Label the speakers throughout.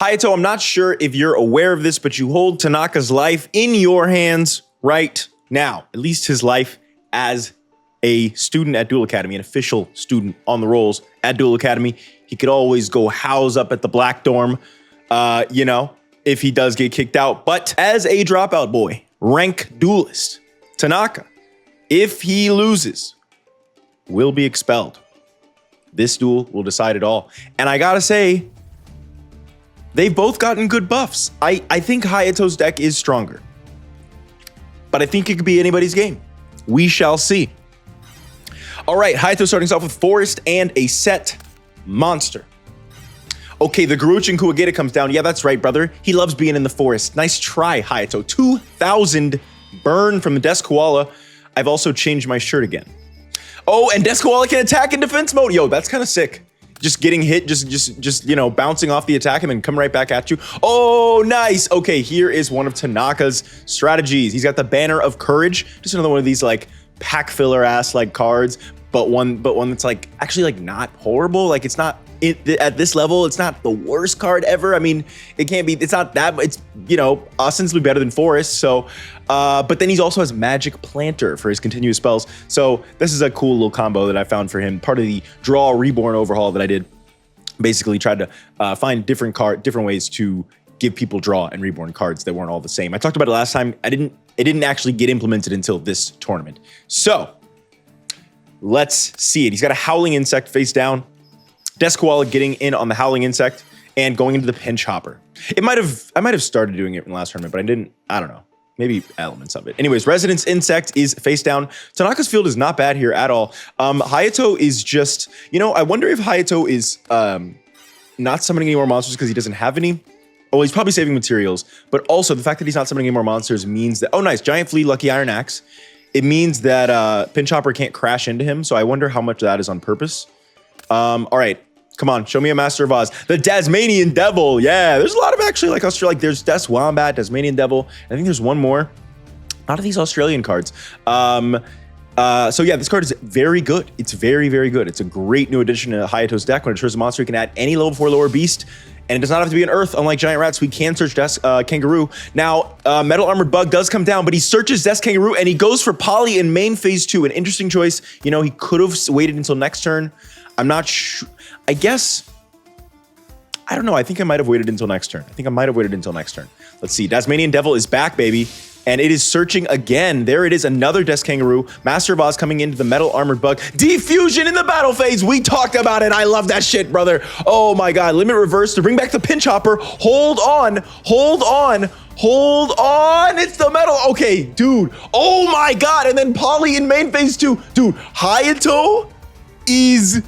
Speaker 1: Hayato, I'm not sure if you're aware of this, but you hold Tanaka's life in your hands right now. At least his life as a student at Duel Academy, an official student on the rolls at Duel Academy. He could always go house up at the Black Dorm, if he does get kicked out. But as a dropout boy, rank duelist, Tanaka, if he loses, will be expelled. This duel will decide it all. And I gotta say, they've both gotten good buffs. I think Hayato's deck is stronger, but I think it could be anybody's game. We shall see. All right, Hayato starting us off with Forest and a set monster. Okay, the Garuchin Kuwageta comes down. Yeah, that's right, brother. He loves being in the forest. Nice try, Hayato. 2,000 burn from the Desk Koala. I've also changed my shirt again. Oh, and Desk Koala can attack in defense mode. Yo, that's kind of sick. Just getting hit, just bouncing off the attack and then come right back at you. Oh, nice. Okay, here is one of Tanaka's strategies. He's got the Banner of Courage. Just another one of these like pack filler ass like cards, but one that's like actually like not horrible. Like it's not at this level, it's not the worst card ever. I mean, it's not that, it's, ostensibly better than Forest. So, but then he also has Magic Planter for his continuous spells. So this is a cool little combo that I found for him. Part of the Draw Reborn overhaul that I did. Basically tried to find different ways to give people Draw and Reborn cards that weren't all the same. I talked about it last time. It didn't actually get implemented until this tournament. So let's see it. He's got a Howling Insect face down. Desk Koala getting in on the Howling Insect and going into the Pinch Hopper. I might have started doing it in the last tournament, but I didn't. I don't know. Maybe elements of it. Anyways, Residence Insect is face down. Tanaka's field is not bad here at all. Hayato is just, I wonder if Hayato is not summoning any more monsters because he doesn't have any. Well, he's probably saving materials, but also the fact that he's not summoning any more monsters means that, oh nice, Giant Flea, Lucky Iron Axe. It means that Pinch Hopper can't crash into him, so I wonder how much that is on purpose. All right. Come on, show me a Master of Oz. The Tasmanian Devil. Yeah, there's a lot of actually like Australia. Like there's Des Wombat, Tasmanian Devil. I think there's one more. A lot of these Australian cards. So yeah, this card is very good. It's very, very good. It's a great new addition to Hayato's deck. When it triggers a monster, you can add any level 4 lower beast. And it does not have to be an Earth, unlike Giant Rats. We can search Kangaroo. Now, Metal Armored Bug does come down, but he searches Desk Kangaroo and he goes for Poly in main phase 2. An interesting choice. He could have waited until next turn. I'm not sure. I guess, I don't know. I think I might have waited until next turn. Let's see. Tasmanian Devil is back, baby. And it is searching again. There it is, another Desk Kangaroo. Master of Oz coming into the Metal Armored Bug. Defusion in the battle phase. We talked about it. I love that shit, brother. Oh my God. Limit Reverse to bring back the Pinch Hopper. Hold on. It's the metal. Okay, dude. Oh my God. And then Poly in main phase 2. Dude, Hayato is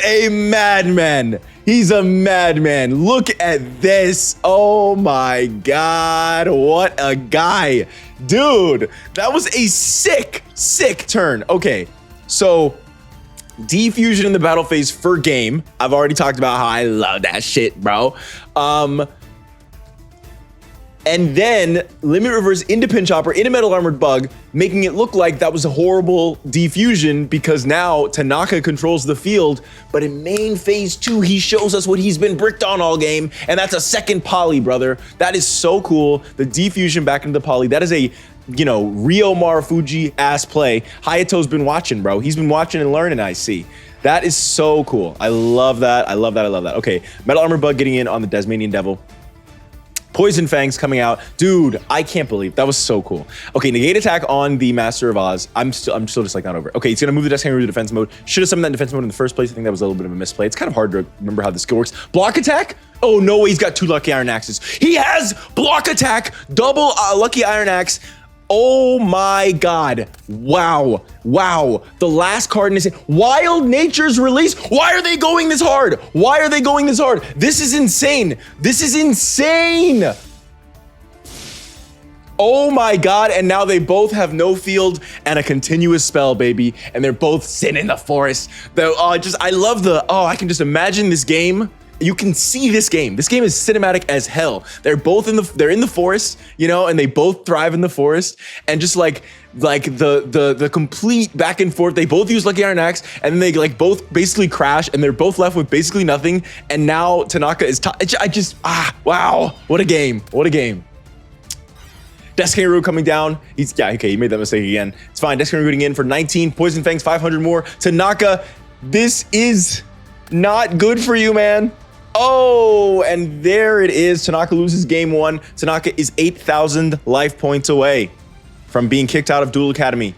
Speaker 1: a madman. He's a madman. Look at this. Oh my God. What a guy. Dude, that was a sick turn. Okay, so Defusion in the battle phase for game. I've already talked about how I love that shit, bro. And then Limit Reverse into Pinch Hopper, into Metal Armored Bug, making it look like that was a horrible defusion because now Tanaka controls the field. But in main phase 2, he shows us what he's been bricked on all game, and that's a second Poly, brother. That is so cool. The defusion back into the Poly. That is a, Ryo Marufuji ass play. Hayato's been watching, bro. He's been watching and learning, I see. That is so cool. I love that. Okay, Metal Armored Bug getting in on the Tasmanian Devil. Poison Fangs coming out. Dude, I can't believe that was so cool. Okay, negate attack on the Master of Oz. I'm still just like not over it. Okay, he's gonna move the Desk Kangaroo to defense mode. Should have summoned that in defense mode in the first place. I think that was a little bit of a misplay. It's kind of hard to remember how this skill works. Block attack? Oh no way, he's got 2 Lucky Iron Axes. He has block attack, double Lucky Iron Axe. Oh my God. Wow. The last card in this, Wild Nature's Release. Why are they going this hard? This is insane. Oh my God. And now they both have no field and a continuous spell, baby. And they're both sitting in the forest. I love I can just imagine this game. You can see this game. This game is cinematic as hell. They're in the forest, and they both thrive in the forest. And just like like the complete back and forth. They both use Lucky Iron Axe, and then they like both basically crash, and they're both left with basically nothing. And now Tanaka is wow, what a game. Death Kangaroo coming down. He made that mistake again. It's fine. Death Kangaroo rooting in for 19. Poison Fangs 500 more. Tanaka, this is not good for you, man. Oh, and there it is. Tanaka loses game 1. Tanaka is 8,000 life points away from being kicked out of Duel Academy.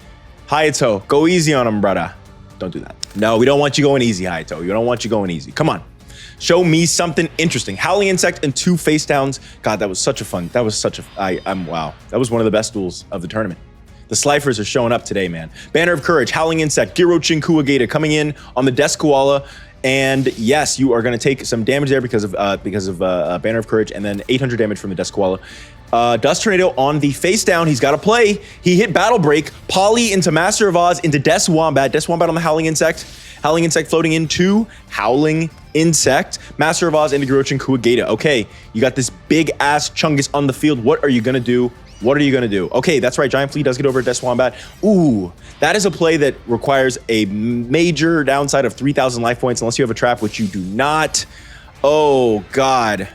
Speaker 1: Hayato, go easy on him, brother. Don't do that. No, we don't want you going easy, Hayato. We don't want you going easy. Come on. Show me something interesting. Howling Insect and 2 face downs. God, that was such a fun. That was such a. Wow. That was one of the best duels of the tournament. The Slifers are showing up today, man. Banner of Courage, Howling Insect, Girochin Kuwagata coming in on the Desk Koala. And yes, you are going to take some damage there because of Banner of Courage, and then 800 damage from the Desk Koala. Dust Tornado on the face down. He's got to play. He hit Battle Break. Poly into Master of Oz into Des Wombat. Des Wombat on the Howling Insect. Howling Insect floating into Howling Insect. Master of Oz into Girochin Kuwagata. Okay, you got this big ass Chungus on the field. What are you going to do? What are you going to do? Okay, that's right. Giant Flea does get over Des Wombat. Ooh, that is a play that requires a major downside of 3,000 life points unless you have a trap, which you do not. Oh, God.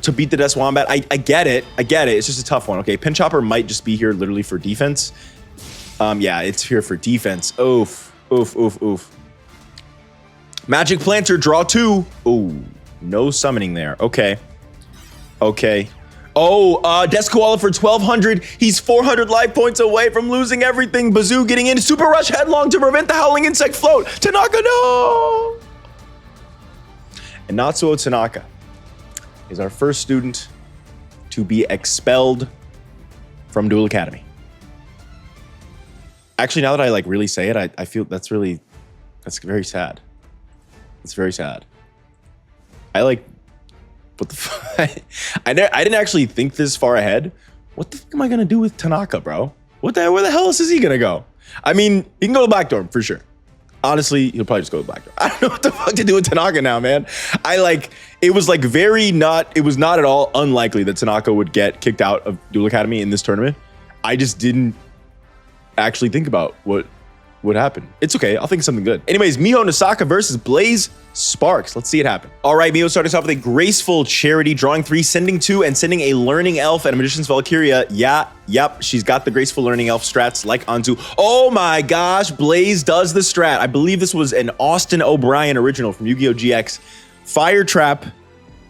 Speaker 1: To beat the Des Wombat, I get it. It's just a tough one. Okay, Pin Chopper might just be here literally for defense. Yeah, it's here for defense. Oof. Magic Planter, draw 2. Ooh, no summoning there. Okay. Oh, Desk Koala for 1,200. He's 400 life points away from losing everything. Bazoo getting in. Super Rush headlong to prevent the Howling Insect float. Tanaka, no! And Natsuo Tanaka is our first student to be expelled from Duel Academy. Actually, now that I like really say it, I feel that's very sad. It's very sad. What the fuck? I didn't actually think this far ahead. What the fuck am I gonna do with Tanaka, bro? Where the hell else is he gonna go? I mean, he can go to Black Door for sure. Honestly, he'll probably just go to Black Door. I don't know what the fuck to do with Tanaka now, man. It was not at all unlikely that Tanaka would get kicked out of Duel Academy in this tournament. I just didn't actually think about what would happen. It's okay. I'll think of something good. Anyways, Miho Nasaka versus Blaze Sparks. Let's see it happen. All right, Miho starting us off with a graceful charity, drawing 3, sending 2, and sending a learning elf and a magician's Valkyria. Yep, she's got the graceful learning elf strats like Anzu. Oh my gosh, Blaze does the strat. I believe this was an Austin O'Brien original from Yu-Gi-Oh! GX. Fire Trap,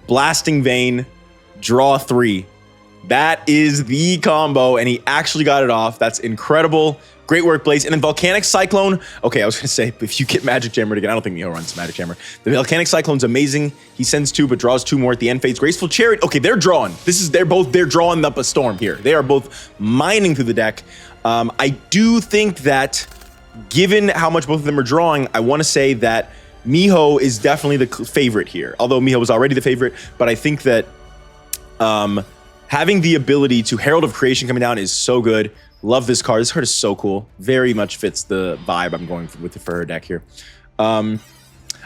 Speaker 1: Blasting Vein, draw 3. That is the combo, and he actually got it off. That's incredible. Great work, Blaze. And then Volcanic Cyclone. Okay, I was gonna say, if you get Magic Jammer again, I don't think Miho runs Magic Jammer. The Volcanic Cyclone's amazing. He sends 2, but draws 2 more at the end phase. Graceful Chariot. Okay, they're drawing. They're drawing up a storm here. They are both mining through the deck. I do think that, given how much both of them are drawing, I want to say that Miho is definitely the favorite here. Although Miho was already the favorite, but I think that having the ability to Herald of Creation coming down is so good. Love this card. This card is so cool. Very much fits the vibe I'm going with for her deck here. I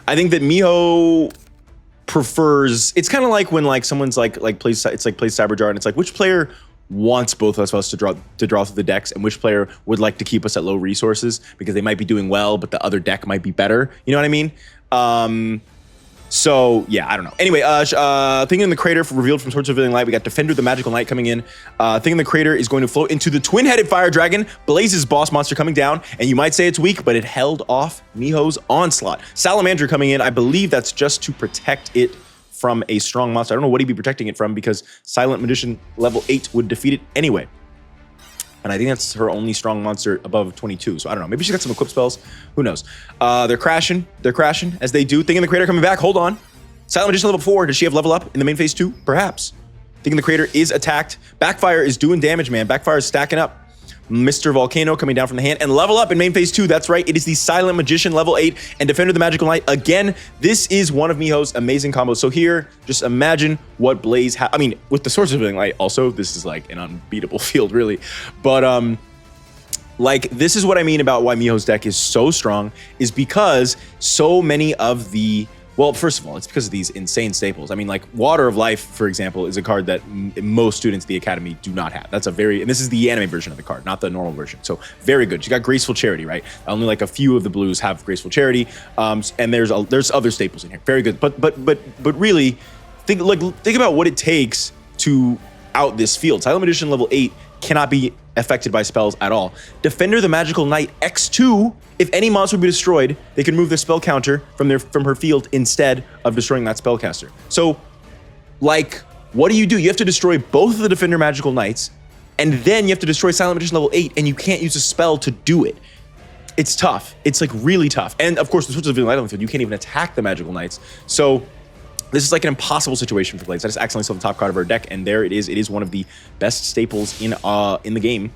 Speaker 1: think that Miho prefers. It's kind of like when someone's plays Cyberjar, and it's like, which player wants both of us to draw through the decks, and which player would like to keep us at low resources because they might be doing well, but the other deck might be better. You know what I mean? So yeah, I don't know. Anyway, Thing in the Crater revealed from Swords of Revealing Light. We got Defender the Magical Knight coming in. Thing in the Crater is going to float into the Twin-Headed Fire Dragon. Blaze's boss monster coming down, and you might say it's weak, but it held off Miho's onslaught. Salamander coming in. I believe that's just to protect it from a strong monster. I don't know what he'd be protecting it from because Silent Magician level 8 would defeat it anyway. And I think that's her only strong monster above 22. So I don't know. Maybe she got some equip spells. Who knows? They're crashing. They're crashing as they do. Thing in the Crater coming back. Hold on. Silent Magician level 4. Does she have level up in the main phase 2? Perhaps. Thing in the Crater is attacked. Backfire is doing damage, man. Backfire is stacking up. Mr. Volcano coming down from the hand and level up in main phase 2. That's right. It is the Silent Magician level 8 and Defender the Magical Knight. Again, this is one of Miho's amazing combos. So here, just imagine what Blaze I mean, with the Swords of Revealing Light, also, this is like an unbeatable field, really. But this is what I mean about why Miho's deck is so strong, is because so many of the Well, first of all, it's because of these insane staples. I mean, like Water of Life, for example, is a card that most students at the Academy do not have. That's a very, and this is the anime version of the card, not the normal version. So very good. You got Graceful Charity, right? Only like a few of the blues have Graceful Charity, and there's other staples in here. Very good. But really, think about what it takes to out this field. Silent Magician level 8 cannot be affected by spells at all. Defender the Magical Knight X2, if any monster would be destroyed, they can remove their spell counter from her field instead of destroying that spellcaster. So, like, what do? You have to destroy both of the Defender Magical Knights, and then you have to destroy Silent Magician level 8, and you can't use a spell to do it. It's tough. It's like really tough. And of course, the switch of the Light on the field, you can't even attack the Magical Knights. So this is like an impossible situation for Blaze. I just accidentally saw the top card of our deck, and there it is. It is one of the best staples in the game.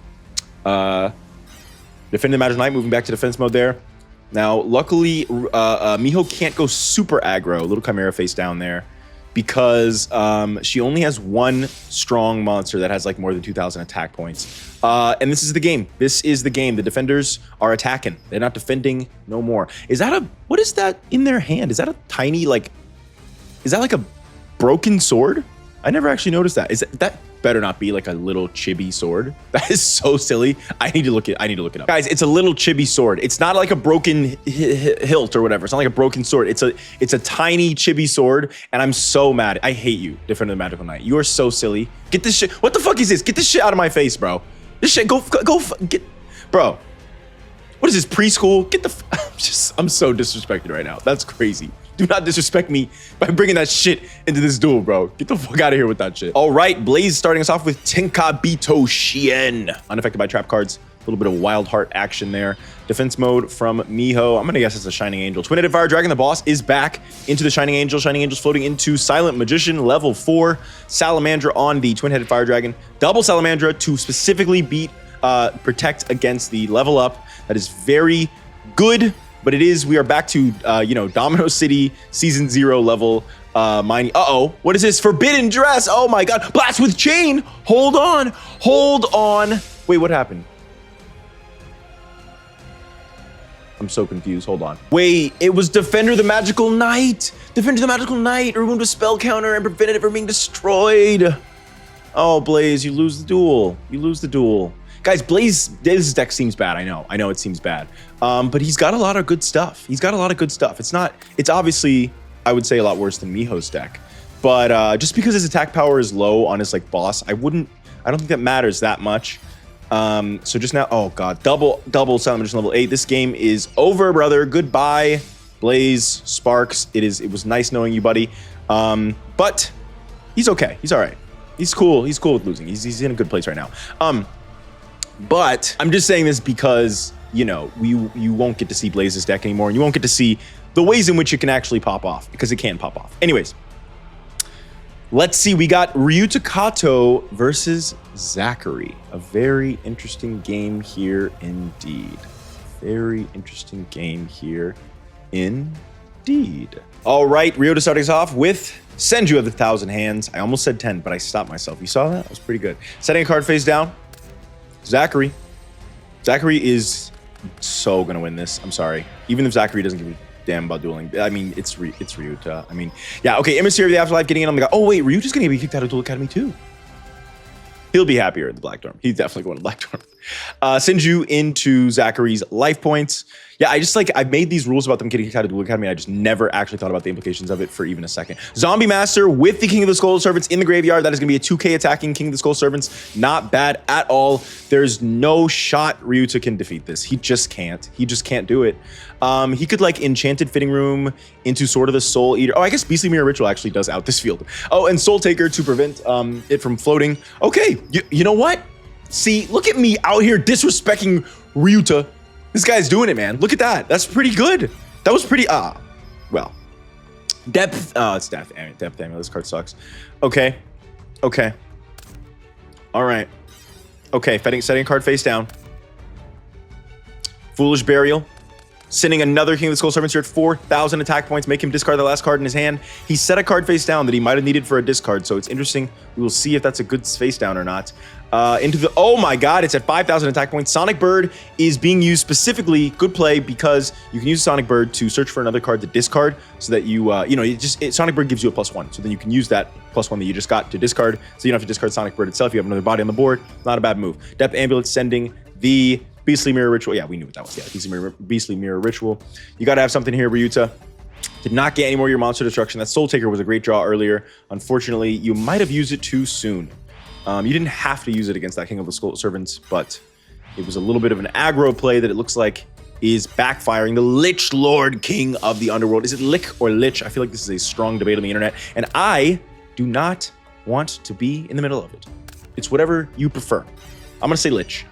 Speaker 1: Defend the Magic Knight, moving back to defense mode there. Now, luckily, Miho can't go super aggro. Little Chimera face down there because she only has one strong monster that has like more than 2,000 attack points. And this is the game. This is the game. The defenders are attacking. They're not defending no more. What is that in their hand? Is that a tiny like? Is that like a broken sword? I never actually noticed that. That better not be like a little chibi sword? That is so silly. I need to look it up. Guys, it's a little chibi sword. It's not like a broken hilt or whatever. It's not like a broken sword. It's a tiny chibi sword, and I'm so mad. I hate you, Defender of the Magical Knight. You are so silly. Get this shit. What the fuck is this? Get this shit out of my face, bro. This shit, bro. What is this, preschool? I'm so disrespected right now. That's crazy. Do not disrespect me by bringing that shit into this duel, bro. Get the fuck out of here with that shit. All right, Blaze starting us off with Tenkabito Shien. Unaffected by trap cards. A little bit of Wild Heart action there. Defense mode from Miho. I'm gonna guess it's a Shining Angel. Twin-headed Fire Dragon, the boss, is back into the Shining Angel. Shining Angel's floating into Silent Magician level 4. Salamandra on the Twin-headed Fire Dragon. Double Salamandra to specifically protect against the level up. That is very good. But we are back to, Domino City Season 0 level mining. Uh-oh, what is this? Forbidden Dress. Oh my God. Blast with Chain. Hold on. Wait, what happened? I'm so confused. Hold on. Wait, it was Defender the Magical Knight. Defender the Magical Knight removed a spell counter and prevented it from being destroyed. Oh, Blaze, you lose the duel. Guys, Blaze's deck seems bad. I know it seems bad. But he's got a lot of good stuff. It's obviously, I would say, a lot worse than Miho's deck. But just because his attack power is low on his like boss, I don't think that matters that much. So just now, oh God, double Silent Magician level 8. This game is over, brother. Goodbye, Blaze, Sparks. It was nice knowing you, buddy. But he's okay. He's all right. He's cool. He's cool with losing. He's in a good place right now. But I'm just saying this because, you won't get to see Blaze's deck anymore, and you won't get to see the ways in which it can actually pop off, because it can pop off. Anyways, let's see. We got Ryuta Kato versus Zachary. A very interesting game here indeed. All right, Ryuta starting us off with Senju of the 1,000 Hands. I almost said 10, but I stopped myself. You saw that? That was pretty good. Setting a card face down. Zachary is so gonna win this. I'm sorry. Even if Zachary doesn't give a damn about dueling. I mean, it's Ryuta. I mean, yeah, okay, Emissary of the Afterlife getting in on the guy. Oh wait, Ryuta's gonna be kicked out of Duel Academy too. He'll be happier at the Black Dorm. He's definitely going to Black Dorm. Senju into Zachary's life points. Yeah, I made these rules about them getting kicked out of Duel Academy. I just never actually thought about the implications of it for even a second. Zombie Master with the King of the Skull Servants in the graveyard. That is going to be a 2K attacking King of the Skull Servants. Not bad at all. There's no shot Ryuta can defeat this. He just can't. He just can't do it. He could like Enchanted Fitting Room into Sword of the Soul Eater. Oh, I guess Beastly Mirror Ritual actually does out this field. Oh, and Soul Taker to prevent it from floating. Okay, you know what? See, look at me out here disrespecting Ryuta. This guy's doing it, man. Look at that. That's pretty good. That was pretty, well. Depth, it's Depth Amulet. Depth Amulet. This card sucks. Okay. All right. Okay, setting a card face down. Foolish Burial. Sending another King of the Skull Servants here at 4,000 attack points. Make him discard the last card in his hand. He set a card face down that he might have needed for a discard, so it's interesting. We will see if that's a good face down or not. Oh my god, it's at 5,000 attack points. Sonic Bird is being used specifically, good play, because you can use Sonic Bird to search for another card to discard, so that Sonic Bird gives you a +1, so then you can use that +1 that you just got to discard, so you don't have to discard Sonic Bird itself. You have another body on the board. Not a bad move. Depth Ambulance sending the Beastly Mirror Ritual. Yeah, we knew what that was. Yeah, Beastly Mirror Ritual. You got to have something here, Ryuta. Did not get any more of your monster destruction. That Soul Taker was a great draw earlier. Unfortunately, you might have used it too soon. You didn't have to use it against that King of the Skull Servants, but it was a little bit of an aggro play that it looks like is backfiring. The Lich Lord King of the Underworld. Is it Lick or Lich? I feel like this is a strong debate on the internet, and I do not want to be in the middle of it. It's whatever you prefer. I'm going to say Lich,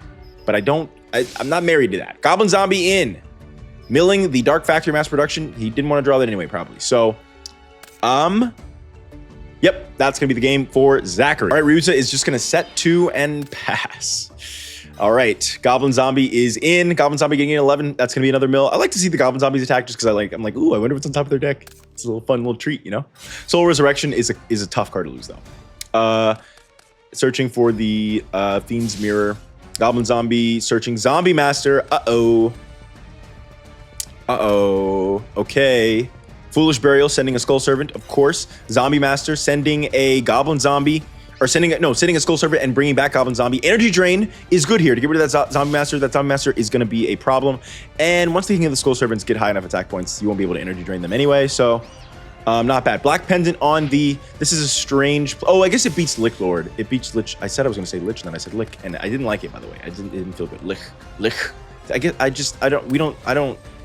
Speaker 1: but I'm not married to that. Goblin Zombie in. Milling the Dark Factory mass production. He didn't want to draw that anyway, probably. So, yep, that's going to be the game for Zachary. All right, Ryuta is just going to set 2 and pass. All right, Goblin Zombie is in. Goblin Zombie getting in 11. That's going to be another mill. I like to see the Goblin Zombies attack just because I'm like, ooh, I wonder what's on top of their deck. It's a little fun little treat, you know? Soul Resurrection is a tough card to lose, though. Searching for the Fiend's Mirror. Goblin Zombie searching Zombie Master. Uh-oh. Okay. Foolish Burial sending a Skull Servant, of course. Zombie Master sending a Goblin Zombie, or sending a Skull Servant and bringing back Goblin Zombie. Energy Drain is good here to get rid of that Zombie Master. That Zombie Master is going to be a problem. And once the King of the Skull Servants get high enough attack points, you won't be able to Energy Drain them anyway. So, not bad. Black Pendant on the. This is a strange. Oh, I guess it beats Lick Lord. It beats Lich. I said I was going to say Lich, and then I said Lick, and I didn't like it, by the way. It didn't feel good. Lick.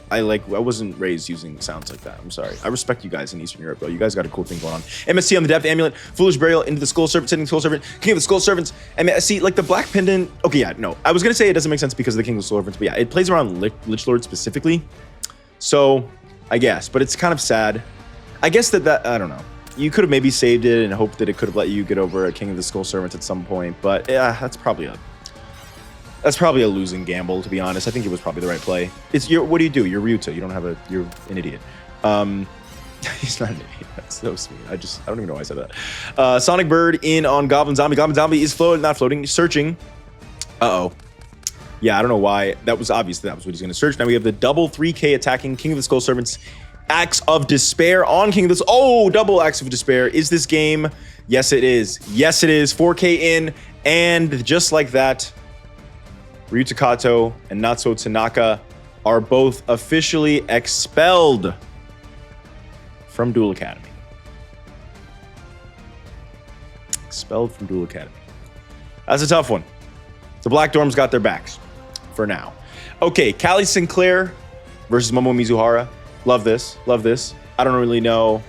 Speaker 1: I wasn't raised using sounds like that. I'm sorry. I respect you guys in Eastern Europe, though. You guys got a cool thing going on. MSC on the Depth Amulet, Foolish Burial into the Skull Servant, sending Skull Servant, King of the Skull Servants. MSC, like the Black Pendant. Okay, yeah, no. I was going to say it doesn't make sense because of the King of the Skull Servants, but yeah, it plays around Lich Lord specifically. So, I guess. But it's kind of sad. I guess that I don't know. You could have maybe saved it and hoped that it could have let you get over a King of the Skull Servants at some point. But yeah, that's probably a losing gamble, to be honest. I think it was probably the right play. What do? You're Ryuta. You don't have you're an idiot. He's not an idiot. That's so sweet. I don't even know why I said that. Sonic Bird in on Goblin Zombie. Goblin Zombie is not floating, searching. Uh-oh. Yeah, I don't know why. That was obvious that was what he's going to search. Now we have the double 3K attacking King of the Skull Servants. Axe of Despair on King of the... Oh, double Axe of Despair. Is this game? Yes, it is. Yes, it is. 4K in. And just like that, Ryuta Kato and Natsuo Tanaka are both officially expelled from Duel Academy. Expelled from Duel Academy. That's a tough one. The Black Dorms got their backs for now. Okay, Callie Sinclair versus Momo Mizuhara. Love this. Love this. I don't really know.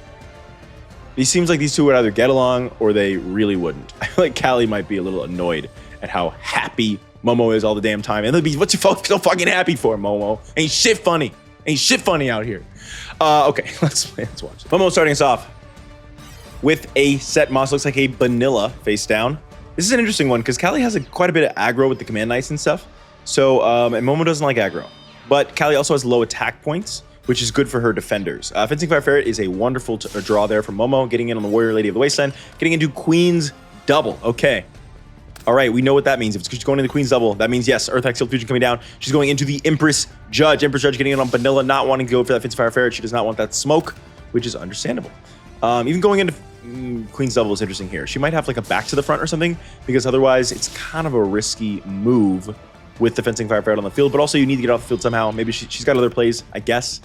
Speaker 1: It seems like these two would either get along or they really wouldn't. I feel like Callie might be a little annoyed at how happy Momo is all the damn time. And they'll be, what you so fucking happy for, Momo? Ain't shit funny. Ain't shit funny out here. Okay, let's watch. Momo starting us off with a set moss. Looks like a vanilla face down. This is an interesting one because Callie has quite a bit of aggro with the command knights and stuff. So, and Momo doesn't like aggro. But Callie also has low attack points, which is good for her defenders. Fencing Fire Ferret is a wonderful draw there from Momo, getting in on the Warrior Lady of the Wasteland, getting into Queen's Double. Okay. All right, we know what that means. If she's going into Queen's Double, that means, yes, Earth Exiled Fusion coming down. She's going into the Empress Judge. Empress Judge getting in on Vanilla, not wanting to go for that Fencing Fire Ferret. She does not want that smoke, which is understandable. Even going into Queen's Double is interesting here. She might have like a back to the front or something, because otherwise it's kind of a risky move with the Fencing Fire Ferret on the field, but also you need to get off the field somehow. Maybe she's got other plays, I guess.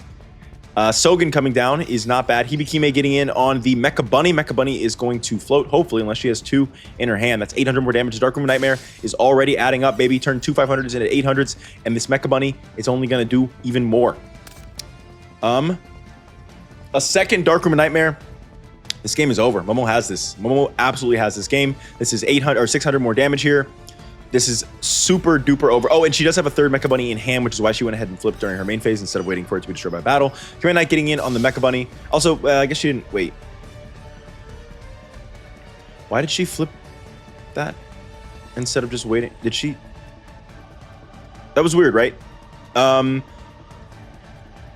Speaker 1: Sogen coming down is not bad. Hibikime getting in on the Mecha Bunny. Mecha Bunny is going to float, hopefully, unless she has 2 in her hand. That's 800 more damage. Dark Room Nightmare is already adding up, baby. Turn 2 500s into 800s, and this Mecha Bunny is only going to do even more. A second Dark Room Nightmare. This game is over. Momo has this. Momo absolutely has this game. This is 800 or 600 more damage here. This is super duper over. Oh, and she does have a third Mecha Bunny in hand, which is why she went ahead and flipped during her main phase instead of waiting for it to be destroyed by battle. Command Knight getting in on the Mecha Bunny. Also, I guess she didn't wait. Why did she flip that instead of just waiting? Did she? That was weird, right?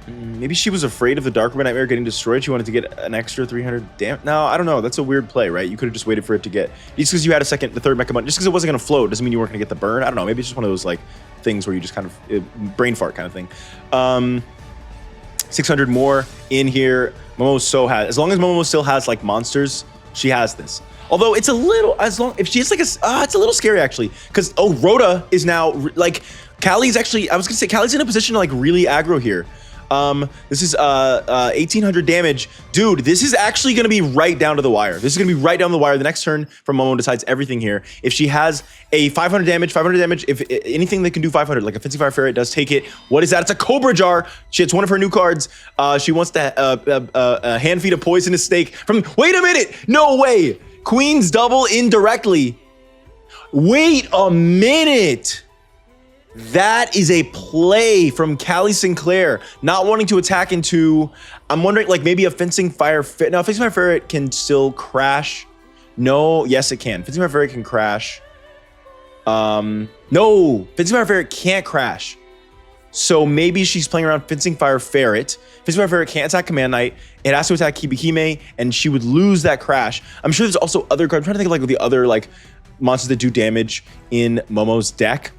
Speaker 1: Maybe she was afraid of the Dark Room Nightmare getting destroyed. She wanted to get an extra 300 damage. No, I don't know. That's a weird play, right? You could have just waited for it to get... Just because you had the third Mecha Bunny, just because it wasn't going to float doesn't mean you weren't going to get the burn. I don't know. Maybe it's just one of those like things where you just kind of... brain fart kind of thing. 600 more in here. Momo has... As long as Momo still has like monsters, she has this. Although it's a little... If she has like a... it's a little scary actually. Because, Rhoda is now... Like, Callie's actually... I was going to say, Callie's in a position to like really aggro here. This is 1800 damage. Dude, this is actually going to be right down to the wire. This is going to be right down the wire. The next turn from Momo decides everything here. If she has a 500 damage, if anything that can do 500, like a Fencing Fire Ferret does take it. What is that? It's a Cobra Jar. It's one of her new cards. She wants to hand feed a poisonous snake from... Wait a minute. No way. Queen's double indirectly. Wait a minute. That is a play from Callie Sinclair, not wanting to attack into, I'm wondering, like maybe a Fencing Fire Ferret. No, Fencing Fire Ferret can still crash. No, yes, it can. Fencing Fire Ferret can crash. No, Fencing Fire Ferret can't crash. So maybe she's playing around Fencing Fire Ferret. Fencing Fire Ferret can't attack Command Knight. It has to attack Hibikime, and she would lose that crash. I'm sure there's also other cards. I'm trying to think of like the other like monsters that do damage in Momo's deck.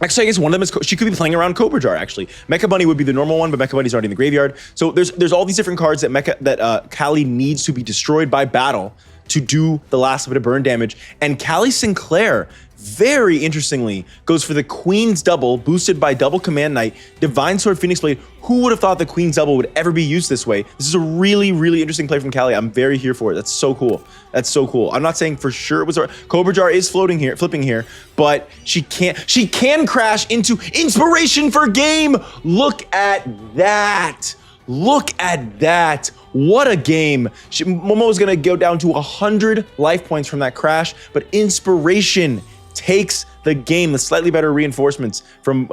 Speaker 1: Actually, I guess one of them is, she could be playing around Cobra Jar, actually. Mecha Bunny would be the normal one, but Mecha Bunny's already in the graveyard. So there's all these different cards that Callie needs to be destroyed by battle to do the last bit of burn damage. And Callie Sinclair, very interestingly, goes for the Queen's Double, boosted by double Command Knight, Divine Sword, Phoenix Blade. Who would have thought the Queen's Double would ever be used this way? This is a really, really interesting play from Callie. I'm very here for it. That's so cool. That's so cool. I'm not saying for sure it was... Cobra Jar is flipping here, but she can crash into Inspiration for Game. Look at that. Look at that. What a game. Momo is going to go down to 100 life points from that crash, but Inspiration takes the game, the slightly better reinforcements from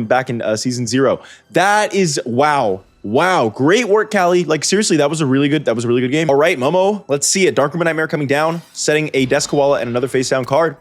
Speaker 1: back in season 0. That is wow. Great work, Callie. Like seriously, that was a really good game. All right, Momo, let's see it. Dark Room Nightmare coming down, setting a Desk Koala and another face down card.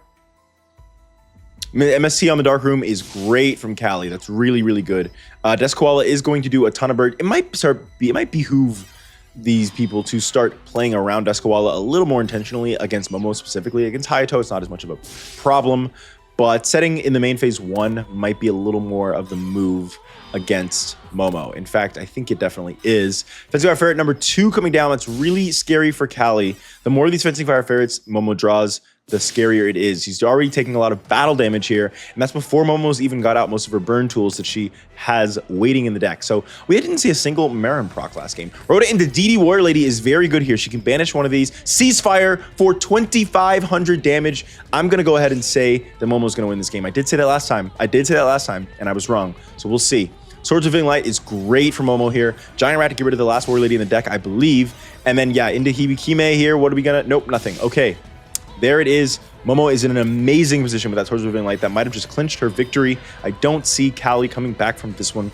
Speaker 1: MST on the Dark Room is great from Callie. That's really, really good. Desk Koala is going to do a ton of burn. It might behoove these people to start playing around Desk Koala a little more intentionally against Momo specifically. Against Hayato, it's not as much of a problem, but setting in the main phase 1 might be a little more of the move against Momo. In fact, I think it definitely is. Fencing Fire Ferret number 2 coming down. That's really scary for Callie. The more of these Fencing Fire Ferrets Momo draws, the scarier it is. He's already taking a lot of battle damage here, and that's before Momo's even got out most of her burn tools that she has waiting in the deck. So we didn't see a single Marin proc last game. Rhoda into DD Warrior Lady is very good here. She can banish one of these. Ceasefire for 2,500 damage. I'm going to go ahead and say that Momo's going to win this game. I did say that last time, and I was wrong. So we'll see. Swords of Living Light is great for Momo here. Giant Rat to get rid of the last Warrior Lady in the deck, I believe. And then, yeah, into Hibikime here. What are we going to... Nope, nothing. Okay. There it is. Momo is in an amazing position with that Swords of Living Light. That might have just clinched her victory. I don't see Callie coming back from this one.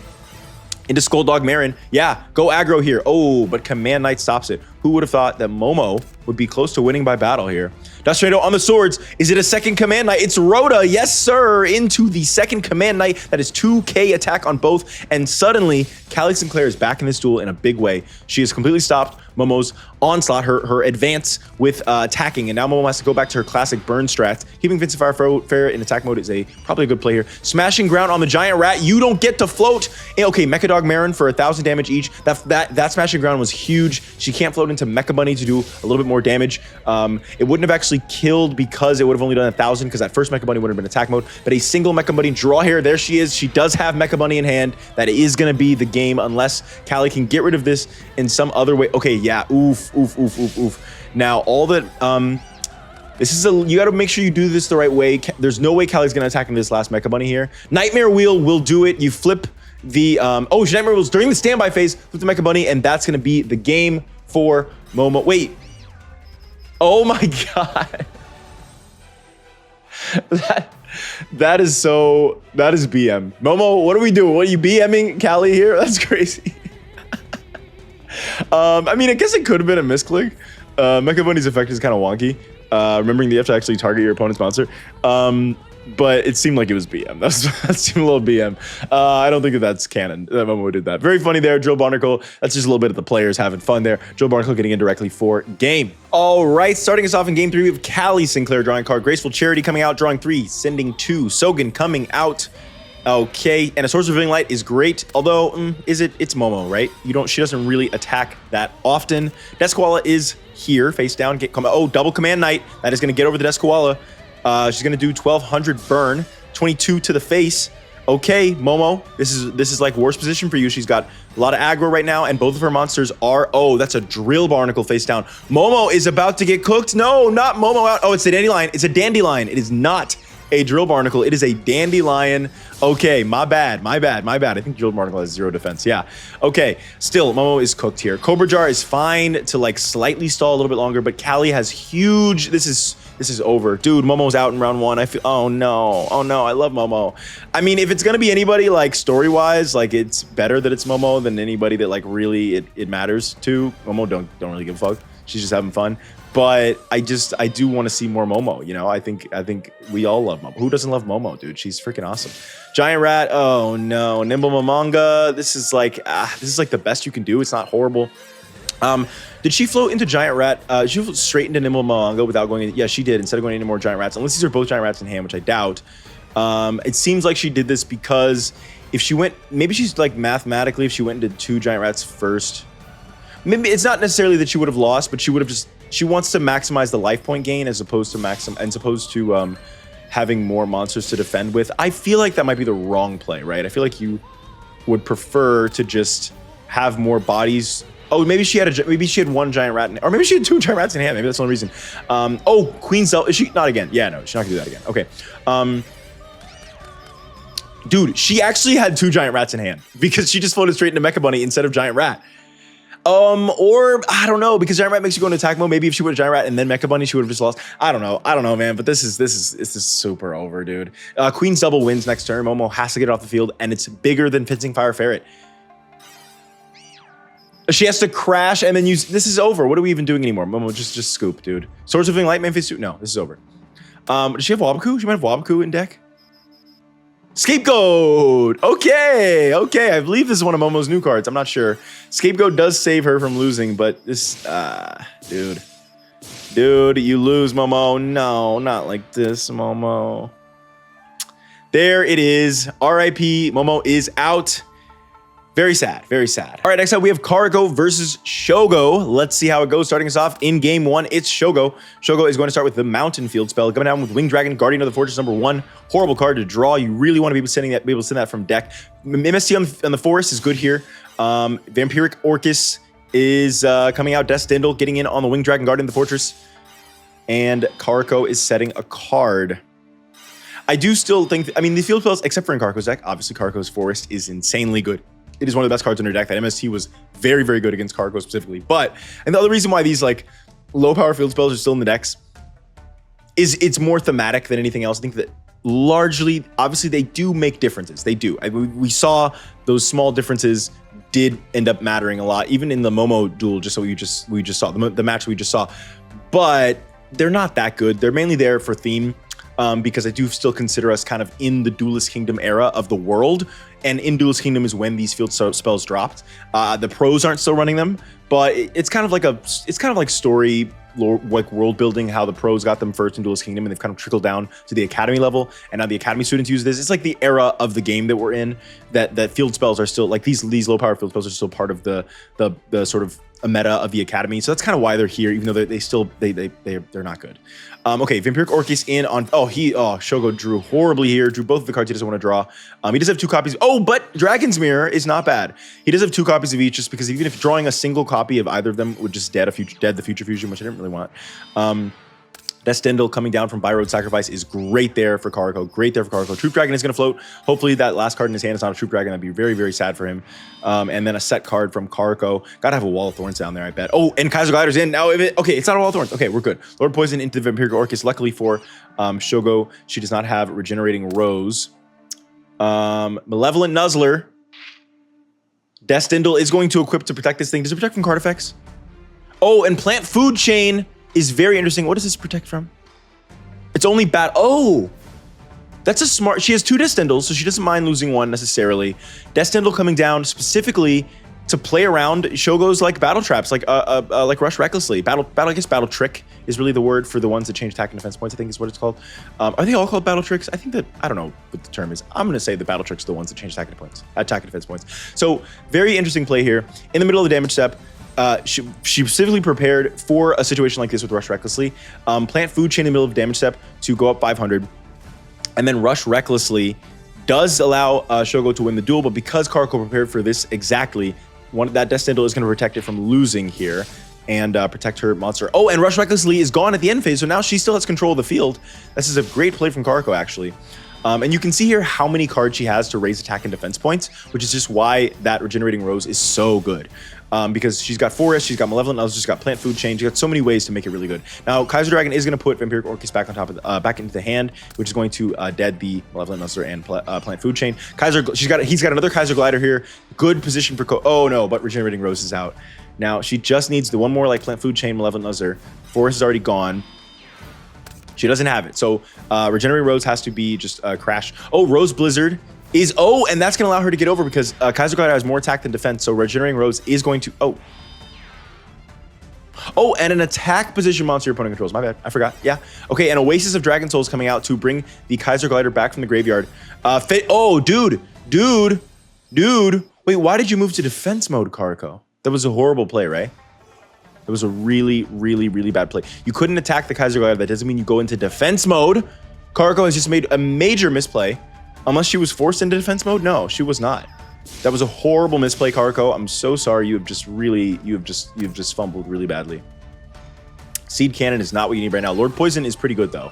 Speaker 1: Into Skulldog Marin. Yeah, go aggro here. Oh, but Command Knight stops it. Who would have thought that Momo would be close to winning by battle here? Dust Tornado on the swords. Is it a second Command Knight? It's Rhoda. Yes, sir. Into the second Command Knight. That is 2k attack on both. And suddenly, Callie Sinclair is back in this duel in a big way. She has completely stopped Momo's onslaught, her advance with attacking, and now Momo has to go back to her classic burn strats. Keeping Fencing Fire Ferret in attack mode is probably a good play here. Smashing ground on the Giant Rat. You don't get to float. Okay, Mecha Dog Marin for 1,000 damage each. That smashing ground was huge. She can't float into Mecha Bunny to do a little bit more damage. It wouldn't have actually killed because it would have only done 1,000 because that first Mecha Bunny would have been attack mode. But a single Mecha Bunny draw here. There she is. She does have Mecha Bunny in hand. That is going to be the game unless Callie can get rid of this in some other way. Okay, yeah. Oof. Now, all that... This is you got to make sure you do this the right way. There's no way Callie's going to attack in this last Mecha Bunny here. Nightmare Wheel will do it. You flip the... Nightmare Wheel's during the standby phase. Flip the Mecha Bunny, and that's going to be the game for Momo. Wait. Oh my god. That is BM. Momo, what are we doing? What are you BMing Callie here? That's crazy. I mean, I guess it could have been a misclick. Mecha Bunny's effect is kind of wonky. Remembering that you have to actually target your opponent's monster. but it seemed like it was BM. That seemed a little BM. I don't think that's canon that Momo did that. Very funny there, Drill Barnacle. That's just a little bit of the players having fun there. Drill Barnacle getting in directly for game. All right, starting us off in game 3, we have Callie Sinclair drawing a card. Graceful Charity coming out, drawing 3, sending 2. Sogan coming out. Okay, and a Source of Revealing Light is great, although, it's Momo, right? She doesn't really attack that often. Desquala is here, face down, double Command Knight. That is gonna get over the Desquala. She's gonna do 1200 burn, 22 to the face. Okay, Momo, this is like worst position for you. She's got a lot of aggro right now, and both of her monsters are, that's a Drill Barnacle face down. Momo is about to get cooked. No, not Momo out. Oh, it's a Dandelion. It's a Dandelion. It is not a Drill Barnacle. It is a Dandelion. Okay, my bad. I think Drill Barnacle has 0 defense. Yeah. Okay, still, Momo is cooked here. Cobra Jar is fine to like slightly stall a little bit longer, but Callie has huge. This is over. Dude, Momo's out in round 1. I feel, oh no, I love Momo. I mean, if it's gonna be anybody like story-wise, like it's better that it's Momo than anybody that like really it matters to. Momo don't really give a fuck. She's just having fun. But I do want to see more Momo, you know? I think we all love Momo. Who doesn't love Momo, dude? She's freaking awesome. Giant Rat, oh no. Nimble Mamanga, this is like the best you can do. It's not horrible. Did she float into Giant Rat? She float straight into Nimble Mamanga without going in. Yeah, she did, instead of going into more Giant Rats. Unless these are both Giant Rats in hand, which I doubt. It seems like she did this because if she went, maybe she's like mathematically, if she went into 2 Giant Rats first, maybe it's not necessarily that she would have lost, but she would have just, she wants to maximize the life point gain as opposed to having more monsters to defend with. I feel like that might be the wrong play, right? I feel like you would prefer to just have more bodies. Oh, maybe she had 1 Giant Rat, or maybe she had 2 Giant Rats in hand. Maybe that's the only reason. Queen Cell, is she not again? Yeah, no, she's not gonna do that again. Okay. Dude, she actually had 2 Giant Rats in hand because she just floated straight into Mecha Bunny instead of Giant Rat. Or I don't know, because Giant Rat makes you go into attack mode. Maybe if she would have Giant Rat and then Mecha Bunny, she would have just lost. I don't know, man. But this is super over, dude. Queen's double wins next turn. Momo has to get it off the field, and it's bigger than Fencing Fire Ferret. She has to crash and then use. This is over. What are we even doing anymore? Momo, just scoop, dude. Swords of Light, Memphis 2. No, this is over. Does she have Wabaku? She might have Wabaku in deck. Scapegoat. Okay. I believe this is one of Momo's new cards. I'm not sure. Scapegoat does save her from losing, but this, dude, you lose, Momo. No, not like this, Momo. There it is. R.I.P. Momo is out. Very sad, very sad. All right, next up we have Karako versus Shogo. Let's see how it goes. Starting us off in game 1, it's Shogo. Shogo is going to start with the Mountain Field spell. Coming down with Winged Dragon, Guardian of the Fortress #1. Horrible card to draw. You really want to be able to send that from deck. MST on the Forest is good here. Vampiric Orcus is coming out. Desdindle getting in on the Winged Dragon, Guardian of the Fortress. And Karako is setting a card. I do still think, I mean, the field spells, except for in Karako's deck, obviously Karako's Forest is insanely good. It is one of the best cards in her deck. That MST was very, very good against Karako specifically. And the other reason why these like low power field spells are still in the decks is it's more thematic than anything else. I think that largely, obviously they do make differences. They do. We saw those small differences did end up mattering a lot, even in the Momo duel, just so we just saw, the match we just saw. But they're not that good. They're mainly there for theme. Because I do still consider us kind of in the Duelist Kingdom era of the world, and in Duelist Kingdom is when these field spells dropped. The pros aren't still running them, but it's kind of like story, like world building, how the pros got them first in Duelist Kingdom, and they've kind of trickled down to the academy level, and now the academy students use this. It's like the era of the game that we're in, that field spells are still like these low power field spells are still part of the sort of a meta of the academy. So that's kind of why they're here, even though they're not good. Okay, Vampiric Orcus in on, Shogo drew horribly here, drew both of the cards he doesn't want to draw. He does have 2 copies. Oh, but Dragon's Mirror is not bad. He does have 2 copies of each, just because even if drawing a single copy of either of them would just dead the Future Fusion, which I didn't really want. Desdindle coming down from Byroad Sacrifice is great there for Karako. Troop Dragon is going to float. Hopefully that last card in his hand is not a Troop Dragon. That'd be very, very sad for him. And then a set card from Karako. Gotta have a Wall of Thorns down there, I bet. Oh, and Kaiser Glider's in. Now, okay, it's not a Wall of Thorns. Okay, we're good. Lord Poison into the Vampiric Orcus. Luckily for Shogo, she does not have Regenerating Rose. Malevolent Nuzzler. Desdindle is going to equip to protect this thing. Does it protect from card effects? Oh, and Plant Food Chain is very interesting. What does this protect from? It's only bad. Oh, That's a smart. She has 2 Destendals, so she doesn't mind losing one necessarily. Destendal coming down specifically to play around Shogo's like battle traps, like Rush Recklessly. I guess battle trick is really the word for the ones that change attack and defense points, I think is what it's called. Are they all called battle tricks? I think that, I don't know what the term is. I'm gonna say the battle tricks are the ones that change attack and defense points. So very interesting play here. In the middle of the damage step, she specifically prepared for a situation like this with Rush Recklessly. Plant Food Chain in the middle of the damage step to go up 500. And then Rush Recklessly does allow Shogo to win the duel, but because Karko prepared for this exactly, that Destendal is going to protect it from losing here and protect her monster. Oh, and Rush Recklessly is gone at the end phase, so now she still has control of the field. This is a great play from Karko, actually. And you can see here how many cards she has to raise attack and defense points, which is just why that Regenerating Rose is so good. Because she's got Forest, she's got Malevolent Nuzzle, she's got Plant Food Chain, she's got so many ways to make it really good. Now, Kaiser Dragon is going to put Vampiric Orcus back on top of back into the hand, which is going to dead the Malevolent Nuzzler and Plant Food Chain. He's got another Kaiser Glider here. Good position for oh no, but Regenerating Rose is out. Now she just needs the one more like Plant Food Chain, Malevolent Nuzzler. Forest is already gone. She doesn't have it, so Regenerating Rose has to be just Crash. Oh, Rose Blizzard is, and that's going to allow her to get over because Kaiser Glider has more attack than defense, so Regenerating Rose is going to, and an attack position monster your opponent controls. My bad, I forgot. Yeah. Okay, and Oasis of Dragon Souls coming out to bring the Kaiser Glider back from the graveyard. Dude. Wait, why did you move to defense mode, Karko? That was a horrible play, right? It was a really, really, really bad play. You couldn't attack the Kaiser Glider. That doesn't mean you go into defense mode. Karko has just made a major misplay. Unless she was forced into defense mode? No, she was not. That was a horrible misplay, Karko. I'm so sorry. You've just fumbled really badly. Seed Cannon is not what you need right now. Lord Poison is pretty good though.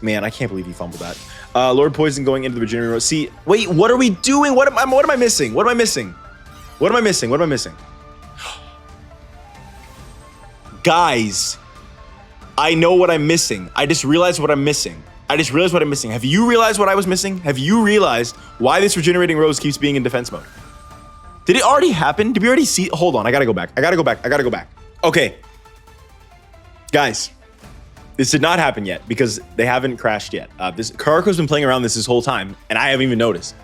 Speaker 1: Man, I can't believe he fumbled that. Lord Poison going into the Regenerating Rose. See, wait, what are we doing? What am I missing? What am I missing? Guys, I know what I'm missing. I just realized what I'm missing. Have you realized what I was missing? Have you realized why this Regenerating Rose keeps being in defense mode? Did it already happen? Did we already see? Hold on, I gotta go back. Okay. Guys, this did not happen yet because they haven't crashed yet. Karako's been playing around this whole time and I haven't even noticed.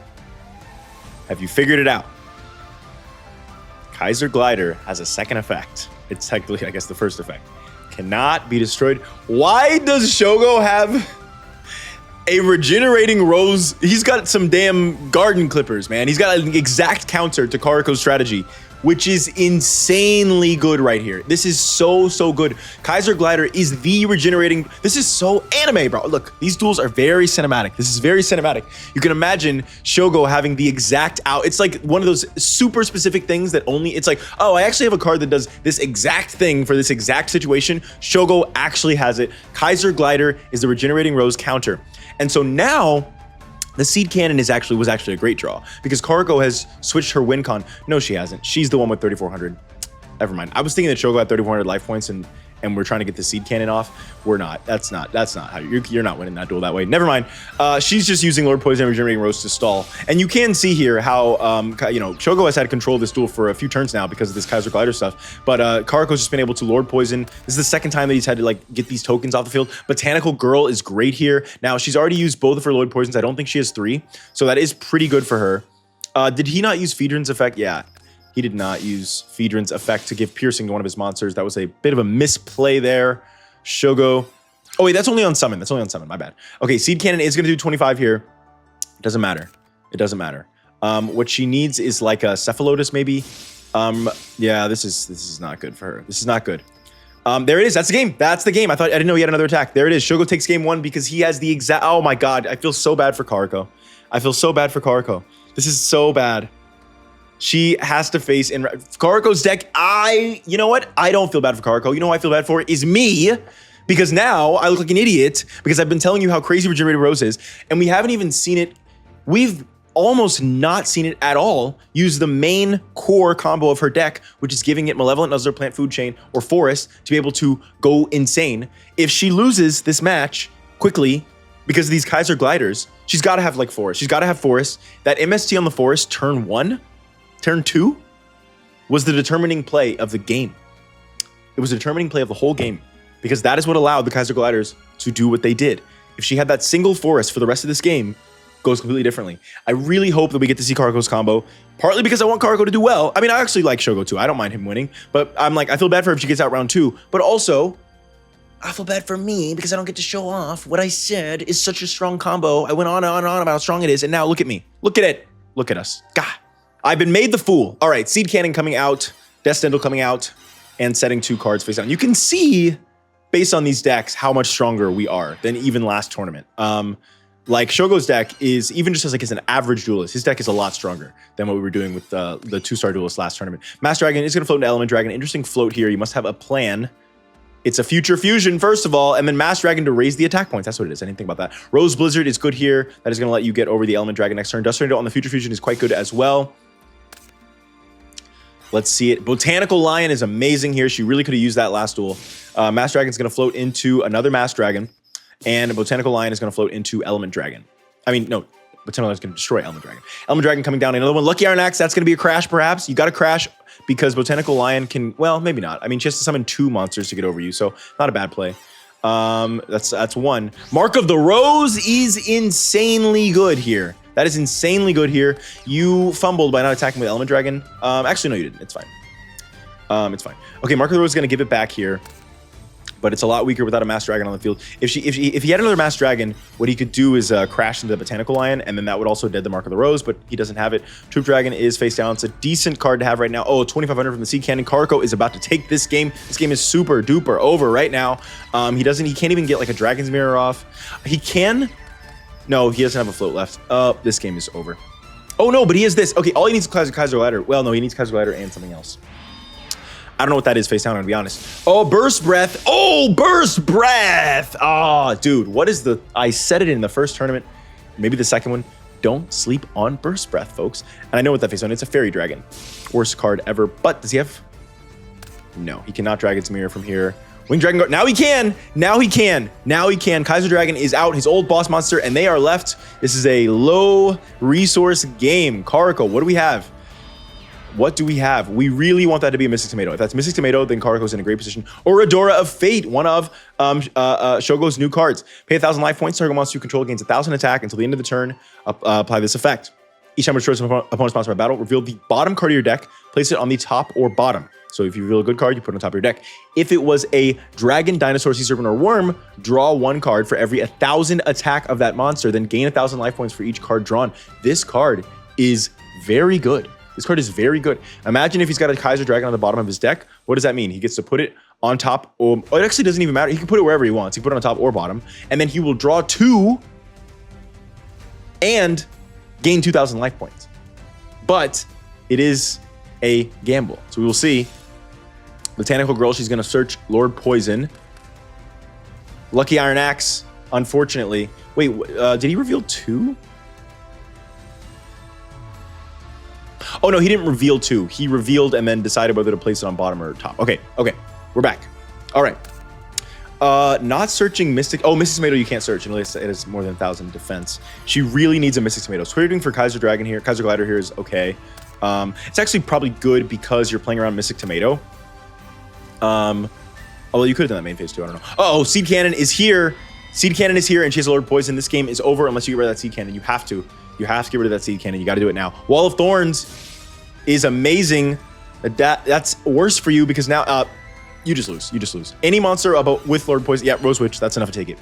Speaker 1: Have you figured it out? Kaiser Glider has a second effect. It's technically, I guess, the first effect. Cannot be destroyed. Why does Shogo have a Regenerating Rose? He's got some damn garden clippers, man. He's got an exact counter to Karako's strategy, which is insanely good right here. This is so good. Kaiser Glider is the regenerating. This is so anime, bro. Look, these duels are very cinematic. This is very cinematic. You can imagine Shogo having the exact out. It's like one of those super specific things that only, it's like, oh, I actually have a card that does this exact thing for this exact situation. Shogo actually has it. Kaiser Glider is the Regenerating Rose counter. And so now, the Seed Cannon was actually a great draw because Karko has switched her win con. No, she hasn't. She's the one with 3,400. Never mind. I was thinking that Shogo had 3,400 life points and we're trying to get the Seed Cannon off. We're not. That's not how you're not winning that duel that way. Never mind. She's just using Lord Poison and Regenerating Rose to stall. And you can see here how Shogo has had control of this duel for a few turns now because of this Kaiser Glider stuff. But Karako's just been able to Lord Poison. This is the second time that he's had to like get these tokens off the field. Botanical Girl is great here. Now she's already used both of her Lord Poisons. I don't think she has 3, so that is pretty good for her. Did he not use Phaedron's effect? Yeah. He did not use Phaedron's effect to give piercing to one of his monsters. That was a bit of a misplay there. Shogo. Oh, wait, that's only on summon. My bad. Okay, Seed Cannon is going to do 25 here. It doesn't matter. What she needs is like a Cephalotus, maybe. Yeah, this is not good for her. This is not good. There it is. That's the game. I didn't know he had another attack. There it is. Shogo takes game 1 because he has the exact. Oh my God. I feel so bad for Karko. This is so bad. She has to face in Karako's deck. You know what? I don't feel bad for Karko. You know who I feel bad for is me, because now I look like an idiot because I've been telling you how crazy Regenerating Rose is, and we haven't even seen it. We've almost not seen it at all use the main core combo of her deck, which is giving it Malevolent Nuzzler, Plant Food Chain, or Forest to be able to go insane. If she loses this match quickly because of these Kaiser Gliders, she's got to have like Forest. She's got to have Forest. That MST on the Forest turn 1, turn 2 was the determining play of the game. It was the determining play of the whole game because that is what allowed the Kaiser Gliders to do what they did. If she had that single forest for the rest of this game, goes completely differently. I really hope that we get to see Kariko's combo, partly because I want Kariko to do well. I mean, I actually like Shogo too. I don't mind him winning, but I'm like, I feel bad for her if she gets out round 2, but also I feel bad for me because I don't get to show off what I said is such a strong combo. I went on and on and on about how strong it is, and now look at me. Look at it. Look at us. God, I've been made the fool. All right, Seed Cannon coming out, Death Stendhal coming out, and setting 2 cards face down. You can see, based on these decks, how much stronger we are than even last tournament. Like Shogo's deck is, even just as an average duelist, his deck is a lot stronger than what we were doing with the 2-star duelist last tournament. Master Dragon is going to float into Element Dragon. Interesting float here. You must have a plan. It's a future fusion, first of all, and then Master Dragon to raise the attack points. That's what it is. I didn't think about that. Rose Blizzard is good here. That is going to let you get over the Element Dragon next turn. Dust Tornado on the future fusion is quite good as well. Let's see it. Botanical Lion is amazing here. She really could have used that last duel. Master Dragon is going to float into another Master Dragon, and Botanical Lion is going to float into Element Dragon. I mean, no, Botanical Lion is going to destroy Element Dragon. Element Dragon coming down. Another one. Lucky Iron Axe. That's going to be a crash, perhaps. You got to crash because Botanical Lion can, well, maybe not. I mean, she has to summon 2 monsters to get over you, so not a bad play. That's 1. Mark of the Rose is insanely good here. That is insanely good here. You fumbled by not attacking with Element Dragon. Actually, no, you didn't. It's fine. It's fine. Okay, Mark of the Rose is going to give it back here, but it's a lot weaker without a Master Dragon on the field. If he had another Master Dragon, what he could do is crash into the Botanical Lion, and then that would also dead the Mark of the Rose, but he doesn't have it. Troop Dragon is face down. It's a decent card to have right now. Oh, 2,500 from the Seed Cannon. Kariko is about to take this game. This game is super duper over right now. He can't even get like a Dragon's Mirror off. He can. No, he doesn't have a float left. This game is over. Oh no, but he has this. Okay, all he needs is Kaiser Glider. Well, no, he needs Kaiser Glider and something else. I don't know what that is face down, I'm gonna be honest. Oh, Burst Breath. Oh, Burst Breath. Oh, dude, what is the... I said it in the first tournament, maybe the second one. Don't sleep on Burst Breath, folks. And I know what that face down is. It's a Fairy Dragon. Worst card ever. But does he have... No, he cannot Dragon's Mirror from here. Winged Dragon Guard. Now he can. Now he can. Now he can. Kaiser Dragon is out. His old boss monster, and they are left. This is a low resource game. Kariko, what do we have? What do we have? We really want that to be a Mystic Tomato. If that's Mystic Tomato, then Kariko's in a great position. Or Adora of Fate, one of Shogo's new cards. Pay 1,000 life points. Target monster you control gains 1,000 attack until the end of the turn. Apply this effect. Each time it destroys an opponent's monster by battle, reveal the bottom card of your deck. Place it on the top or bottom. So if you reveal a good card, you put it on top of your deck. If it was a Dragon, Dinosaur, Sea Serpent, or Worm, draw 1 card for every 1,000 attack of that monster, then gain 1,000 life points for each card drawn. This card is very good. This card is very good. Imagine if he's got a Kaiser Dragon on the bottom of his deck. What does that mean? He gets to put it on top, or it actually doesn't even matter. He can put it wherever he wants. He can put it on top or bottom, and then he will draw 2 and gain 2,000 life points. But it is a gamble. So we will see. Botanical Girl, she's going to search Lord Poison. Lucky Iron Axe, unfortunately. Wait, did he reveal 2? Oh, no, he didn't reveal 2. He revealed and then decided whether to place it on bottom or top. Okay, we're back. All right. Not searching Mystic. Oh, Mystic Tomato you can't search unless it has more than 1,000 defense. She really needs a Mystic Tomato. So what you're doing for Kaiser Dragon here, Kaiser Glider here is okay. It's actually probably good because you're playing around Mystic Tomato. Although you could have done that main phase too, I don't know. Oh, Seed Cannon is here. Seed Cannon is here, and she has a Lord Poison. This game is over unless you get rid of that Seed Cannon. You have to. You have to get rid of that Seed Cannon. You got to do it now. Wall of Thorns is amazing. That's worse for you because now you just lose. You just lose. Any monster with Lord Poison. Yeah, Rose Witch. That's enough to take it.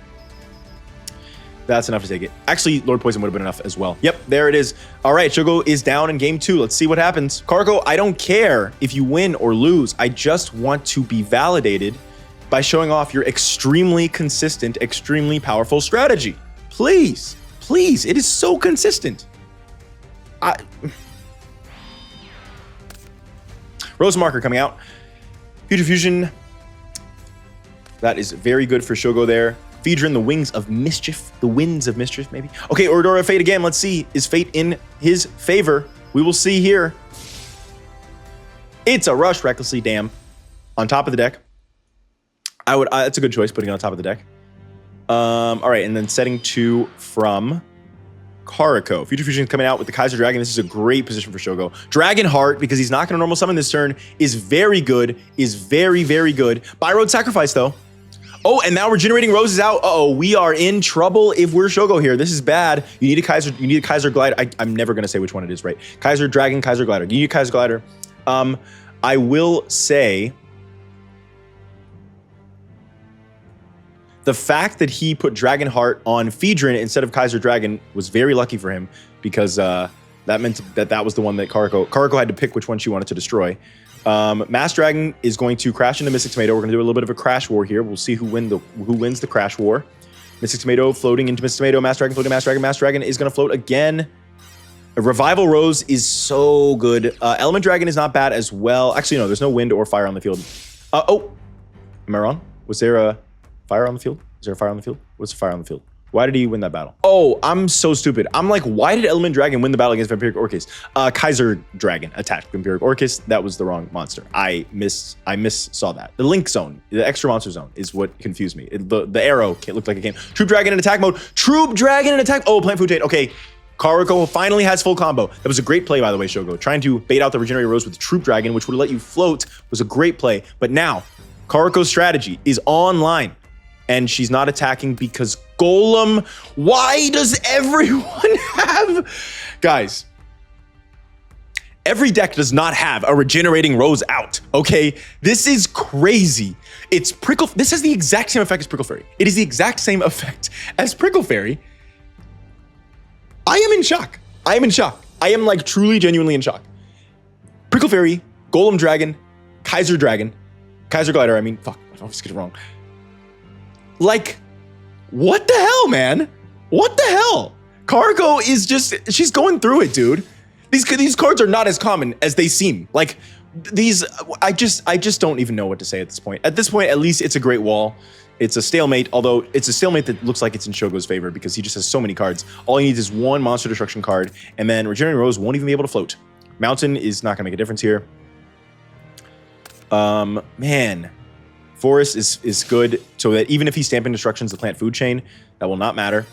Speaker 1: That's enough to take it. Actually, Lord Poison would have been enough as well. Yep, there it is. All right, Shogo is down in game 2. Let's see what happens. Kariko, I don't care if you win or lose. I just want to be validated by showing off your extremely consistent, extremely powerful strategy. Please, please. It is so consistent. Rose Marker coming out. Future Fusion. That is very good for Shogo there. Phaedron, the Wings of Mischief. The Winds of Mischief, maybe. Okay, Ordora of Fate again. Let's see. Is Fate in his favor? We will see here. It's a Rush, Recklessly Damn. On top of the deck. That's a good choice, putting it on top of the deck. All right, and then setting 2 from Kariko. Future Fusion coming out with the Kaiser Dragon. This is a great position for Shogo. Dragon Heart, because he's not going to normal summon this turn, is very good. Is very, very good. By Road Sacrifice, though. Oh, and now Regenerating Rose is out. Uh-oh, we are in trouble if we're Shogo here. This is bad. You need a Kaiser Glider. I'm never gonna say which one it is, right? Kaiser Dragon, Kaiser Glider. You need a Kaiser Glider. I will say the fact that he put Dragon Heart on Phaedron instead of Kaiser Dragon was very lucky for him, because that meant that was the one that Karako had to pick which one she wanted to destroy. Mass Dragon is going to crash into Mystic Tomato. We're going to do a little bit of a crash war here. We'll see who wins the crash war. Mystic Tomato floating into Mystic Tomato. Mass Dragon floating Mass Dragon. Mass Dragon is going to float again. A Revival Rose is so good. Element Dragon is not bad as well. Actually, no, there's no wind or fire on the field. Oh, am I wrong? Was there a fire on the field? Is there a fire on the field? What's the fire on the field? Why did he win that battle? Oh, I'm so stupid. I'm like, why did Element Dragon win the battle against Vampiric Orcus? Kaiser Dragon attacked Vampiric Orcus. That was the wrong monster. I saw that. The Link Zone, the extra monster zone, is what confused me. The arrow looked like it came. Troop Dragon in attack mode. Troop Dragon in attack. Oh, Plant Food Chain. Okay. Karako finally has full combo. That was a great play, by the way, Shogo. Trying to bait out the Regenerating Rose with Troop Dragon, which would let you float, was a great play. But now, Karako's strategy is online, and she's not attacking because Golem. Why does everyone have... Guys, every deck does not have a Regenerating Rose out, okay? This is crazy. It's Prickle... This has the exact same effect as Prickle Fairy. It is the exact same effect as Prickle Fairy. I am in shock. I am in shock. I am like truly, genuinely in shock. Prickle Fairy, Golem Dragon, Kaiser Glider, I mean, fuck, I always get it wrong. Like, what the hell, man? What the hell? Karako is just, she's going through it, dude. These cards are not as common as they seem. Like, these, I just don't even know what to say at this point. At this point, at least it's a great wall. It's a stalemate, although it's a stalemate that looks like it's in Shogo's favor because he just has so many cards. All he needs is one Monster Destruction card, and then Regenerating Rose won't even be able to float. Mountain is not gonna make a difference here. Man, Forest is good, so that even if he's Stamping Destructions the Plant Food Chain, that will not matter.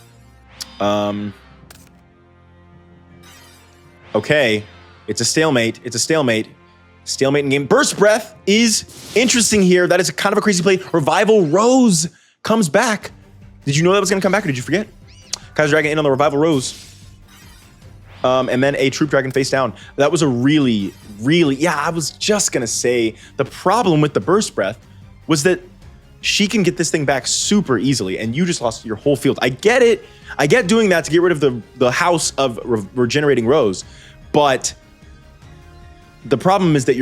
Speaker 1: Okay, it's a stalemate. It's a stalemate. Stalemate in game. Burst Breath is interesting here. That is a kind of a crazy play. Revival Rose comes back. Did you know that was going to come back, or did you forget? Kaiser Dragon in on the Revival Rose. And then a Troop Dragon face down. That was a really, yeah, I was just going to say the problem with the Burst Breath was that she can get this thing back super easily, and you just lost your whole field. I get it. I get doing that to get rid of the house of Regenerating Rose, but the problem is that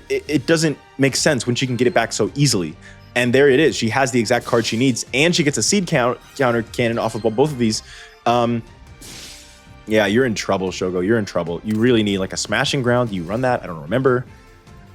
Speaker 1: it doesn't make sense when she can get it back so easily. And there it is. She has the exact card she needs, and she gets a seed counter cannon off of both of these. Yeah, you're in trouble, Shogo. You're in trouble. You really need like a Smashing Ground. You run that? I don't remember.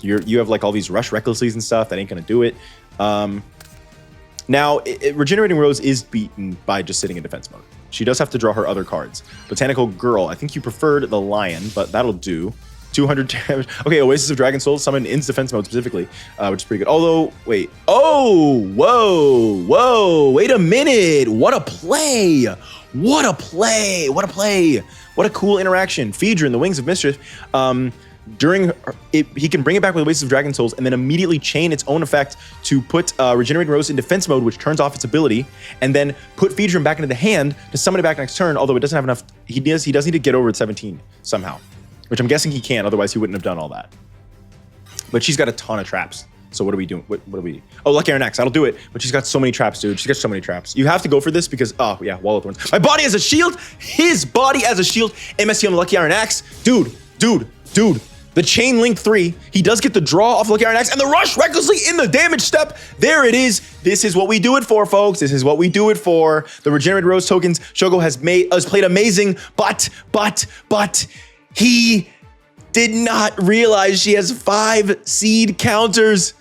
Speaker 1: You have like all these Rush Recklesslies and stuff. That ain't gonna do it. Now, Regenerating Rose is beaten by just sitting in defense mode. She does have to draw her other cards. Botanical Girl. I think you preferred the Lion, but that'll do. 200 damage. Okay, Oasis of Dragon Soul summoned in defense mode specifically, which is pretty good. Although, wait. Oh, whoa. Wait a minute. What a play. What a play. What a play. What a cool interaction. Phaedron, the Wings of Mischief. He can bring it back with Oasis of Dragon Souls and then immediately chain its own effect to put Regenerating Rose in defense mode, which turns off its ability, and then put Phaedron back into the hand to summon it back next turn, although it doesn't have enough. He does need to get over at 17 somehow, which I'm guessing he can, otherwise he wouldn't have done all that. But she's got a ton of traps. So what are we doing? What are we? Oh, Lucky Iron Axe, that'll do it. But she's got so many traps, dude. She's got so many traps. You have to go for this because, oh yeah, Wall of Thorns. My body as a shield, his body as a shield. MST on the Lucky Iron Axe. Dude. The Chain Link 3, he does get the draw off Lucky Iron Axe and the Rush Recklessly in the damage step. There it is. This is what we do it for, folks. This is what we do it for. The Regenerated Rose tokens, Shogo has played amazing, but he did not realize she has 5 seed counters.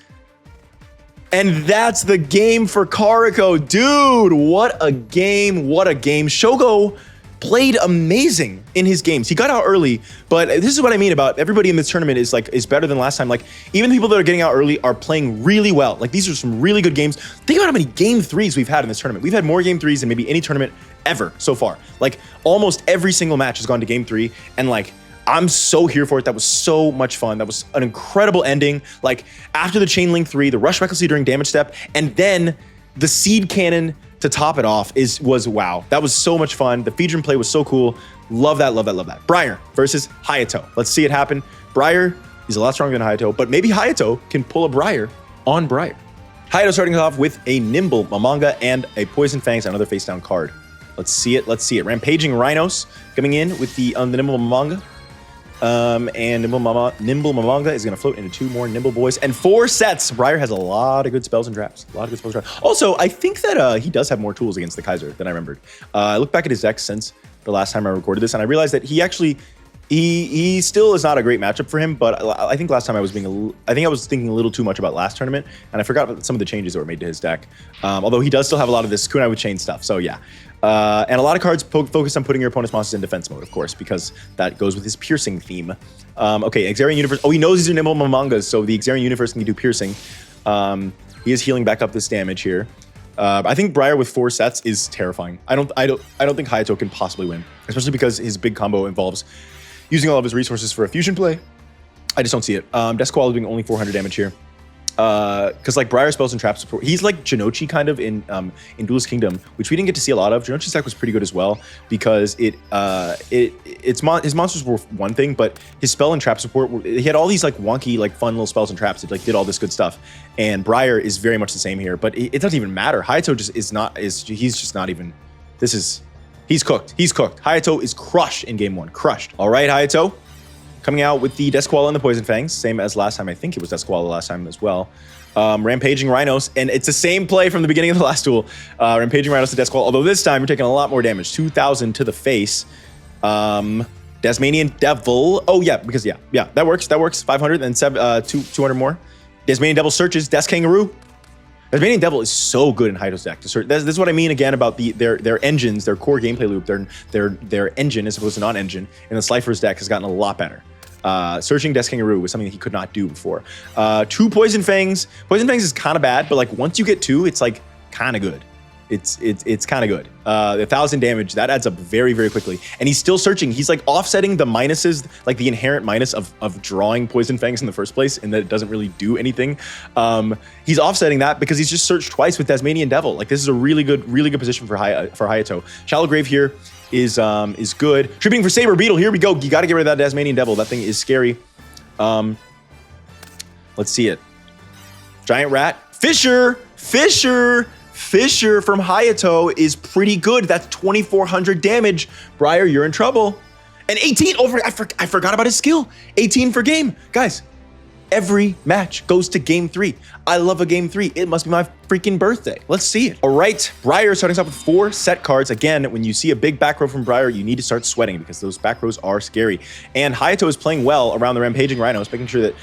Speaker 1: And that's the game for Karako. Dude, what a game. Shogo played amazing in his games. He got out early, but this is what I mean about everybody in this tournament is better than last time. Like, even the people that are getting out early are playing really well. Like, these are some really good games. Think about how many game 3s we've had in this tournament. We've had more game 3s than maybe any tournament ever so far. Like, almost every single match has gone to game 3, and like, I'm so here for it. That was so much fun. That was an incredible ending. Like after the Chain Link 3, the Rush recklessly during damage step, and then the Seed Cannon to top it off was wow. That was so much fun. The Feedron play was so cool. Love that, love that, love that. Briar versus Hayato. Let's see it happen. Briar, he's a lot stronger than Hayato, but maybe Hayato can pull a Briar on Briar. Hayato starting off with a Nimble Mamanga and a Poison Fangs, another face down card. Let's see it, let's see it. Rampaging Rhinos coming in with the Nimble Mamanga. And Nimble Mamanga is going to float into 2 more Nimble Boys and 4 sets. Briar has a lot of good spells and traps. A lot of good spells and traps. Also, I think that he does have more tools against the Kaiser than I remembered. I looked back at his deck since the last time I recorded this, and I realized that he actually, he still is not a great matchup for him, but I think last time I was thinking a little too much about last tournament, and I forgot about some of the changes that were made to his deck. Although he does still have a lot of this Kunai with Chain stuff, so yeah. And a lot of cards focus on putting your opponent's monsters in defense mode, of course, because that goes with his piercing theme. Okay, Exarian Universe. Oh, he knows these are Nimble Mamangas, so the Exarian Universe can do piercing. He is healing back up this damage here. I think Briar with 4 sets is terrifying. I don't think Hayato can possibly win, especially because his big combo involves using all of his resources for a fusion play. I just don't see it. Death Koala doing only 400 damage here. Because like Briar spells and trap support, he's like Jinochi kind of in Duelist Kingdom, which we didn't get to see a lot of. Jinochi's deck was pretty good as well because his monsters were one thing, but his spell and trap support, he had all these like wonky, like fun little spells and traps that like did all this good stuff. And Briar is very much the same here, but it doesn't even matter. Hayato just he's just not even. He's cooked. He's cooked. Hayato is crushed in game 1. Crushed. All right, Hayato. Coming out with the Death Koala and the Poison Fangs, same as last time. I think it was Death Koala last time as well. Rampaging Rhinos, and it's the same play from the beginning of the last duel. Rampaging Rhinos to Death Koala, although this time you're taking a lot more damage. 2,000 to the face. Desmanian Devil. Oh yeah, because yeah, that works. 500 and 200 more. Desmanian Devil searches. Death Kangaroo. Desmanian Devil is so good in Hayato's deck to search. This is what I mean again about their engines, their core gameplay loop, their engine as opposed to non-engine. And the Slifer's deck has gotten a lot better. Searching Death Kangaroo was something that he could not do before. 2 Poison Fangs. Poison Fangs is kind of bad, but like once you get 2, it's like kind of good. It's kind of good. 1,000 damage, that adds up very, very quickly. And he's still searching. He's like offsetting the minuses, like the inherent minus of drawing Poison Fangs in the first place, and that it doesn't really do anything. He's offsetting that because he's just searched twice with Desmanian Devil. Like this is a really good position for Hayato. Shallow Grave here is good. Tripping for Saber Beetle. Here we go. You got to get rid of that Desmanian Devil. That thing is scary. Let's see it. Giant Rat. Fisher from Hayato is pretty good. That's 2,400 damage. Briar, you're in trouble. And 18 over. I forgot about his skill. 18 for game, guys. Every match goes to game 3. I love a game 3. It must be my freaking birthday. Let's see it. All right, Briar starting us off with 4 set cards. Again, when you see a big back row from Briar, you need to start sweating because those back rows are scary. And Hayato is playing well around the Rampaging Rhinos, making sure that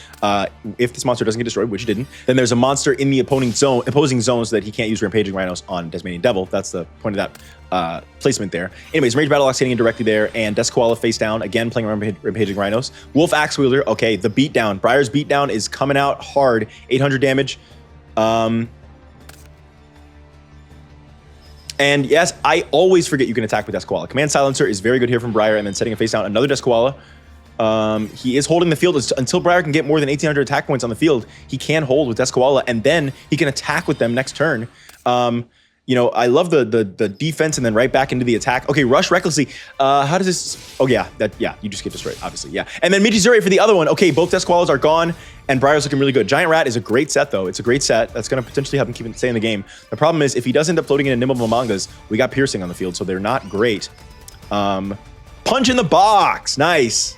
Speaker 1: if this monster doesn't get destroyed, which it didn't, then there's a monster in the opposing zone so that he can't use Rampaging Rhinos on Desmanian Devil. That's the point of that placement there. Anyways, Rage Battle Axe hitting in directly there, and Death Koala face down, again playing around Rampaging Rhinos. Wolf Axe Wielder, okay, the beatdown. Briar's beatdown is coming out hard, 800 damage. And yes, I always forget you can attack with Death Koala. Command Silencer is very good here from Briar, and then setting a face down another Death Koala. He is holding the field until Briar can get more than 1,800 attack points on the field. He can hold with Death Koala, and then he can attack with them next turn. You know, I love the defense and then right back into the attack. Okay, Rush Recklessly. How does this? Oh yeah, you just get destroyed, obviously. Yeah, and then Michizuri for the other one. Okay, both Death Koalas are gone, and Briar's looking really good. Giant Rat is a great set though. It's a great set that's going to potentially help him stay in the game. The problem is if he does end up floating into Nimble Mamangas, we got Piercing on the field, so they're not great. Punch in the box, nice.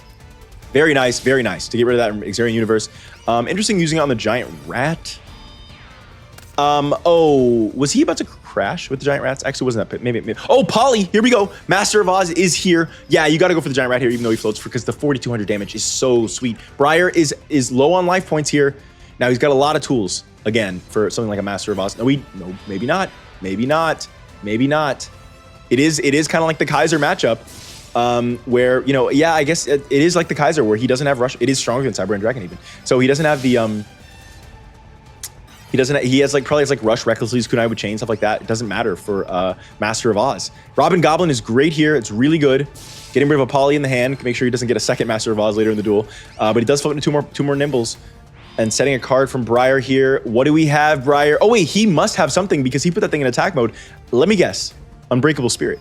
Speaker 1: Very nice to get rid of that Exarian Universe. Interesting using it on the Giant Rat. Oh, was he about to crash with the Giant Rats? Actually, wasn't that maybe. Oh, Polly, here we go. Master of Oz is here. Yeah, you got to go for the Giant Rat here, even though he floats, because the 4,200 damage is so sweet. Briar is low on life points here. Now he's got a lot of tools again for something like a Master of Oz. No, maybe not. It is kind of like the Kaiser matchup, where yeah, I guess it is like the Kaiser where he doesn't have rush. It is stronger than Cyber and Dragon even, so he doesn't have the He has like probably has like Rush, Recklessly's Kunai with Chain, stuff like that. It doesn't matter for Master of Oz. Robin Goblin is great here. It's really good. Getting rid of a Poly in the hand. Make sure he doesn't get a second Master of Oz later in the duel. But he does float into two more Nimbles. And setting a card from Briar here. What do we have, Briar? Oh wait, he must have something because he put that thing in attack mode. Let me guess. Unbreakable Spirit.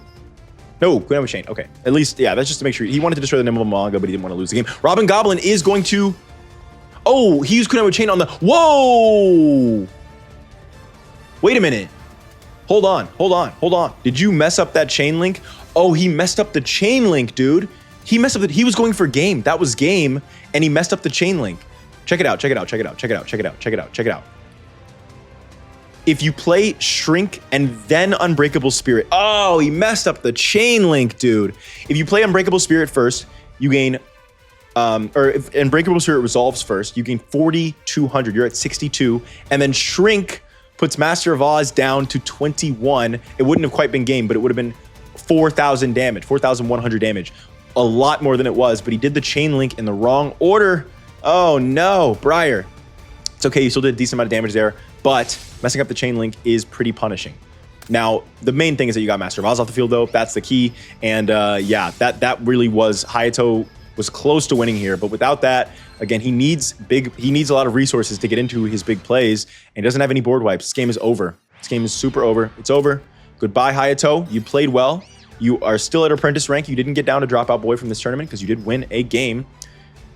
Speaker 1: No, Kunai with Chain. Okay. At least, yeah, that's just to make sure. He wanted to destroy the Nimble manga, but he didn't want to lose the game. Robin Goblin is going to... Oh, he used Kunai with Chain on the... Whoa! Wait a minute. Hold on. Did you mess up that chain link? Oh, he messed up the chain link, dude. He messed up he was going for game. That was game, and he messed up the chain link. Check it out. If you play Shrink and then Unbreakable Spirit. Oh, he messed up the chain link, dude. If you play Unbreakable Spirit first, you gain... or if Unbreakable Spirit resolves first, you gain 4,200. You're at 62. And then Shrink puts Master of Oz down to 21. It wouldn't have quite been game, but it would have been 4,000 damage, 4,100 damage. A lot more than it was, but he did the chain link in the wrong order. Oh no, Briar. It's okay, you still did a decent amount of damage there, but messing up the chain link is pretty punishing. Now, the main thing is that you got Master of Oz off the field though. That's the key. And yeah, that really was, Hayato was close to winning here, but without that, again, he needs a lot of resources to get into his big plays, and he doesn't have any board wipes. This game is over. This game is super over. It's over. Goodbye, Hayato. You played well. You are still at apprentice rank. You didn't get down to dropout boy from this tournament because you did win a game.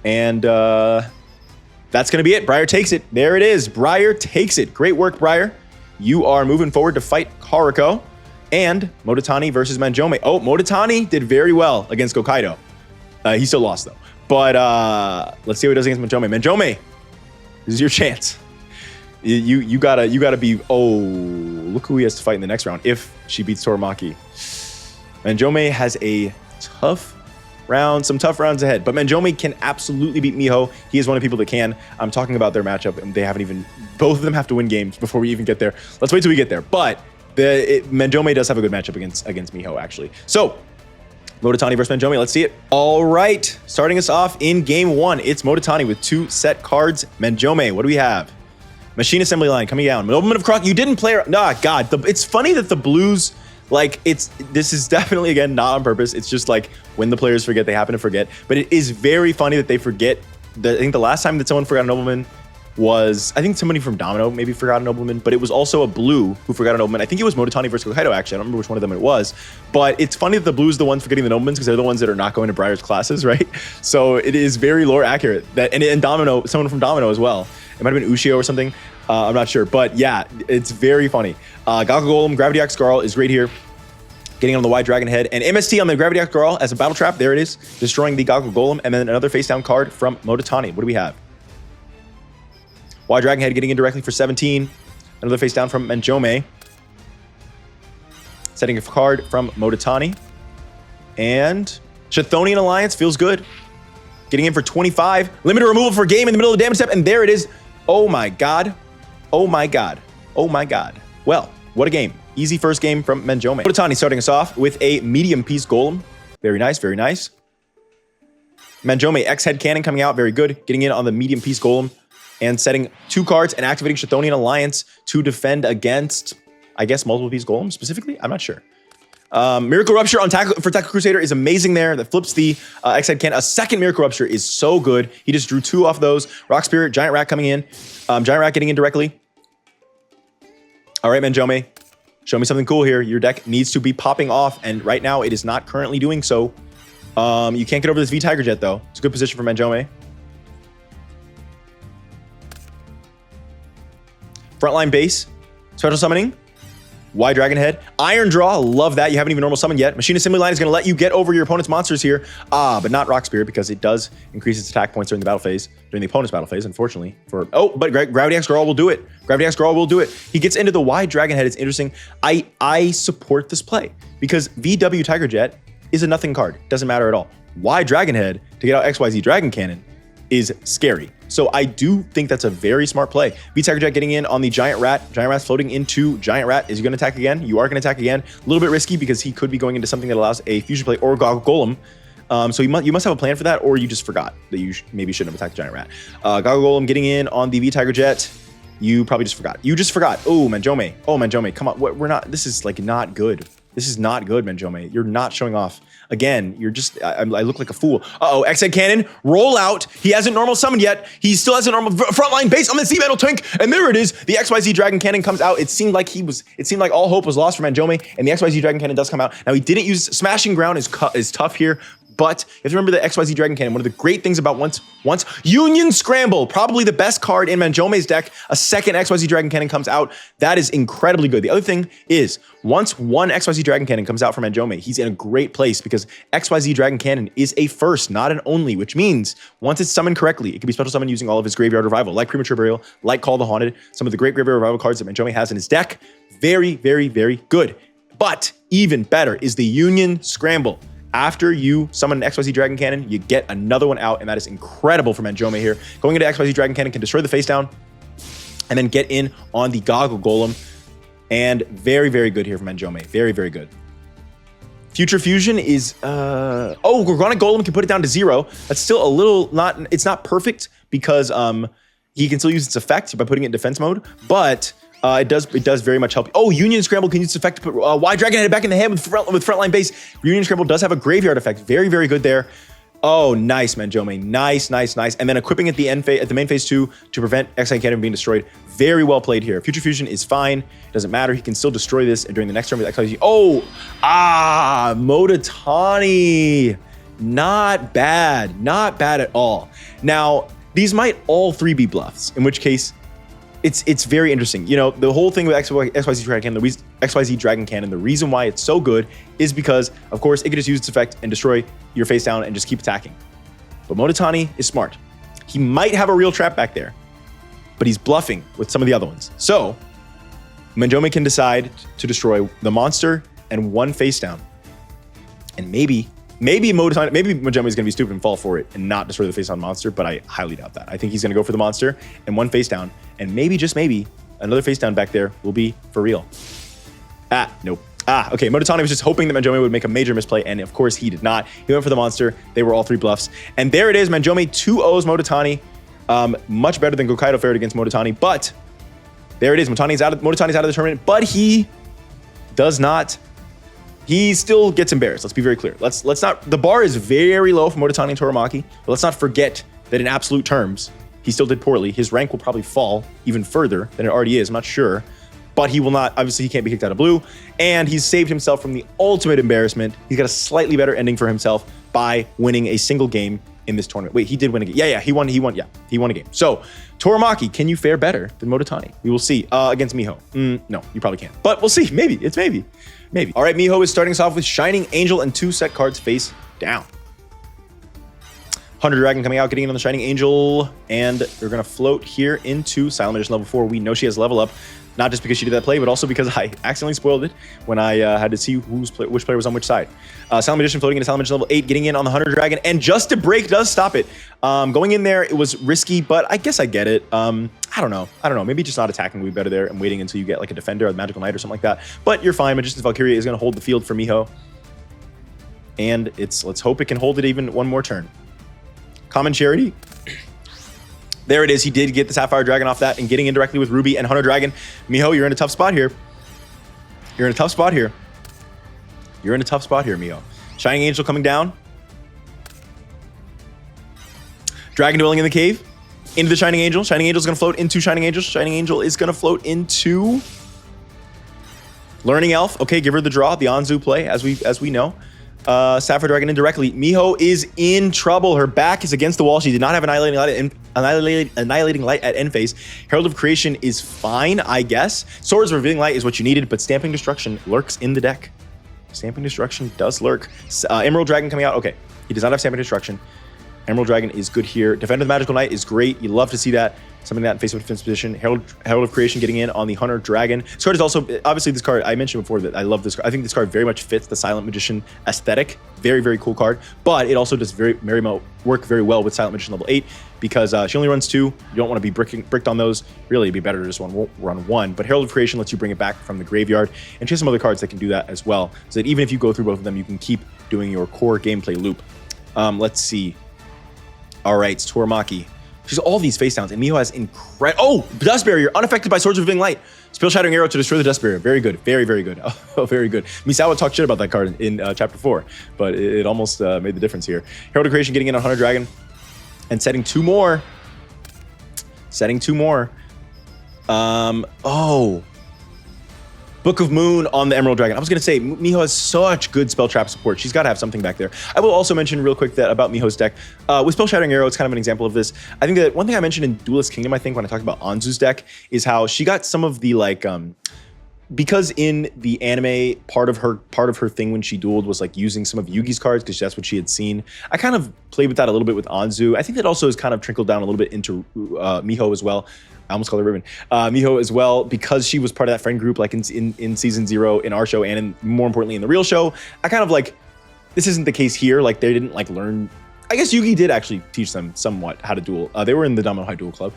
Speaker 1: And that's going to be it. Briar takes it. There it is. Briar takes it. Great work, Briar. You are moving forward to fight Haruko and Motatani versus Manjome. Oh, Motatani did very well against Gokaido. He still lost, though. But let's see how he does against Manjome. Manjome, this is your chance. You gotta be... Oh, look who he has to fight in the next round if she beats Toramaki. Manjome has a tough round, some tough rounds ahead, but Manjome can absolutely beat Miho. He is one of the people that can. I'm talking about their matchup, and they haven't even... Both of them have to win games before we even get there. Let's wait till we get there. But Manjome does have a good matchup against Miho, actually. So, Motatani versus Manjome. Let's see it. All right. Starting us off in game one, it's Motatani with 2 set cards. Manjome, what do we have? Machine Assembly Line coming down. Nobleman of Croc. You didn't play... Nah, God. It's funny that the Blues... Like, this is definitely, again, not on purpose. It's just like when the players forget, they happen to forget. But it is very funny that they forget. I think the last time that someone forgot a Nobleman was, I think somebody from Domino maybe forgot a Nobleman, but it was also a Blue who forgot a Nobleman. I think it was Motatani versus Hokkaido, actually. I don't remember which one of them it was. But it's funny that the Blues are the ones forgetting the Noblemans because they're the ones that are not going to Briar's classes, right? So it is very lore accurate. And Domino, someone from Domino as well. It might have been Ushio or something. I'm not sure. But yeah, it's very funny. Gakko Golem, Gravity Axe Garl is great here. Getting on the Wide Dragon Head. And MST on the Gravity Axe Garl as a battle trap. There it is. Destroying the Gakko Golem. And then another face down card from Motatani. What do we have? Wide Dragon Head getting in directly for 17. Another face down from Manjome. Setting a card from Motatani. And Chthonian Alliance feels good. Getting in for 25. Limited removal for game in the middle of the damage step. And there it is. Oh my God. Oh my God. Oh my God. Well, what a game. Easy first game from Manjome. Motatani starting us off with a medium piece golem. Very nice, very nice. Manjome X-Head Cannon coming out, very good. Getting in on the medium piece golem and setting 2 cards and activating Chthonian Alliance to defend against, I guess, multiple piece golem specifically? I'm not sure. Miracle Rupture on for Tackle Crusader is amazing there. That flips the X-Head Cannon. A second Miracle Rupture is so good. He just drew 2 off those. Rock Spirit, Giant Rat coming in. Giant Rat getting in directly. All right, Manjome. Show me something cool here. Your deck needs to be popping off, and right now it is not currently doing so. You can't get over this V Tiger Jet, though. It's a good position for Manjome. Frontline base. Special summoning. Wide Dragon Head. Iron Draw. Love that. You haven't even normal summoned yet. Machine Assembly Line is going to let you get over your opponent's monsters here. But not Rock Spirit because it does increase its attack points during the battle phase. During the opponent's battle phase, unfortunately. But Gravity Axe Garl will do it. Gravity Axe Garl will do it. He gets into the Wide Dragon Head. It's interesting. I support this play because VW Tiger Jet is a nothing card. Doesn't matter at all. Wide Dragon Head to get out XYZ Dragon Cannon is scary. So I do think that's a very smart play. V Tiger Jet getting in on the Giant Rat. Giant Rat's floating into Giant Rat. Is he going to attack again? You are going to attack again. A little bit risky because he could be going into something that allows a fusion play or Gakko Golem. So you must have a plan for that, or you just forgot that you maybe shouldn't have attacked Giant Rat. Gakko Golem getting in on the V Tiger Jet. You probably just forgot. You just forgot. Oh, Manjome. Oh, Manjome. Come on. We're not. This is like not good. This is not good, Manjome. You're not showing off. Again, you're just, I look like a fool. Uh-oh, X-Head Cannon, roll out. He hasn't normal summoned yet. He still has a normal frontline base on the Sea Metal Tank. And there it is. The XYZ Dragon Cannon comes out. It seemed like all hope was lost for Manjome, and the XYZ Dragon Cannon does come out. Now, he didn't use Smashing Ground is tough here, but you have to remember the XYZ Dragon Cannon. One of the great things about once Union Scramble, probably the best card in Manjome's deck, a second XYZ Dragon Cannon comes out. That is incredibly good. The other thing is, once one XYZ Dragon Cannon comes out from Manjome, he's in a great place because XYZ Dragon Cannon is a first, not an only, which means once it's summoned correctly, it can be special summoned using all of his Graveyard Revival, like Premature Burial, like Call the Haunted, some of the great Graveyard Revival cards that Manjome has in his deck. Very, very, very good. But even better is the Union Scramble. After you summon an XYZ Dragon Cannon, you get another one out, and that is incredible for Manjome here. Going into XYZ Dragon Cannon can destroy the face down, and then get in on the Goggle Golem. And very, very good here for Manjome. Very, very good. Future Fusion is, Gorgonic Golem can put it down to 0. That's still a little it's not perfect because he can still use its effect by putting it in defense mode, but it does very much help. Oh, Union Scramble can use its effect to put Y Dragon Head back in the hand with frontline base. Union Scramble does have a graveyard effect. Very, very good there. Oh, nice, Manjome. Nice, nice, nice. And then equipping at the main phase 2 to prevent X-Head Cannon being destroyed. Very well played here. Future Fusion is fine. Doesn't matter. He can still destroy this during the next turn with XYZ. Oh, Modatani. Not bad. Not bad at all. Now, these might all three be bluffs, in which case, it's very interesting. You know, the whole thing with XYZ Dragon Cannon, the reason why it's so good is because, of course, it can just use its effect and destroy your face down and just keep attacking. But Modatani is smart. He might have a real trap back there, but he's bluffing with some of the other ones. So, Manjome can decide to destroy the monster and one face down. And maybe Manjome is going to be stupid and fall for it and not destroy the face down monster, but I highly doubt that. I think he's going to go for the monster and one face down, and maybe, just maybe, another face down back there will be for real. Nope. Okay, Modatani was just hoping that Manjome would make a major misplay, and of course he did not. He went for the monster. They were all three bluffs. And there it is, Manjome 2-0s Modatani. Much better than Gokaido fared against Modatani, but there it is. Modatani's out of the tournament, but he does not. He still gets embarrassed. Let's be very clear. Let's not. The bar is very low for Modatani and Toramaki, but let's not forget that in absolute terms, he still did poorly. His rank will probably fall even further than it already is. I'm not sure, but he will not. Obviously, he can't be kicked out of blue, and he's saved himself from the ultimate embarrassment. He's got a slightly better ending for himself by winning a single game in this tournament. Wait, he did win a game. Yeah, he won. Yeah, he won a game. So, Toramaki, can you fare better than Modatani? We will see. Against Miho. No, you probably can't. But we'll see. Maybe. It's maybe. Maybe. All right, Miho is starting us off with Shining Angel and 2 set cards face down. 100 Dragon coming out, getting in on the Shining Angel, and we're going to float here into Silent Magician level 4. We know she has level up, not just because she did that play, but also because I accidentally spoiled it when I had to see which player was on which side. Silent Magician floating into Silent Magician level 8, getting in on the 100 Dragon, and Just a Break does stop it. Going in there, it was risky, but I guess I get it. I don't know. Maybe just not attacking would be better there and waiting until you get like a Defender or the Magical Knight or something like that. But you're fine. Magician's Valkyria is going to hold the field for Miho. And let's hope it can hold it even one more turn. Common Charity. There it is. He did get the Sapphire Dragon off that and getting in directly with Ruby and Hunter Dragon. Miho, you're in a tough spot here. Miho. Shining Angel coming down. Dragon Dwelling in the Cave. Into the Shining Angel. Shining Angel is going to float into Shining Angel. Shining Angel is going to float into Learning Elf. Okay, give her the draw. The Anzu play, as we know. Sapphire Dragon indirectly. Miho is in trouble. Her back is against the wall. She did not have Annihilating Light at end phase. Herald of Creation is fine, I guess. Swords Revealing Light is what you needed, but Stamping Destruction lurks in the deck. Stamping Destruction does lurk. Emerald Dragon coming out. Okay, he does not have Stamping Destruction. Emerald Dragon is good here. Defend of the Magical Knight is great. You love to see that. Something that in face of defense position. Herald of Creation getting in on the Hunter Dragon. This card is also, obviously this card, I mentioned before that I love this card. I think this card very much fits the Silent Magician aesthetic. Very, very cool card. But it also does work very well with Silent Magician level 8 because she only runs 2. You don't want to be bricked on those. Really, it'd be better to just run 1. But Herald of Creation lets you bring it back from the graveyard. And she has some other cards that can do that as well. So that even if you go through both of them, you can keep doing your core gameplay loop. Let's see. All right, Toramaki. She's all these face downs, and Miho has incredible. Oh, Dust Barrier, unaffected by Swords of Revealing Light. Spell Shattering Arrow to destroy the Dust Barrier. Very good, very, very good. Oh, very good. Misawa talked shit about that card in chapter 4, but it almost made the difference here. Herald of Creation getting in on Hunter Dragon and setting 2 more. Oh. Book of Moon on the Emerald Dragon. I was going to say, Miho has such good spell trap support. She's got to have something back there. I will also mention real quick that about Miho's deck. With Spell Shattering Arrow, it's kind of an example of this. I think that one thing I mentioned in Duelist Kingdom, I think, when I talked about Anzu's deck, is how she got some of the, like, because in the anime, part of her thing when she dueled was like using some of Yugi's cards because that's what she had seen. I kind of played with that a little bit with Anzu. I think that also has kind of trickled down a little bit into Miho as well. I almost called her Ribbon. Miho as well, because she was part of that friend group, like in season 0 in our show, and more importantly in the real show. I kind of like, this isn't the case here. Like they didn't like learn. I guess Yugi did actually teach them somewhat how to duel. They were in the Domino High Duel Club,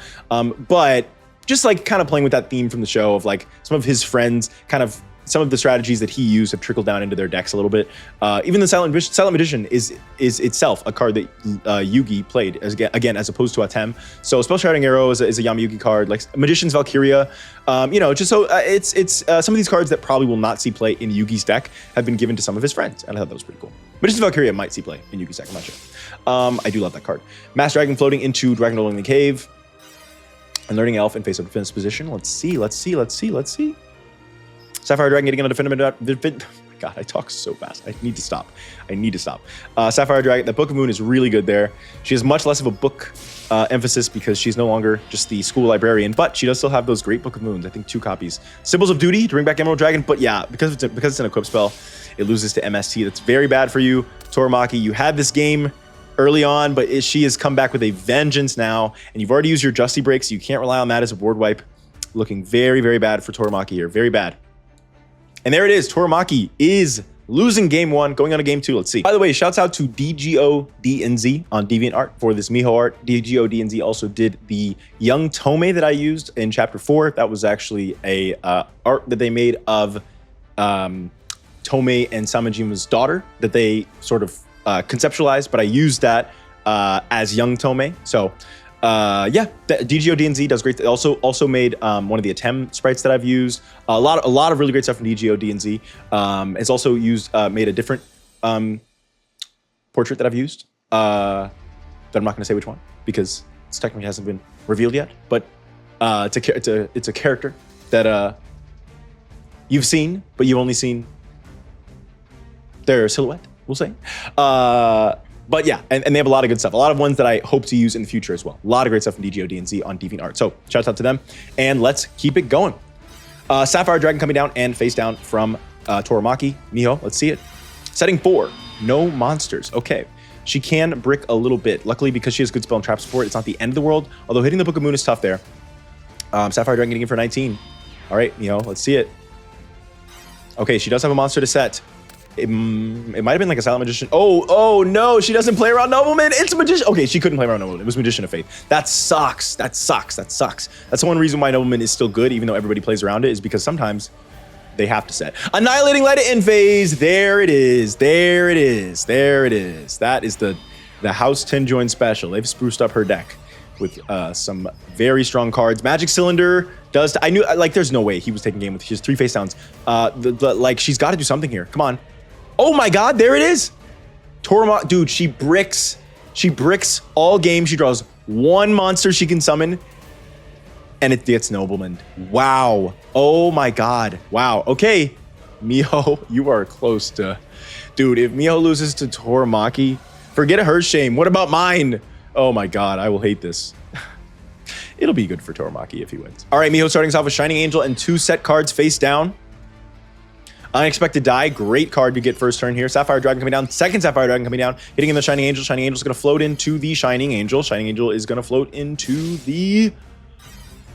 Speaker 1: but just like kind of playing with that theme from the show of like some of his friends, kind of some of the strategies that he used have trickled down into their decks a little bit. Even the Silent Magician is itself a card that Yugi played again as opposed to Atem. So Spell Shattering Arrow is a Yama-Yugi card, like Magician's Valkyria. Just so it's some of these cards that probably will not see play in Yugi's deck have been given to some of his friends, and I thought that was pretty cool. Magician's Valkyria might see play in Yugi's deck, I'm not sure. I do love that card. Mass Dragon floating into Dragon Rolling the Cave. And Learning Elf in face-up defense position. Let's see. Sapphire Dragon getting on a defensive. Oh my God, I talk so fast. I need to stop. Sapphire Dragon, the Book of Moon is really good there. She has much less of a book emphasis because she's no longer just the school librarian, but she does still have those great Book of Moons. I think 2 copies. Symbols of Duty to bring back Emerald Dragon, but yeah, because it's an equip spell, it loses to MST. That's very bad for you, Toromaki. You had this game early on, but she has come back with a vengeance now, and you've already used your Justy Break, so you can't rely on that as a board wipe. Looking very, very bad for Toromaki here. Very bad. And there it is. Toromaki is losing game 1, going on to game 2. Let's see. By the way, shouts out to DGODNZ on DeviantArt for this Miho art. DGODNZ also did the young Tome that I used in chapter 4. That was actually a art that they made of Tome and Samajima's daughter that they sort of conceptualized, but I used that as young Tome. So yeah, DGODNZ does great. Also made one of the Atem sprites that I've used. A lot of really great stuff from DGODNZ. It's also made a different portrait that I've used that I'm not going to say which one because it technically hasn't been revealed yet. But it's a character that you've seen, but you've only seen their silhouette, we'll say. But yeah, and they have a lot of good stuff. A lot of ones that I hope to use in the future as well. A lot of great stuff from DGODNZ on DeviantArt. So shout out to them, and let's keep it going. Sapphire Dragon coming down and face down from Toromaki. Miho, let's see it. Setting 4, no monsters. Okay, she can brick a little bit. Luckily, because she has good spell and trap support, it's not the end of the world, although hitting the Book of Moon is tough there. Sapphire Dragon getting in for 19. All right, Miho, let's see it. Okay, she does have a monster to set. It might have been like a Silent Magician. Oh no, she doesn't play around Nobleman. It's a Magician. Okay, she couldn't play around Nobleman. It was Magician of Faith. That sucks. That's the one reason why Nobleman is still good, even though everybody plays around it, is because sometimes they have to set. Annihilating Light at end phase. There it is. That is the House 10 Join special. They've spruced up her deck with some very strong cards. Magic Cylinder does. I knew, like, there's no way he was taking game with. She has 3 face downs. Like, she's got to do something here. Come on. Oh my God, there it is. Toromaki, dude, she bricks all game. She draws 1 monster she can summon, and it gets Nobleman. Wow. Oh my God. Wow. Okay, Miho, you are close to, dude. If Miho loses to Toromaki, forget her shame. What about mine? Oh my God, I will hate this. It'll be good for Toromaki if he wins. All right, Miho starting us off with Shining Angel and 2 set cards face down. Unexpected Die, great card to get first turn here. Sapphire Dragon coming down, second Sapphire Dragon coming down, hitting in the Shining Angel. Shining Angel is going to float into the Shining Angel. Shining Angel is going to float into the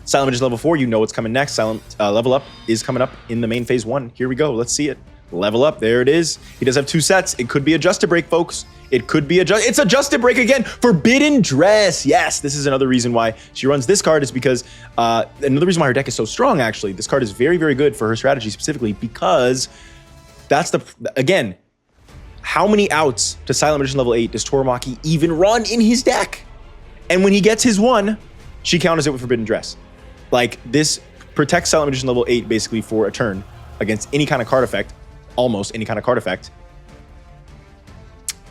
Speaker 1: Silent Magician level 4. You know what's coming next. Silent level up is coming up in the main phase 1. Here we go. Let's see it. Level up. There it is. He does have 2 sets. It could be Adjusted Break, folks. It could be it's Adjusted Break again. Forbidden Dress. Yes, this is another reason why she runs this card, is because another reason why her deck is so strong, actually. This card is very, very good for her strategy specifically, because that's again, how many outs to Silent Magician level 8 does Toromaki even run in his deck? And when he gets his 1, she counters it with Forbidden Dress. Like, this protects Silent Magician level 8 basically for a turn against any kind of card effect, almost any kind of card effect.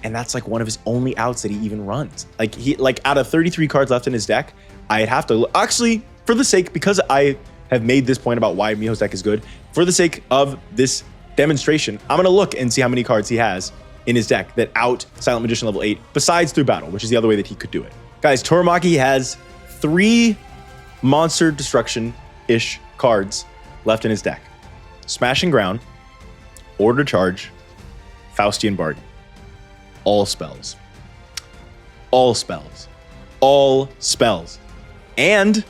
Speaker 1: And that's like one of his only outs that he even runs. Like out of 33 cards left in his deck, I'd have to actually, for the sake, because I have made this point about why Miho's deck is good, for the sake of this demonstration, I'm gonna look and see how many cards he has in his deck that out Silent Magician level 8, besides through battle, which is the other way that he could do it. Guys, Toramaki has 3 monster destruction-ish cards left in his deck. Smashing Ground, Order Charge, Faustian Bargain. All spells. All spells. All spells. And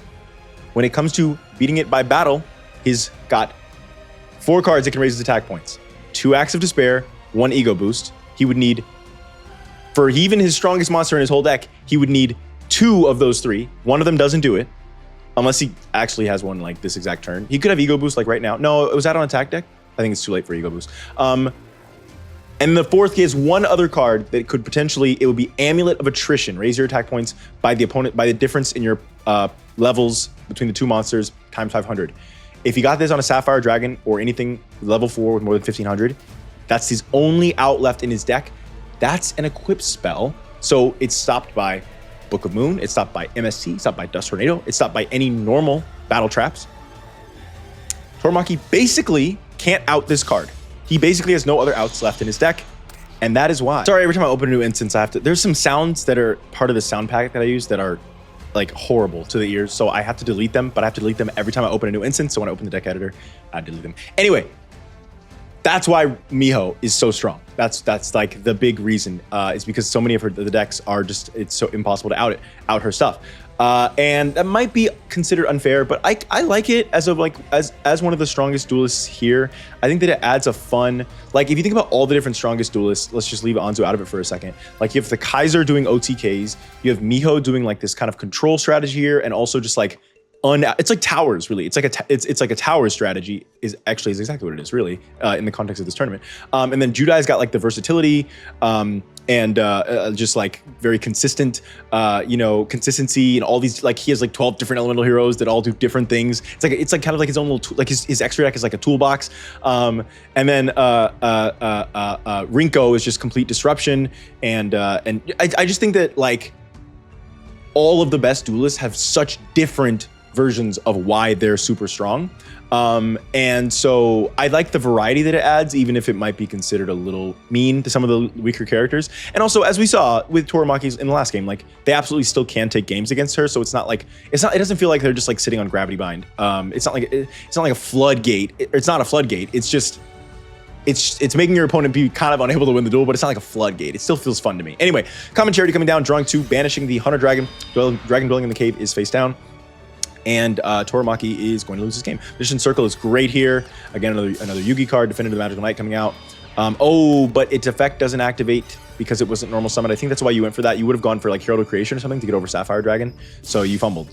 Speaker 1: when it comes to beating it by battle, he's got 4 cards that can raise his attack points. 2 Acts of Despair, 1 Ego Boost. He would need, for even his strongest monster in his whole deck, he would need 2 of those 3. One of them doesn't do it, unless he actually has one like this exact turn. He could have Ego Boost like right now. No, was that on attack deck? I think it's too late for Ego Boost. And the 4th, he has 1 other card that could potentially, it would be Amulet of Attrition. Raise your attack points by the opponent, by the difference in your levels between the 2 monsters times 500. If you got this on a Sapphire Dragon or anything level 4 with more than 1500, that's his only out left in his deck. That's an equipped spell. So it's stopped by Book of Moon, it's stopped by MST, it's stopped by Dust Tornado, it's stopped by any normal battle traps. Toramaki basically can't out this card. He basically has no other outs left in his deck, and that is why. Sorry, every time I open a new instance, I have to, there's some sounds that are part of the sound pack that I use that are like horrible to the ears, so I have to delete them, but I have to delete them every time I open a new instance, so when I open the deck editor, I delete them. Anyway, that's why Miho is so strong. That's like the big reason, is because so many of the decks are just, it's so impossible to out her stuff. And that might be considered unfair, but I like it as one of the strongest duelists here. I think that it adds a fun, like if you think about all the different strongest duelists, let's just leave Anzu out of it for a second. Like you have the Kaiser doing OTKs, you have Miho doing like this kind of control strategy here, and also just like it's like towers, really. It's like a tower strategy is exactly what it is, really, in the context of this tournament. And then Judai's got like the versatility, and just like very consistent, consistency, and all these, like he has like 12 different elemental heroes that all do different things. It's like kind of like his own little like his extra deck is like a toolbox. And then Rinko is just complete disruption, and I just think that like all of the best duelists have such different versions of why they're super strong. And so I like the variety that it adds, even if it might be considered a little mean to some of the weaker characters. And also, as we saw with Toramaki's in the last game, like they absolutely still can take games against her. So it's not like, it doesn't feel like they're just like sitting on gravity bind. It's not like a floodgate. It's not a floodgate. It's just, it's making your opponent be kind of unable to win the duel, but it's not like a floodgate. It still feels fun to me. Anyway, common charity coming down, drawing 2, banishing the Hunter Dragon. Dragon dwelling in the cave is face down. And Toramaki is going to lose his game. Magician Circle is great here. Again, another Yugi card, Defender of the Magical Knight coming out. But its effect doesn't activate because it wasn't normal summon. I think that's why you went for that. You would have gone for like Herald of Creation or something to get over Sapphire Dragon. So you fumbled.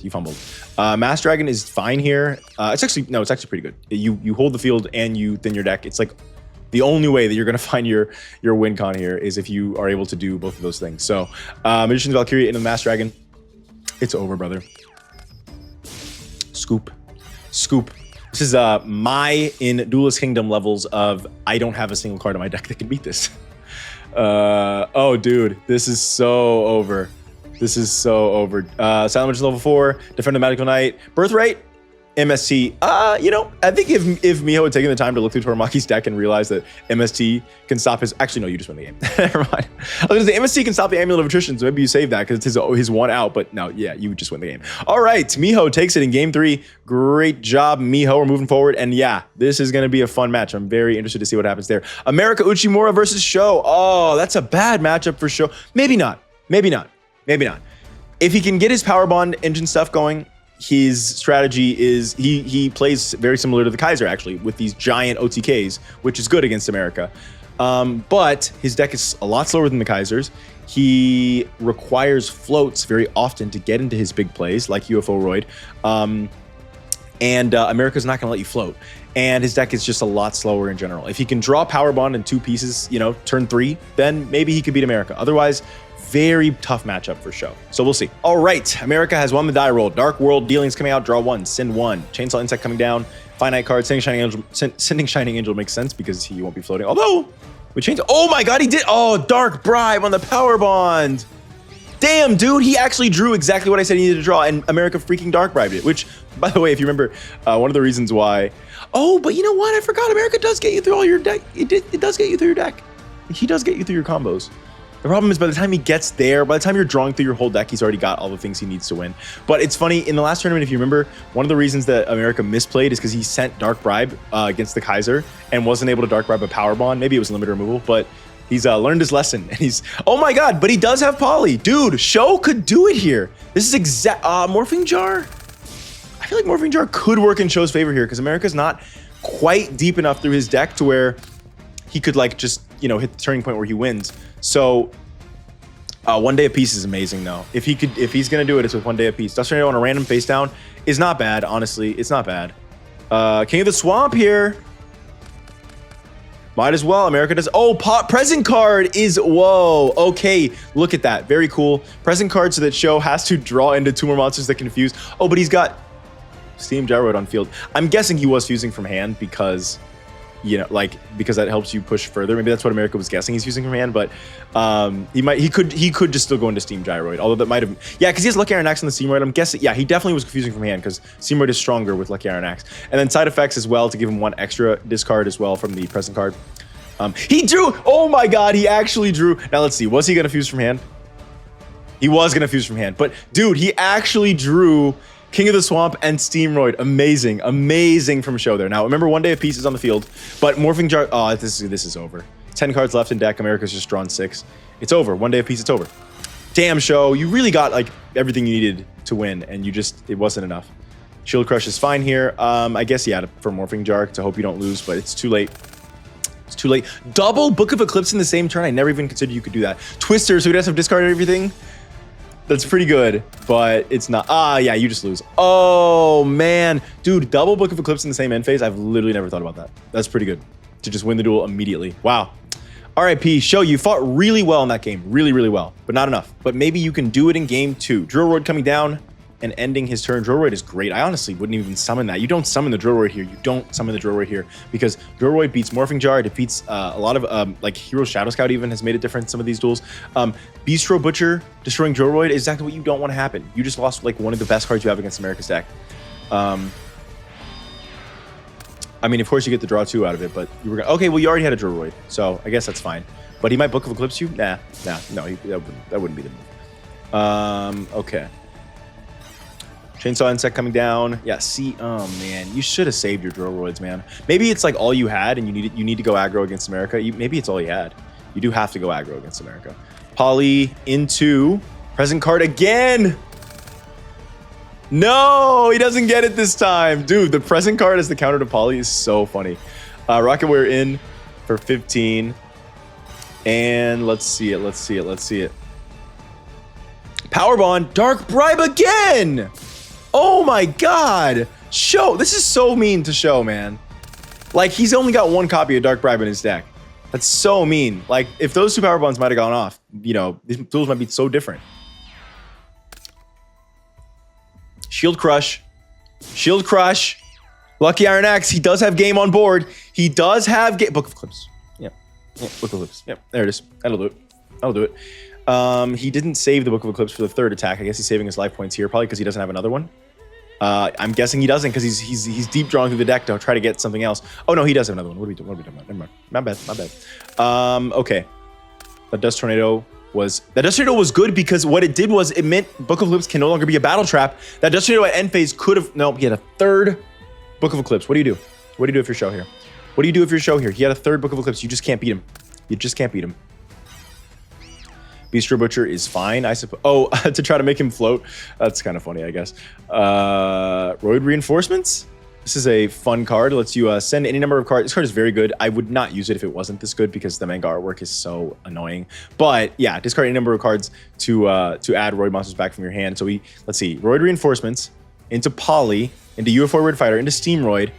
Speaker 1: Mass Dragon is fine here. It's actually pretty good. You hold the field and you thin your deck. It's like the only way that you're going to find your win con here is if you are able to do both of those things. So Magician's Valkyria into the Mass Dragon. It's over, brother. Scoop. This is my in Duelist Kingdom levels of I don't have a single card in my deck that can beat this. Oh, dude, this is so over. Silent Magician level 4, Defender Magical Knight, Birthright, MST. I think if Miho had taken the time to look through Toramaki's deck and realize that MST can stop his, actually no, you just win the game. Never mind. I was gonna say MST can stop the Amulet of Attrition, so maybe you save that because it's his one out, but no, yeah, you would just win the game. All right, Miho takes it in game 3. Great job, Miho. We're moving forward, and yeah, this is gonna be a fun match. I'm very interested to see what happens there. America Uchimura versus Sho. Oh, that's a bad matchup for Sho. Maybe not. If he can get his Power Bond engine stuff going, his strategy is he plays very similar to the Kaiser, actually, with these giant OTKs, which is good against America. But his deck is a lot slower than the Kaiser's. He requires floats very often to get into his big plays, like UFO Roid. America's not going to let you float. And his deck is just a lot slower in general. If he can draw Power Bond in 2 pieces, turn 3, then maybe he could beat America. Otherwise, very tough matchup for show. So we'll see. All right, America has won the die roll. Dark World dealings coming out. Draw 1, send 1. Chainsaw Insect coming down. Finite card. Sending Shining Angel makes sense because he won't be floating. Although we changed. Oh my God, he did. Oh, Dark Bribe on the Power Bond. Damn, dude, he actually drew exactly what I said he needed to draw, and America freaking Dark Bribed it, which, by the way, if you remember, one of the reasons why... Oh, but you know what? I forgot. America does get you through all your deck. It does get you through your deck. He does get you through your combos. The problem is by the time he gets there, by the time you're drawing through your whole deck, he's already got all the things he needs to win. But it's funny, in the last tournament, if you remember, one of the reasons that America misplayed is because he sent Dark Bribe against the Kaiser and wasn't able to Dark Bribe a Power Bond. Maybe it was limit removal, but... He's learned his lesson, and he's... Oh my God, but he does have Poly. Dude, Show could do it here. This is Morphing Jar? I feel like Morphing Jar could work in Show's favor here, because America's not quite deep enough through his deck to where he could, like, just, you know, hit the turning point where he wins. So, 1 day apiece is amazing, though. If he's gonna do it, it's with 1 day apiece. Dust Tornado on a random face down is not bad, honestly. It's not bad. King of the Swamp here. Might as well. America does. Oh, present card is... Whoa. Okay. Look at that. Very cool. Present card so that Show has to draw into 2 more monsters that confuse. Oh, but he's got Steam Gyroid on field. I'm guessing he was fusing from hand because, you know, like, because that helps you push further. Maybe that's what America was guessing he's fusing from hand, but he could just still go into Steam Gyroid. Although that might have... Yeah, because he has Lucky Iron Axe on the Steam Gyroid. I'm guessing... Yeah, he definitely was fusing from hand because Steam Gyroid is stronger with Lucky Iron Axe. And then side effects as well to give him 1 extra discard as well from the present card. He drew... Oh my God, he actually drew... Now let's see. Was he going to fuse from hand? He was going to fuse from hand. But dude, he actually drew King of the Swamp and Steamroid. Amazing. Amazing from Show there. Now, remember, 1 day apiece is on the field. But Morphing Jar... Oh, this is over. 10 cards left in deck. America's just drawn 6. It's over. 1 day apiece, it's over. Damn, Show. You really got, like, everything you needed to win. And you just... It wasn't enough. Shield Crush is fine here. I guess, yeah, for Morphing Jar to hope you don't lose. But it's too late. It's too late. Double Book of Eclipse in the same turn. I never even considered you could do that. Twister, so he does have discarded everything. That's pretty good, but it's not. Ah, yeah, you just lose. Oh, man. Dude, double Book of Eclipse in the same end phase. I've literally never thought about that. That's pretty good to just win the duel immediately. Wow. RIP, Show, you fought really well in that game. Really, really well, but not enough. But maybe you can do it in game 2. Drillroid coming down and ending his turn. Drillroid is great. I honestly wouldn't even summon that. You don't summon the Drillroid here. You don't summon the Drillroid here because Drillroid beats Morphing Jar. It defeats a lot of like Hero Shadow Scout even has made it different in some of these duels. Bistro Butcher destroying Drillroid is exactly what you don't want to happen. You just lost like one of the best cards you have against America's deck. I mean, of course you get the draw 2 out of it, but you were gonna... Okay, well, you already had a Drillroid, so I guess that's fine. But he might Book of Eclipse you? Nah, no, that wouldn't be the move. Okay. Chainsaw Insect coming down. Yeah, see, oh man, you should have saved your Drillroids, man. Maybe it's like all you had and you need to go aggro against America. Maybe it's all you had. You do have to go aggro against America. Poly into present card again. No, he doesn't get it this time. Dude, the present card as the counter to Poly is so funny. Rocket Warrior in for 15. And let's see it. Power Bond, Dark Bribe again. Oh my God. Show, this is so mean to Show, man. Like, he's only got 1 copy of Dark Bribe in his deck. That's so mean. Like, if those 2 Power Bonds might have gone off, you know, these duels might be so different. Shield Crush. Shield Crush. Lucky Iron Axe. He does have game on board. He does have Book of Eclipse. Yep. Book of Eclipse. Yep. There it is. That'll do it. That'll do it. He didn't save the Book of Eclipse for the 3rd attack. I guess he's saving his life points here, probably because he doesn't have another one. I'm guessing he doesn't because he's deep drawing through the deck to try to get something else. Oh no, he does have another one. What are we doing about? Never mind. My bad. Okay. That Dust Tornado was good because what it did was it meant Book of Eclipse can no longer be a battle trap. That Dust Tornado at end phase could have... No, he had a 3rd Book of Eclipse. What do you do? What do you do if you're Show here? What do you do if you're Show here? He had a 3rd Book of Eclipse. You just can't beat him. You just can't beat him. Bistro Butcher is fine, I suppose. Oh, to try to make him float. That's kind of funny, I guess. Roid Reinforcements. This is a fun card. It lets you send any number of cards. This card is very good. I would not use it if it wasn't this good because the manga artwork is so annoying. But yeah, discard any number of cards to add Roid monsters back from your hand. So let's see, Roid Reinforcements into Poly, into UFO Roid Fighter, into Steamroid.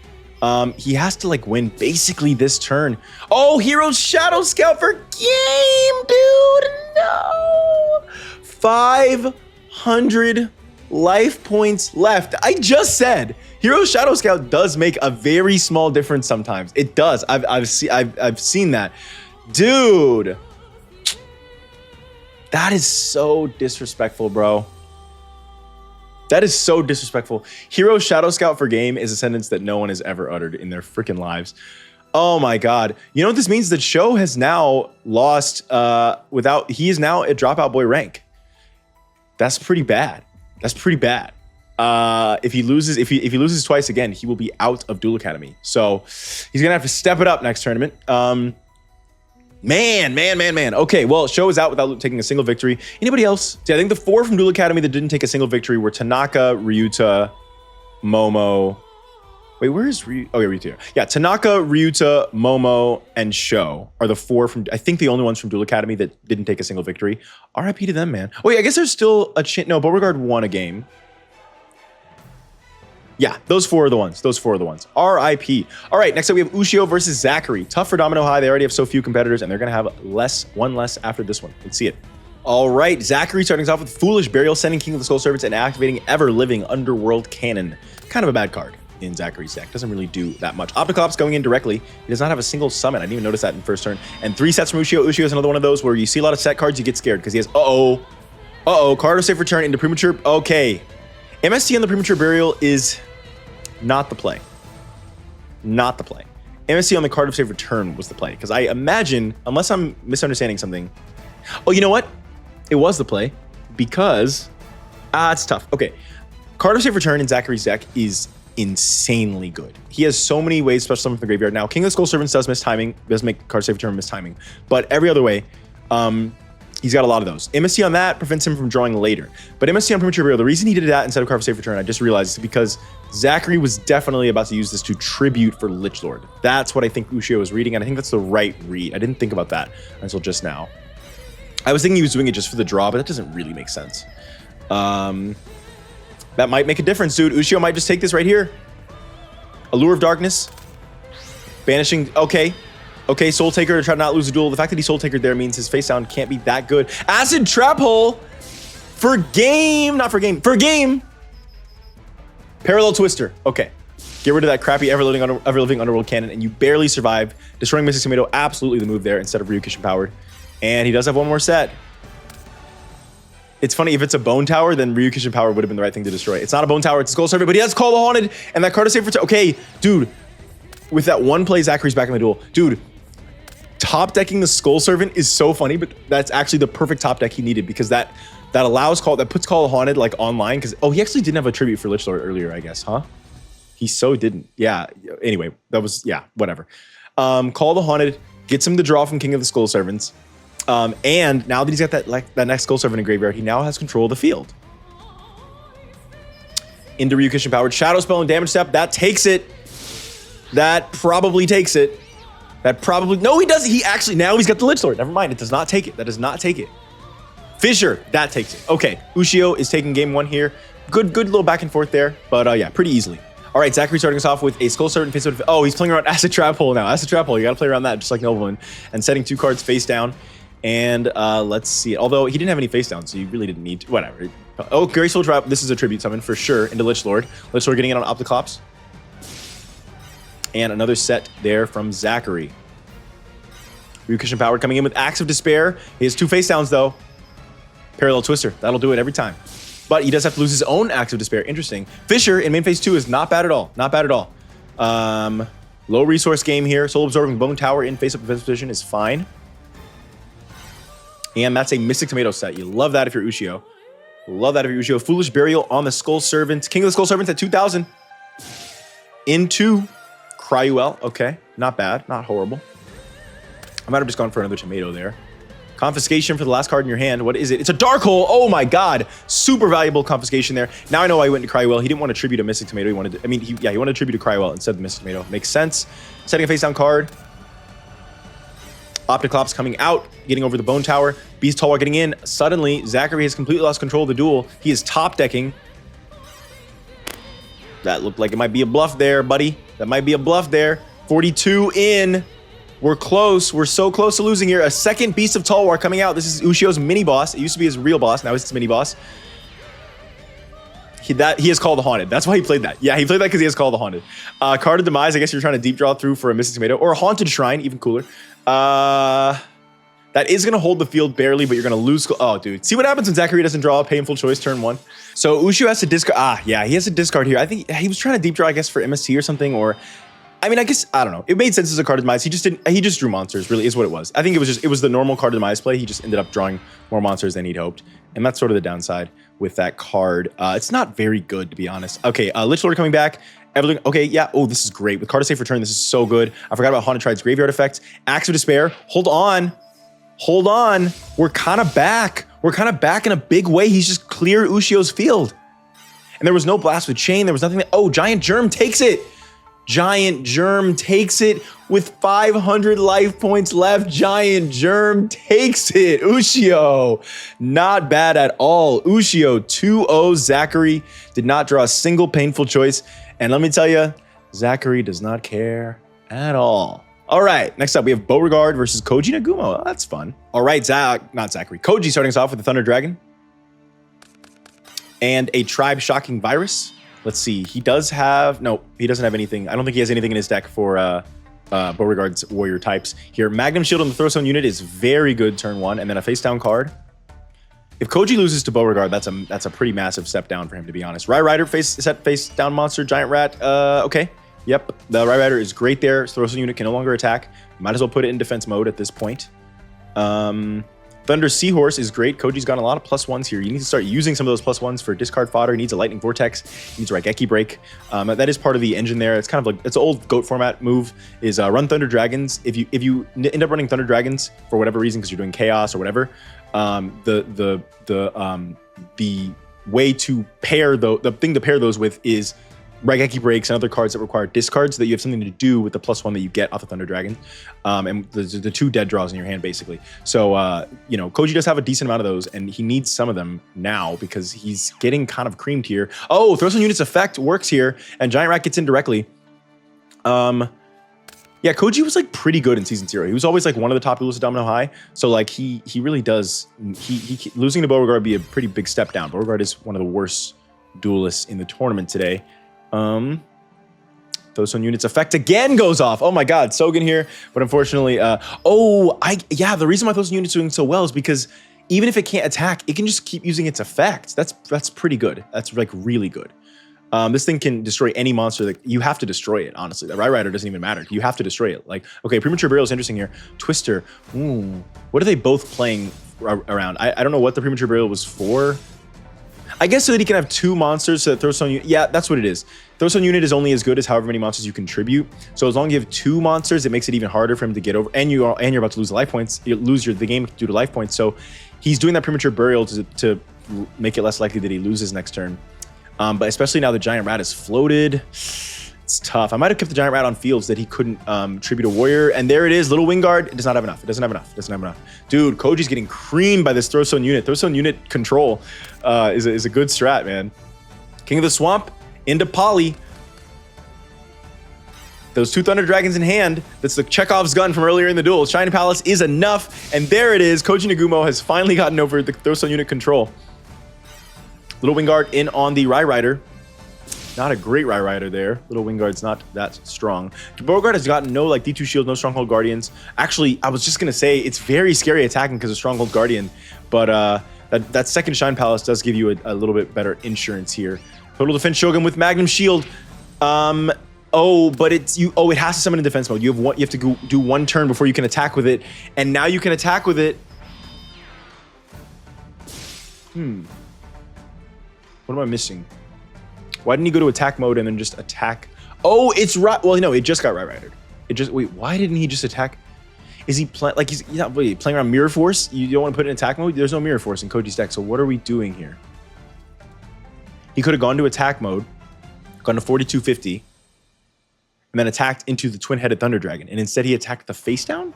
Speaker 1: He has to like win basically this turn. Oh, Hero Shadow Scout for game, dude. No. 500 life points left. I just said Hero Shadow Scout does make a very small difference sometimes. It does. I've seen that. Dude. That is so disrespectful, bro. That is so disrespectful. Hero Shadow Scout for game is a sentence that no one has ever uttered in their freaking lives. Oh my God. You know what this means? That Show has now lost he is now at dropout boy rank. That's pretty bad. That's pretty bad. If he loses twice again, he will be out of Duel Academy. So he's gonna have to step it up next tournament. Man. Okay, well, Show is out without taking a single victory. Anybody else? See, I think the 4 from Duel Academy that didn't take a single victory were Tanaka, Ryuta, Momo. Wait, where is Ryuta? Oh, yeah, Ryuta here. Yeah, Tanaka, Ryuta, Momo, and Show are the 4 from, I think the only ones from Duel Academy that didn't take a single victory. RIP to them, man. Oh, yeah, I guess there's still a chance. No, Beauregard won a game. Yeah, those 4 are the ones. Those 4 are the ones. RIP. All right, next up we have Ushio versus Zachary. Tough for Domino High. They already have so few competitors, and they're going to have one less after this one. Let's see it. All right, Zachary starting us off with Foolish Burial, sending King of the Skull Servants, and activating Ever Living Underworld Cannon. Kind of a bad card in Zachary's deck. Doesn't really do that much. Opticlops going in directly. He does not have a single summon. I didn't even notice that in first turn. And 3 sets from Ushio. Ushio is another one of those where you see a lot of set cards, you get scared because he has, card of safe return into premature. Okay. MST on the premature burial is not the play. Not the play. MST on the card of safe return was the play. Because I imagine, unless I'm misunderstanding something. Oh, you know what? It was the play. Because, it's tough. Okay. Card of safe return in Zachary's deck is insanely good. He has so many ways to special summon from the graveyard. Now, King of the Skull Servants does miss timing. Does make card of safe return miss timing. But every other way, he's got a lot of those. MST on that prevents him from drawing later. But MST on premature burial, the reason he did that instead of card of safe return, I just realized, is because Zachary was definitely about to use this to tribute for Lich Lord. That's what I think Ushio was reading, and I think that's the right read. I didn't think about that until just now. I was thinking he was doing it just for the draw, but that doesn't really make sense. That might make a difference, dude. Ushio might just take this right here. Allure of Darkness. Banishing. Okay, Soul Taker to try to not lose a duel. The fact that he Soul Taker there means his face down can't be that good. Acid Trap Hole for game. Not for game. For game. Parallel Twister. Okay. Get rid of that crappy Ever-Living Underworld Cannon, and you barely survive. Destroying Mystic Tomato, absolutely the move there instead of Ryukishin Powered. And he does have one more set. It's funny, if it's a Bone Tower, then Ryukishin Power would have been the right thing to destroy. It's not a Bone Tower, it's a Skull Servant, but he has Call the Haunted, and that card is safe for... Okay, dude. With that one play, Zachary's back in the duel. Dude, top decking the Skull Servant is so funny, but that's actually the perfect top deck he needed, because that puts Call the Haunted like online, because he actually didn't have a tribute for Lich Lord earlier, I guess, huh? He so didn't. Yeah, anyway, that was, yeah, whatever. Call the Haunted gets him the draw from King of the Skull Servants. And now that he's got that next Skull Servant in graveyard, he now has control of the field. Into Ryukishin Powered. Shadow Spell and Damage Step. That takes it. That probably takes it. No, he doesn't. He actually, now he's got the Lich Lord. Never mind. It does not take it. That does not take it. Fissure. That takes it. Okay. Ushio is taking game 1 here. Good little back and forth there. But yeah, pretty easily. All right, Zachary starting us off with a Skull Servant face up. Oh, he's playing around Acid Trap Hole now. Acid Trap Hole. You got to play around that just like Nobleman. And setting 2 cards face down. And let's see it. Although he didn't have any face down, so you really didn't need to. Whatever. Oh, Graceful Trap. This is a tribute summon for sure into Lich Lord. Lich Lord getting it on Opticlops. And another set there from Zachary. Ryukishin Power coming in with Axe of Despair. He has 2 face downs though. Parallel Twister. That'll do it every time. But he does have to lose his own Axe of Despair. Interesting. Fissure in main phase 2 is not bad at all. Not bad at all. Low resource game here. Soul Absorbing Bone Tower in face-up defensive position is fine. And that's a Mystic Tomato set. You love that if you're Ushio. Love that if you're Ushio. Foolish Burial on the Skull Servant. King of the Skull Servants at 2,000. Into Cryuel. Okay. Not bad. Not horrible. I might have just gone for another tomato there. Confiscation for the last card in your hand. What is it? It's a Dark Hole. Oh my god. Super valuable confiscation there. Now I know why he went to Cryuel. He didn't want to tribute a Mystic Tomato. He wanted to, he wanted to tribute to Cryuel instead of the Mystic Tomato. Makes sense. Setting a face down card. Opticlops coming out, getting over the Bone Tower. Beast Talwar getting in. Suddenly, Zachary has completely lost control of the duel. He is top decking. That looked like it might be a bluff there, buddy. That might be a bluff there. 42 in. We're close. We're so close to losing here. A second Beast of Talwar coming out. This is Ushio's mini boss. It used to be his real boss. Now it's his mini boss. He has Call the Haunted. That's why he played that. Yeah, he played that because he has Call the Haunted. Card of Demise. I guess you're trying to deep draw through for a Mystic Tomato or a Haunted Shrine. Even cooler. That is going to hold the field barely, but you're going to lose. Oh, dude. See what happens when Zachary doesn't draw a Painful Choice turn 1. So Ushio has to discard. Yeah, he has to discard here. I think he was trying to deep draw, I guess, for MST or something. Or, I mean, I guess, I don't know. It made sense as a Card of Demise. He just drew monsters, really, is what it was. I think it was the normal Card of Demise play. He just ended up drawing more monsters than he'd hoped. And that's sort of the downside with that card. It's not very good, to be honest. Okay, Lich Lord coming back. Everything, okay, yeah. Oh, this is great. With Card of Safe Return, this is so good. I forgot about Haunted Tride's Graveyard Effect. Axe of Despair. Hold on. Hold on. We're kind of back. We're kind of back in a big way. He's just cleared Ushio's field. And there was no Blast with Chain. There was nothing. Oh, Giant Germ takes it. Giant Germ takes it with 500 life points left. Giant Germ takes it. Ushio, not bad at all. Ushio 2-0. Zachary did not draw a single Painful Choice. And let me tell you, Zachary does not care at all. All right, next up we have Beauregard versus Koji Nagumo. Oh, that's fun. All right, not Zachary. Koji starting us off with the Thunder Dragon and a Tribe Shocking Virus. Let's see. He doesn't have anything. I don't think he has anything in his deck for Beauregard's warrior types. Here, Magnum Shield on the Throw Zone unit is very good turn 1, and then a face down card. If Koji loses to Beauregard, that's a pretty massive step down for him, to be honest. Rye Rider face down monster, Giant Rat. Okay. Yep, the Rye Rider is great there. Throw Zone unit can no longer attack. Might as well put it in defense mode at this point. Thunder Seahorse is great. Koji's got a lot of +1s here. You need to start using some of those +1s for discard fodder. He needs a Lightning Vortex. He needs a Raigeki Break. That is part of the engine there. It's kind of like, it's an old GOAT format move, is run Thunder Dragons. If you end up running Thunder Dragons for whatever reason, because you're doing Chaos or whatever, the way to pair the thing to pair those with is Raigeki Breaks and other cards that require discards, so that you have something to do with the +1 that you get off the Thunder Dragon, and the 2 dead draws in your hand, basically. So, Koji does have a decent amount of those, and he needs some of them now because he's getting kind of creamed here. Oh, Throw Zone Unit's effect works here, and Giant Rat gets in directly. Yeah, Koji was like pretty good in Season 0. He was always like one of the top duelists at Domino High, so like he really does. He losing to Beauregard would be a pretty big step down. Beauregard is one of the worst duelists in the tournament today. Those Zone Units effect again goes off. Oh my God, Sogan here, but unfortunately, the reason why Those Zone Units doing so well is because even if it can't attack, it can just keep using its effects. That's pretty good. That's like really good. This thing can destroy any monster. That you have to destroy it. Honestly, the Rye Rider doesn't even matter. You have to destroy it. Like, okay, Premature Burial is interesting here. Twister. What are they both playing around? I don't know what the Premature Burial was for. I guess so that he can have 2 monsters so that Throw Zone Unit. Yeah, that's what it is. Throw Zone Unit is only as good as however many monsters you contribute. So as long as you have 2 monsters, it makes it even harder for him to get over. And you're about to lose life points. You lose the game due to life points. So he's doing that Premature Burial to make it less likely that he loses next turn. But especially now the Giant Rat is floated. It's tough. I might have kept the Giant Rat on fields that he couldn't tribute a warrior. And there it is, Little Wingard. It does not have enough. It doesn't have enough. It doesn't have enough. Dude, Koji's getting creamed by this Throw Zone Unit. Throw Zone Unit control is a good strat, man. King of the Swamp into Poly. Those 2 Thunder Dragons in hand. That's the Chekhov's gun from earlier in the duel. Shining Palace is enough. And there it is. Koji Nagumo has finally gotten over the Throw Zone Unit control. Little Wingard in on the Rye Rider. Not a great Rye Rider there. Little Wingard's not that strong. Beauregard has gotten no like D2 shield, no Stronghold Guardians. Actually, I was just gonna say it's very scary attacking because of Stronghold Guardian, but that second Shine Palace does give you a little bit better insurance here. Total Defense Shogun with Magnum Shield. But it has to summon in defense mode. You have to do 1 turn before you can attack with it, and now you can attack with it. What am I missing? Why didn't he go to attack mode and then just attack? Oh, it's right. Well, no, it just got Rye Ridered. Wait, why didn't he just attack? Is he playing like he's not playing around Mirror Force? You don't want to put it in attack mode? There's no Mirror Force in Koji's deck. So what are we doing here? He could have gone to attack mode, gone to 4250, and then attacked into the twin-headed Thunder Dragon. And instead he attacked the face down?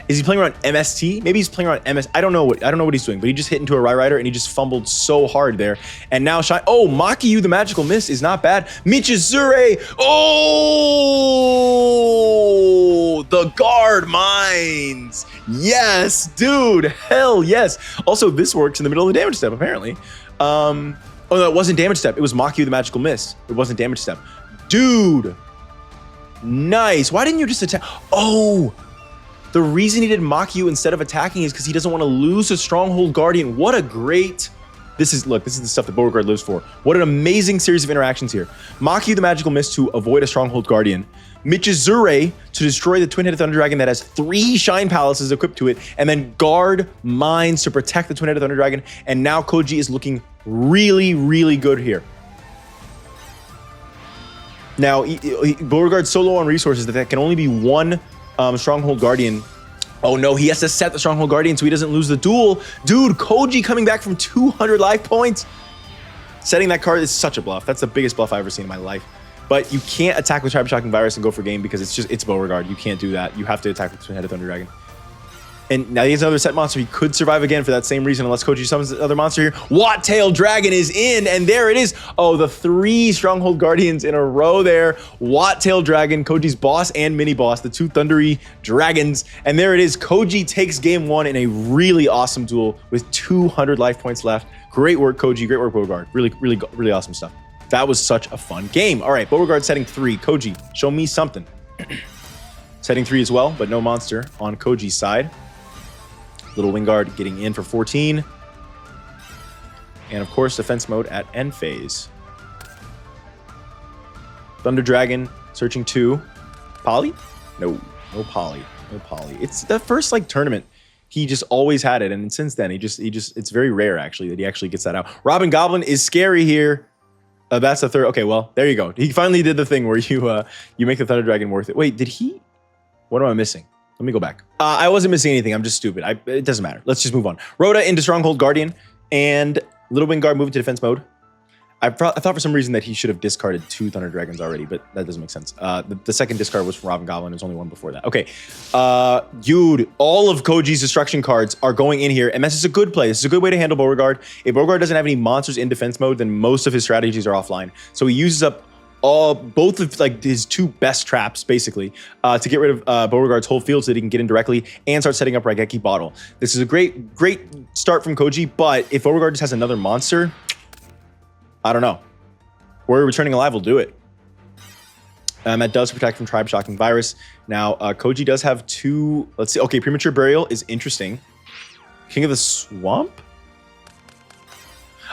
Speaker 1: Is he playing around MST? Maybe he's playing around MS. I don't know what he's doing, but he just hit into a Rider and he just fumbled so hard there. And now Shine. Oh, Makiyu, the magical miss is not bad. Michizure. Oh, the guard mines. Yes, dude. Hell yes. Also, this works in the middle of the damage step, apparently. Oh, no, it wasn't damage step. It was Makiyu, the magical miss. It wasn't damage step. Dude. Nice. Why didn't you just attack? Oh, the reason he did Makiyu instead of attacking is because he doesn't want to lose a Stronghold Guardian. What a great... This is the stuff that Beauregard lives for. What an amazing series of interactions here. Makiyu, the magical mist, to avoid a Stronghold Guardian. Michizure to destroy the Twin-Headed Thunder Dragon that has 3 Shine Palaces equipped to it. And then guard mines to protect the Twin-Headed Thunder Dragon. And now Koji is looking really, really good here. Now, Beauregard's so low on resources that can only be 1 Stronghold Guardian. Oh no, he has to set the Stronghold Guardian so he doesn't lose the duel. Dude, Koji coming back from 200 life points. Setting that card is such a bluff. That's the biggest bluff I've ever seen in my life. But you can't attack with Tribe Shocking Virus and go for game because it's Beauregard. You can't do that. You have to attack with Twin-Headed Thunder Dragon. And now he has another set monster. He could survive again for that same reason unless Koji summons another monster here. Watt-Tail Dragon is in, and there it is. Oh, the 3 Stronghold Guardians in a row there. Watt-Tail Dragon, Koji's boss and mini-boss, the 2 thundery dragons. And there it is. Koji takes game 1 in a really awesome duel with 200 life points left. Great work, Koji. Great work, Beauregard. Really, really, really awesome stuff. That was such a fun game. All right, Beauregard setting 3. Koji, show me something. Setting 3 as well, but no monster on Koji's side. Little Wingard getting in for 14. And of course, defense mode at end phase. Thunder Dragon searching 2. Poly? No Poly. No Poly. It's the first tournament. He just always had it. And since then, he just it's very rare actually that he actually gets that out. Robin Goblin is scary here. That's the 3rd. Okay, well, there you go. He finally did the thing where you make the Thunder Dragon worth it. Wait, did he? What am I missing? Let me go back. I wasn't missing anything. I'm just stupid. It doesn't matter. Let's just move on. Rhoda into Stronghold Guardian and Little Wingard moving to defense mode. I thought for some reason that he should have discarded 2 Thunder Dragons already, but that doesn't make sense. The second discard was from Robin Goblin. There's only 1 before that. Okay. Dude, all of Koji's destruction cards are going in here, and this is a good play. This is a good way to handle Beauregard. If Beauregard doesn't have any monsters in defense mode, then most of his strategies are offline. So he uses up both of his 2 best traps basically to get rid of Beauregard's whole field so that he can get in directly and start setting up Raigeki Bottle. This is a great start from Koji, but if Beauregard just has another monster, I don't know. Warrior Returning Alive will do it. That does protect from Tribe Shocking Virus. Now Koji does have 2. Let's see. Okay, Premature Burial is interesting. King of the Swamp.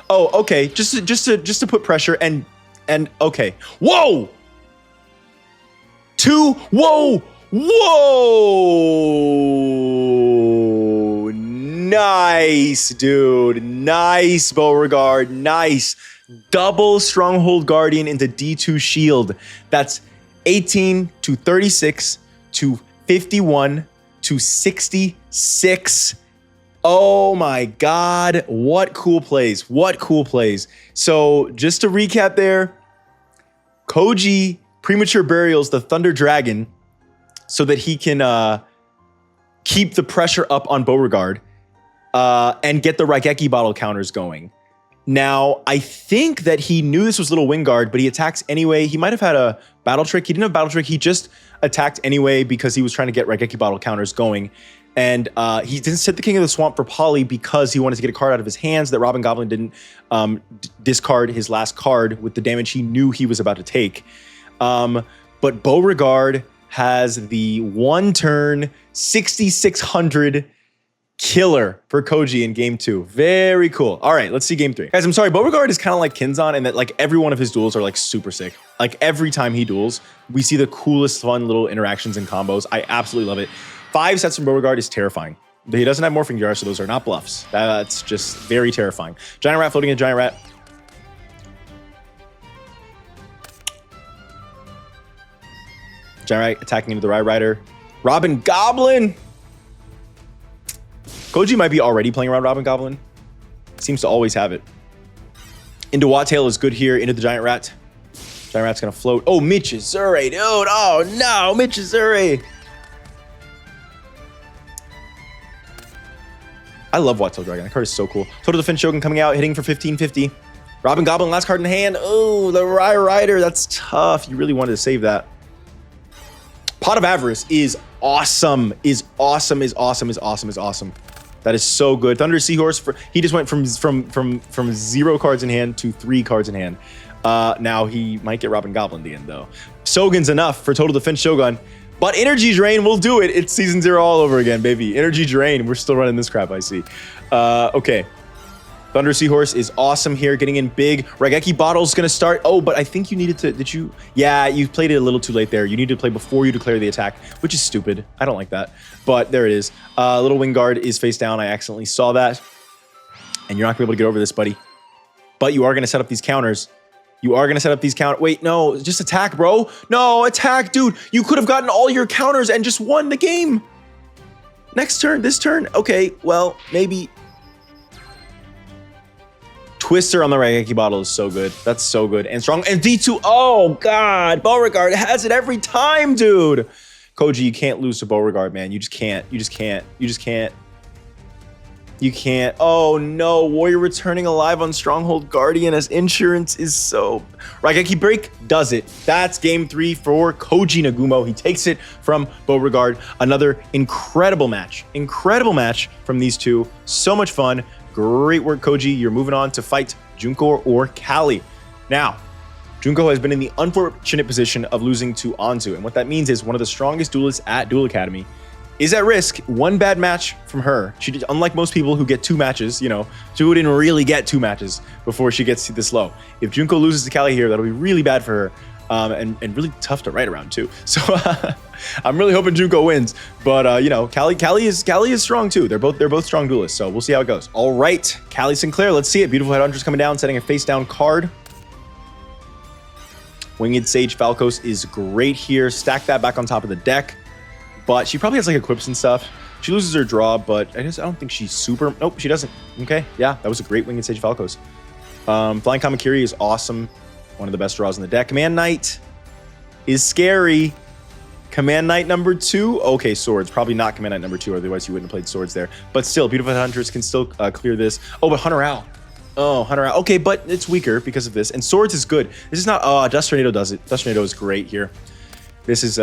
Speaker 1: Oh, okay. Just to put pressure and okay. Whoa! 2. Whoa! Whoa! Nice, dude. Nice, Beauregard. Nice. Double Stronghold Guardian into D2 Shield. That's 18 to 36 to 51 to 66. Oh my God, what cool plays. What cool plays. So just to recap there, Koji Premature Burials the Thunder Dragon so that he can keep the pressure up on Beauregard and get the Raigeki Bottle counters going. Now, I think that he knew this was Little Wingard, but he attacks anyway. He might have had a Battle Trick. He didn't have Battle Trick. He just attacked anyway because he was trying to get Raigeki Bottle counters going. And he didn't set the King of the Swamp for Poly because he wanted to get a card out of his hands that Robin Goblin didn't discard his last card with the damage he knew he was about to take. But Beauregard has the 1-turn 6,600 killer for Koji in game 2. Very cool. All right, let's see game 3. Guys, I'm sorry. Beauregard is kind of like Kinzon in that every one of his duels are super sick. Every time he duels, we see the coolest, fun little interactions and combos. I absolutely love it. 5 sets from Beauregard is terrifying. He doesn't have Morphing Jar, so those are not bluffs. That's just very terrifying. Giant Rat floating a Giant Rat. Giant Rat attacking into the Rider. Robin Goblin. Koji might be already playing around Robin Goblin. Seems to always have it. Into Wattail is good here. Into the Giant Rat. Giant Rat's gonna float. Oh, Michizure, dude. Oh no, Michizure. I love Wattel Dragon. That card is so cool. Total Defense Shogun coming out, hitting for 1550. Robin Goblin, last card in hand. Oh, the Rye Rider. That's tough. You really wanted to save that. Pot of Avarice is awesome. Is awesome. That is so good. Thunder Seahorse. He just went from 0 cards in hand to 3 cards in hand. Now he might get Robin Goblin at the end though. Sogan's enough for Total Defense Shogun. But Energy Drain will do it. It's season 0 all over again, baby. Energy Drain. We're still running this crap, I see. Okay. Thunder Seahorse is awesome here, getting in big. Raigeki Bottle's going to start. Oh, but I think you needed to... Did you... Yeah, you played it a little too late there. You need to play before you declare the attack, which is stupid. I don't like that. But there it is. Little Wing Guard is face down. I accidentally saw that. And you're not going to be able to get over this, buddy. But you are going to set up these counters. Wait, no, just attack, bro. No, attack, dude. You could have gotten all your counters and just won the game. Next turn, this turn. Okay, well, maybe. Twister on the Raigeki Bottle is so good. That's so good. And strong. And D2. Oh, God. Beauregard has it every time, dude. Koji, you can't lose to Beauregard, man. You just can't. You can't. Oh no, Warrior returning alive on Stronghold Guardian as insurance is so... Raigeki Break does it. That's game 3 for Koji Nagumo. He takes it from Beauregard. Another incredible match. Incredible match from these two. So much fun. Great work, Koji. You're moving on to fight Junko or Kali. Now, Junko has been in the unfortunate position of losing to Anzu. And what that means is one of the strongest duelists at Duel Academy is at risk. One bad match from her. She did, unlike most people who get 2 matches, you know, she didn't really get 2 matches before she gets this low. If Junko loses to Kali here, that'll be really bad for her. And really tough to write around too. So I'm really hoping Junko wins. But you know, Kali is strong too. They're both strong duelists. So we'll see how it goes. All right, Kali Sinclair. Let's see it. Beautiful Headhunters coming down, setting a face down card. Winged Sage Falcos is great here. Stack that back on top of the deck. But she probably has like equips and stuff. She loses her draw, but I don't think she's super. Nope, she doesn't. Okay, yeah, that was a great Winged Sage Falcos. Flying Kamakiri is awesome. One of the best draws in the deck. Command Knight is scary. Command Knight number 2. Okay, swords. Probably not Command Knight number 2, otherwise you wouldn't have played swords there. But still, Beautiful Hunters can still clear this. Oh, but Hunter Owl. Oh, Hunter Owl. Okay, but it's weaker because of this. And swords is good. This is not... Oh, Dust Tornado does it. Dust Tornado is great here. This is...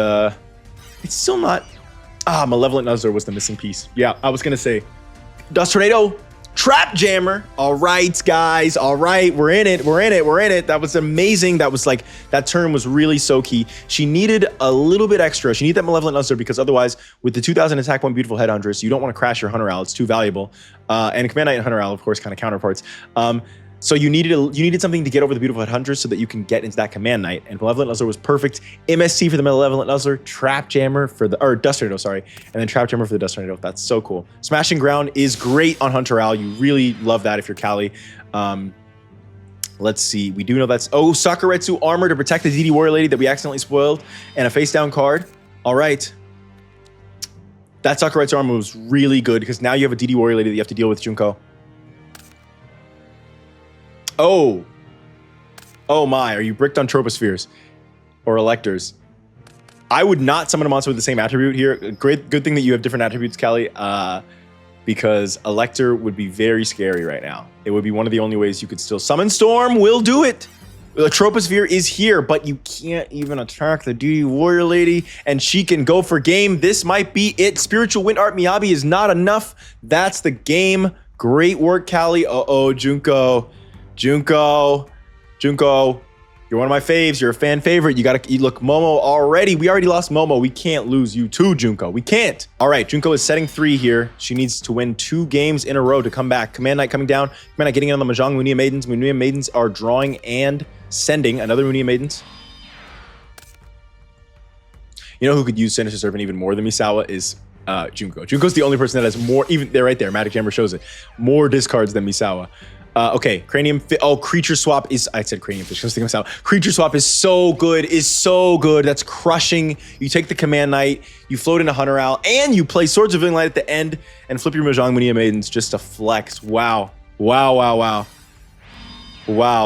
Speaker 1: It's still not... Ah, Malevolent Nuzzler was the missing piece. Yeah, I was going to say. Dust Tornado. Trap Jammer. All right, guys. All right. We're in it. That was amazing. That was like, that turn was really so key. She needed a little bit extra. She needed that Malevolent Nuzzler because otherwise, with the 2000 attack point Beautiful Headhunters, you don't want to crash your Hunter Owl. It's too valuable. And Command Knight and Hunter Owl, of course, kind of counterparts. So you needed something to get over the Beautiful Headhunters so that you can get into that Command Knight. And Malevolent Nuzzler was perfect. MST for the Malevolent Nuzzler, Trap Jammer for the, or Dust Tornado, sorry. And then Trap Jammer for the Dust Tornado. That's so cool. Smashing Ground is great on Hunter Owl. You really love that if you're Kali. Let's see. We do know that's, oh, Sakuretsu Armor to protect the DD Warrior Lady that we accidentally spoiled. And a face down card. All right. That Sakuretsu Armor was really good because now you have a DD Warrior Lady that you have to deal with, Junko. Oh my, are you bricked on Tropospheres or Electors? I would not summon a monster with the same attribute here. Good thing that you have different attributes, Kali, because Elector would be very scary right now. It would be one of the only ways you could still summon Storm. Will do it. The Troposphere is here, but you can't even attack the DD Warrior Lady, and she can go for game. This might be it. Spiritual Wind Art Miyabi is not enough. That's the game. Great work, Kali. Uh-oh, Junko, you're one of my faves. You're a fan favorite. You look, Momo already. We already lost Momo. We can't lose you too, Junko. We can't. All right, Junko is setting 3 here. She needs to win 2 games in a row to come back. Command Knight coming down. Command Knight getting in on the Mahjong Munia Maidens. Munia Maidens are drawing and sending another Munia Maidens. You know who could use Sinister Servant even more than Misawa is Junko. Junko's the only person that has more, even there right there, Magic Jammer shows it, more discards than Misawa. Okay, Cranium Fish. Oh, Creature Swap is... I said Cranium Fish. I was thinking myself. Creature Swap is so good. That's crushing. You take the Command Knight, you float into Hunter Owl, and you play Swords of Inlight at the end and flip your Mahjong Munia Maidens just to flex. Wow. Wow,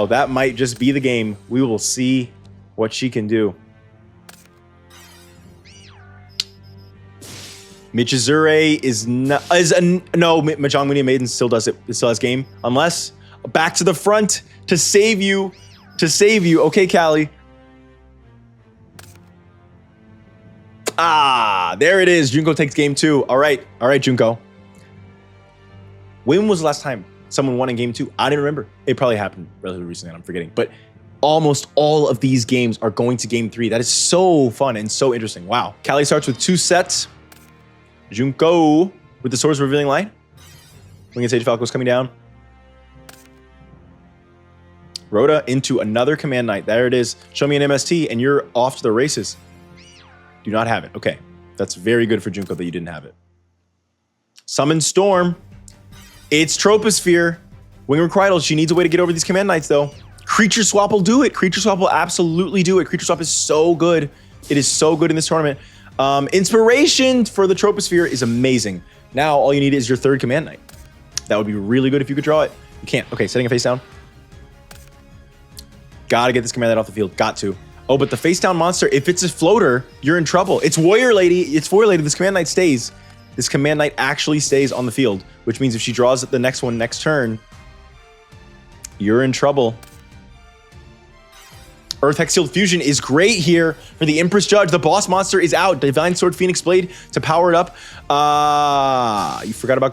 Speaker 1: that might just be the game. We will see what she can do. Michizure is not no. Mahjong Media Maiden still does it. It still has game unless back to the front to save you. Okay, Callie. There it is. Junko takes game 2. All right, Junko. When was the last time someone won in game 2? I didn't remember. It probably happened relatively recently, and I'm forgetting. But almost all of these games are going to game 3. That is so fun and so interesting. Wow. Callie starts with 2 sets. Junko with the Swords of Revealing Light. Winged Sage Falco's coming down. Rhoda into another Command Knight. There it is. Show me an MST, and you're off to the races. Do not have it. Okay. That's very good for Junko that you didn't have it. Summon Storm. It's Troposphere. Winged Requital. She needs a way to get over these Command Knights, though. Creature Swap will do it. Creature Swap will absolutely do it. Creature Swap is so good. It is so good in this tournament. Inspiration for the Troposphere is amazing. Now, all you need is your 3rd Command Knight. That would be really good if you could draw it. You can't. Okay, setting a face down. Gotta get this Command Knight off the field. Got to. Oh, but the face down monster, if it's a floater, you're in trouble. It's Warrior Lady. It's Warrior Lady. This Command Knight stays. This Command Knight actually stays on the field, which means if she draws the next one next turn, you're in trouble. Earth Hexial Fusion is great here for the Empress Judge. The boss monster is out. Divine Sword Phoenix Blade to power it up. You forgot about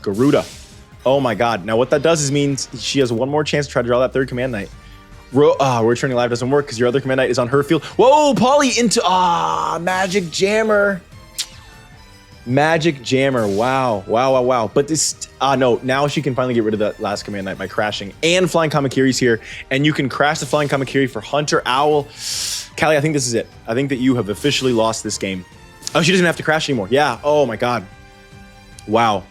Speaker 1: Garuda. Oh my god. Now what that does is means she has one more chance to try to draw that 3rd Command Knight. Returning Live doesn't work because your other Command Knight is on her field. Whoa, Polly into Magic Jammer. Magic Jammer. Wow. But this no, now she can finally get rid of that last Command Knight by crashing. And Flying Kamakiri's here. And you can crash the Flying Kamakiri for Hunter Owl. Callie, I think this is it. I think that you have officially lost this game. Oh, she doesn't have to crash anymore. Yeah. Oh my god. Wow.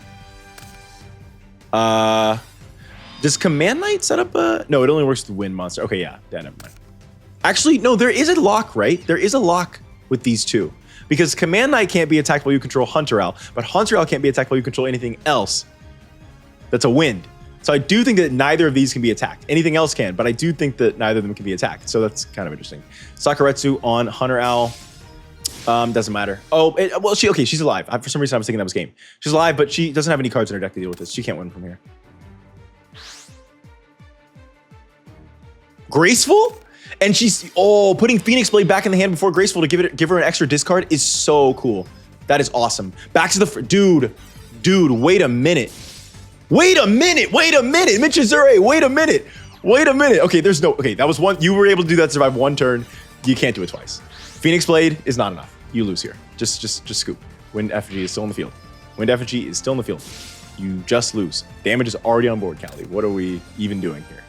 Speaker 1: Does Command Knight set up a... No, it only works with Wind Monster. Okay, yeah. Never mind. Actually, no, there is a lock, right? There is a lock with these two. Because Command Knight can't be attacked while you control Hunter Owl, but Hunter Owl can't be attacked while you control anything else that's a wind. So I do think that neither of these can be attacked. Anything else can, but I do think that neither of them can be attacked. So that's kind of interesting. Sakuretsu on Hunter Owl. Doesn't matter. Oh, well, she's alive. For some reason, I was thinking that was game. She's alive, but she doesn't have any cards in her deck to deal with this. She can't win from here. Graceful? And she's, putting Phoenix Blade back in the hand before Graceful to give her an extra discard is so cool. That is awesome. Back to the, dude, wait a minute. Michizure, wait a minute. Okay, that was one, you were able to do that to survive one turn. You can't do it twice. Phoenix Blade is not enough. You lose here. Just scoop. Wind Effigy is still in the field. You just lose. Damage is already on board, Callie. What are we even doing here?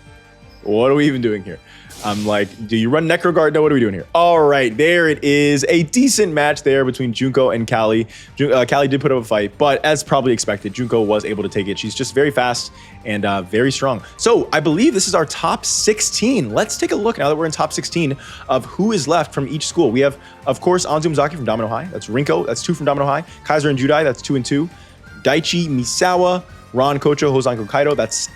Speaker 1: I'm like, do you run Necroguard? No, what are we doing here? All right, there it is. A decent match there between Junko and Callie. Callie did put up a fight, but as probably expected, Junko was able to take it. She's just very fast and very strong. So I believe this is our top 16. Let's take a look now that we're in top 16 of who is left from each school. We have, of course, Anzu Mizaki from Domino High. That's Rinko. That's 2 from Domino High. Kaiser and Judai. That's 2 and 2. Daichi Misawa, Ron Kocho, Hozanko Kaido. That's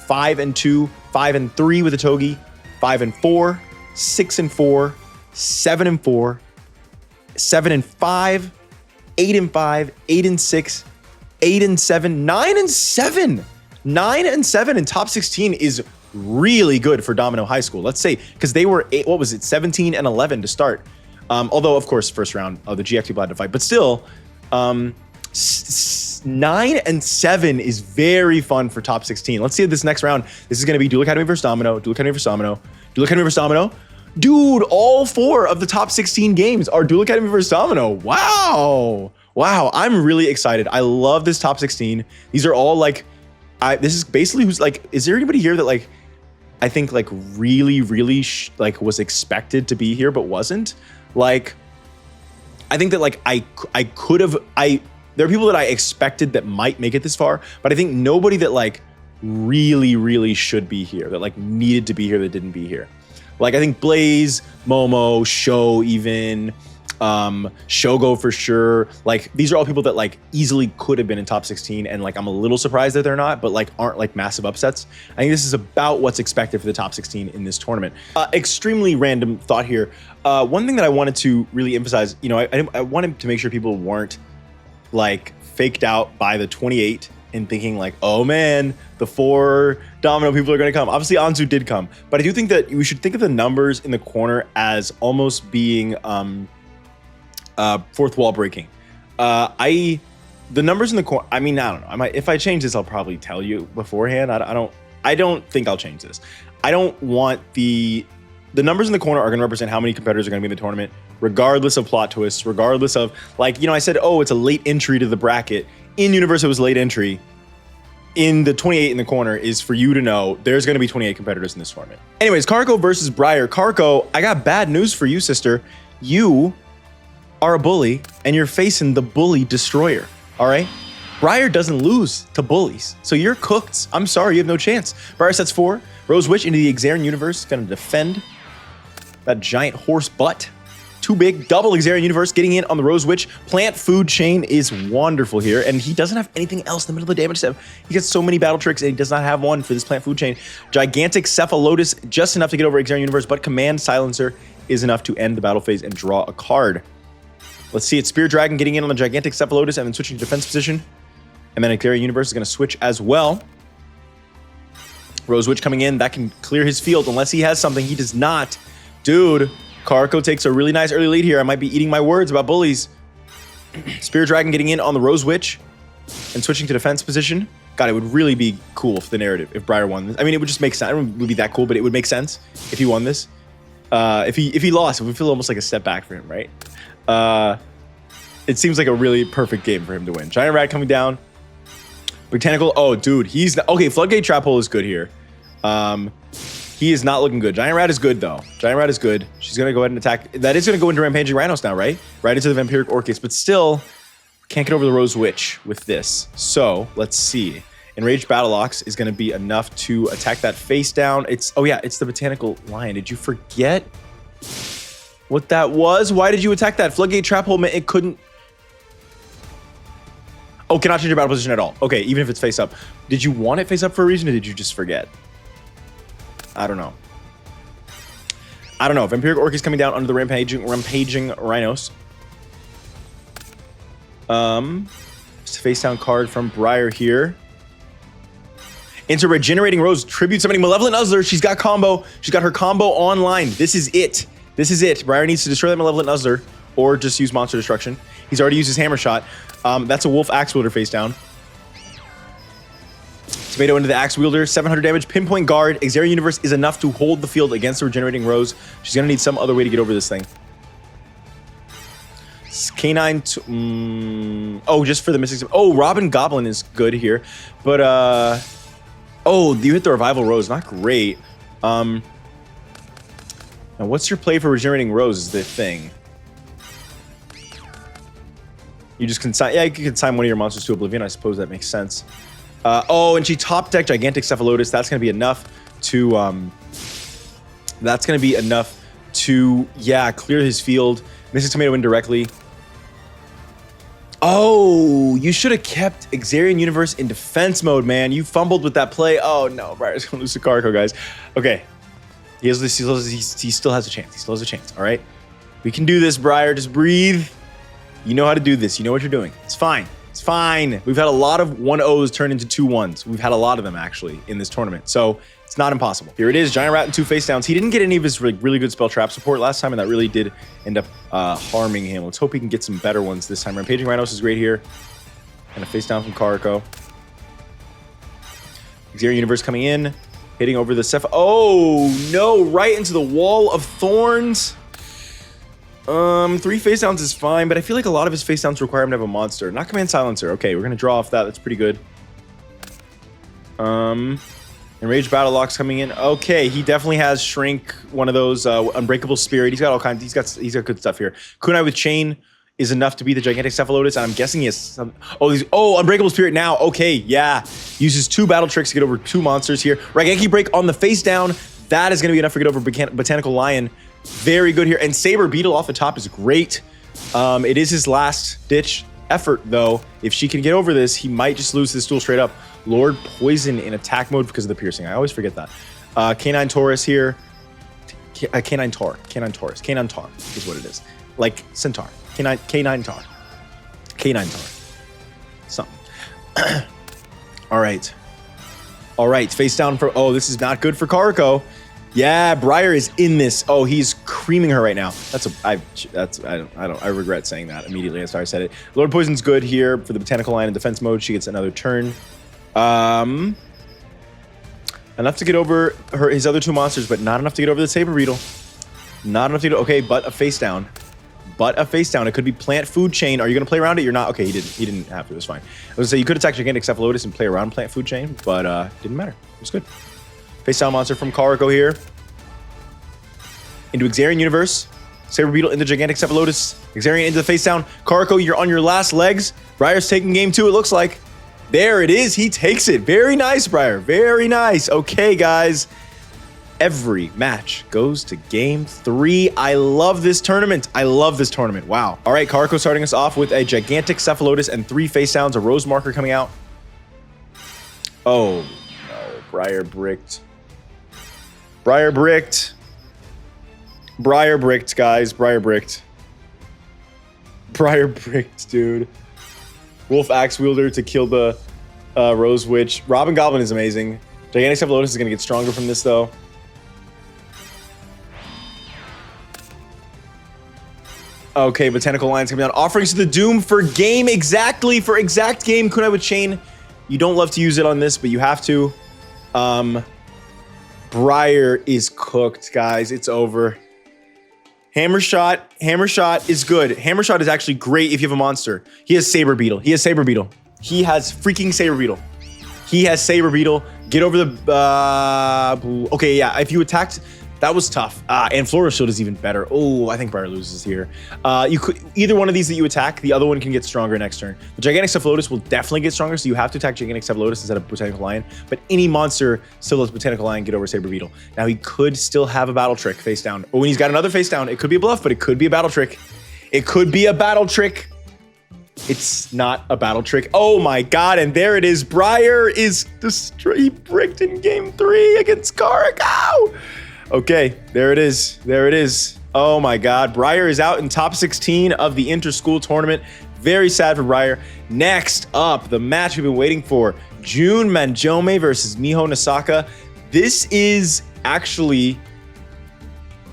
Speaker 1: 5 and 2, 5 and 3 with a Togi. 5 and 4, 6 and 4, 7 and 4, 7 and 5, 8 and 5, 8 and 6, 8 and 7, 9 and 7. 9 and 7 in top 16 is really good for Domino High School. Let's say, because they were, 17 and 11 to start. Although, of course, first round of the GX people had to fight. But still, 9 and 7 is very fun for top 16. Let's see this next round. This is going to be Duel Academy versus Domino, Duel Academy versus Domino, Duel Academy versus Domino. Dude, all 4 of the top 16 games are Duel Academy versus Domino. Wow, I'm really excited. I love this top 16. These are all like, this is basically who's like, is there anybody here that like, I think like really like was expected to be here but wasn't? Like, I think that like there are people that I expected that might make it this far, but I think nobody that like really should be here, that like needed to be here, that didn't be here. Like I think Blaze, Momo, Sho even, Shogo for sure. Like these are all people that like easily could have been in top 16, and like I'm a little surprised that they're not, but like aren't like massive upsets. I think this is about what's expected for the top 16 in this tournament. Extremely random thought here. One thing that I wanted to really emphasize, you know, I wanted to make sure people weren't like faked out by the 28 and thinking like, oh man, the 4 domino people are going to come. Obviously Anzu did come, but I do think that we should think of the numbers in the corner as almost being fourth wall breaking. The numbers in the corner, I mean, I don't know. If I change this, I'll probably tell you beforehand. I don't think I'll change this. I don't want the numbers in the corner are going to represent how many competitors are going to be in the tournament, regardless of plot twists, regardless of like, you know, I said, oh, it's a late entry to the bracket. In universe, it was late entry. In the 28 in the corner is for you to know there's going to be 28 competitors in this tournament. Anyways, Karko versus Briar. Karko, I got bad news for you, sister. You are a bully and you're facing the bully destroyer. All right. Briar doesn't lose to bullies. So you're cooked. I'm sorry. You have no chance. Briar sets 4. Rose Witch into the Xarian universe. Going to defend that giant horse butt. Too big. Double Xarian universe getting in on the Rose Witch. Plant food chain is wonderful here. And he doesn't have anything else in the middle of the damage step. He gets so many battle tricks and he does not have one for this plant food chain. Gigantic Cephalotus, just enough to get over Xarian universe, but Command Silencer is enough to end the battle phase and draw a card. Let's see it. Spear Dragon getting in on the Gigantic Cephalotus and then switching to defense position. And then Xarian universe is going to switch as well. Rose Witch coming in. That can clear his field unless he has something. He does not. Dude, Karko takes a really nice early lead here. I might be eating my words about bullies. Spear Dragon getting in on the Rose Witch and switching to defense position. God, it would really be cool for the narrative if Briar won this. I mean, it would just make sense. I don't know if it would be that cool, but it would make sense if he won this. If he lost, it would feel almost like a step back for him, right? It seems like a really perfect game for him to win. Giant Rat coming down. Botanical. Oh, dude, he's okay. Floodgate Trap Hole is good here. He is not looking good. Giant Rat is good, though. Giant Rat is good. She's going to go ahead and attack. That is going to go into Rampaging Rhinos now, right? Right into the Vampiric Orcus. But still, can't get over the Rose Witch with this. So, let's see. Enraged Battle Ox is going to be enough to attack that face down. Oh yeah, it's the Botanical Lion. Did you forget what that was? Why did you attack that? Floodgate Trap Hole, it couldn't... Oh, cannot change your battle position at all. Okay, even if it's face up. Did you want it face up for a reason, or did you just forget? I don't know. I don't know. Vampiric Orcus coming down under the Rampaging Rhinos. It's a face down card from Briar here. Into Regenerating Rose. Tribute summoning Malevolent Nuzzler. She's got combo. She's got her combo online. This is it. This is it. Briar needs to destroy that Malevolent Nuzzler or just use Monster Destruction. He's already used his Hammer Shot. That's a Wolf Axe Wielder face down. Tomato into the Axe Wielder, 700 damage, Pinpoint Guard. Xarian Universe is enough to hold the field against the Regenerating Rose. She's going to need some other way to get over this thing. K9, oh, just for the Mystic. Oh, Robin Goblin is good here. But, oh, you hit the Revival Rose, not great. Now, what's your play for Regenerating Rose is the thing. You just consign, yeah, you can consign one of your monsters to Oblivion. I suppose that makes sense. Oh, and she top decked Gigantic Cephalotus. That's going to be enough to, yeah, clear his field. Mystic Tomato indirectly. Oh, you should have kept Xarian Universe in defense mode, man. You fumbled with that play. Oh, no, Briar's going to lose to Karko, guys. Okay. He still has a chance. He still has a chance, all right? We can do this, Briar. Just breathe. You know how to do this. You know what you're doing. It's fine. It's fine. We've had a lot of 1-0s turn into 2-1s. We've had a lot of them, actually, in this tournament. So it's not impossible. Here it is. Giant Rat and 2 face downs. He didn't get any of his really good spell trap support last time, and that really did end up harming him. Let's hope he can get some better ones this time. Rampaging Rhinos is great here. And a face down from Karko. Xarian Universe coming in. Hitting over the Ceph. Oh, no. Right into the Wall of Thorns. 3 face downs is fine, but I feel like a lot of his face downs require him to have a monster. Not Command Silencer. Okay, we're going to draw off that. That's pretty good. Enraged Battle Ox coming in. Okay, he definitely has Shrink, one of those Unbreakable Spirit. He's got all kinds. He's got good stuff here. Kunai with Chain is enough to beat the Gigantic Cephalotus, and I'm guessing he has some... Oh, Unbreakable Spirit now. Okay, yeah. Uses 2 battle tricks to get over 2 monsters here. Raigeki Break on the face down. That is going to be enough to get over Botanical Lion. Very good here. And Saber Beetle off the top is great. It is his last ditch effort, though. If she can get over this, he might just lose this duel straight up. Lord Poison in attack mode because of the piercing. I always forget that. Canine Taurus here. Canine Taurus is what it is. Like Centaur. Canine Tar. Something. All right. Face down for. Oh, this is not good for Karako. Yeah, Briar is in this. Oh, he's creaming her right now. I regret saying that immediately after I said it. Lord Poison's good here for the botanical line in defense mode. She gets another turn. Enough to get over his other two monsters, but not enough to get over the Saber Beetle. Not enough to get. Okay, but a face down. It could be plant food chain. Are you going to play around it? You're not. Okay, he didn't have to. It was fine. I was going to say you could attack Gigantic Cephalotus and play around plant food chain, but didn't matter. It was good. Face down monster from Karako here. Into Xarian Universe. Saber Beetle into Gigantic Cephalotus. Xarian into the face down. Karako, you're on your last legs. Briar's taking game 2, it looks like. There it is. He takes it. Very nice, Briar. Very nice. Okay, guys. Every match goes to game 3. I love this tournament. Wow. All right, Karako starting us off with a Gigantic Cephalotus and 3 face downs, a Rose Marker coming out. Oh, no. Briar bricked, guys. Briar bricked, dude. Wolf Axe Wielder to kill the Rose Witch. Robin Goblin is amazing. Gigantic Cephalotus is going to get stronger from this, though. Okay, Botanical Lines coming down. Offerings to the Doom for game exactly. For exact game. Kunai with Chain. You don't love to use it on this, but you have to. Briar is cooked, guys. It's over. Hammer Shot is good. Hammer Shot is actually great if you have a monster. He has Saber Beetle. He has freaking Saber Beetle. Get over the... okay, yeah. If you attacked... That was tough. And Floral Shield is even better. Oh, I think Briar loses here. You could either one of these that you attack, the other one can get stronger next turn. The Gigantic Cephalotus will definitely get stronger, so you have to attack Gigantic Cephalotus instead of Botanical Lion. But any monster still lets Botanical Lion get over Saber Beetle. Now he could still have a Battle Trick face down. Oh, when he's got another face down, it could be a bluff, but it could be a Battle Trick. It's not a Battle Trick. Oh my god, and there it is. Briar is destroyed. He bricked in game 3 against Karako. Okay, there it is. Oh my god. Briar is out in top 16 of the Interschool tournament. Very sad for Briar. Next up, the match we've been waiting for. Jun Manjome versus Miho Nasaka. This is actually,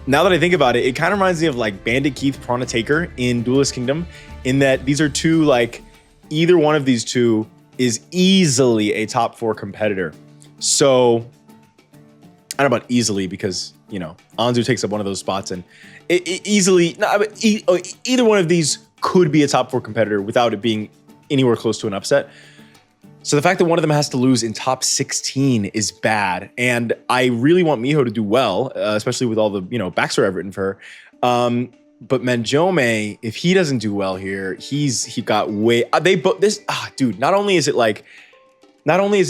Speaker 1: now that I think about it, it kind of reminds me of like Bandit Keith Piranha Taker in Duelist Kingdom, in that these are two, like, either one of these two is easily a top 4 competitor. So I don't know about easily because, you know, Anzu takes up one of those spots, and either one of these could be a top 4 competitor without it being anywhere close to an upset. So the fact that one of them has to lose in top 16 is bad. And I really want Miho to do well, especially with all the, you know, backstory I've written for her. But Manjome, if he doesn't do well here, he got way, dude, not only is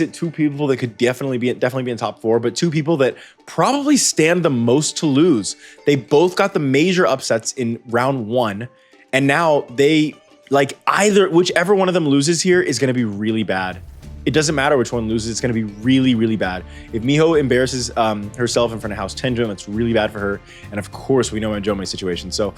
Speaker 1: it two people that could definitely be in top 4, but two people that probably stand the most to lose. They both got the major upsets in round 1, and now they, like, whichever one of them loses here is going to be really bad. It doesn't matter which one loses. It's going to be really, really bad. If Miho embarrasses herself in front of House Tenjo, that's really bad for her. And of course, we know Manjome's situation. So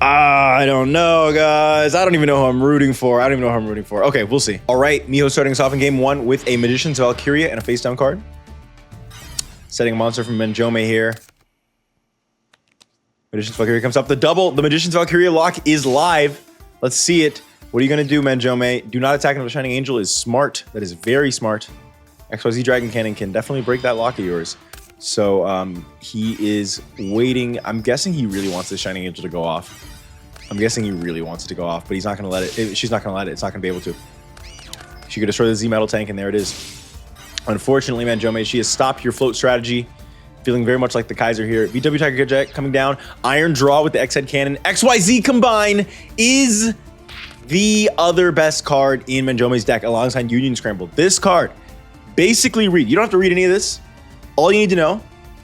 Speaker 1: I don't know, guys. I don't even know who I'm rooting for. Okay, we'll see. All right, Miho starting us off in game 1 with a Magician's Valkyria and a face down card. Setting a monster from Manjome here. Magician's Valkyria comes up. The Magician's Valkyria lock is live. Let's see it. What are you going to do, Manjome? Do not attack another Shining Angel is smart. That is very smart. XYZ Dragon Cannon can definitely break that lock of yours. So he is waiting. I'm guessing he really wants this Shining Angel to go off. But he's not going to let it. She's not going to let it. It's not going to be able to. She could destroy the Z Metal Tank, and there it is. Unfortunately, Manjome, she has stopped your float strategy. Feeling very much like the Kaiser here. VW Tiger Jet coming down. Iron Draw with the X-Head Cannon. XYZ Combine is the other best card in Manjome's deck alongside Union Scramble. This card, basically you don't have to read any of this. All you need to know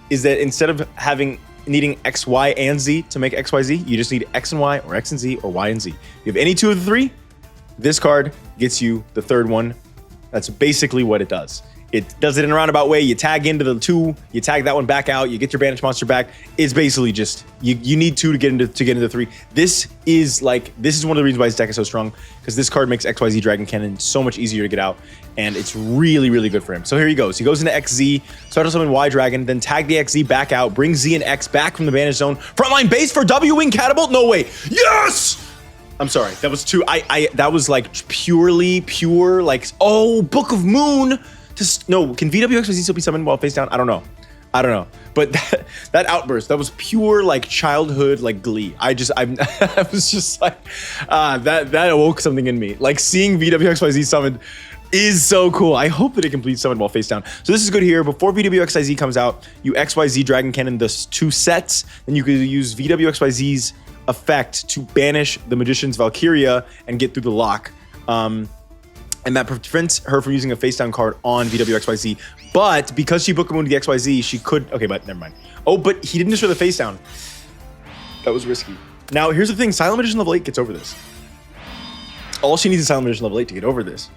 Speaker 1: is that instead of having needing X, Y, and Z to make X, Y, Z. You just need X and Y, or X and Z, or Y and Z. If you have any two of the three, this card gets you the third one. That's basically what it does. It does it in a roundabout way. You tag into the 2, you tag that one back out, you get your banished monster back. It's basically just you need 2 to get into 3. This is one of the reasons why his deck is so strong, because this card makes XYZ Dragon Cannon so much easier to get out, and it's really, really good for him. So here he goes. He goes into XZ, start to summon Y Dragon, then tag the XZ back out, bring Z and X back from the banished zone. Frontline base for W Wing Catapult? No way. Yes! I'm sorry. That was too. That was like pure. Like, oh, Book of Moon. No, can VWXYZ still be summoned while face down? I don't know. But that outburst, that was pure like childhood like glee. I was just like, that awoke something in me. Like seeing VWXYZ summoned is so cool. I hope that it completes summon while face down. So this is good here. Before VWXYZ comes out, you XYZ Dragon Cannon the 2 sets, then you could use VWXYZ's effect to banish the Magician's Valkyria and get through the lock. And that prevents her from using a face down card on VWXYZ. But because she booked a moon to the XYZ, she could. Okay, but never mind. Oh, but he didn't destroy the face down. That was risky. Now, here's the thing. Silent Magician level 8 gets over this. All she needs is Silent Magician level 8 to get over this.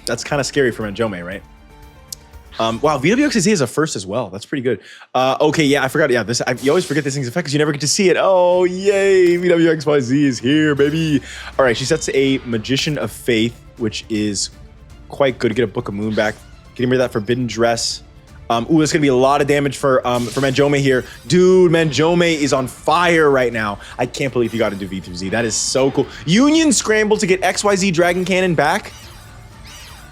Speaker 1: That's kind of scary for Manjome, right? Wow, VWXYZ is a first as well. That's pretty good. Okay, yeah, I forgot. Yeah, you always forget this thing's effect because you never get to see it. Oh, yay, VWXYZ is here, baby. All right, she sets a Magician of Faith, which is quite good to get a Book of Moon back. Getting rid of that Forbidden Dress. Ooh, there's gonna be a lot of damage for Manjome here. Dude, Manjome is on fire right now. I can't believe he got into V through Z. That is so cool. Union Scramble to get XYZ Dragon Cannon back.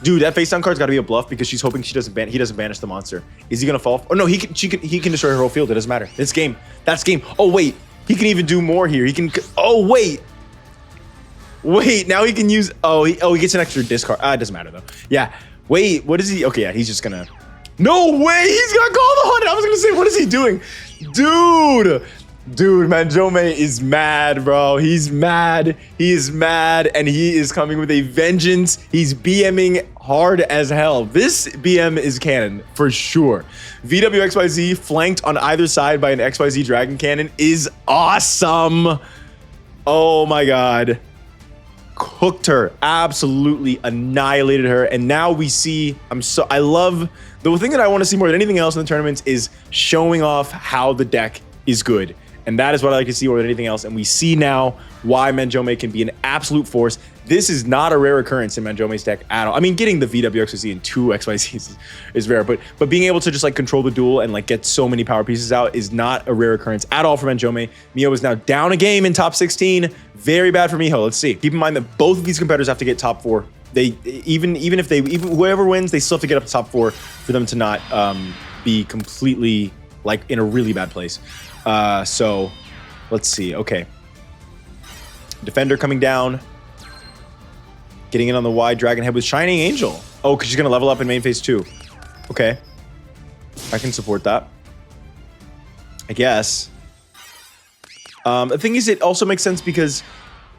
Speaker 1: Dude, that face down card's got to be a bluff because she's hoping he doesn't banish the monster. Is he gonna fall? Oh no, he can destroy her whole field. It doesn't matter. It's game. That's game. Oh wait, he can even do more here. He can. Oh wait. Now he can use. Oh, he gets an extra discard. It doesn't matter though. Yeah. Wait, what is he? Okay, yeah, he's just gonna. No way, he's gonna call the Haunted. I was gonna say, what is he doing, Dude, Manjome is mad, bro. He's mad. He is mad, and he is coming with a vengeance. He's BMing hard as hell. This BM is canon, for sure. VWXYZ flanked on either side by an XYZ Dragon Cannon is awesome. Oh my god. Cooked her. Absolutely annihilated her. And now we see, I love, the thing that I want to see more than anything else in the tournaments is showing off how the deck is good. And that is what I like to see more than anything else. And we see now why Manjome can be an absolute force. This is not a rare occurrence in Manjome's deck at all. I mean, getting the VWXYZ and 2 XYZs is rare, but being able to just like control the duel and like get so many power pieces out is not a rare occurrence at all for Manjome. Miho is now down a game in top 16. Very bad for Miho. Let's see. Keep in mind that both of these competitors have to get top 4. They even whoever wins, they still have to get up to top 4 for them to not be completely like in a really bad place. So let's see. Okay. Defender coming down. Getting in on the wide Dragon Head with Shining Angel. Oh, because she's going to level up in main phase 2. Okay. I can support that. I guess. The thing is, it also makes sense because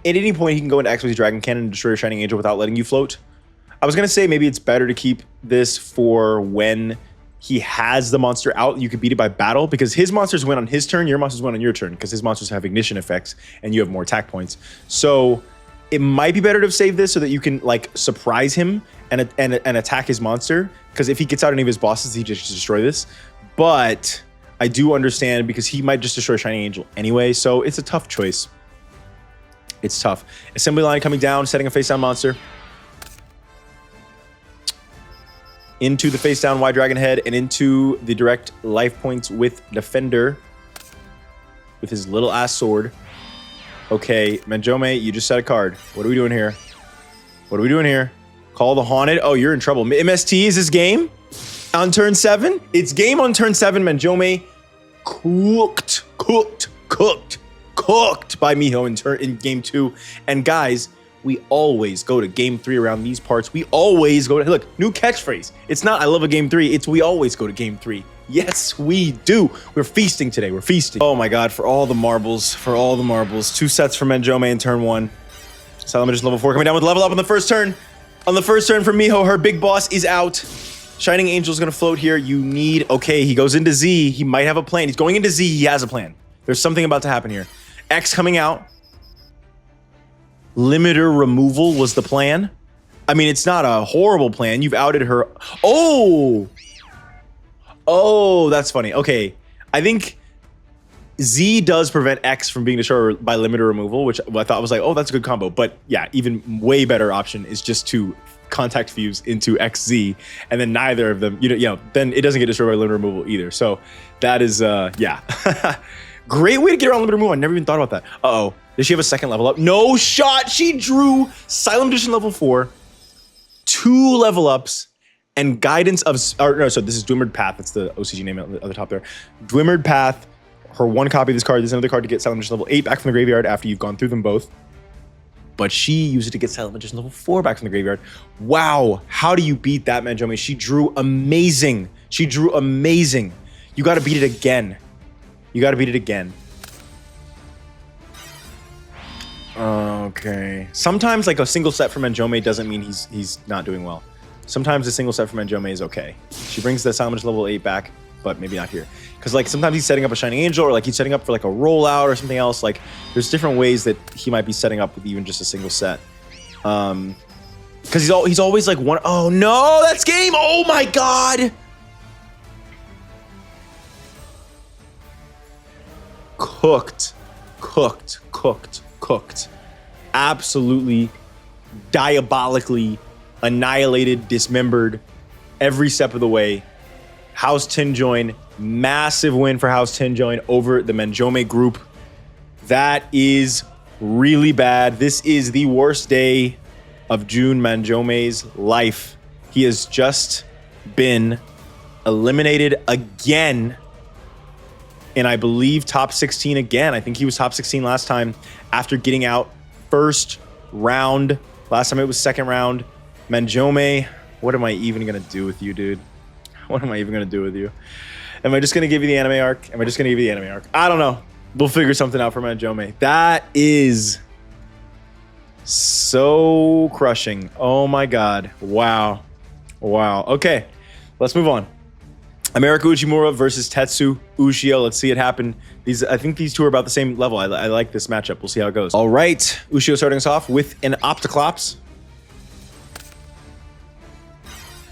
Speaker 1: at any point he can go into XYZ Dragon Cannon and destroy your Shining Angel without letting you float. I was going to say maybe it's better to keep this for when he has the monster out. You could beat it by battle because his monsters win on his turn, your monsters win on your turn because his monsters have ignition effects and you have more attack points. So it might be better to save this so that you can like surprise him and attack his monster, because if he gets out any of his bosses, he just destroy this. But I do understand because he might just destroy Shining Angel anyway, so it's a tough choice. It's tough. Assembly line coming down, setting a face down monster into the face down Wide Dragon Head and into the direct life points with Defender with his little ass sword. Okay, Manjome, you just set a card. What are we doing here? What are we doing here? Call the Haunted. Oh, you're in trouble. MST, is this game on turn 7? It's game on turn 7. Manjome cooked by Miho in game 2. And guys, we always go to game 3 around these parts. We always go to, look, new catchphrase. It's not I love a game 3. It's we always go to game 3. Yes, we do. We're feasting today. We're feasting. Oh my God, for all the marbles, 2 sets for Manjome in turn 1. Silent Magician level 4 coming down with level up on the first turn. On the first turn for Miho, her big boss is out. Shining Angel's gonna float here. You need, okay, he goes into Z. He might have a plan. He's going into Z, he has a plan. There's something about to happen here. X coming out. Limiter removal was the plan. I mean, it's not a horrible plan. You've outed her. Oh, that's funny. Okay, I think Z does prevent X from being destroyed by limiter removal, which I thought was like, oh, that's a good combo. But yeah, even way better option is just to contact fuse into XZ, and then neither of them, then it doesn't get destroyed by limiter removal either. So that is, yeah. Great way to get around limiter removal. I never even thought about that. Uh-oh. Does she have a second level up? No shot. She drew Silent Magician level 4, 2 level ups, and guidance of, or no, so this is Dwimmered Path. That's the OCG name at the top there. Dwimmered Path, her 1 copy of this card. There's another card to get Silent Magician level 8 back from the graveyard after you've gone through them both. But she used it to get Silent Magician level 4 back from the graveyard. Wow. How do you beat that, Manjome? She drew amazing. She drew amazing. You got to beat it again. You got to beat it again. Okay. Sometimes like a single set for Manjome doesn't mean he's not doing well. Sometimes a single set for Manjome is okay. She brings the Silent Magician level 8 back, but maybe not here. Because like sometimes he's setting up a Shining Angel, or like he's setting up for like a rollout or something else. Like there's different ways that he might be setting up with even just a single set. Because he's always like one. Oh no, that's game. Oh my god. Cooked. Absolutely diabolically annihilated, dismembered every step of the way. House Tinjoin, massive win for House Tinjoin over the Manjome group. That is really bad. This is the worst day of June Manjome's life. He has just been eliminated again. And I believe top 16 again. I think he was top 16 last time after getting out first round. Last time it was second round. Manjome, what am I even going to do with you, dude? What am I even going to do with you? Am I just going to give you the anime arc? I don't know. We'll figure something out for Manjome. That is so crushing. Oh my god. Wow. Okay, let's move on. America Uchimura versus Tetsu Ushio. Let's see it happen. I think these two are about the same level. I like this matchup. We'll see how it goes. All right. Ushio starting us off with an Opticlops.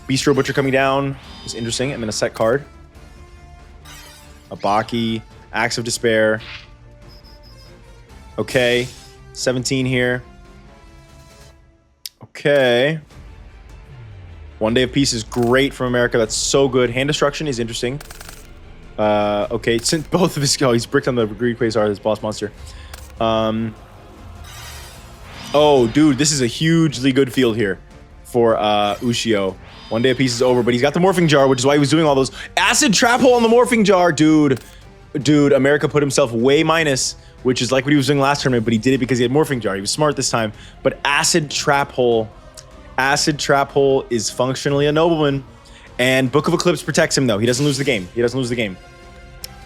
Speaker 1: Bistro Butcher coming down is interesting. And then a set card. A Baki. Axe of Despair. Okay. 17 here. Okay. One Day of Peace is great from America. That's so good. Hand Destruction is interesting. Okay, since both of his... Oh, he's bricked on the Greed Quasar, this boss monster. Oh, dude, this is a hugely good field here for Ushio. One Day of Peace is over, but he's got the Morphing Jar, which is why he was doing all those. Acid Trap Hole on the Morphing Jar, dude. Dude, America put himself way minus, which is like what he was doing last tournament, but he did it because he had Morphing Jar. He was smart this time. But Acid Trap Hole is functionally a nobleman. And Book of Eclipse protects him, though. He doesn't lose the game.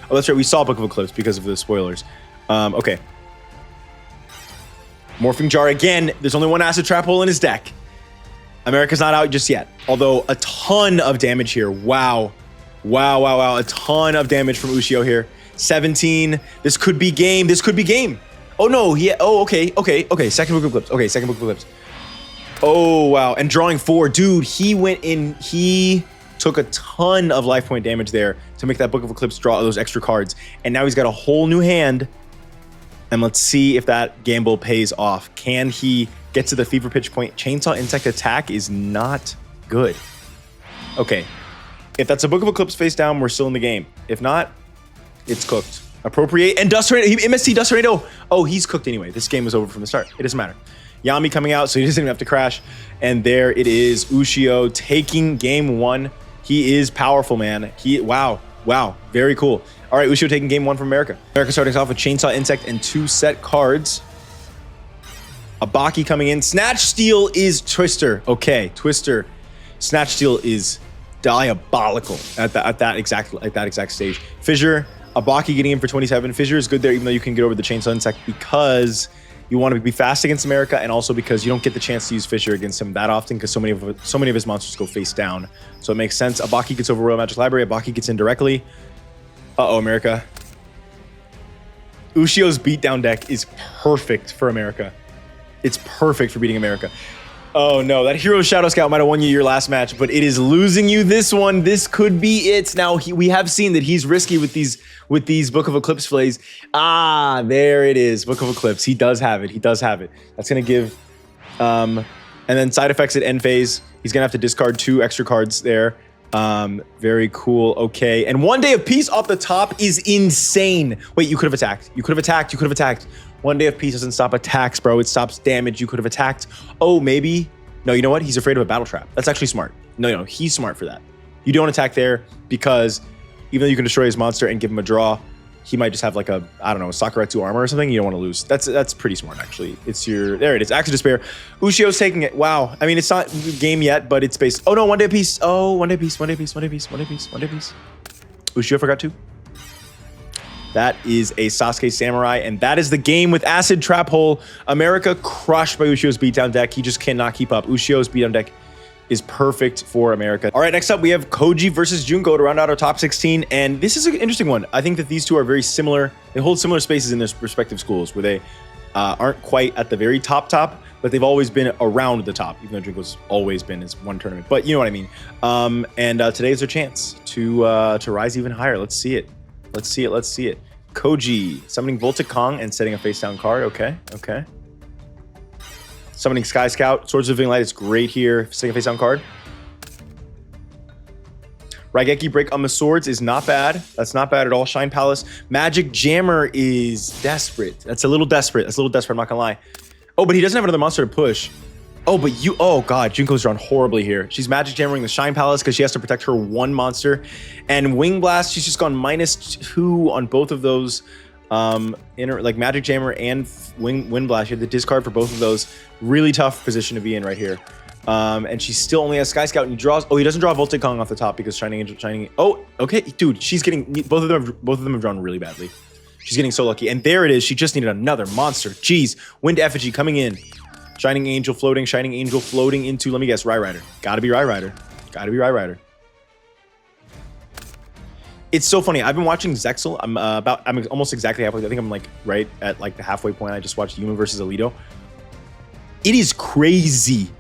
Speaker 1: Oh, that's right. We saw Book of Eclipse because of the spoilers. Okay. Morphing Jar again. There's only one Acid Trap Hole in his deck. America's not out just yet. Although a ton of damage here. Wow. A ton of damage from Ushio here. 17. This could be game. Oh, no. Okay. Second Book of Eclipse. Oh, wow. And drawing 4. Dude, he went in. He took a ton of life point damage there to make that Book of Eclipse draw those extra cards. And now he's got a whole new hand. And let's see if that gamble pays off. Can he get to the fever pitch point? Chainsaw Insect attack is not good. Okay. If that's a Book of Eclipse face down, we're still in the game. If not, it's cooked. Appropriate and Dust Tornado. MST Dust Tornado. Oh, he's cooked anyway. This game was over from the start. It doesn't matter. Yami coming out, so he doesn't even have to crash. And there it is. Ushio taking game 1. He is powerful, man. Wow. Very cool. All right, Ushio taking game 1 from America. America starting us off with Chainsaw Insect and 2 set cards. Abaki coming in. Snatch Steal is Twister. Okay, Twister. Snatch Steal is diabolical at that exact stage. Fissure. Abaki getting in for 27. Fissure is good there, even though you can get over the Chainsaw Insect because You want to be fast against America, and also because you don't get the chance to use Fissure against him that often because so many of his monsters go face down. So it makes sense. Abaki gets over Royal Magic Library. Abaki gets in directly. Uh-oh, America. Ushio's beatdown deck is perfect for America. It's perfect for beating America. Oh no, that Hero Shadow Scout might have won you your last match, but it is losing you this one. This could be it. Now, we have seen that he's risky with these Book of Eclipse plays. Ah, there it is, Book of Eclipse. He does have it. He does have it. That's going to give... and then side effects at end phase. He's going to have to discard 2 extra cards there. Very cool. Okay. And 1 Day of Peace off the top is insane. Wait, you could have attacked. You could have attacked. You could have attacked. 1 Day of Peace doesn't stop attacks, bro. It stops damage. You could have attacked. Oh, maybe. No, you know what? He's afraid of a battle trap. That's actually smart. No, he's smart for that. You don't attack there because even though you can destroy his monster and give him a draw, he might just have like a, I don't know, a Sakuretsu armor or something. You don't want to lose. That's pretty smart, actually. It's your, there it is. Axe of Despair. Ushio's taking it. Wow. I mean, it's not game yet, but it's based. Oh no, 1 Day of Peace. Oh, 1 Day of Peace, 1 Day of Peace, 1 Day of Peace, 1 Day of Peace, 1 Day of Peace. Ushio forgot to. That is a Sasuke Samurai, and that is the game with Acid Trap Hole. America crushed by Ushio's beatdown deck. He just cannot keep up. Ushio's beatdown deck is perfect for America. All right, next up we have Koji versus Junko to round out our top 16, and this is an interesting one. I think that these two are very similar. They hold similar spaces in their respective schools where they aren't quite at the very top, but they've always been around the top, even though Junko's always been his one tournament. But you know what I mean. Today is their chance to rise even higher. Let's see it. Let's see it. Let's see it. Koji summoning Voltic Kong and setting a face down card. Okay. Okay. Summoning Sky Scout. Swords of Living Light is great here. Setting a face down card. Raigeki Break on the swords is not bad. That's not bad at all. Shine Palace. Magic Jammer is desperate. That's a little desperate. That's a little desperate. I'm not gonna lie. Oh, but he doesn't have another monster to push. Oh, but oh god, Junko's drawn horribly here. She's Magic Jammering the Shine Palace because she has to protect her one monster. And Wing Blast, she's just gone -2 on both of those. Like Magic Jammer and Wind Blast. You have the discard for both of those. Really tough position to be in right here. And she still only has Sky Scout and he draws. Oh, he doesn't draw Voltic Kong off the top because Shining Angel. Oh, okay, dude, she's getting both of them have drawn really badly. She's getting so lucky. And there it is. She just needed another monster. Jeez, Wind Effigy coming in. Shining Angel floating into, let me guess, Rai Rider. Gotta be Rai Rider. Gotta be Rai Rider. It's so funny. I've been watching Zexal. I'm almost exactly halfway. I think I'm like right at like the halfway point. I just watched Yuma versus Alito. It is crazy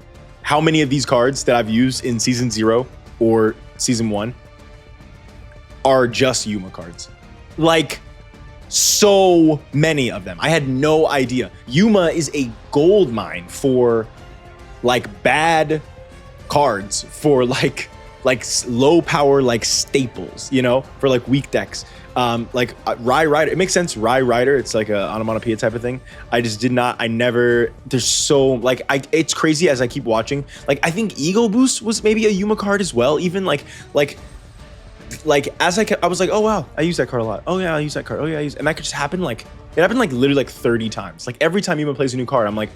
Speaker 1: how many of these cards that I've used in Season 0 or Season 1 are just Yuma cards. Like, so many of them. I had no idea. Yuma is a gold mine for like bad cards, for like low power like staples, you know, for like weak decks. Rai Rider, it makes sense. Rai Rider, it's like a onomatopoeia type of thing. There's so like it's crazy as I keep watching. Like I think Ego Boost was maybe a Yuma card as well. Even like as I was like, oh wow, I use that card a lot. Oh yeah, I use that card. Oh yeah, and that could just happen like it happened like literally like 30 times. Like every time Yuma plays a new card, I'm like,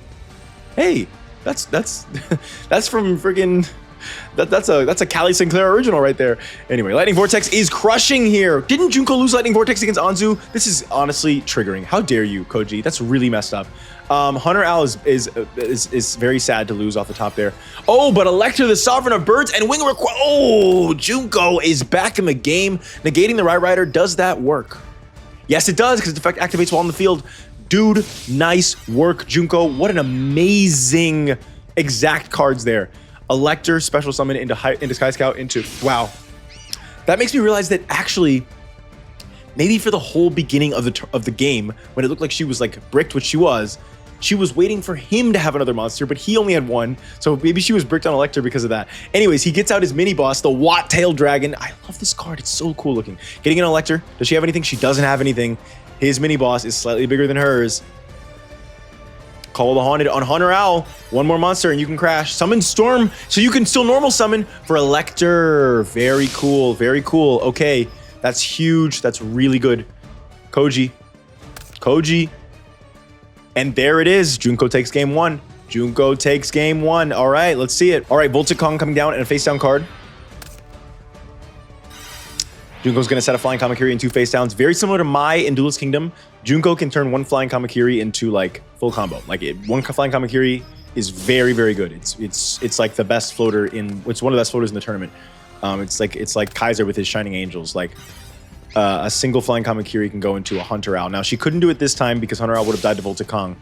Speaker 1: hey, that's from friggin' that's a Callie Sinclair original right there. Anyway, Lightning Vortex is crushing here. Didn't Junko lose Lightning Vortex against Anzu? This is honestly triggering. How dare you, Koji? That's really messed up. Hunter Owl is very sad to lose off the top there. Oh, but Electra, the Sovereign of Birds, and Wing Request. Oh, Junko is back in the game. Negating the Rai Rider. Does that work? Yes, it does, because the effect activates while on the field. Dude, nice work, Junko. What an amazing exact cards there. Elector, special summon into Sky Scout into, wow. That makes me realize that actually, maybe for the whole beginning of the game, when it looked like she was like bricked, which she was waiting for him to have another monster, but he only had one. So maybe she was bricked on Elector because of that. Anyways, he gets out his mini boss, the Watt-tailed Dragon. I love this card. It's so cool looking. Getting an Elector. Does she have anything? She doesn't have anything. His mini boss is slightly bigger than hers. Call the Haunted on Hunter Owl. One more monster and you can crash. Summon Storm so you can still normal summon for Elector. Very cool. Very cool. Okay. That's huge. That's really good. Koji. And there it is. Junko takes game one. Junko takes game one. All right, let's see it. All right, Voltic Kong coming down and a face down card. Junko's going to set a flying Kamakiri in 2 face downs. Very similar to Mai in Duelist Kingdom. Junko can turn 1 flying Kamakiri into like full combo. Like 1 flying Kamakiri is very, very good. It's like the best floater it's one of the best floaters in the tournament. It's like Kaiser with his Shining Angels. Like a single flying Kamakiri can go into a Hunter Owl. Now she couldn't do it this time because Hunter Owl would have died to Volta Kong.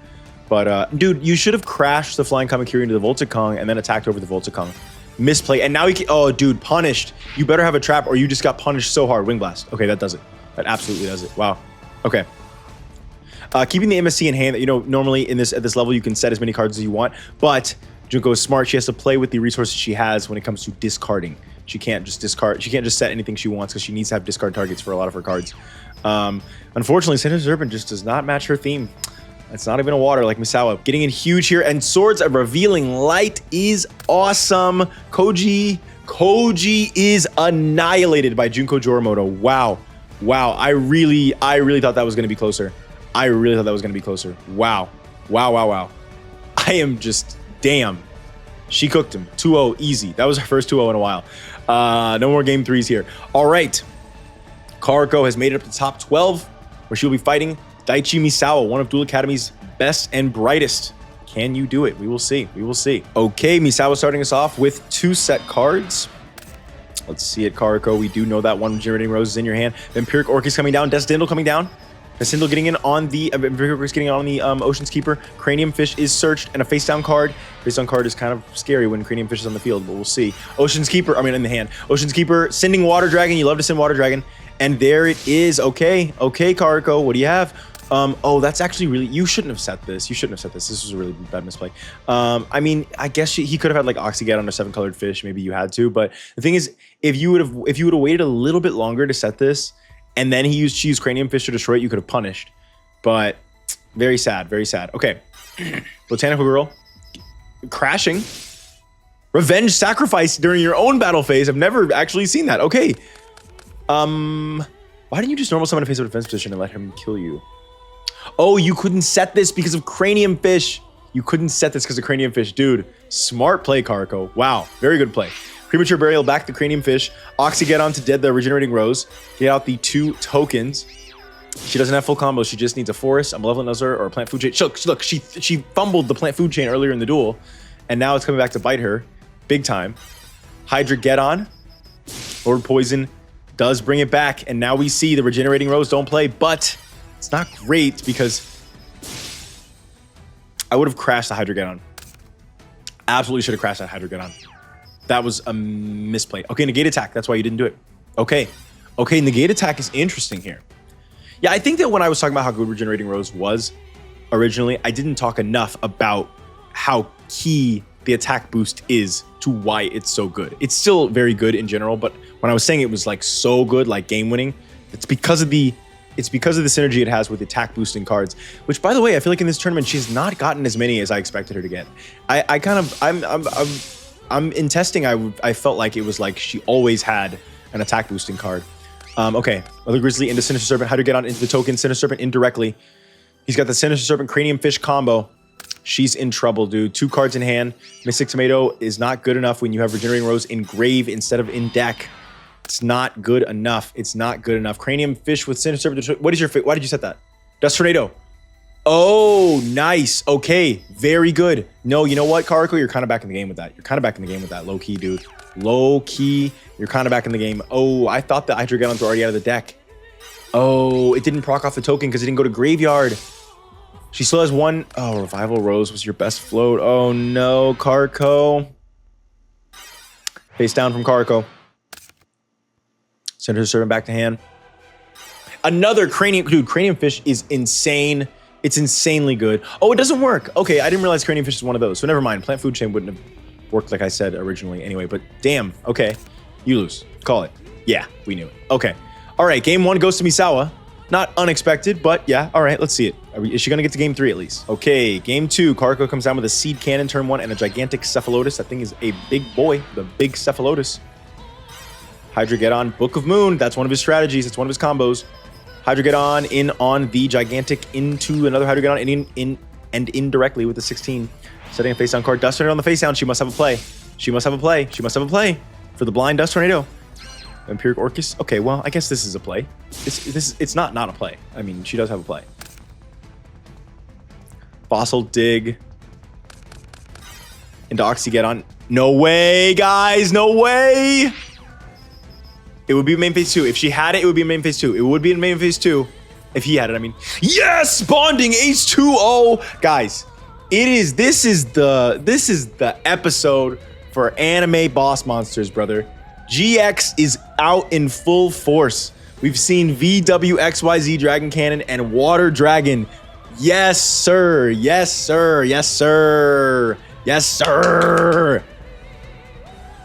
Speaker 1: But dude, you should have crashed the flying Kamakiri into the Volta Kong and then attacked over the Volta Kong. Misplay, and now he can, oh dude, punished. You better have a trap or you just got punished so hard. Wing Blast. Okay, that does it. That absolutely does it. Wow. Okay. Keeping the MSC in hand, normally at this level you can set as many cards as you want, but Junko is smart. She has to play with the resources she has when it comes to discarding. She can't just discard. She can't just set anything she wants because she needs to have discard targets for a lot of her cards. Unfortunately, Sinister Serpent just does not match her theme. It's not even a water like Misawa. Getting in huge here, and Swords of Revealing Light is awesome. Koji is annihilated by Junko Jorimoto. Wow. I really thought that was going to be closer. Wow. I am just, damn. She cooked him. 2-0 easy. That was her first 2-0 in a while. No more game 3s here. All right. Karako has made it up to top 12, where she'll be fighting Daichi Misawa, one of Duel Academy's best and brightest. Can you do it? We will see. Okay, Misawa starting us off with 2 set cards. Let's see it, Karako. We do know that 1 Regenerating Rose is in your hand. Vampiric Orchis coming down. Desdindle coming down. Desdindle getting in on the Vampiric Orchis getting on the Ocean's Keeper. Cranium Fish is searched, and a face down card. Face down card is kind of scary when Cranium Fish is on the field, but we'll see. Ocean's Keeper, in the hand. Ocean's Keeper sending Water Dragon. You love to send Water Dragon. And there it is. Okay, Karako. What do you have? Oh, that's actually really, you shouldn't have set this. This was a really bad misplay. I guess he could have had like Oxyget on a 7-colored fish. Maybe you had to, but the thing is, if you would have waited a little bit longer to set this, and then she used Cranium Fish to destroy it, you could have punished. But very sad. Okay. Botanical Girl crashing. Revenge Sacrifice during your own battle phase. I've never actually seen that. Okay. Why didn't you just normal summon a face of defense position and let him kill you? Oh, you couldn't set this because of Cranium Fish. Dude. Smart play, Karako. Wow. Very good play. Premature Burial, back the Cranium Fish. Oxygeddon to dead the Regenerating Rose. Get out the 2 tokens. She doesn't have full combo. She just needs a Forest, a Malevolent Nuzzer, or a Plant Food Chain. Look, she fumbled the Plant Food Chain earlier in the duel, and now it's coming back to bite her. Big time. Hydra Lord Poison does bring it back, and now we see the Regenerating Rose don't play, but it's not great because I would have crashed the Hydra Absolutely should have crashed that Hydra That was a misplay. Okay, Negate Attack. That's why you didn't do it. Okay, Negate Attack is interesting here. Yeah, I think that when I was talking about how good Regenerating Rose was originally, I didn't talk enough about how key the attack boost is to why it's so good. It's still very good in general, but when I was saying it was like so good, like game winning, it's because of the synergy it has with attack boosting cards, which by the way, I feel like in this tournament, she's not gotten as many as I expected her to get. I'm in testing. I felt like it was like she always had an attack boosting card. Okay, Mother Grizzly into Sinister Serpent. How to get on into the token? Sinister Serpent indirectly. He's got the Sinister Serpent Cranium Fish combo. She's in trouble, dude. 2 cards in hand. Mystic Tomato is not good enough when you have Regenerating Rose in grave instead of in deck. It's not good enough. Cranium Fish with Sinister Serpent. Why did you set that? Dust Tornado. Oh, nice. Okay, very good. No, you know what, Karako? You're kind of back in the game with that. Low key, dude. Low key. You're kind of back in the game. Oh, I thought the Hydrogeddons were already out of the deck. Oh, it didn't proc off the token because it didn't go to graveyard. She still has 1. Oh, Revival Rose was your best float. Oh no, Karako. Face down from Karako. Send her servant back to hand. Another Cranium. Dude, Cranium Fish is insane. It's insanely good. Oh, it doesn't work. Okay, I didn't realize Cranium Fish is one of those. So never mind. Plant Food Chain wouldn't have worked like I said originally anyway. But damn. Okay. You lose. Call it. Yeah, we knew it. Okay. All right. Game 1 goes to Misawa. Not unexpected, but yeah. All right. Let's see it. Is she going to get to game 3 at least? Okay. Game 2. Karako comes down with a Seed Cannon turn 1 and a gigantic Cephalotus. That thing is a big boy. The big Cephalotus. Hydrogeddon, Book of Moon. That's one of his strategies. That's one of his combos. Hydrogeddon in on the gigantic into another Hydrogeddon in and indirectly with the 16. Setting a face down card. Dust Tornado on the face down. She must have a play. For the blind Dust Tornado. Empiric Orcus. Okay, well, I guess this is a play. It's not a play. I mean, she does have a play. Fossil Dig. Into Oxygeddon. No way, guys. No way. It would be main phase 2. If she had it, it would be main phase 2. It would be in main phase 2. If he had it, I mean. Yes! Bonding H2O. Guys, this is the episode for anime boss monsters, brother. GX is out in full force. We've seen VWXYZ Dragon Cannon and Water Dragon. Yes, sir. Yes, sir. Yes, sir. Yes, sir.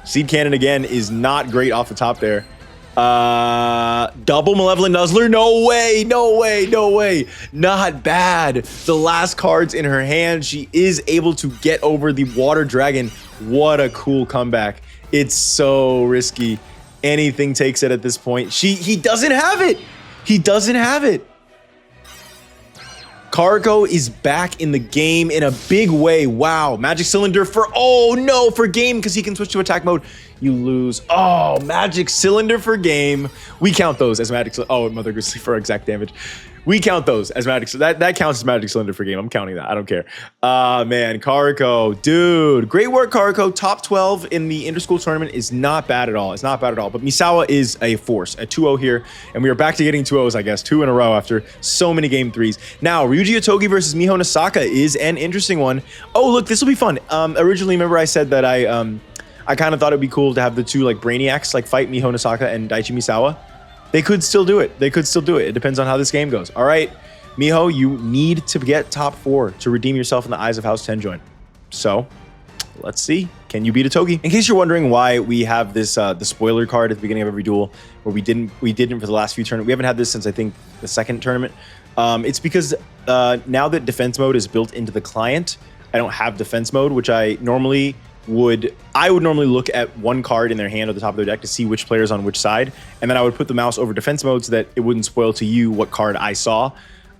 Speaker 1: Seed Cannon again is not great off the top there. Double Malevolent Nuzzler. No way. No way. No way. Not bad. The last cards in her hand. She is able to get over the Water Dragon. What a cool comeback. It's so risky. Anything takes it at this point. He doesn't have it. He doesn't have it. Cargo is back in the game in a big way. Wow. Magic Cylinder for, oh no, for game, because he can switch to attack mode. You lose. Oh, Magic Cylinder for game. We count those as Magic Cylinder. Oh, Mother Grizzly for exact damage. We count those as Magic. That counts as Magic Cylinder for game. I'm counting that. I don't care. Man, Karako, dude, great work, Karako. Top 12 in the Interschool tournament is not bad at all. It's not bad at all. But Misawa is a force, a 2-0 here, and we are back to getting 2-0s, I guess, 2 in a row after so many game 3s. Now, Ryuji Otogi versus Miho Nasaka is an interesting one. Oh, look, this will be fun. Originally, remember I said that I kind of thought it'd be cool to have the two like Brainiacs like fight Miho Nasaka and Daichi Misawa. They could still do it. They could still do it. It depends on how this game goes. All right, Miho, you need to get top 4 to redeem yourself in the eyes of House Tenjoin. So let's see. Can you beat a Togi? In case you're wondering why we have this the spoiler card at the beginning of every duel, where we didn't for the last few tournaments. We haven't had this since I think the second tournament. It's because now that defense mode is built into the client, I don't have defense mode, which I would normally look at one card in their hand at the top of their deck to see which player's on which side, and then I would put the mouse over defense mode so that it wouldn't spoil to you what card I saw.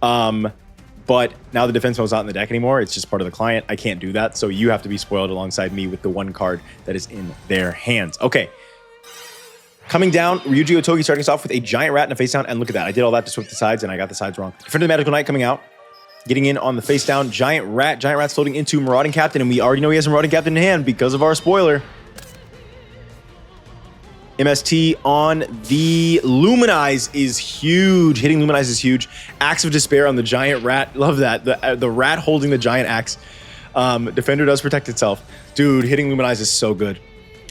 Speaker 1: But now the defense mode's not in the deck anymore. It's just part of the client. I can't do that, so you have to be spoiled alongside me with the one card that is in their hands. Okay. Coming down, Ryuji Otogi starting us off with a giant rat and a face down, and look at that. I did all that to switch the sides, and I got the sides wrong. Defender of the Magical Knight coming out. Getting in on the face down, Giant Rat's floating into Marauding Captain, and we already know he has a Marauding Captain in hand because of our spoiler. MST on the Luminize is huge. Hitting Luminize is huge. Axe of Despair on the Giant Rat. Love that. The rat holding the Giant Axe. Defender does protect itself. Dude, hitting Luminize is so good.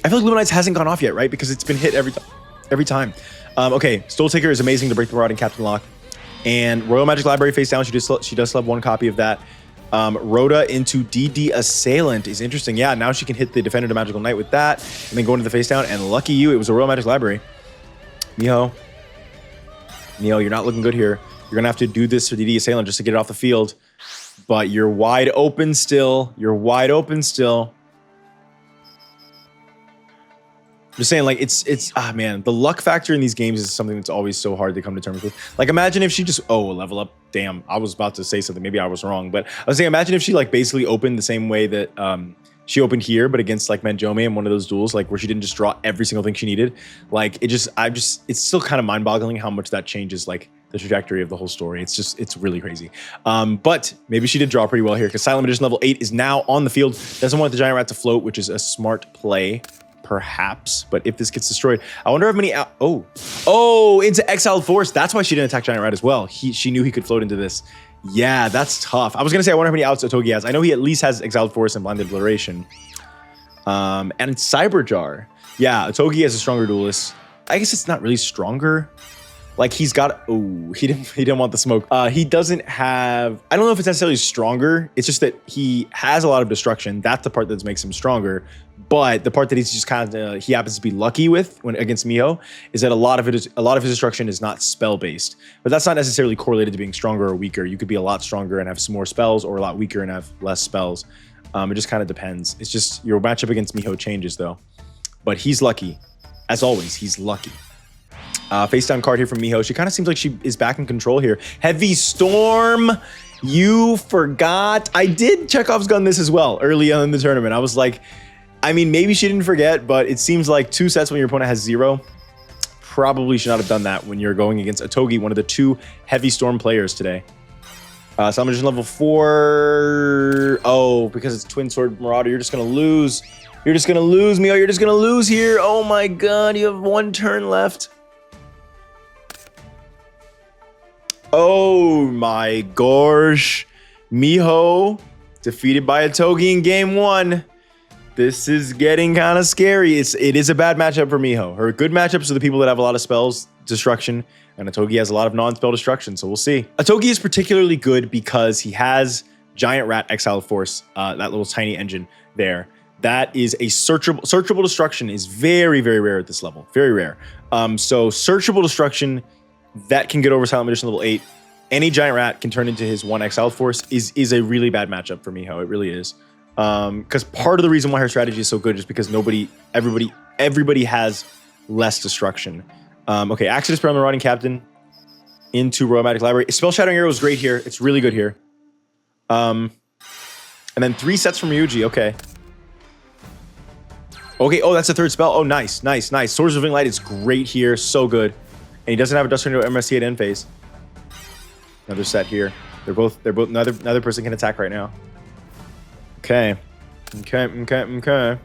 Speaker 1: I feel like Luminize hasn't gone off yet, right? Because it's been hit every time. Okay, Stole Taker is amazing to break the Marauding Captain lock. And Royal Magic Library face down. She does still have one copy of that. Rhoda into DD Assailant is interesting. Yeah, now she can hit the Defender of the Magical Knight with that, and then go into the face down. And lucky you, it was a Royal Magic Library. Miho, you're not looking good here. You're gonna have to do this for DD Assailant just to get it off the field. But you're wide open still. You're wide open still. Just saying, like, man, the luck factor in these games is something that's always so hard to come to terms with. Like, imagine if she just, level up. Damn, I was about to say something. Maybe I was wrong. But I was saying, imagine if she, like, basically opened the same way that she opened here, but against, like, Manjome in one of those duels, like, where she didn't just draw every single thing she needed. Like, it's still kind of mind-boggling how much that changes, like, the trajectory of the whole story. It's really crazy. But maybe she did draw pretty well here, because Silent Magician level 8 is now on the field. Doesn't want the Giant Rat to float, which is a smart play. Perhaps, but if this gets destroyed, I wonder how many into Exiled Force. That's why she didn't attack Giant Rat as well. She knew he could float into this. Yeah, that's tough. I was gonna say I wonder how many outs Otogi has. I know he at least has Exiled Force and Blinded Obliteration. And Cyber Jar. Yeah, Otogi has a stronger duelist. I guess it's not really stronger. Like he's got, he didn't want the smoke. He doesn't have, I don't know if it's necessarily stronger. It's just that he has a lot of destruction. That's the part that makes him stronger. But the part that he's just kind of, he happens to be lucky with when against Miho is that a lot of his destruction is not spell based. But that's not necessarily correlated to being stronger or weaker. You could be a lot stronger and have some more spells, or a lot weaker and have less spells. It just kind of depends. It's just your matchup against Miho changes though. But he's lucky. As always, he's lucky. Face down card here from Miho. She kind of seems like she is back in control here. Heavy Storm. You forgot. I did Chekhov's gun this as well early on in the tournament. I mean, maybe she didn't forget, but it seems like 2 sets when your opponent has 0. probably should not have done that when you're going against Otogi, one of the 2 Heavy Storm players today. Summon Magician level 4. Oh, because it's Twin Sword Marauder, you're just gonna lose. You're just gonna lose, Miho. You're just gonna lose here. Oh my god, you have 1 turn left. Oh my gosh. Miho defeated by Otogi in game 1. This is getting kind of scary. It is a bad matchup for Miho. Her good matchups are the people that have a lot of spells destruction, and Otogi has a lot of non-spell destruction, so we'll see. Otogi is particularly good because he has Giant Rat Exile Force, that little tiny engine there. That is a searchable destruction is very, very rare at this level. Very rare. So searchable destruction that can get over Silent Magician level 8. Any Giant Rat can turn into his 1 Exile Force is a really bad matchup for Miho. It really is. Because part of the reason why her strategy is so good is because everybody has less destruction. Okay, Accident Spell on the Marauding Captain into Royal Magic Library. Spell Shattering Arrow is great here. It's really good here. And then 3 sets from Ryuji. Okay. Okay, oh, that's a 3rd spell. Oh, nice, nice, nice. Swords of Living Light is great here. So good. And he doesn't have a Dust Tornado MSC at end phase. Another set here. They're both neither person can attack right now. Okay. Okay.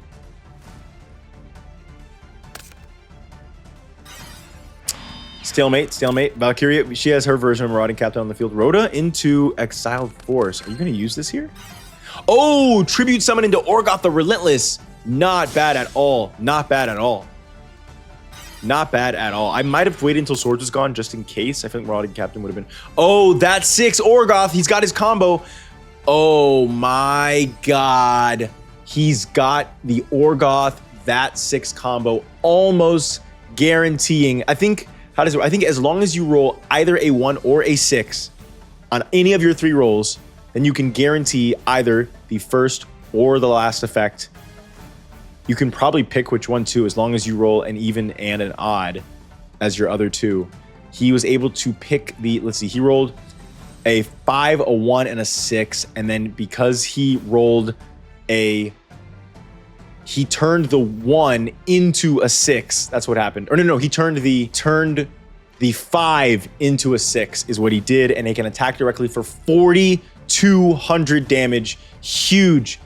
Speaker 1: Stalemate. Valkyria, she has her version of Marauding Captain on the field. Rhoda into Exiled Force. Are you going to use this here? Oh, Tribute Summon into Orgoth the Relentless. Not bad at all. Not bad at all. Not bad at all. I might have waited until Swords was gone just in case. I think Marauding Captain would have been... Oh, that's 6 Orgoth. He's got his combo. Oh my god. He's got the Orgoth, that 6 combo, almost guaranteeing. I think, how does it work? I think as long as you roll either a 1 or a 6 on any of your 3 rolls, then you can guarantee either the first or the last effect. You can probably pick which one too, as long as you roll an even and an odd as your other 2. He was able to pick the, let's see, he rolled a 5, a 1, and a 6, and then because he rolled he turned the 1 into a 6. That's what happened. Or no, he turned the 5 into a 6 is what he did, and he can attack directly for 4,200 damage. Huge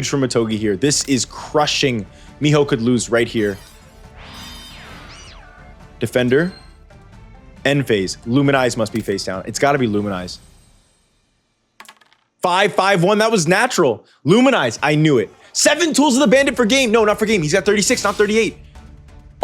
Speaker 1: from Otogi here. This is crushing. Miho could lose right here. Defender. End phase. Luminize must be face down. It's got to be Luminize. 5-5-1. That was natural. Luminize. I knew it. 7 Tools of the Bandit for game. No, not for game. He's got 36, not 38.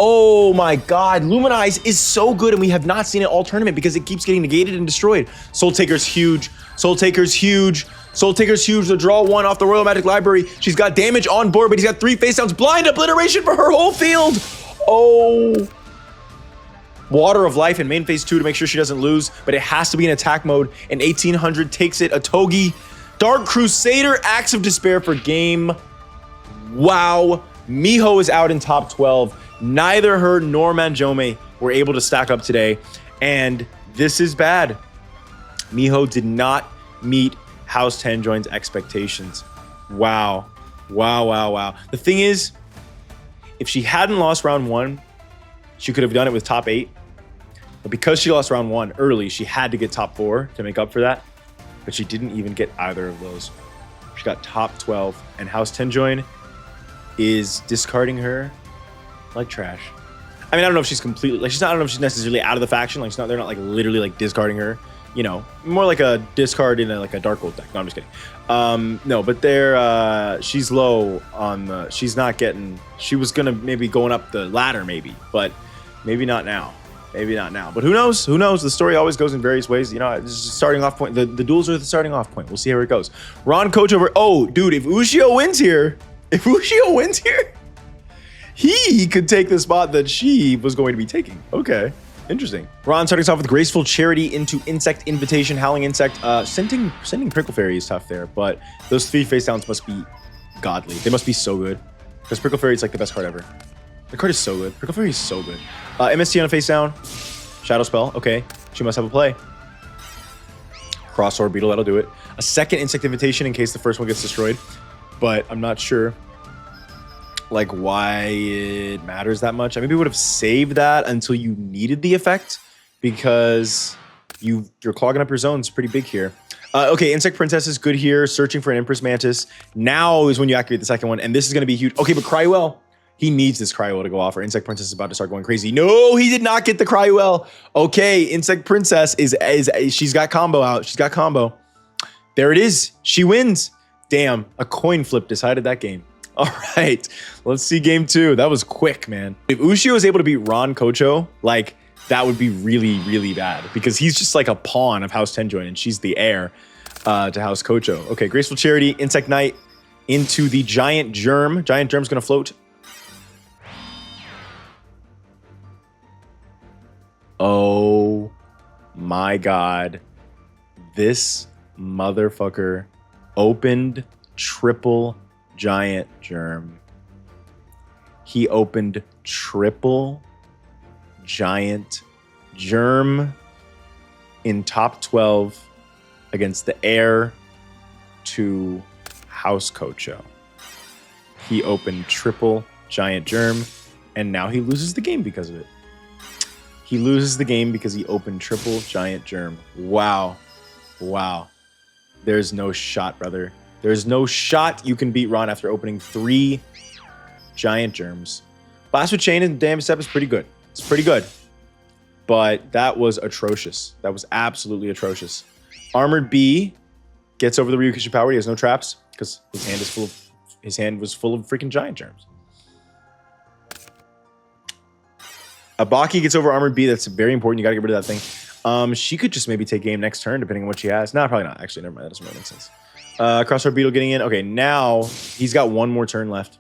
Speaker 1: Oh my god. Luminize is so good, and we have not seen it all tournament because it keeps getting negated and destroyed. Soul Taker's huge. Soul Taker's huge. Soul Taker's huge. The draw 1 off the Royal Magic Library. She's got damage on board, but he's got 3 face downs. Blind Obliteration for her whole field. Oh. Water of Life in main phase 2 to make sure she doesn't lose, but it has to be in attack mode, and 1800 takes it. Otogi. Dark Crusader, Axe of Despair for game. Wow. Miho is out in top 12. Neither her nor Manjome were able to stack up today, and this is bad. Miho did not meet House Tenjoin's expectations. Wow. The thing is, if she hadn't lost round 1, she could have done it with top 8. But because she lost round 1 early, she had to get top 4 to make up for that. But she didn't even get either of those. She got top 12, and House Tenjoin is discarding her like trash. I mean, I don't know if she's completely, like, I don't know if she's necessarily out of the faction. Like, they're not like literally like discarding her. You know, more like a discard in like a Dark Gold deck. No, I'm just kidding. No, but she's low on the, she's not getting, she was gonna maybe going up the ladder maybe, but maybe not now. Maybe not now, but who knows? Who knows? The story always goes in various ways. You know, this is a starting off point. The duels are the starting off point. We'll see how it goes. Ron Coach over. Oh, dude, if Ushio wins here, he could take the spot that she was going to be taking. Okay, interesting. Ron starting us off with Graceful Charity into Insect Invitation, Howling Insect. Sending Prickle Fairy is tough there, but those 3 face downs must be godly. They must be so good because Prickle Fairy is like the best card ever. The card is so good. Prickle Fairy is so good. MST on a face down. Shadow Spell. Okay. She must have a play. Cross-Sword Beetle. That'll do it. A second Insect Invitation in case the first one gets destroyed. But I'm not sure. like why it matters that much. I maybe would have saved that until you needed the effect, because you're clogging up your zones pretty big here. Okay, Insect Princess is good here, searching for an Empress Mantis. Now is when you activate the second one, and this is going to be huge. Okay, but Cryuel, he needs this Cryuel to go off, or Insect Princess is about to start going crazy. No, he did not get the Cryuel. Okay, Insect Princess she's got combo out. She's got combo. There it is. She wins. Damn, a coin flip decided that game. All right, let's see game 2. That was quick, man. If Ushio is able to beat Ron Kocho, like, that would be really, really bad, because he's just like a pawn of House Tenjoin, and she's the heir to House Kocho. Okay, Graceful Charity, Insect Knight into the Giant Germ. Giant Germ's gonna float. Oh my God. This motherfucker opened triple Giant Germ. He opened triple Giant Germ in top 12 against the heir to House Kocho. He opened triple Giant Germ, and now he loses the game because of it. He loses the game because he opened triple Giant Germ. Wow. Wow. There's no shot, brother. There's no shot you can beat Ron after opening 3 Giant Germs. Blast with Chain and Damage Step is pretty good. It's pretty good. But that was atrocious. That was absolutely atrocious. Armored B gets over the Ryukishin power. He has no traps because his hand was full of freaking Giant Germs. Abaki gets over Armored B. That's very important. You got to get rid of that thing. She could just maybe take game next turn, depending on what she has. No, probably not. Actually, never mind. That doesn't really make sense. Crosshair Beetle getting in. Okay, now he's got one more turn left.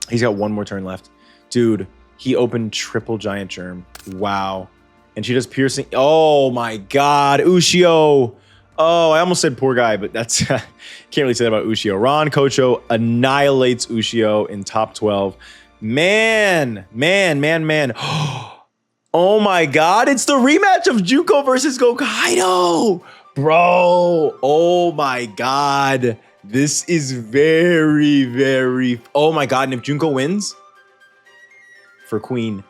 Speaker 1: He's got one more turn left. Dude, he opened triple Giant Germ. Wow. And she does piercing. Oh my God, Ushio. Oh, I almost said poor guy, but that's can't really say that about Ushio. Ron Kocho annihilates Ushio in top 12. Man. Oh my God, it's the rematch of Junko versus Gokaido. Bro, oh my God. This is very, very... Oh my God, and if Junko wins, for Queen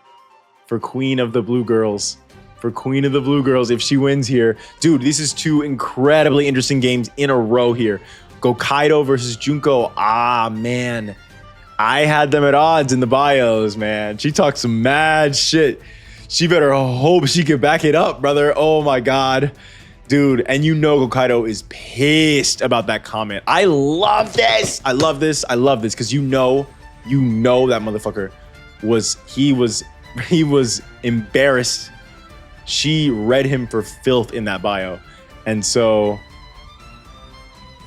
Speaker 1: of the Blue Girls, if she wins here, dude, this is 2 incredibly interesting games in a row here. Gokaido versus Junko. Ah, man. I had them at odds in the bios, man. She talked some mad shit. She better hope she can back it up, brother. Oh my God. Dude, and you know Gokaido is pissed about that comment. I love this. I love this because you know that motherfucker was embarrassed. She read him for filth in that bio. And so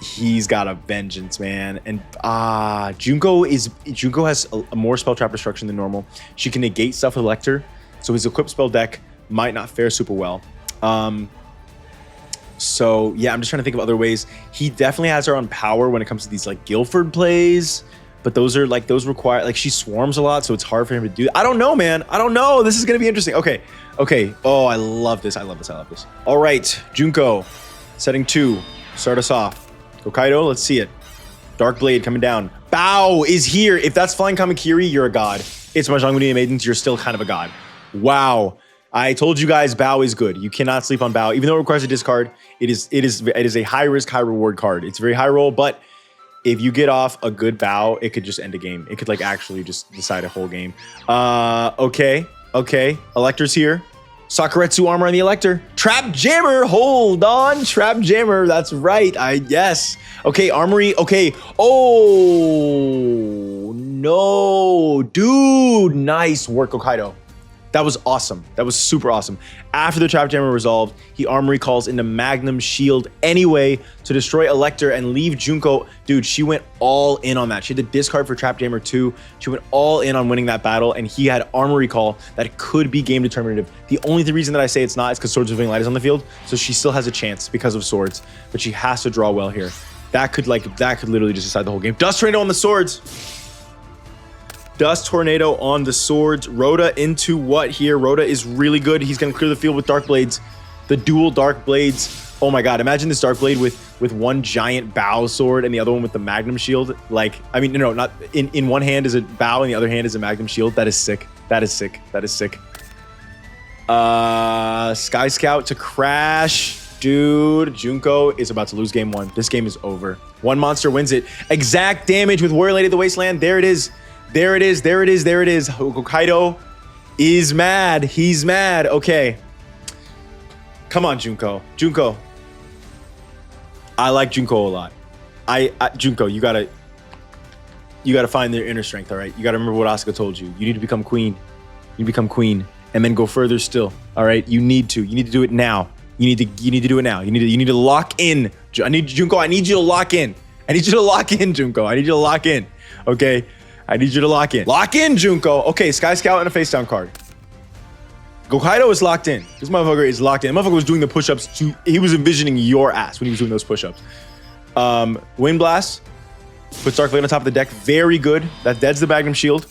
Speaker 1: he's got a vengeance, man. And Junko has a more spell trap destruction than normal. She can negate stuff with Elector, so his equipped spell deck might not fare super well. So yeah, I'm just trying to think of other ways. He definitely has her on power when it comes to these like Guilford plays, but those require, like, she swarms a lot, so it's hard for him to do. I don't know, man. I don't know. This is gonna be interesting. Okay. Oh, I love this. All right, Junko, setting 2. Start us off. Gokaido, let's see it. Dark Blade coming down. Bao is here. If that's Flying Kamakiri, you're a god. It's Mahjong Maidens, you're still kind of a god. Wow. I told you guys Bao is good. You cannot sleep on Bao. Even though it requires a discard, it is a high risk, high reward card. It's very high roll, but if you get off a good Bao, it could just end a game. It could like actually just decide a whole game. Okay. Elector's here. Sakuretsu armor on the Elector. Trap Jammer, hold on. Trap Jammer, that's right. Yes. Okay, Armory, okay. Oh, no. Dude, nice work, Gokaido. That was awesome. That was super awesome. After the Trap Jammer resolved, he Armory calls into Magnum Shield anyway to destroy Elector and leave Junko. Dude, she went all in on that. She had the discard for Trap Jammer 2. She went all in on winning that battle, and he had Armory call that could be game determinative. The only reason that I say it's not is because Swords of Living Light is on the field, so she still has a chance because of swords, but she has to draw well here. That could literally just decide the whole game. Dust Tornado on the swords. Dust Tornado on the swords. Rhoda into what here? Rhoda is really good. He's going to clear the field with Dark Blades. The dual Dark Blades Oh my god, imagine this Darkblade with one giant bow sword and the other one with the magnum shield. Like, I mean, no, not in one hand is a bow and the other hand is a magnum shield. That is sick. That is sick. That is sick. Sky Scout to crash. Dude, Junko is about to lose game 1. This game is over. One monster wins it. Exact damage with Warrior Lady of the Wasteland. There it is. There it is. There it is. There it is. Hokkaido is mad. He's mad. Okay. Come on, Junko. Junko. I like Junko a lot. Junko, you gotta find their inner strength, all right? You gotta remember what Asuka told you. You need to become queen. You become queen and then go further still, all right? You need to do it now. You need to do it now. You need to lock in. Junko, I need you to lock in. I need you to lock in, Junko. I need you to lock in. Okay? I need you to lock in. Lock in, Junko. Okay, Sky Scout and a face down card. Hokkaido is locked in. This motherfucker is locked in. The motherfucker was doing the push-ups he was envisioning your ass when he was doing those push-ups. Wind Blast. Puts Darkblade on top of the deck. Very good. That deads the Magnum Shield.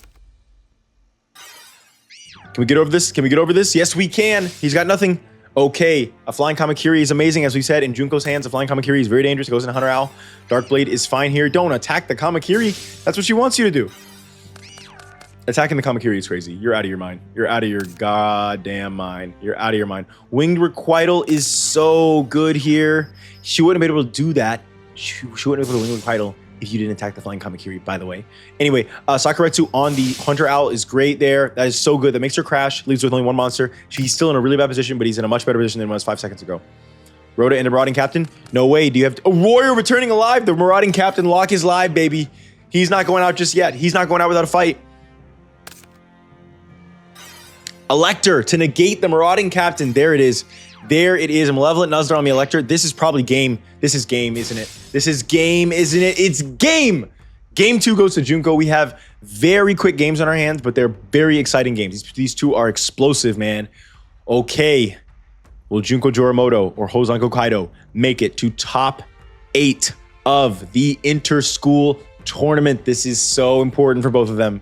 Speaker 1: Can we get over this? Can we get over this? Yes, we can. He's got nothing. Okay. A Flying Kamakiri is amazing, as we said. In Junko's hands, a Flying Kamakiri is very dangerous. It goes in Hunter Owl. Darkblade is fine here. Don't attack the Kamakiri. That's what she wants you to do. Attacking the Kamakiri is crazy. You're out of your mind. You're out of your goddamn mind. You're out of your mind. Winged Requital is so good here. She wouldn't have been able to do that. She wouldn't have been able to Winged Requital if you didn't attack the Flying Kamakiri, by the way. Anyway, Sakuretsu on the Hunter Owl is great there. That is so good. That makes her crash. Leaves with only one monster. She's still in a really bad position, but he's in a much better position than he was 5 seconds ago. Rhoda and the Marauding Captain. No way. Do you have a Warrior returning alive? The Marauding Captain lock is live, baby. He's not going out just yet. He's not going out without a fight. Elector to negate the Marauding Captain. There it is. There it is. A Malevolent Nuzzler on the Elector. This is probably game. This is game, isn't it? This is game, isn't it? It's game. Game 2 goes to Junko. We have very quick games on our hands, but they're very exciting games. These two are explosive, man. Okay. Will Junko Joramoto or Hozan Hokkaido make it to top 8 of the Interschool tournament? This is so important for both of them.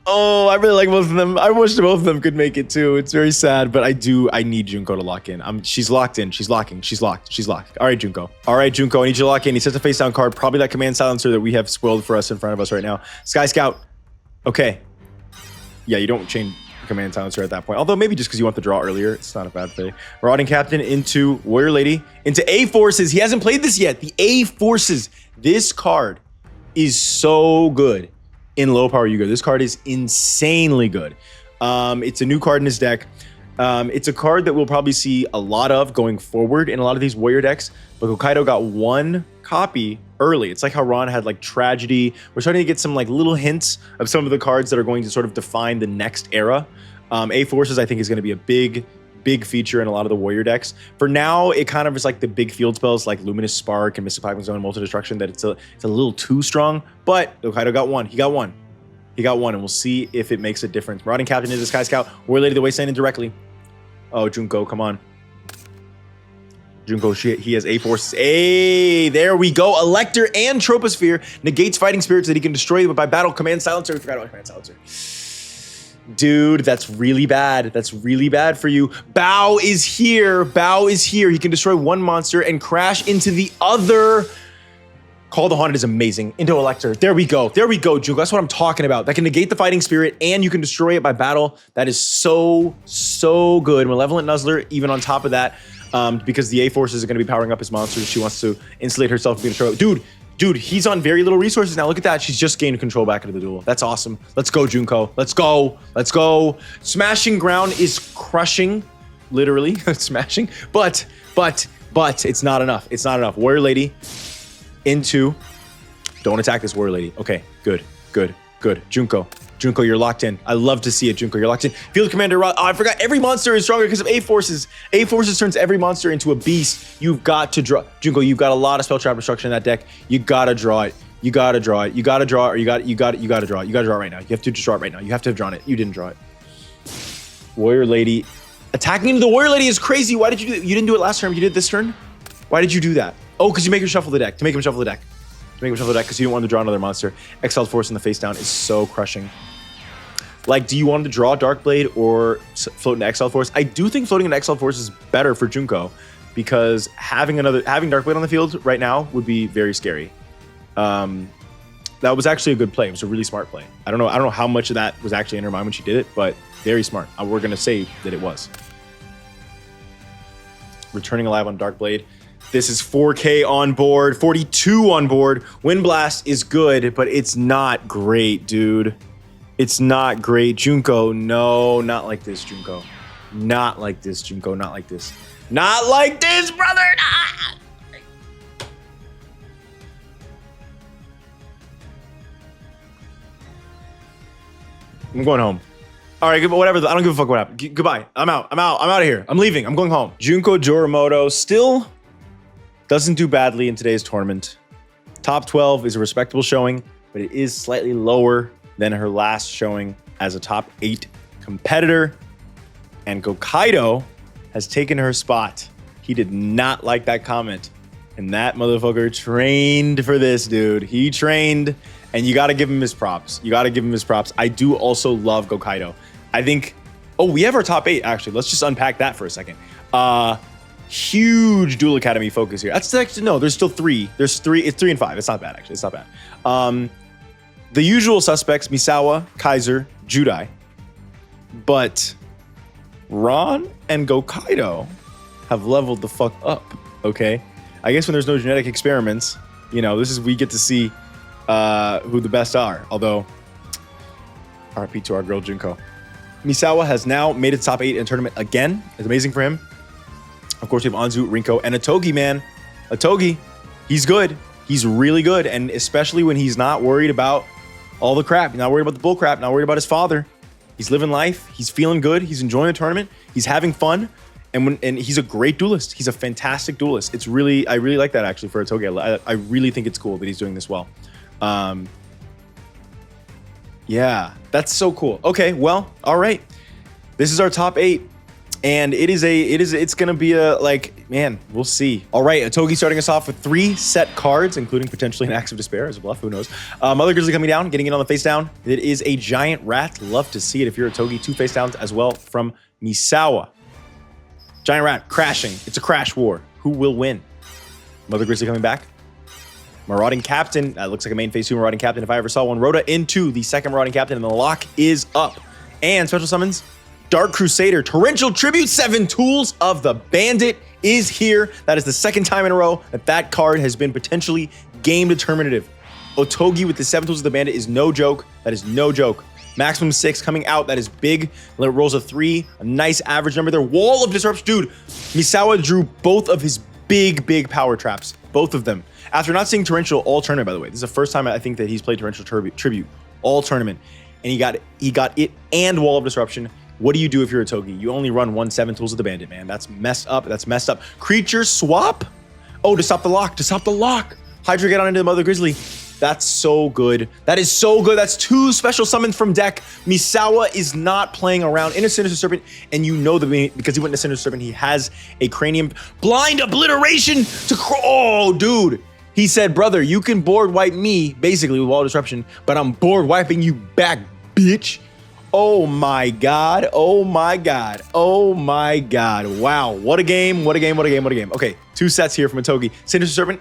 Speaker 1: Oh, I really like both of them. I wish both of them could make it too. It's very sad, but I need Junko to lock in. She's locked in. She's locking. She's locked. She's locked. All right, Junko. All right, Junko. I need you to lock in. He sets a face down card. Probably that command silencer that we have spoiled for us in front of us right now. Sky Scout. Okay. Yeah, you don't chain command silencer at that point. Although maybe just because you want the draw earlier. It's not a bad play. Marauding Captain into Warrior Lady. Into A Forces. He hasn't played this yet. The A Forces. This card is so good. In low power Yu-Gi-Oh! This card is insanely good. It's a new card in his deck. It's a card that we'll probably see a lot of going forward in a lot of these Warrior decks, but Hokkaido got one copy early. It's like how Ron had like Tragedy. We're starting to get some like little hints of some of the cards that are going to sort of define the next era. A Forces, I think, is going to be a big feature in a lot of the Warrior decks. For now, it kind of is like the big field spells like Luminous Spark and Mystic Piping Zone and Multi-Destruction that it's a little too strong, but Hokkaido got one. He got one. He got one, and we'll see if it makes a difference. Marauding Captain is a Sky Scout. Warrior Lady of the Wasteland indirectly. Oh, Junko, come on. Junko, he has A Forces. Hey, there we go. Elector and Troposphere negates Fighting Spirits that he can destroy by battle. Command Silencer. We forgot about Command Silencer. Dude, that's really bad. That's really bad for you. Bow is here. Bow is here. He can destroy one monster and crash into the other. Call the Haunted is amazing. Into Elector. There we go. There we go, Junko. That's what I'm talking about. That can negate the Fighting Spirit and you can destroy it by battle. That is so, so good. Malevolent Nuzzler, even on top of that, because the A Forces are going to be powering up his monsters. She wants to insulate herself from being destroyed. Dude, he's on very little resources now. Look at that. She's just gained control back into the duel. That's awesome. Let's go, Junko. Let's go. Let's go. Smashing Ground is crushing, literally smashing, but it's not enough. It's not enough. Warrior Lady into, don't attack this Warrior Lady. Okay, good. Junko, you're locked in. I love to see it, Junko. You're locked in. Field Commander, oh, I forgot. Every monster is stronger because of A Forces. A Forces turns every monster into a beast. You've got to draw. Junko, you've got a lot of spell trap destruction in that deck. You gotta draw it. You gotta draw it. You gotta draw it, or you gotta draw it. You gotta draw it right now. You have to just draw it right now. You have to have drawn it. You didn't draw it. Warrior Lady. Attacking into the Warrior Lady is crazy. Why did you do it? You didn't do it last turn. You did it this turn? Why did you do that? Oh, because you make him shuffle the deck. To make him shuffle the deck. Because you didn't want to draw another monster. Exiled Force in the face down is so crushing. Like, do you want to draw Darkblade or float into Exiled Force? I do think floating into Exiled Force is better for Junko because having Darkblade on the field right now would be very scary. That was actually a good play. It was a really smart play. I don't know how much of that was actually in her mind when she did it, but very smart. We're gonna say that it was. Returning alive on Darkblade. This is 4K on board, 42 on board. Wind Blast is good, but it's not great, dude. It's not great. Junko, no, not like this, Junko. Not like this, Junko, not like this. Not like this, brother! Nah! I'm going home. All right, whatever. I don't give a fuck what happened. Goodbye. I'm out of here. I'm leaving. I'm going home. Junko Joromoto still doesn't do badly in today's tournament. Top 12 is a respectable showing, but it is slightly lower than her last showing as a top 8 competitor. And Gokaido has taken her spot. He did not like that comment. And that motherfucker trained for this, dude. He trained, and you got to give him his props. I do also love Gokaido. I think, we have our top 8, actually. Let's just unpack that for a second. Huge Duel Academy focus here. That's actually, no, there's still 3. It's 3 and 5. It's not bad, actually. It's not bad. The usual suspects, Misawa, Kaiser, Judai. But Ron and Gokaido have leveled the fuck up, okay? I guess when there's no genetic experiments, we get to see who the best are. Although, RP to our girl Junko. Misawa has now made it top 8 in the tournament again. It's amazing for him. Of course, we have Anzu, Rinko, and Atogi, man. Atogi, he's good. He's really good. And especially when he's not worried about all the crap. He's not worried about the bull crap. Not worried about his father. He's living life. He's feeling good. He's enjoying the tournament. He's having fun. And he's a great duelist. He's a fantastic duelist. I really like that, actually, for Atogi. I really think it's cool that he's doing this well. Yeah, that's so cool. Okay, well, all right. This is our top 8. And it's gonna be man, we'll see. All right, Atogi starting us off with 3 set cards, including potentially an Axe of Despair as a bluff, who knows. Mother Grizzly coming down, getting it on the face down. It is a giant rat. Love to see it if you're Atogi. 2 face downs as well from Misawa. Giant rat crashing. It's a crash war. Who will win? Mother Grizzly coming back. Marauding Captain. That looks like a main phase 2 Marauding Captain if I ever saw one. Rhoda into the second Marauding Captain, and the lock is up. And special summons. Dark Crusader, Torrential Tribute, 7 Tools of the Bandit is here. That is the second time in a row that card has been potentially game determinative. Otogi with the 7 Tools of the Bandit is no joke. That is no joke. Maximum 6 coming out. That is big. It rolls a 3. A nice average number there. Wall of Disruption. Dude, Misawa drew both of his big power traps. Both of them. After not seeing Torrential all tournament, by the way. This is the first time I think that he's played Torrential Tribute all tournament. And he got it and Wall of Disruption. What do you do if you're a Togi? You only run 1 7 Tools of the Bandit, man. That's messed up. Creature swap? Oh, to stop the lock. Hydra get on into the Mother Grizzly. That's so good. That is so good. That's 2 special summons from deck. Misawa is not playing around in a Sinister Serpent, and you know that because he went into Sinister Serpent, he has a Cranium Blind Obliteration to oh, dude. He said, brother, you can board wipe me, basically, with Wall of Disruption, but I'm board wiping you back, bitch. Oh my God. Wow. What a game. Okay, 2 sets here from Atogi. Sinister Serpent.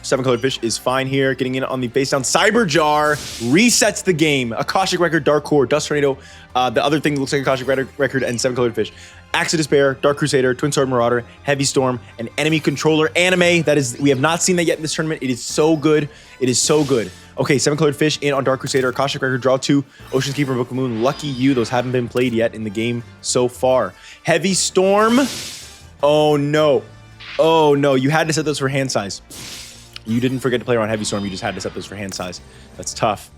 Speaker 1: 7 colored fish is fine here. Getting in on the face down. Cyber Jar resets the game. Akashic Record, Dark Core, Dust Tornado. The other thing that looks like Akashic Record and 7 colored fish. Axe of Despair, Dark Crusader, Twin Sword Marauder, Heavy Storm, and Enemy Controller anime. That is, we have not seen that yet in this tournament. It is so good. Okay, 7 colored fish in on Dark Crusader, Akashic Record, draw 2, Ocean's Keeper, Book of Moon. Lucky you, those haven't been played yet in the game so far. Heavy Storm. Oh no, you had to set those for hand size. You didn't forget to play around Heavy Storm, you just had to set those for hand size. That's tough.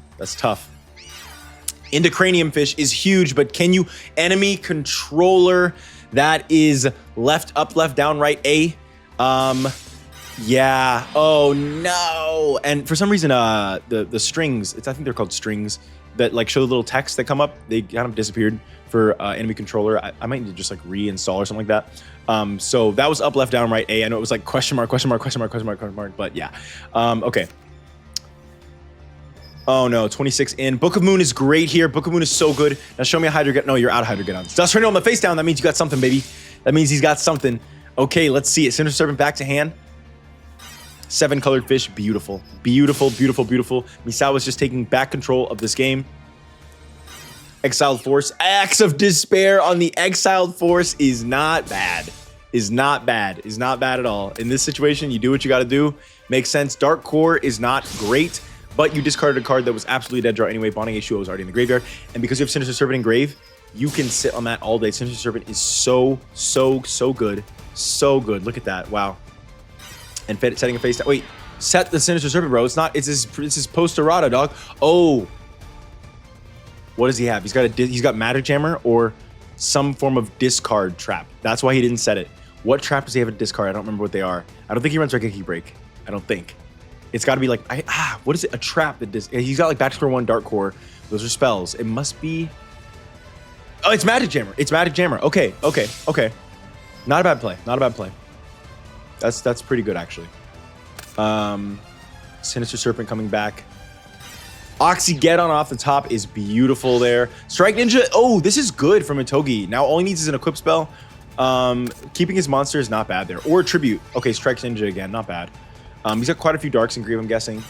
Speaker 1: Into Cranium Fish is huge, but can you Enemy Controller? That is left up, left down, right A. Yeah. Oh no. And for some reason, the strings, I think they're called strings, that like show the little text that come up, they kind of disappeared for Enemy Controller. I might need to just like reinstall or something like that. So that was up, left, down, right A. I know it was like question mark, but yeah. Okay. Oh no, 26 in. Book of Moon is great here. Book of Moon is so good. Now show me a Hydra get. No, you're out of Hydra get on. Dust Tornado on the face down. That means you got something, baby. That means he's got something. Okay, let's see it. Sinister Serpent back to hand. 7 colored fish. Beautiful. Beautiful, beautiful, beautiful. Misawa is just taking back control of this game. Exiled Force. Axe of Despair on the Exiled Force is not bad. Is not bad. Is not bad at all. In this situation, you do what you got to do. Makes sense. Dark Core is not great, but you discarded a card that was absolutely dead draw anyway. Bonding H2O was already in the graveyard. And because you have Sinister Serpent engraved, you can sit on that all day. Sinister Serpent is so good. So good. Look at that. Wow. And setting a face down. Wait, set the Sinister Serpent, bro. It's not. It's his post errata, dog. Oh, what does he have? He's got Magic Jammer or some form of discard trap. That's why he didn't set it. What trap does he have to discard? I don't remember what they are. I don't think he runs Raigeki Break. I don't think. It's got to be like what is it? A trap that he's got like Back to Square One, Dark Core. Those are spells. It must be. Oh, it's Magic Jammer. It's Magic Jammer. Okay. Not a bad play. Not a bad play. That's pretty good, actually. Sinister Serpent coming back. Oxygeddon off the top is beautiful there. Strike Ninja. Oh, this is good from Itogi. Now all he needs is an equip spell. Keeping his monster is not bad there. Or Tribute. Okay, Strike Ninja again. Not bad. He's got quite a few Darks in Grieve, I'm guessing.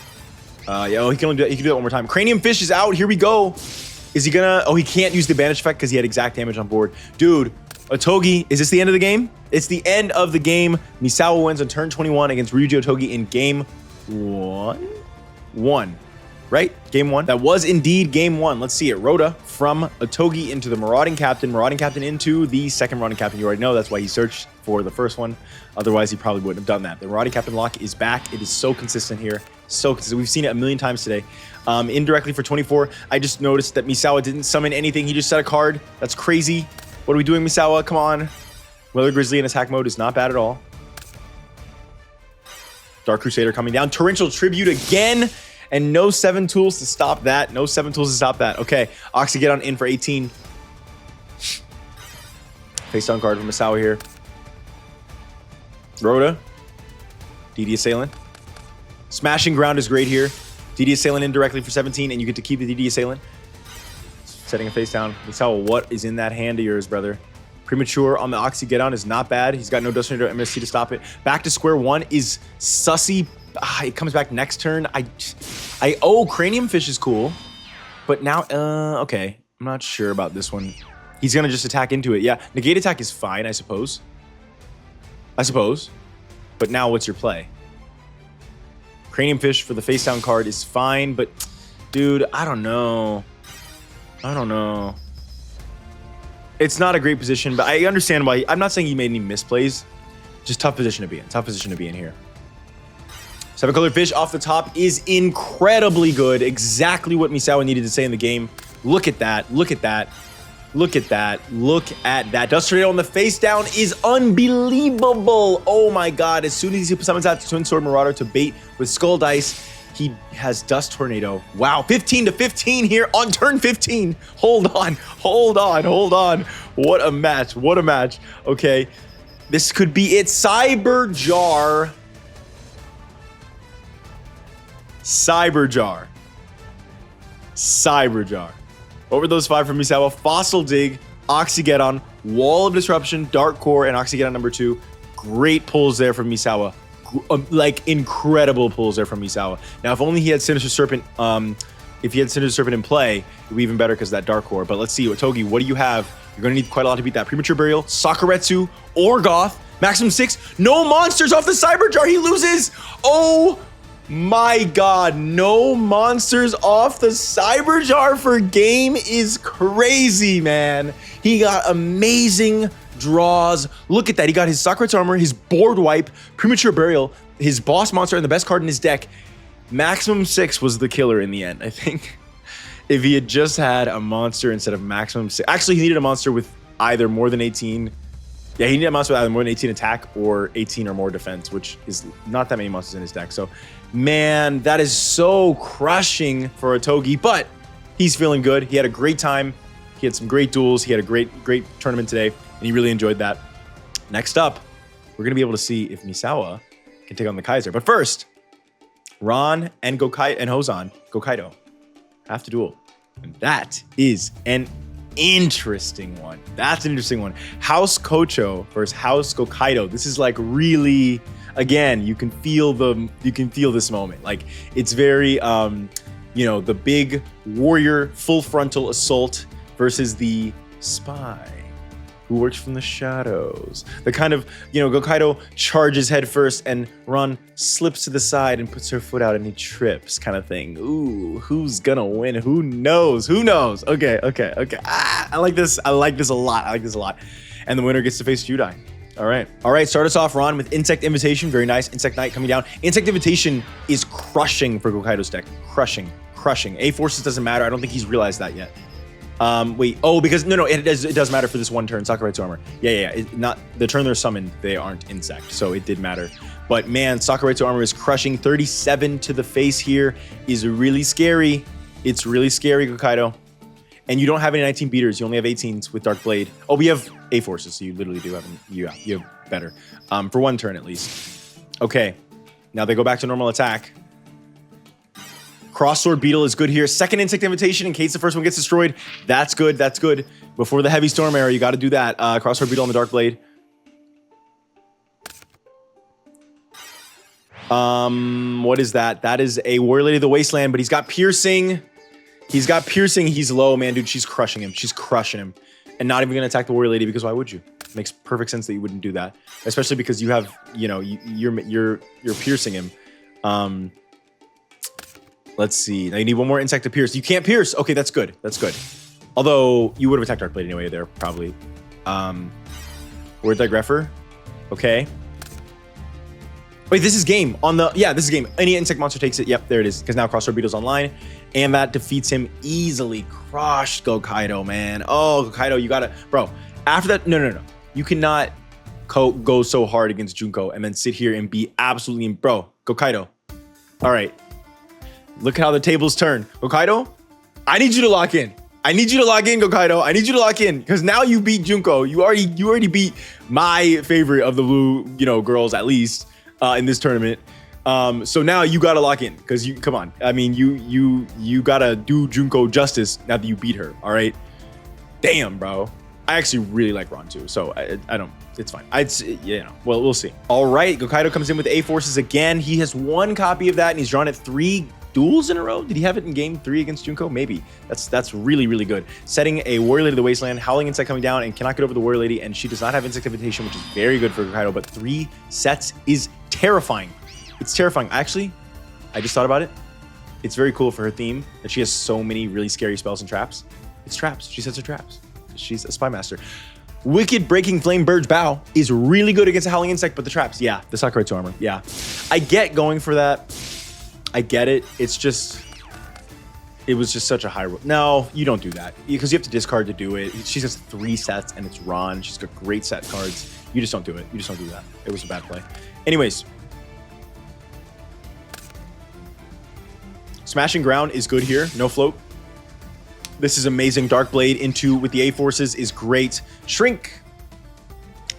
Speaker 1: Yeah, he can only do that. He can do that one more time. Cranium Fish is out. Here we go. Is he gonna... Oh, he can't use the Banish effect because he had exact damage on board. Dude, Otogi, is this the end of the game? It's the end of the game. Misawa wins on turn 21 against Ryuji Otogi in game 1. Right? Game 1. That was indeed game 1. Let's see it. Rhoda from Otogi into the Marauding Captain. Marauding Captain into the second Marauding Captain. You already know. That's why he searched for the first one. Otherwise, he probably wouldn't have done that. The Marauding Captain lock is back. It is so consistent here. So consistent. We've seen it a million times today. Indirectly for 24, I just noticed that Misawa didn't summon anything. He just set a card. That's crazy. What are we doing, Misawa? Come on. Weather Grizzly in attack mode is not bad at all. Dark Crusader coming down. Torrential Tribute again. And no 7 tools to stop that. No 7 tools to stop that. Okay. Oxygeddon in for 18. Face down card from Misawa here. Rhoda. DD Assailant. Smashing Ground is great here. DD Assailant indirectly for 17, and you get to keep the DD Assailant. Setting a face down. Misawa, what is in that hand of yours, brother? Premature on the Oxygeddon is not bad. He's got no Dust Tornado MSC to stop it. Back to square one is sussy. It comes back next turn. Oh, Cranium Fish is cool. But now, okay. I'm not sure about this one. He's going to just attack into it. Yeah, negate attack is fine, I suppose. But now what's your play? Cranium Fish for the face down card is fine, but dude, I don't know. It's not a great position, but I understand why. I'm not saying he made any misplays. Just tough position to be in. Tough position to be in here. 7 colored fish off the top is incredibly good. Exactly what Misawa needed to say in the game. Look at that. Look at that. Look at that. Look at that. Dust Tornado on the face down is unbelievable. Oh my god. As soon as he summons that Twin Sword Marauder to bait with Skull Dice, he has Dust Tornado. Wow. 15 to 15 here on turn 15. Hold on. What a match. What a match. Okay. This could be it. Cyber Jar. What were those 5 from Misawa? Fossil Dig, Oxygeddon, Wall of Disruption, Dark Core, and Oxygeddon number 2. Great pulls there from Misawa. Like, incredible pulls there from Misawa. Now, if only he had Sinister Serpent, if he had Sinister Serpent in play, it would be even better because of that Dark Core. But let's see, Otogi, what do you have? You're going to need quite a lot to beat that. Premature Burial, Sakuretsu, Orgoth, Maximum 6. No monsters off the Cyber Jar. He loses. Oh my god, no monsters off the Cyber Jar for game is crazy, man. He got amazing draws. Look at that. He got his Sakuretsu Armor, his Board Wipe, Premature Burial, his boss monster, and the best card in his deck. Maximum 6 was the killer in the end, I think. If he had just had a monster instead of Maximum 6. Actually, he needed a monster with either more than 18. Yeah, he needed a monster with either more than 18 attack or 18 or more defense, which is not that many monsters in his deck. So, man, that is so crushing for Otogi, but he's feeling good. He had a great time. He had some great duels. He had a great tournament today, and he really enjoyed that. Next up, we're going to be able to see if Misawa can take on the Kaiser. But first, Ron and Hozan, Gokaido, have to duel. And that is an interesting one. That's an interesting one. House Kocho versus House Gokaido. This is like really, again, you can feel this moment. Like it's very, you know, the big warrior full frontal assault versus the spy who works from the shadows. The kind of, you know, Gokaido charges head first and Ron slips to the side and puts her foot out and he trips kind of thing. Ooh, who's gonna win? Who knows? Who knows? Okay. I like this a lot. And the winner gets to face Judai. All right, start us off, Ron, with Insect Invitation. Very nice. Insect Knight coming down. Insect Invitation is crushing for Gokaido's deck. Crushing. A-Forces doesn't matter. I don't think he's realized that yet. Wait. Oh, because no, it does matter for this one turn. Sakurai's armor. Yeah. Not the turn they're summoned. They aren't insect, so it did matter. But man, Sakurai's armor is crushing. 37 to the face here is really scary. It's really scary, Gokaido. And you don't have any 19 beaters. You only have 18s with Dark Blade. Oh, we have A-Forces, so you literally do have them. You have better. For one turn at least. Okay. Now they go back to normal attack. Cross-Sword Beetle is good here. Second Insect Invitation in case the first one gets destroyed. That's good. Before the Heavy Storm Arrow, you got to do that. Cross-Sword Beetle on the Dark Blade. What is that? That is a Warrior Lady of the Wasteland, but he's got Piercing. He's low, man, dude. She's crushing him. And not even going to attack the Warrior Lady because why would you? It makes perfect sense that you wouldn't do that. Especially because you have, you know, you're piercing him. Let's see. Now you need one more insect to pierce. You can't pierce. Okay, that's good. Although you would have attacked Dark Blade anyway there, probably. Word Digrapher. Okay. Wait, this is game. This is game. Any insect monster takes it. Yep, there it is. Because now Cross-Sword Beetle's online. And that defeats him easily. Crushed Gokaido, man. Oh, Gokaido, you gotta... Bro, after that... No. You cannot go so hard against Junko and then sit here and be absolutely... Bro, Gokaido. All right. Look how the tables turn. Gokaido, I need you to lock in. Gokaido. I need you to lock in because now you beat Junko. You already beat my favorite of the blue, you know, girls at least in this tournament. So now you gotta lock in because come on. I mean, you gotta do Junko justice now that you beat her. All right. Damn, bro. I actually really like Ron too. So I don't. It's fine. Well, we'll see. All right. Gokaido comes in with A-Forces again. He has one copy of that and he's drawn it 3 duels in a row. Did he have it in game 3 against Junko? Maybe. That's really, really good. Setting a Warrior Lady of the Wasteland, Howling Insect coming down and cannot get over the Warrior Lady, and she does not have Insect Invitation, which is very good for Gokaido, but 3 sets is terrifying. It's terrifying. Actually, I just thought about it. It's very cool for her theme that she has so many really scary spells and traps. It's traps. She sets her traps. She's a spy master. Wicked Breaking Flame Bird's Bow is really good against a Howling Insect, but the traps, yeah. The Sakurai's armor, yeah. I get going for that. I get it. It's just, it was just such a high roll. No, you don't do that because you have to discard to do it. She has 3 sets and it's Ron. She's got great set cards. You just don't do it. You just don't do that. It was a bad play. Anyways. Smashing Ground is good here. No float. This is amazing. Dark Blade into with the A-Forces is great. Shrink.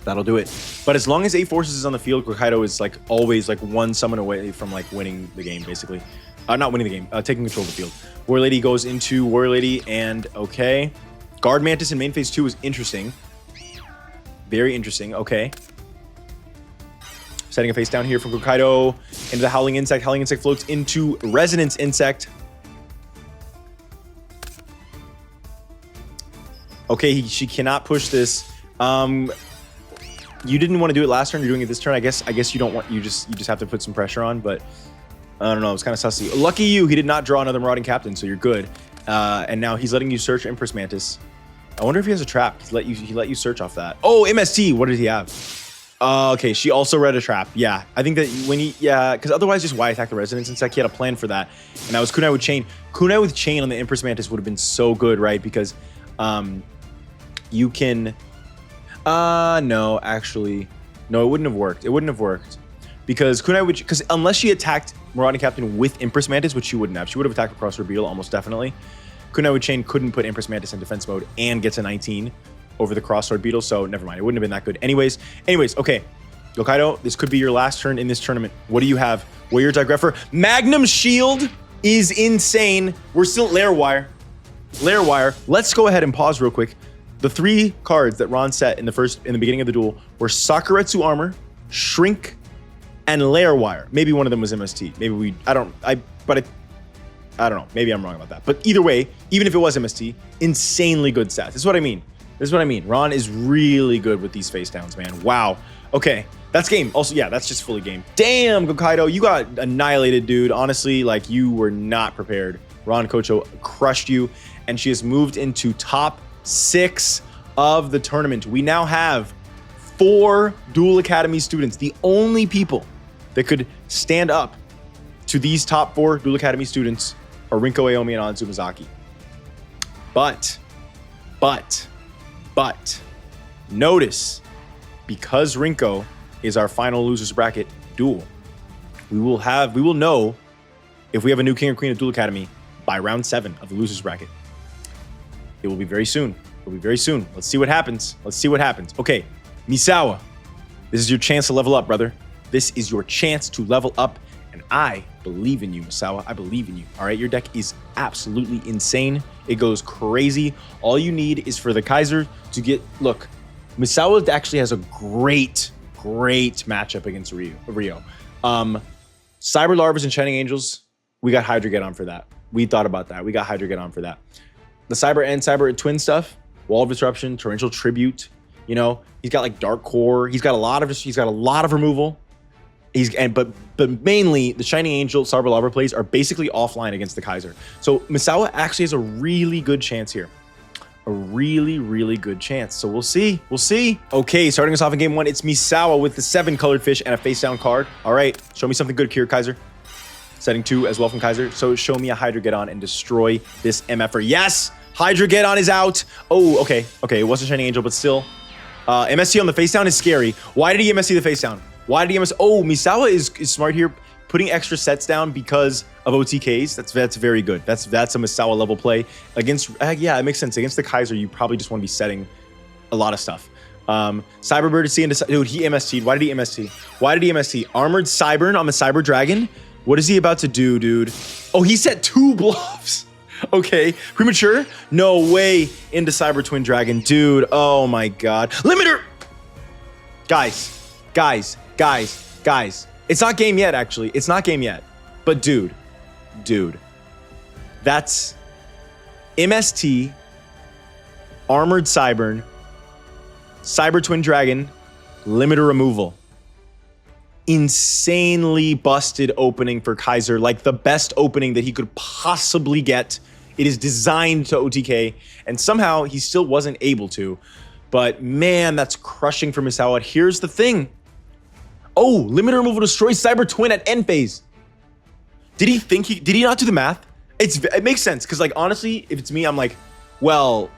Speaker 1: That'll do it. But as long as A-Forces is on the field, Gokaido is like always like one summon away from like winning the game, basically. Not winning the game, taking control of the field. Warrior Lady goes into Warrior Lady and okay. Guard Mantis in main phase 2 is interesting. Very interesting. Okay. Setting a face down here from Gokaido into the Howling Insect. Howling Insect floats into Resonance Insect. Okay, she cannot push this. You didn't want to do it last turn. You're doing it this turn. I guess you don't want. You just have to put some pressure on. But I don't know. It was kind of sussy. Lucky you. He did not draw another Marauding Captain, so you're good. And now he's letting you search Empress Mantis. I wonder if he has a trap. He let you search off that. Oh, MST. What did he have? Okay, she also read a trap. Yeah, I think that when because otherwise just why attack the Resonance Insect? He had a plan for that. And that was Kunai with Chain. Kunai with Chain on the Empress Mantis would have been so good, right? Because you can. No, actually, no, it wouldn't have worked. It wouldn't have worked because because unless she attacked Marauding Captain with Empress Mantis, which she wouldn't have, she would have attacked across her Beetle almost definitely. Kunai with Chain couldn't put Empress Mantis in defense mode and gets a 19 over the Cross-Sword Beetle, so never mind. It wouldn't have been that good. Anyways, okay. Gokaido, this could be your last turn in this tournament. What do you have? Warrior Digrapher. Magnum Shield is insane. We're still at Lair Wire. Lair Wire. Let's go ahead and pause real quick. The 3 cards that Ron set in the beginning of the duel were Sakuretsu Armor, Shrink, and Lair Wire. Maybe one of them was MST. Maybe I don't know. Maybe I'm wrong about that. But either way, even if it was MST, insanely good stats. This is what I mean. Ron is really good with these face downs, man. Wow. Okay, that's game. Also, yeah, that's just fully game. Damn, Gokaido, you got annihilated, dude. Honestly, like, you were not prepared. Ron Kocho crushed you, and she has moved into top 6 of the tournament. We now have 4 Duel Academy students, the only people that could stand up to these top 4 Duel Academy students are Rinko Aomi and Anzu Mizaki. But, notice, because Rinko is our final losers bracket duel, we will know if we have a new king or queen of Duel Academy by round 7 of the losers bracket. It will be very soon. Let's see what happens. Okay, Misawa, this is your chance to level up, brother. This is your chance to level up, and I believe in you, Misawa. I believe in you. All right, your deck is absolutely insane. It goes crazy. All you need is for the Kaiser to get... Look, Misawa actually has a great matchup against Rio. Cyber Larvas and Shining Angels, we got Hydreigon for that. We thought about that. We got Hydreigon for that. The Cyber and Cyber Twin stuff, Wall of Disruption, Torrential Tribute, you know, he's got like Dark Core. He's got a lot of removal. But mainly the Shining Angel, Cyber Larva plays are basically offline against the Kaiser. So Misawa actually has a really good chance here. A really good chance. So we'll see. Okay, starting us off in game 1, it's Misawa with the 7 colored fish and a face down card. All right, show me something good here, Kaiser. Setting 2 as well from Kaiser. So show me a Hydreigon and destroy this MFer. Yes, Hydreigon is out. Oh, okay. It wasn't Shining Angel, but still. MST on the face down is scary. Why did he MST the face down? Oh, Misawa is smart here, putting extra sets down because of OTKs. That's very good. That's a Misawa level play. Against, yeah, it makes sense. Against the Kaiser, you probably just want to be setting a lot of stuff. Cyberbird is seeing, dude, he MST'd. Why did he MST? Armored Cybern on the Cyber Dragon? What is he about to do, dude? Oh, he set 2 bluffs. Okay, premature? No way into Cyber Twin Dragon. Dude, oh my God. Limiter! Guys. It's not game yet, actually. It's not game yet. But dude. That's MST, Armored Cybern, Cyber Twin Dragon, limiter removal. Insanely busted opening for Kaiser, like the best opening that he could possibly get. It is designed to OTK, and somehow he still wasn't able to. But man, that's crushing for Misawa. Here's the thing. Oh, limiter removal destroys Cyber Twin at end phase. Did he not do the math? It makes sense, because like honestly, if it's me, I'm like, well,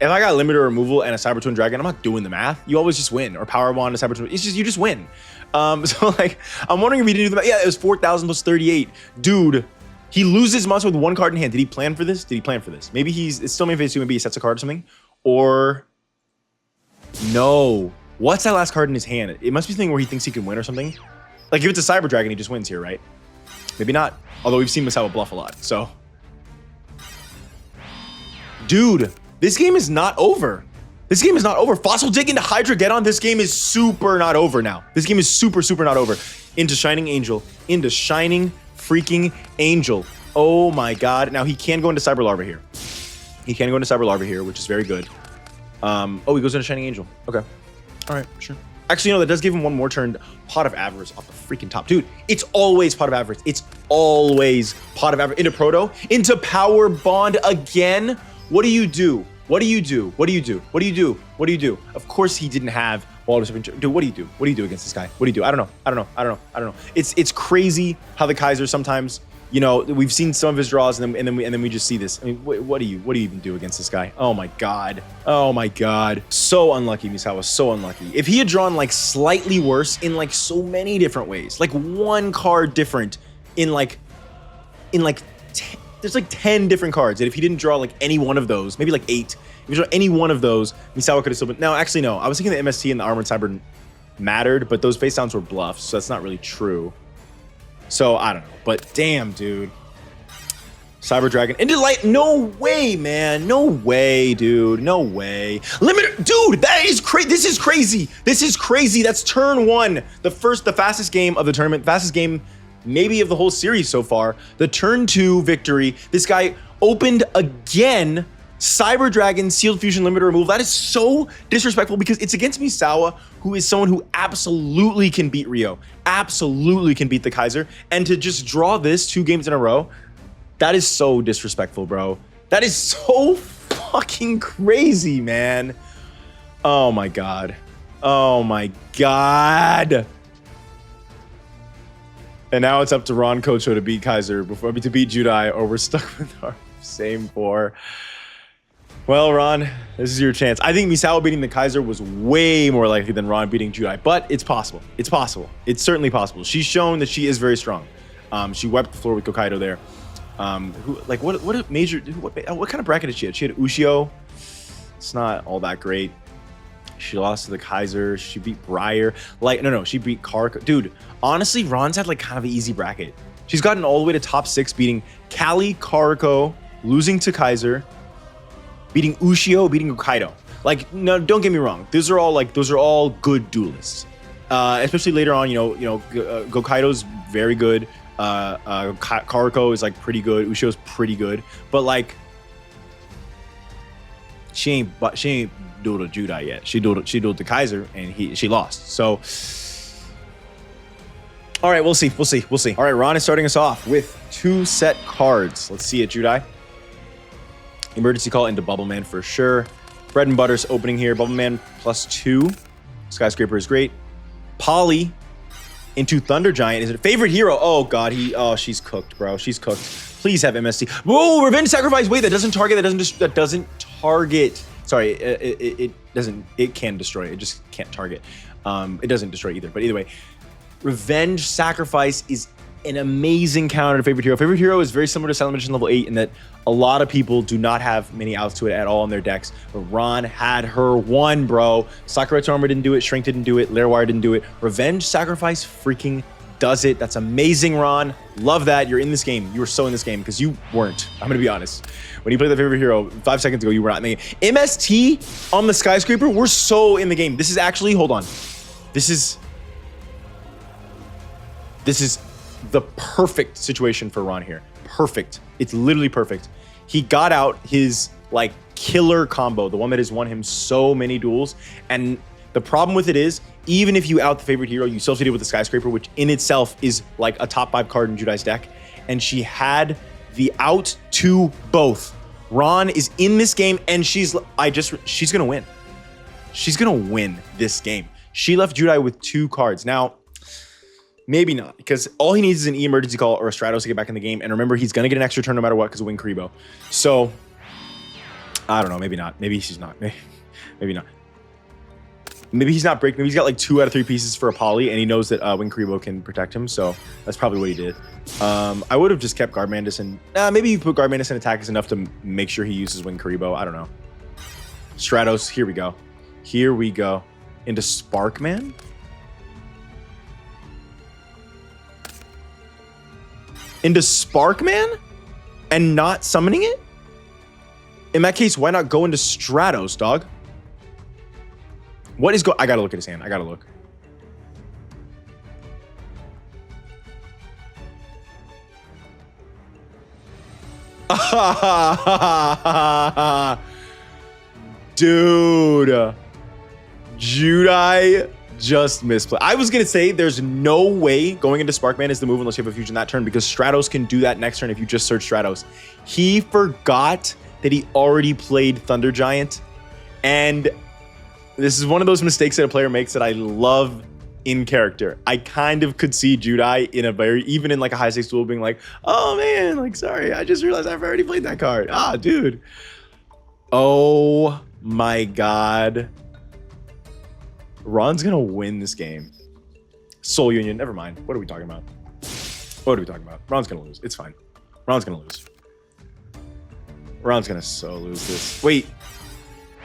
Speaker 1: if I got limiter removal and a Cyber Twin Dragon, I'm not doing the math. You always just win, or Power Wand, a Cyber Twin. It's just, you just win. So like, I'm wondering if he didn't do the math. Yeah, it was 4,000 plus 38. Dude, he loses monster with 1 card in hand. Did he plan for this? Maybe it's still main phase 2, maybe he sets a card or something. Or no. What's that last card in his hand? It must be something where he thinks he can win or something. Like if it's a Cyber Dragon, he just wins here, right? Maybe not. Although we've seen Misawa bluff a lot, so. Dude, this game is not over. Fossil Dig into Hydreigon. This game is super not over now. This game is super not over. Into Shining Angel. Into Shining freaking Angel. Oh my God. Now he can go into Cyber Larva here. Which is very good. Oh, he goes into Shining Angel. Okay. All right, sure. Actually, that does give him one more turn. Pot of Avarice off the freaking top. Dude, it's always Pot of Avarice. Into Proto. Into Power Bond again. What do you do? Of course he didn't have Wall of Disruption. Dude, what do you do against this guy? What do you do? I don't know. It's crazy how the Kaiser sometimes, we've seen some of his draws and then we just see this. I mean, what do you even do against this guy? Oh my God. So unlucky, Misawa, so unlucky. If he had drawn like slightly worse in like so many different ways, like 1 card different in like there's like 10 different cards, and if he didn't draw like any one of those, maybe like 8, if he drew any one of those, Misawa could have still been. No, actually no. I was thinking the MST and the Armored Cyber mattered, but those face downs were bluffs, so that's not really true. So I don't know, but damn, dude. Cyber Dragon into light. No way, man. No way, dude. No way. Limiter, dude. That is crazy. This is crazy. This is crazy. That's turn one. The fastest game of the tournament. Fastest game, maybe of the whole series so far. The turn two victory. This guy opened again. Cyber Dragon, Sealed Fusion limiter removal. That is so disrespectful because it's against Misawa, who is someone who absolutely can beat Rio. Absolutely can beat the Kaiser. And to just draw this 2 games in a row, that is so disrespectful, bro. That is so fucking crazy, man. Oh my God. Oh my God. And now it's up to Ron Kocho to beat Kaiser, to beat Judai, or we're stuck with our same 4. Well, Ron, this is your chance. I think Misawa beating the Kaiser was way more likely than Ron beating Judai, but it's possible. It's possible. It's certainly possible. She's shown that she is very strong. She wiped the floor with Kokaido there. What kind of bracket did she have? She had Ushio. It's not all that great. She lost to the Kaiser. She beat Breyer. She beat Kark. Dude, honestly, Ron's had kind of an easy bracket. She's gotten all the way to top 6, beating Kali, Karko, losing to Kaiser, beating Ushio, beating Hokkaido. No, don't get me wrong. Those are all good duelists. Especially later on, Gokkaido's very good. Karko is pretty good. Ushio's pretty good. But she ain't dueled to Judai yet. She dueled to Kaiser and she lost. So all right, we'll see. All right, Ron is starting us off with 2 set cards. Let's see it, Judai. Emergency Call into Bubble Man for sure. Bread and Butter's opening here. Bubble Man +2. Skyscraper is great. Polly into Thunder Giant. Is it a favorite hero? Oh God, she's cooked, bro. She's cooked. Please have MST. Whoa, Revenge Sacrifice. Wait, that doesn't target. That doesn't target. Sorry, it doesn't. It can destroy. It just can't target. It doesn't destroy either. But either way, Revenge Sacrifice is an amazing counter to Favorite Hero. Favorite Hero is very similar to Silent Magician level 8 in that a lot of people do not have many outs to it at all in their decks. But Ron had her one, bro. Sakura Armor didn't do it. Shrink didn't do it. Lairwire didn't do it. Revenge Sacrifice freaking does it. That's amazing, Ron. Love that. You're in this game. You were so in this game because you weren't. I'm going to be honest. When you played the Favorite Hero 5 seconds ago, you were not in the game. MST on the Skyscraper, we're so in the game. This is actually, hold on. This is the perfect situation for Ron here. Perfect. It's literally perfect. He got out his killer combo, the one that has won him so many duels. And the problem with it is, even if you out the Favorite Hero, you still have to deal with the Skyscraper, which in itself is a top 5 card in Judai's deck. And she had the out to both. Ron is in this game and she's gonna win. She's gonna win this game. She left Judai with 2 cards. Now, maybe not, because all he needs is an emergency call or a Stratos to get back in the game. And remember, he's going to get an extra turn no matter what because of Wing Karibo. So, I don't know. Maybe not. Maybe she's not. Maybe not. Maybe he's not breaking. Maybe he's got 2 out of 3 pieces for a poly, and he knows that Wing Karibo can protect him. So, that's probably what he did. I would have just kept Guard Mandus, and maybe you put Guard Mandus in attack is enough to make sure he uses Wing Karibo. I don't know. Stratos. Here we go. Here we go. Into Sparkman? Into Sparkman and not summoning it? In that case, why not go into Stratos, dog? What is I gotta look at his hand. I gotta look. Dude. Judai just misplayed. I was gonna say there's no way going into Sparkman is the move unless you have a fusion that turn, because Stratos can do that next turn if you just search Stratos. He forgot that he already played Thunder Giant, and this is one of those mistakes that a player makes that I love in character. I kind of could see Judai in even in a high stakes duel being oh man, sorry, I just realized I've already played that card. Ah, dude. Oh my God. Ron's gonna win this game. Soul Union, never mind. What are we talking about? What are we talking about? Ron's gonna lose. It's fine. Ron's gonna lose. Ron's gonna so lose this. Wait.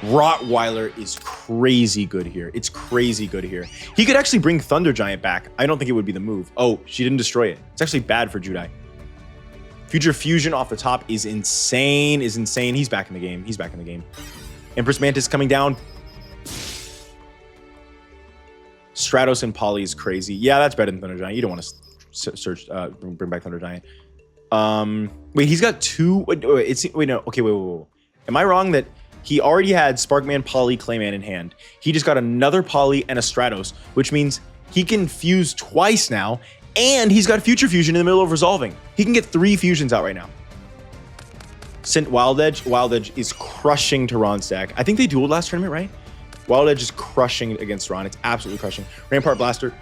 Speaker 1: Rottweiler is crazy good here. It's crazy good here. He could actually bring Thunder Giant back. I don't think it would be the move. Oh, she didn't destroy it. It's actually bad for Judai. Future Fusion off the top is insane. He's back in the game. He's back in the game. Empress Mantis coming down. Stratos and Poly is crazy. Yeah, that's better than Thunder Giant. You don't want to search, bring back Thunder Giant. Wait, he's got two. Wait, no. Okay, wait. Am I wrong that he already had Sparkman, Poly, Clayman in hand? He just got another Poly and a Stratos, which means he can fuse twice now, and he's got Future Fusion in the middle of resolving. He can get 3 fusions out right now. Sent Wild Edge. Wild Edge is crushing to Ron's deck. I think they dueled last tournament, right? Wild Edge is crushing against Ron. It's absolutely crushing. Rampart Blaster.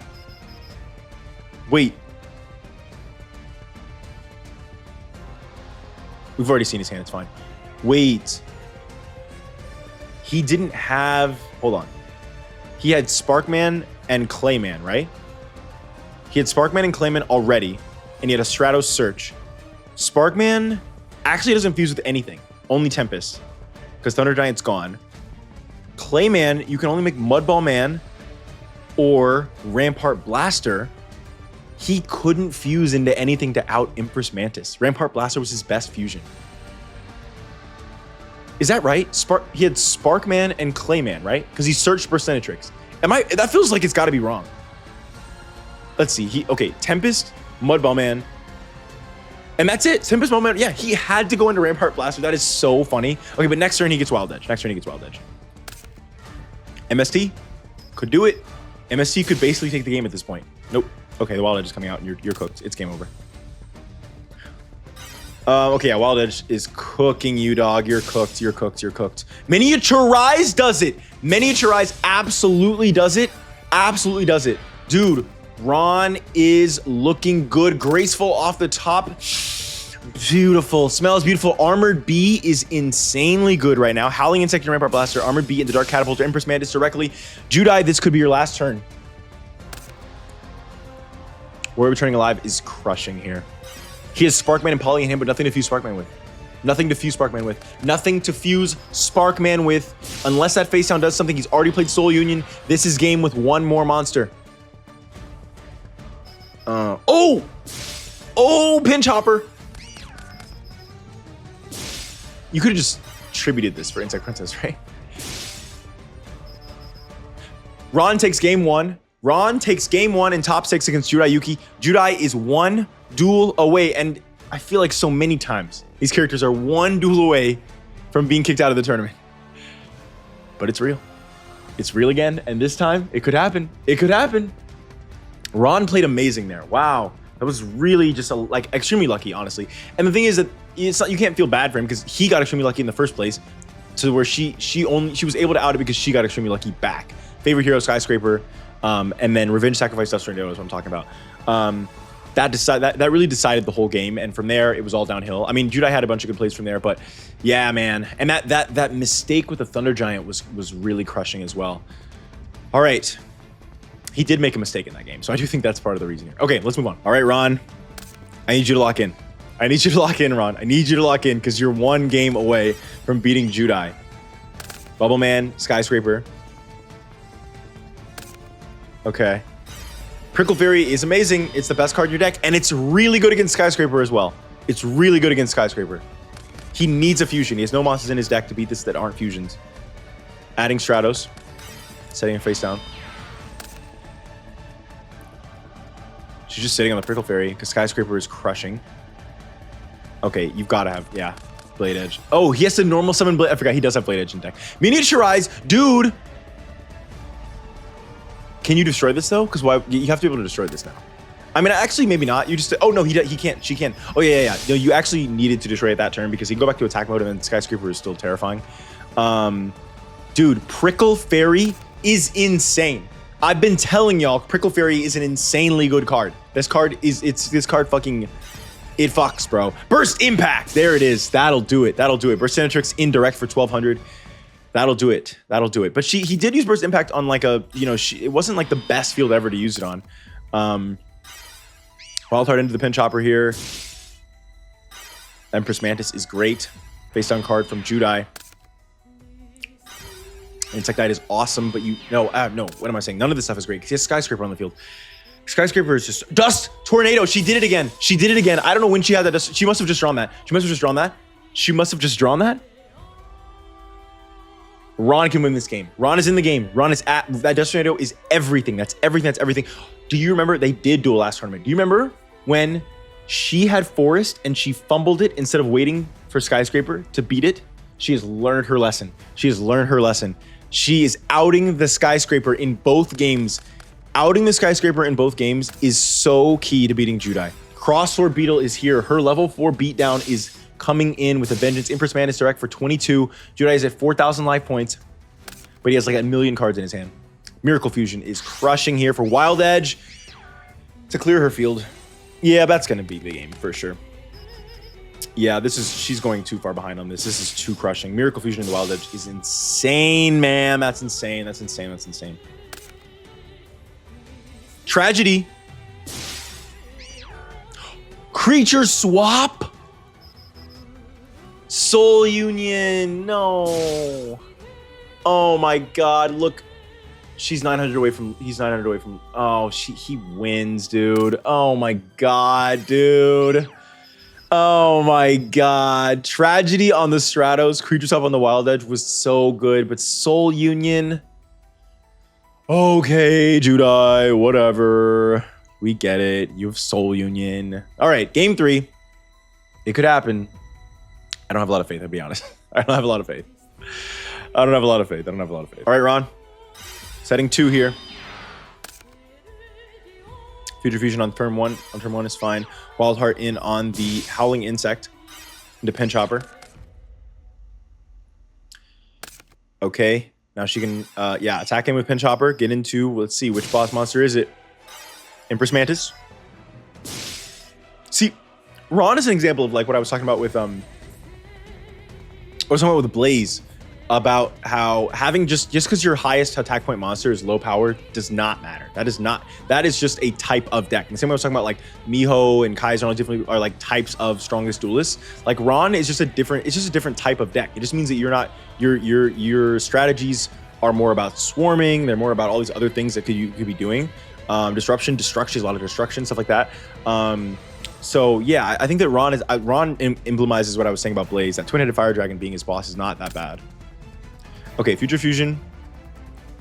Speaker 1: Wait. We've already seen his hand. It's fine. Wait. He didn't have... Hold on. He had Sparkman and Clayman, right? He had Sparkman and Clayman already, and he had a Stratos Search. Sparkman actually doesn't fuse with anything. Only Tempest, because Thunder Giant's gone. Clayman, you can only make Mudball Man or Rampart Blaster. He couldn't fuse into anything to out Empress Mantis. Rampart Blaster was his best fusion. Is that right? He had Sparkman and Clayman, right? Because he searched Burstinatrix. That feels like it's got to be wrong. Let's see. Okay, Tempest, Mudball Man, and that's it. Tempest, Mudball Man. Yeah, he had to go into Rampart Blaster. That is so funny. Okay, but next turn he gets Wild Edge. MST could do it. MST could basically take the game at this point. Nope. Okay, the Wild Edge is coming out, and you're cooked. It's game over. Okay, yeah, Wild Edge is cooking you, dog. You're cooked. Miniaturize does it. Miniaturize absolutely does it. Dude, Ron is looking good. Graceful off the top. Beautiful. Smells beautiful. Armored B is insanely good right now. Howling Insect and Rampart Blaster. Armored B into Dark Catapult to Empress Mantis directly. Judai, this could be your last turn. Warrior Returning Alive is crushing here. He has Sparkman and Poly in him, but nothing to fuse Sparkman with. Nothing to fuse Sparkman with. Unless that face down does something. He's already played Soul Union. This is game with one more monster. Oh, Pinch Hopper. You could have just tributed this for Insect Princess, right? Ron takes game one. In top 6 against Judai Yuki. Judai is 1 duel away, and I feel like so many times these characters are 1 duel away from being kicked out of the tournament. But it's real. It's real again, and this time it could happen. Ron played amazing there. Wow. That was really just extremely lucky, honestly. And the thing is that you can't feel bad for him because he got extremely lucky in the first place, to where she was able to out it because she got extremely lucky back. Favorite hero Skyscraper, and then Revenge Sacrifice Dust Tornado is what I'm talking about. That really decided the whole game, and from there it was all downhill. I mean, Judai had a bunch of good plays from there, but yeah, man. And that mistake with the Thunder Giant was really crushing as well. All right. He did make a mistake in that game, so I do think that's part of the reason here. Okay, let's move on. All right, Ron, I need you to lock in. Ron. I need you to lock in because you're 1 game away from beating Judai. Bubble Man, Skyscraper. Okay. Prickle Fairy is amazing. It's the best card in your deck, and it's really good against Skyscraper as well. He needs a fusion. He has no monsters in his deck to beat this that aren't fusions. Adding Stratos. Setting him face down. She's just sitting on the Prickle Fairy because Skyscraper is crushing. Okay, you've got to have, yeah, Blade Edge. Oh, he has to normal summon Blade. I forgot he does have Blade Edge in deck. Miniaturize, dude. Can you destroy this though? Because you have to be able to destroy this now. I mean, actually, maybe not. You just, oh no, he can't. She can. Oh yeah. No, you actually needed to destroy it that turn because he can go back to attack mode and then Skyscraper is still terrifying. Dude, Prickle Fairy is insane. I've been telling y'all, Prickle Fairy is an insanely good card. This card fucking, it fucks, bro. Burst Impact, there it is. That'll do it. Burstinatrix indirect for 1200. That'll do it. But he did use Burst Impact on like it wasn't like the best field ever to use it on. Wild Heart into the Pinch Hopper here. Empress Mantis is great. Face down card from Judai. Insect Knight is awesome, but no, what am I saying? None of this stuff is great because he has Skyscraper on the field. Skyscraper is just dust tornado. She did it again. She did it again. I don't know when she had that dust. She must have just drawn that. She must have just drawn that. She must have just drawn that. Ron can win this game. Ron is in the game. Ron is at that dust tornado is everything. That's everything. That's everything. Do you remember they did duel last tournament? Do you remember when she had Forest and she fumbled it instead of waiting for Skyscraper to beat it? She has learned her lesson. She has learned her lesson. She is outing the Skyscraper in both games. Outing the Skyscraper in both games is so key to beating Judai. Crosssword Beetle is here. Her level 4 beatdown is coming in with a vengeance. Empress Man is direct for 22. Judai is at 4,000 life points, but he has like a million cards in his hand. Miracle Fusion is crushing here for Wild Edge to clear her field. Yeah, that's going to be the game for sure. Yeah, she's going too far behind on this. This is too crushing. Miracle Fusion into Wild Edge is insane, man. That's insane. That's insane. That's insane. Tragedy. Creature swap. Soul Union. No. Oh my God. Look. He's 900 away from. Oh, he wins, dude. Oh my God, dude. Oh my God. Tragedy on the Stratos, Creature Swap on the Wild Edge was so good, but Soul Union. Okay, Judai, whatever. We get it. You have Soul Union. All right, game 3. It could happen. I don't have a lot of faith, I'll be honest. I don't have a lot of faith. All right, Ron. Setting 2 here. Future Fusion on turn 1. On turn 1 is fine. Wild Heart in on the Howling Insect into Pen Chopper. Okay. Now she can, attack him with Pen Chopper. Get into, let's see, which boss monster is it? Empress Mantis. See, Ron is an example of like what I was talking about with, Blaze. About how having just because your highest attack point monster is low power does not matter. That is just a type of deck. And the same way I was talking about like Miho and Kaiser are like types of strongest duelists. Like Ron is just a different type of deck. It just means that you're not your strategies are more about swarming. They're more about all these other things that you could be doing. Destruction, a lot of destruction, stuff like that. So yeah, I think that Ron emblemizes what I was saying about Blaze. That twin-headed fire dragon being his boss is not that bad. Okay, Future Fusion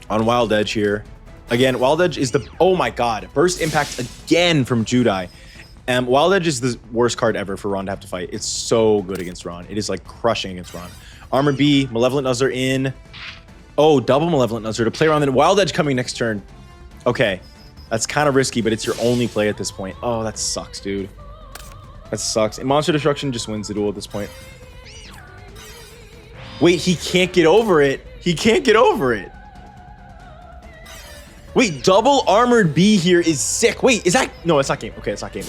Speaker 1: on Wild Edge here. Again, Wild Edge is oh my God, Burst Impact again from Judai. Wild Edge is the worst card ever for Ron to have to fight. It's so good against Ron. It is like crushing against Ron. Armor B, Malevolent Nuzzler in. Oh, double Malevolent Nuzzler to play around. Then Wild Edge coming next turn. Okay, that's kind of risky, but it's your only play at this point. Oh, that sucks, dude. That sucks. And Monster Destruction just wins the duel at this point. Wait, he can't get over it. Wait, double armored B here is sick. Wait, is that? No, it's not game. Okay, it's not game.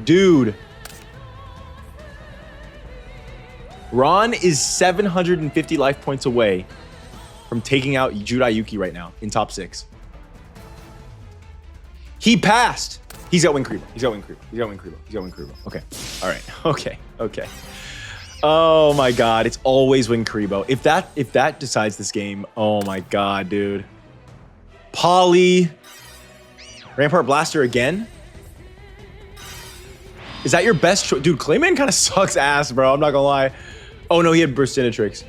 Speaker 1: Dude. Ron is 750 life points away from taking out Judai Yuki right now in top 6. He passed. He's got Wing Creeper. Okay. All right. Okay. Oh my God. It's always Wing Creepo. If that decides this game, oh my God, dude. Poly. Rampart Blaster again? Is that your best choice? Dude, Clayman kind of sucks ass, bro. I'm not gonna lie. Oh no, he had Burstinatrix.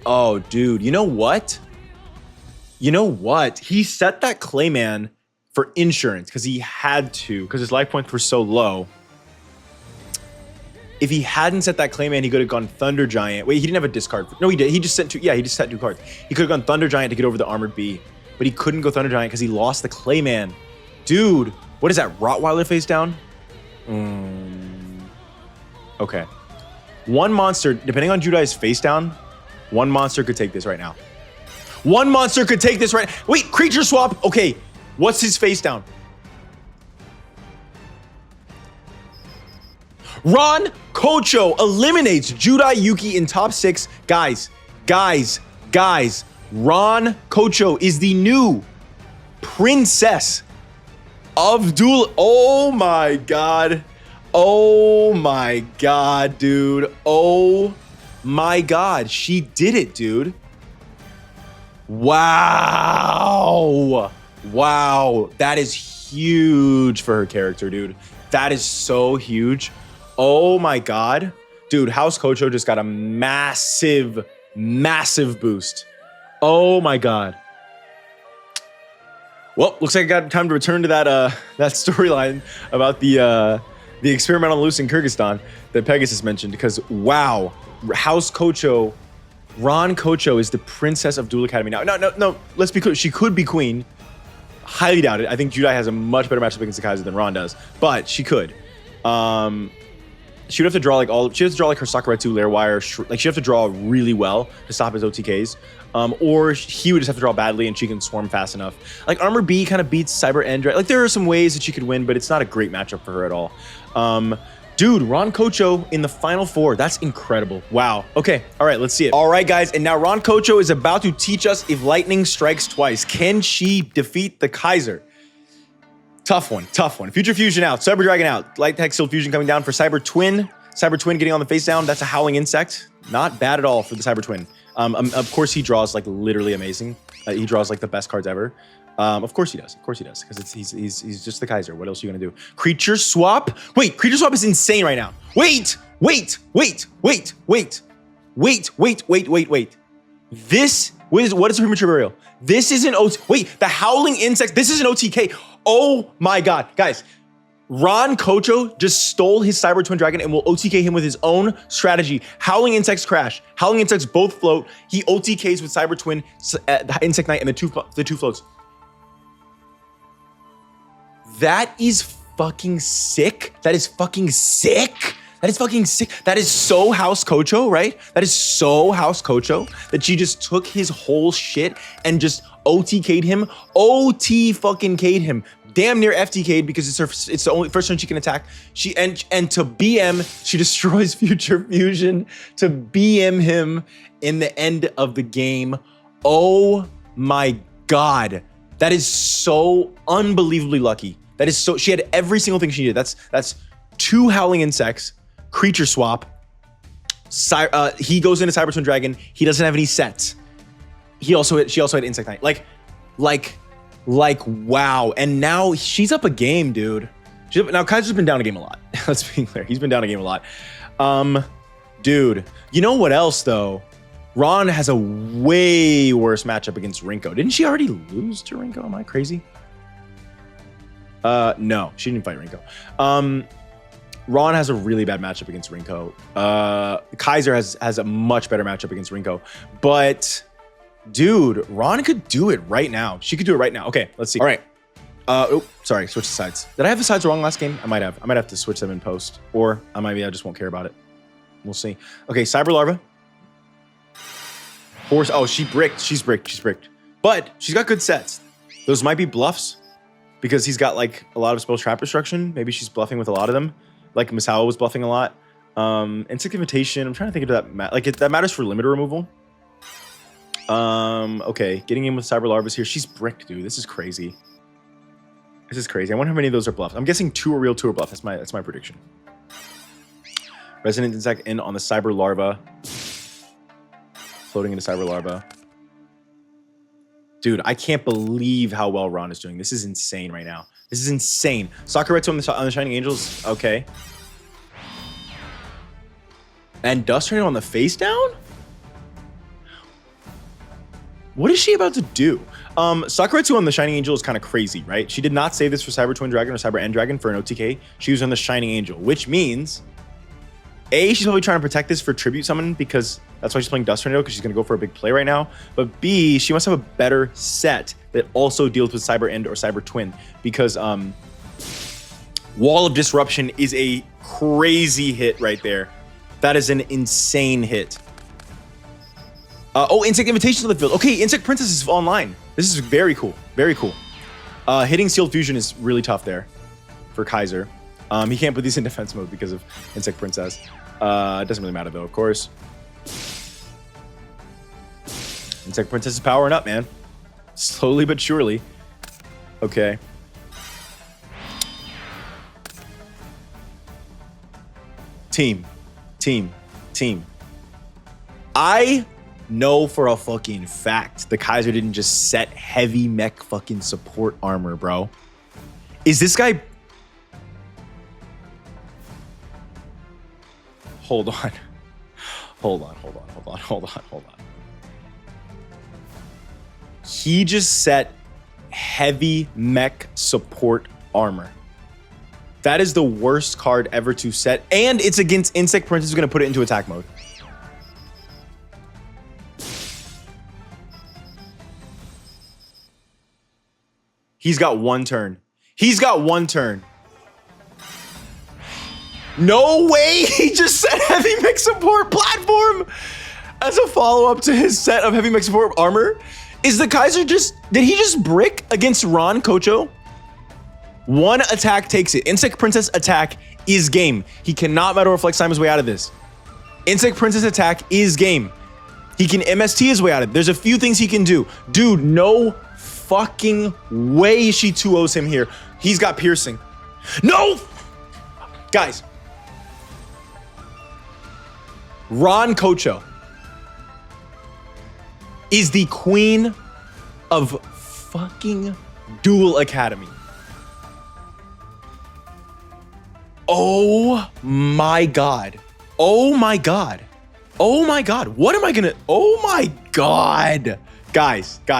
Speaker 1: Oh, dude. You know what? He set that Clayman for insurance because he had to, because his life points were so low. If he hadn't set that Clayman, he could have gone Thunder Giant. Wait, he didn't have a discard. No, he did. He just sent 2. Yeah, he just set 2 cards. He could have gone Thunder Giant to get over the Armored B, but he couldn't go Thunder Giant because he lost the Clayman. Dude, what is that? Rottweiler face down? Okay. One monster, depending on Judai's face down, one monster could take this right now. Wait, creature swap. Okay, what's his face down? Ron Kocho eliminates Judai Yuki in top 6. Guys. Ron Kocho is the new princess of duel. Oh my God, dude. Oh my God, she did it, dude. Wow. Wow. That is huge for her character, dude. That is so huge. Oh my God. Dude, House Kocho just got a massive, massive boost. Oh my God. Well, looks like I got time to return to that that storyline about the experiment on loose in Kyrgyzstan that Pegasus mentioned, because wow, House Kocho, Ron Kocho is the princess of Duel Academy now. No, let's be clear. She could be queen. Highly doubt it. I think Judai has a much better matchup against the Kaiser than Ron does, but she could. She would have to draw like she has to draw like her Sakuretsu, Lair Wire, like she'd have to draw really well to stop his OTKs. Or he would just have to draw badly and she can swarm fast enough. Like Armor B kind of beats Cyber End. Like there are some ways that she could win, but it's not a great matchup for her at all. Dude, Ron Kocho in the final four. That's incredible. Wow. Okay. All right, let's see it. All right, guys. And now Ron Kocho is about to teach us if lightning strikes twice. Can she defeat the Kaiser? Tough one. Tough one. Future Fusion out. Cyber Dragon out. Light Tech Shield Fusion coming down for Cyber Twin. Cyber Twin getting on the face down. That's a Howling Insect. Not bad at all for the Cyber Twin. Of course, he draws like literally amazing. He draws like the best cards ever. Of course he does. Of course he does. Because he's just the Kaiser. What else are you gonna do? Creature swap? Wait, creature swap is insane right now. Wait. This what is premature burial? This is an wait, the Howling Insect. This is an OTK. Oh my God, guys. Ron Kocho just stole his Cyber Twin Dragon and will OTK him with his own strategy. Howling Insects crash. Howling Insects both float. He OTKs with Cyber Twin, Insect Knight, and the two floats. That is fucking sick. That is fucking sick. That is fucking sick. That is so House Kocho, right? That is so House Kocho that she just took his whole shit and just OTK'd him. OT fucking K'd him. Damn near FTK'd because it's the only first turn she can attack. And to BM, she destroys Future Fusion to BM him in the end of the game. Oh my God. That is so unbelievably lucky. That is so, she had every single thing she needed. That's two Howling Insects, creature swap. He goes into Cyber Twin Dragon. He doesn't have any sets. She also had Insect Knight. Like, wow. And now she's up a game, dude. Now Kaiser's been down a game a lot. Let's be clear. He's been down a game a lot. Dude, you know what else though? Ron has a way worse matchup against Rinko. Didn't she already lose to Rinko? Am I crazy? No, she didn't fight Rinko. Ron has a really bad matchup against Rinko. Kaiser has a much better matchup against Rinko. But dude, Ron could do it right now. She could do it right now. Okay, let's see. All right. Oh, sorry, switch the sides. Did I have the sides wrong last game? I might have. I might have to switch them in post. Or I just won't care about it. We'll see. Okay, Cyber Larva. Horse. Oh, she bricked. She's bricked. But she's got good sets. Those might be bluffs because he's got like a lot of spell trap destruction. Maybe she's bluffing with a lot of them. Like Misawa was bluffing a lot. Insect Invitation. I'm trying to think of that. That matters for limiter removal. Okay, getting in with Cyber Larvas here. She's bricked, dude. This is crazy. This is crazy. I wonder how many of those are bluffs. I'm guessing 2 are real, 2 are bluff. That's my prediction. Resonant Insect in on the Cyber Larva. Floating into Cyber Larva. Dude, I can't believe how well Ron is doing. This is insane right now. This is insane. Sakuretsu on the Shining Angels. Okay. And Dust Tornado on the face down? What is she about to do? Sakuretsu on the Shining Angel is kind of crazy, right? She did not save this for Cyber Twin Dragon or Cyber End Dragon for an OTK. She was on the Shining Angel, which means A, she's probably trying to protect this for Tribute Summon because that's why she's playing Dust Tornado because she's going to go for a big play right now. But B, she must have a better set that also deals with Cyber End or Cyber Twin because Wall of Disruption is a crazy hit right there. That is an insane hit. Oh, Insect Invitation to the field. Okay, Insect Princess is online. This is very cool. Very cool. Hitting Sealed Fusion is really tough there for Kaiser. He can't put these in defense mode because of Insect Princess. It doesn't really matter though, of course. Insect Princess is powering up, man. Slowly but surely. Okay. Team. know for a fucking fact the Kaiser didn't just set heavy mech fucking support armor, bro. Is this guy... Hold on. Hold on. He just set heavy mech support armor. That is the worst card ever to set. And it's against Insect Princess, who's going to put it into attack mode. He's got one turn. No way! He just set heavy mech support platform as a follow-up to his set of heavy mech support armor. Is the Kaiser just... Did he just brick against Ron Kocho? One attack takes it. Insect Princess attack is game. He cannot Metal Reflex time his way out of this. Insect Princess attack is game. He can MST his way out of it. There's a few things he can do. Dude, no fucking way she 2-0s him here. He's got piercing. No! Guys. Ron Kocho is the queen of fucking Duel Academy. Oh my God. Oh my God. Oh my God. What am I gonna... Oh my God. Guys. What?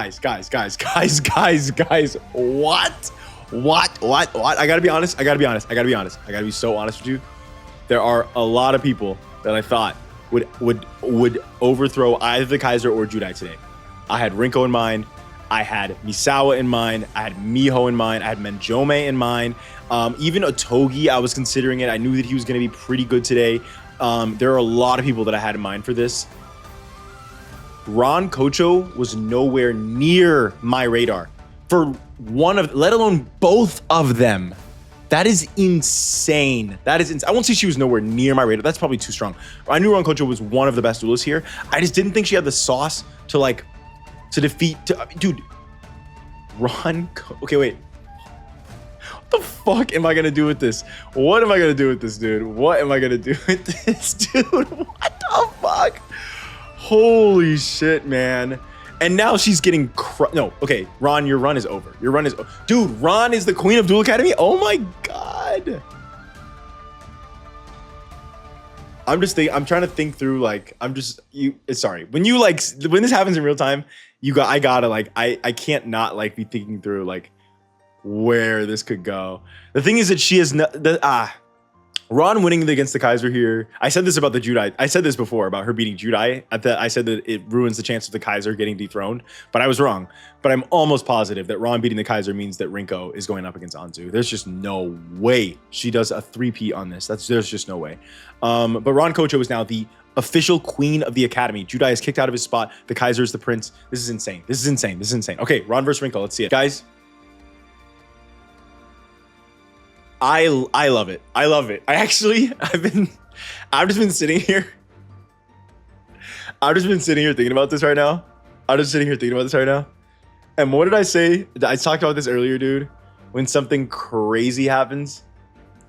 Speaker 1: I gotta be honest. I gotta be so honest with you. There are a lot of people that I thought would overthrow either the Kaiser or Judai today. I had Rinko in mind. I had Misawa in mind. I had Miho in mind. I had Menjome in mind. Even Otogi, I was considering it. I knew that he was going to be pretty good today. There are a lot of people that I had in mind for this. Ron Kocho was nowhere near my radar for one of, let alone both of them. That is insane. I won't say she was nowhere near my radar. That's probably too strong. I knew Ron Kocho was one of the best duelists here. I just didn't think she had the sauce to defeat, dude. Okay, wait. What the fuck am I gonna do with this? What am I gonna do with this, dude? What am I gonna do with this, dude? What the fuck? Holy shit, man. And now she's getting no, okay, Ron, your run is over. Dude, Ron is the queen of Duel Academy? Oh my God. I'm trying to think through, sorry. When this happens in real time, I can't not be thinking through where this could go. The thing is that she has Ron winning against the Kaiser here. I said this about the Judai. I said this before about her beating Judai. I said that it ruins the chance of the Kaiser getting dethroned, but I was wrong. But I'm almost positive that Ron beating the Kaiser means that Rinko is going up against Anzu. There's just no way she does a 3P on this. There's just no way. But Ron Kocho is now the official queen of the academy. Judai is kicked out of his spot. The Kaiser is the prince. This is insane. Okay, Ron versus Rinko. Let's see it, guys. I love it. I've just been sitting here. Thinking about this right now. And what did I say? I talked about this earlier, dude. When something crazy happens,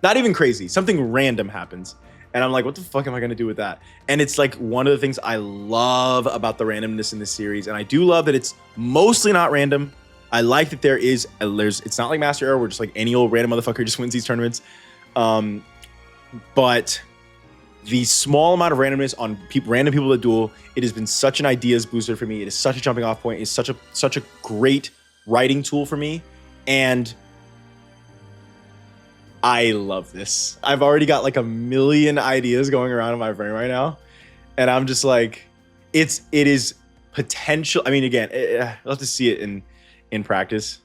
Speaker 1: not even crazy, something random happens. And I'm like, what the fuck am I going to do with that? And it's one of the things I love about the randomness in this series. And I do love that it's mostly not random. I like that it's not like Master Era where just any old random motherfucker just wins these tournaments. But the small amount of randomness on random people that duel, it has been such an ideas booster for me. It is such a jumping off point. It's such a great writing tool for me. And I love this. I've already got a million ideas going around in my brain right now. And I'm just it is potential. I mean, again, I'll have to see it in practice.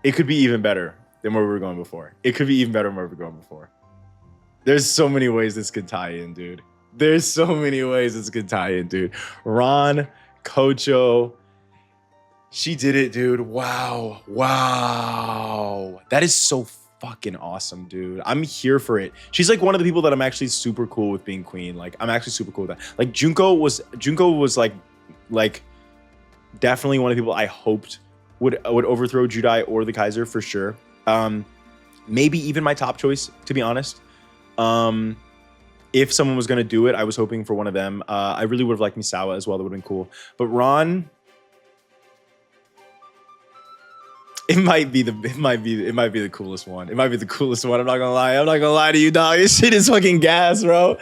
Speaker 1: It could be even better than where we were going before. There's so many ways this could tie in, dude. Ron, Kocho, she did it, dude. Wow. That is so fucking awesome, dude. I'm here for it. She's one of the people that I'm actually super cool with being queen. I'm actually super cool with that. Junko was definitely one of the people I hoped would overthrow Judai or the Kaiser for sure. Maybe even my top choice, to be honest. if someone was gonna do it, I was hoping for one of them. I really would have liked Misawa as well. That would have been cool. But Ron, it might be the coolest one. It might be the coolest one. I'm not gonna lie. I'm not gonna lie to you, dog. This shit is fucking gas, bro.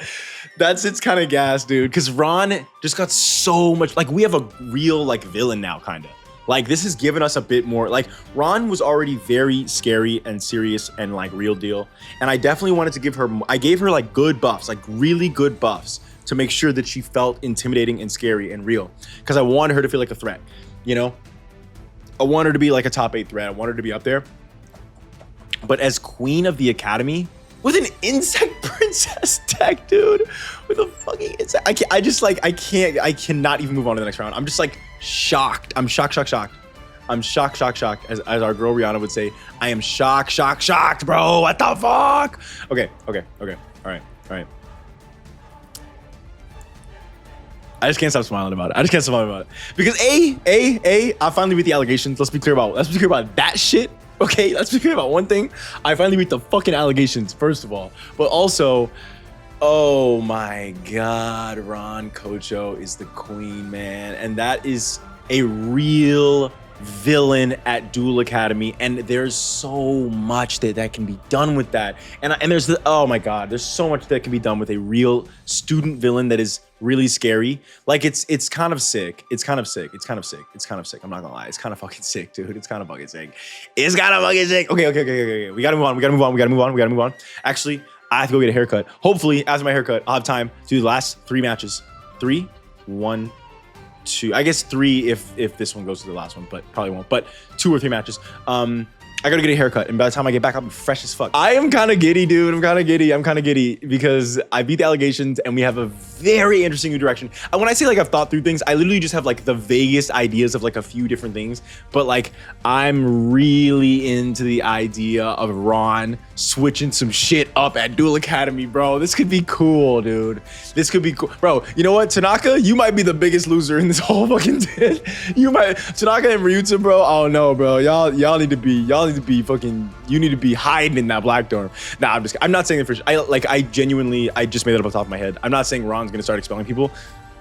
Speaker 1: It's kind of gas, dude. Because Ron just got so much. Like, we have a real like villain now, kind of. Like, this has given us a bit more. Like, Ron was already very scary and serious and like real deal. And I definitely wanted to give her. I gave her like good buffs, like really good buffs, to make sure that she felt intimidating and scary and real. Because I wanted her to feel like a threat. You know, I want her to be like a top 8 threat. I want her to be up there. But as Queen of the Academy, with an insect princess deck, dude, with a fucking insect, I cannot even move on to the next round. I'm just like shocked. I'm shocked. I'm shocked. As our girl Rihanna would say, I am shocked, bro. What the fuck? Okay. All right. I just can't stop smiling about it. Because I finally beat the allegations. Let's be clear about that shit. Okay, let's be clear about one thing. I finally beat the fucking allegations, first of all. But also, oh my God, Ron Kocho is the queen, man. And that is a real villain at Duel Academy. And there's so much that can be done with that. And there's oh my God, there's so much that can be done with a real student villain that is really scary. Like, it's kind of sick. It's kind of sick. I'm not gonna lie. It's kind of fucking sick, dude. It's kind of fucking sick. Okay. We gotta move on. Actually, I have to go get a haircut. Hopefully, after my haircut, I'll have time to do the last 3 matches. 3, 1, 2. I guess 3 if this one goes to the last one, but probably won't. But 2 or 3 matches. I gotta get a haircut, and by the time I get back, I'll be fresh as fuck. I am kind of giddy, dude. I'm kind of giddy because I beat the allegations, and we have a very interesting new direction. And when I say like I've thought through things, I literally just have like the vaguest ideas of like a few different things. But like, I'm really into the idea of Ron switching some shit up at Duel Academy, bro. This could be cool, dude. This could be cool, bro. You know what, Tanaka? You might be the biggest loser in this whole fucking thing. Tanaka and Ryuta, bro. Oh no, bro. Y'all need to be fucking. You need to be hiding in that black dorm. Nah, I'm not saying it for. I genuinely just made that up off the top of my head. I'm not saying Ron's gonna start expelling people.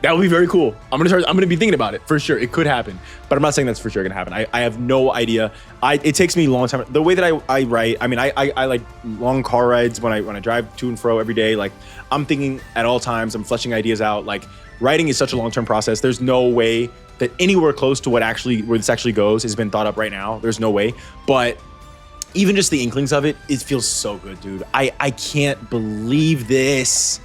Speaker 1: That would be very cool. I'm gonna be thinking about it for sure. It could happen, but I'm not saying that's for sure gonna happen. I have no idea. It takes me a long time. The way that I write, I mean, I like long car rides when I drive to and fro every day. Like, I'm thinking at all times. I'm fleshing ideas out. Like, writing is such a long-term process. There's no way that anywhere close to where this actually goes has been thought up right now. There's no way. But even just the inklings of it feels so good, dude. I can't believe this.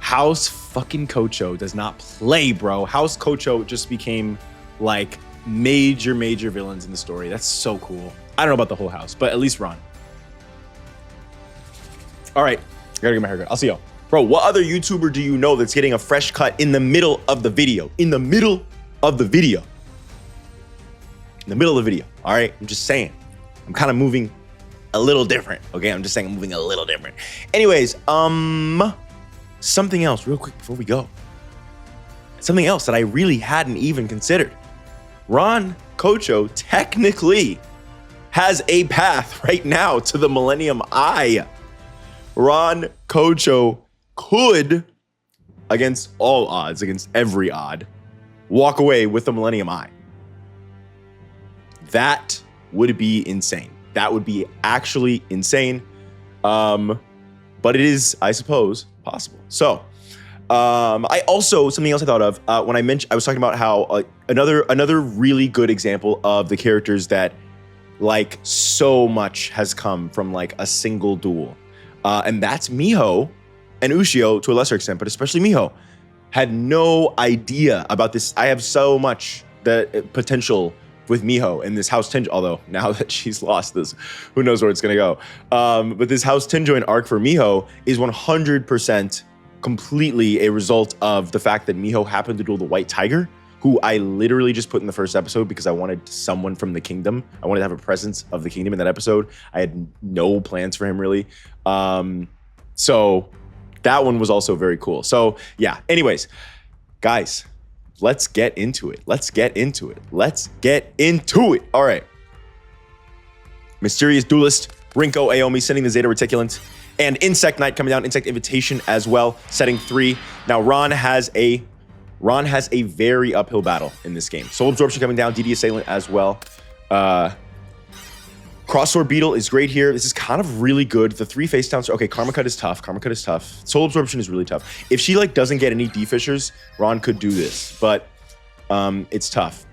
Speaker 1: House fucking Kocho does not play, bro. House Kocho just became like major villains in the story. That's so cool. I don't know about the whole house, but at least Ron. All right, I gotta get my haircut. I'll see y'all. Bro, what other YouTuber do you know that's getting a fresh cut in the middle of the video? All right, I'm just saying. I'm kind of moving a little different. Okay, I'm just saying I'm moving a little different. Anyways, something else real quick before we go. Something else that I really hadn't even considered. Ron Kocho technically has a path right now to the Millennium Eye. Ron Kocho could, against all odds, against every odd, walk away with the Millennium Eye. That would be insane. That would be actually insane. But it is, I suppose, possible. So, I also, something else I thought of when I was talking about how another really good example of the characters that like so much has come from like a single duel. And that's Miho and Ushio to a lesser extent, but especially Miho. Had no idea about this. I have so much potential with Miho in this House Tenjoin, although now that she's lost this, who knows where it's gonna go. But this House Tenjoin arc for Miho is 100% completely a result of the fact that Miho happened to duel the White Tiger, who I literally just put in the first episode because I wanted someone from the kingdom. I wanted to have a presence of the kingdom in that episode. I had no plans for him really. So that one was also very cool. So yeah, anyways, guys, let's get into it. All right. Mysterious Duelist, Rinko Aomi sending the Zeta Reticulant. And Insect Knight coming down, Insect Invitation as well, setting 3. Now Ron has a very uphill battle in this game. Soul Absorption coming down, DD Assailant as well. Crossword Beetle is great here. This is kind of really good. The 3 face downs. Okay, Karma Cut is tough. Karma Cut is tough. Soul Absorption is really tough. If she like doesn't get any D-Fishers, Ron could do this, but it's tough.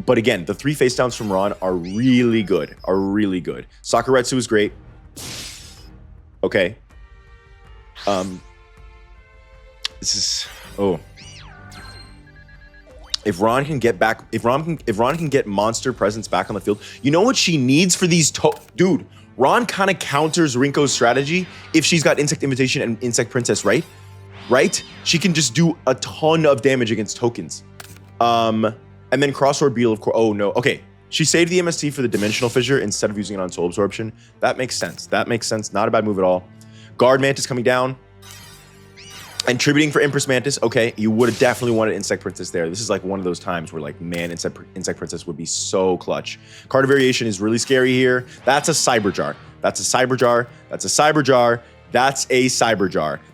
Speaker 1: But again, the 3 face downs from Ron are really good. Sakuretsu is great. Okay. This is if Ron can get back, if Ron can get monster presence back on the field, you know what she needs for these dude, Ron kind of counters Rinko's strategy if she's got Insect Invitation and Insect Princess, right? She can just do a ton of damage against tokens. And then Crossword Beetle, of course. Oh no. Okay. She saved the MST for the Dimensional Fissure instead of using it on Soul Absorption. That makes sense. Not a bad move at all. Guard Mantis coming down. And tributing for Empress Mantis. Okay, you would have definitely wanted Insect Princess there. This is like one of those times where like, man, Insect Princess would be so clutch. Card of Variation is really scary here. That's a Cyber Jar. That's a Cyber Jar.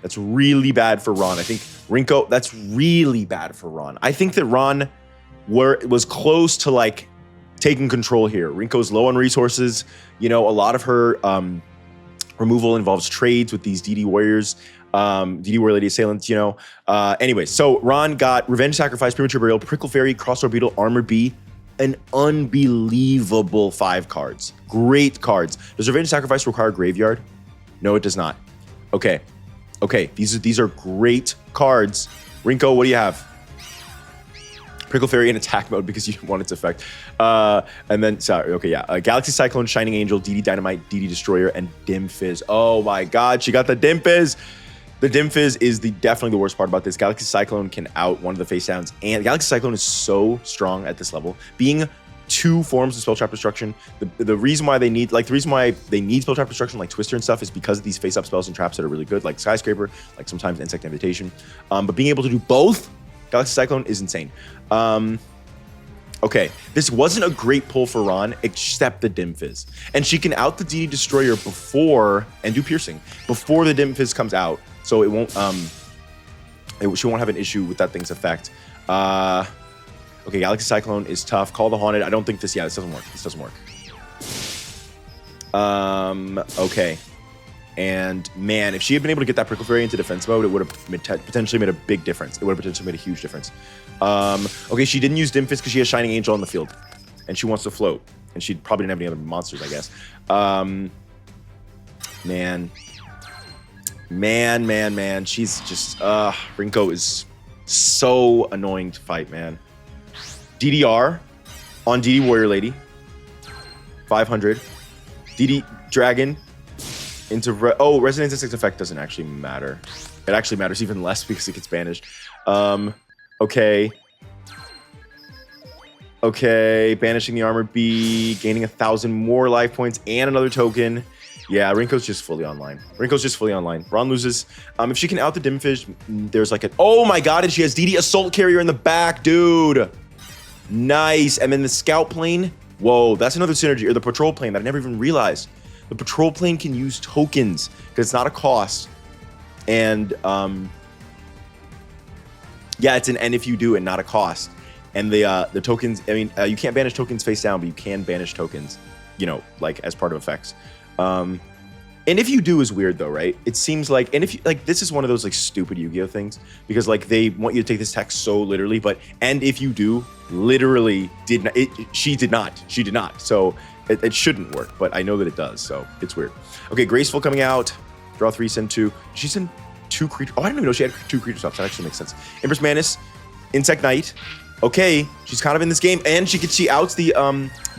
Speaker 1: That's really bad for Ron. I think Rinko, that's really bad for Ron. I think that Ron was close to like taking control here. Rinko's low on resources. You know, a lot of her removal involves trades with these DD Warriors. DD Warrior Lady Assailants, you know. Anyway, so Ron got Revenge Sacrifice, Premature Burial, Prickle Fairy, Crossword Beetle, Armor B, an unbelievable 5 cards. Great cards. Does Revenge Sacrifice require Graveyard? No, it does not. Okay. These are great cards. Rinko, what do you have? Prickle Fairy in attack mode because you want its effect. And then, sorry, okay, yeah. Galaxy Cyclone, Shining Angel, DD Dynamite, DD Destroyer, and Dim Fizz. Oh my god, she got the Dim Fizz. The Dim Fizz is definitely the worst part about this. Galaxy Cyclone can out one of the face downs, and Galaxy Cyclone is so strong at this level. Being 2 forms of Spell Trap Destruction, the reason why they need Spell Trap Destruction like Twister and stuff is because of these face-up spells and traps that are really good, like Skyscraper, like sometimes Insect Invitation. But being able to do both Galaxy Cyclone is insane. Okay, this wasn't a great pull for Ron, except the Dim Fizz. And she can out the DD Destroyer and do Piercing before the Dim Fizz comes out. So it won't, she won't have an issue with that thing's effect. Okay, Galaxy Cyclone is tough. Call the Haunted. I don't think this doesn't work. Okay. And man, if she had been able to get that Prickle Fairy into defense mode, it would have potentially made a big difference. It would have potentially made a huge difference. Okay, she didn't use Dim Fizz because she has Shining Angel on the field. And she wants to float. And she probably didn't have any other monsters, I guess. Man. She's just, Rinko is so annoying to fight, man. DDR on DD Warrior Lady. 500. DD Dragon into, Resonance Insect effect doesn't actually matter. It actually matters even less because it gets banished. Okay, banishing the Armor B, gaining 1,000 more life points and another token. Yeah, Rinko's just fully online. Ron loses. If she can out the Dim Fizz, there's like oh my god, and she has DD Assault Carrier in the back, dude. Nice. And then the Scout Plane. Whoa, that's another synergy, or the Patrol Plane that I never even realized. The Patrol Plane can use tokens because it's not a cost. And yeah, it's an N if you do and not a cost. And the tokens, I mean, you can't banish tokens face down, but you can banish tokens, you know, like as part of effects. And if you do is weird though, right? It seems like, and if you, like, this is one of those like stupid Yu-Gi-Oh things because like they want you to take this text so literally, but, and if you do, literally did not, she did not. So it shouldn't work, but I know that it does, so it's weird. Okay, Graceful coming out, draw 3, send 2. She sent 2 creatures. Oh, I didn't even know she had 2 creature stops. That actually makes sense. Empress Mantis, Insect Knight. Okay, she's kind of in this game, and she outs the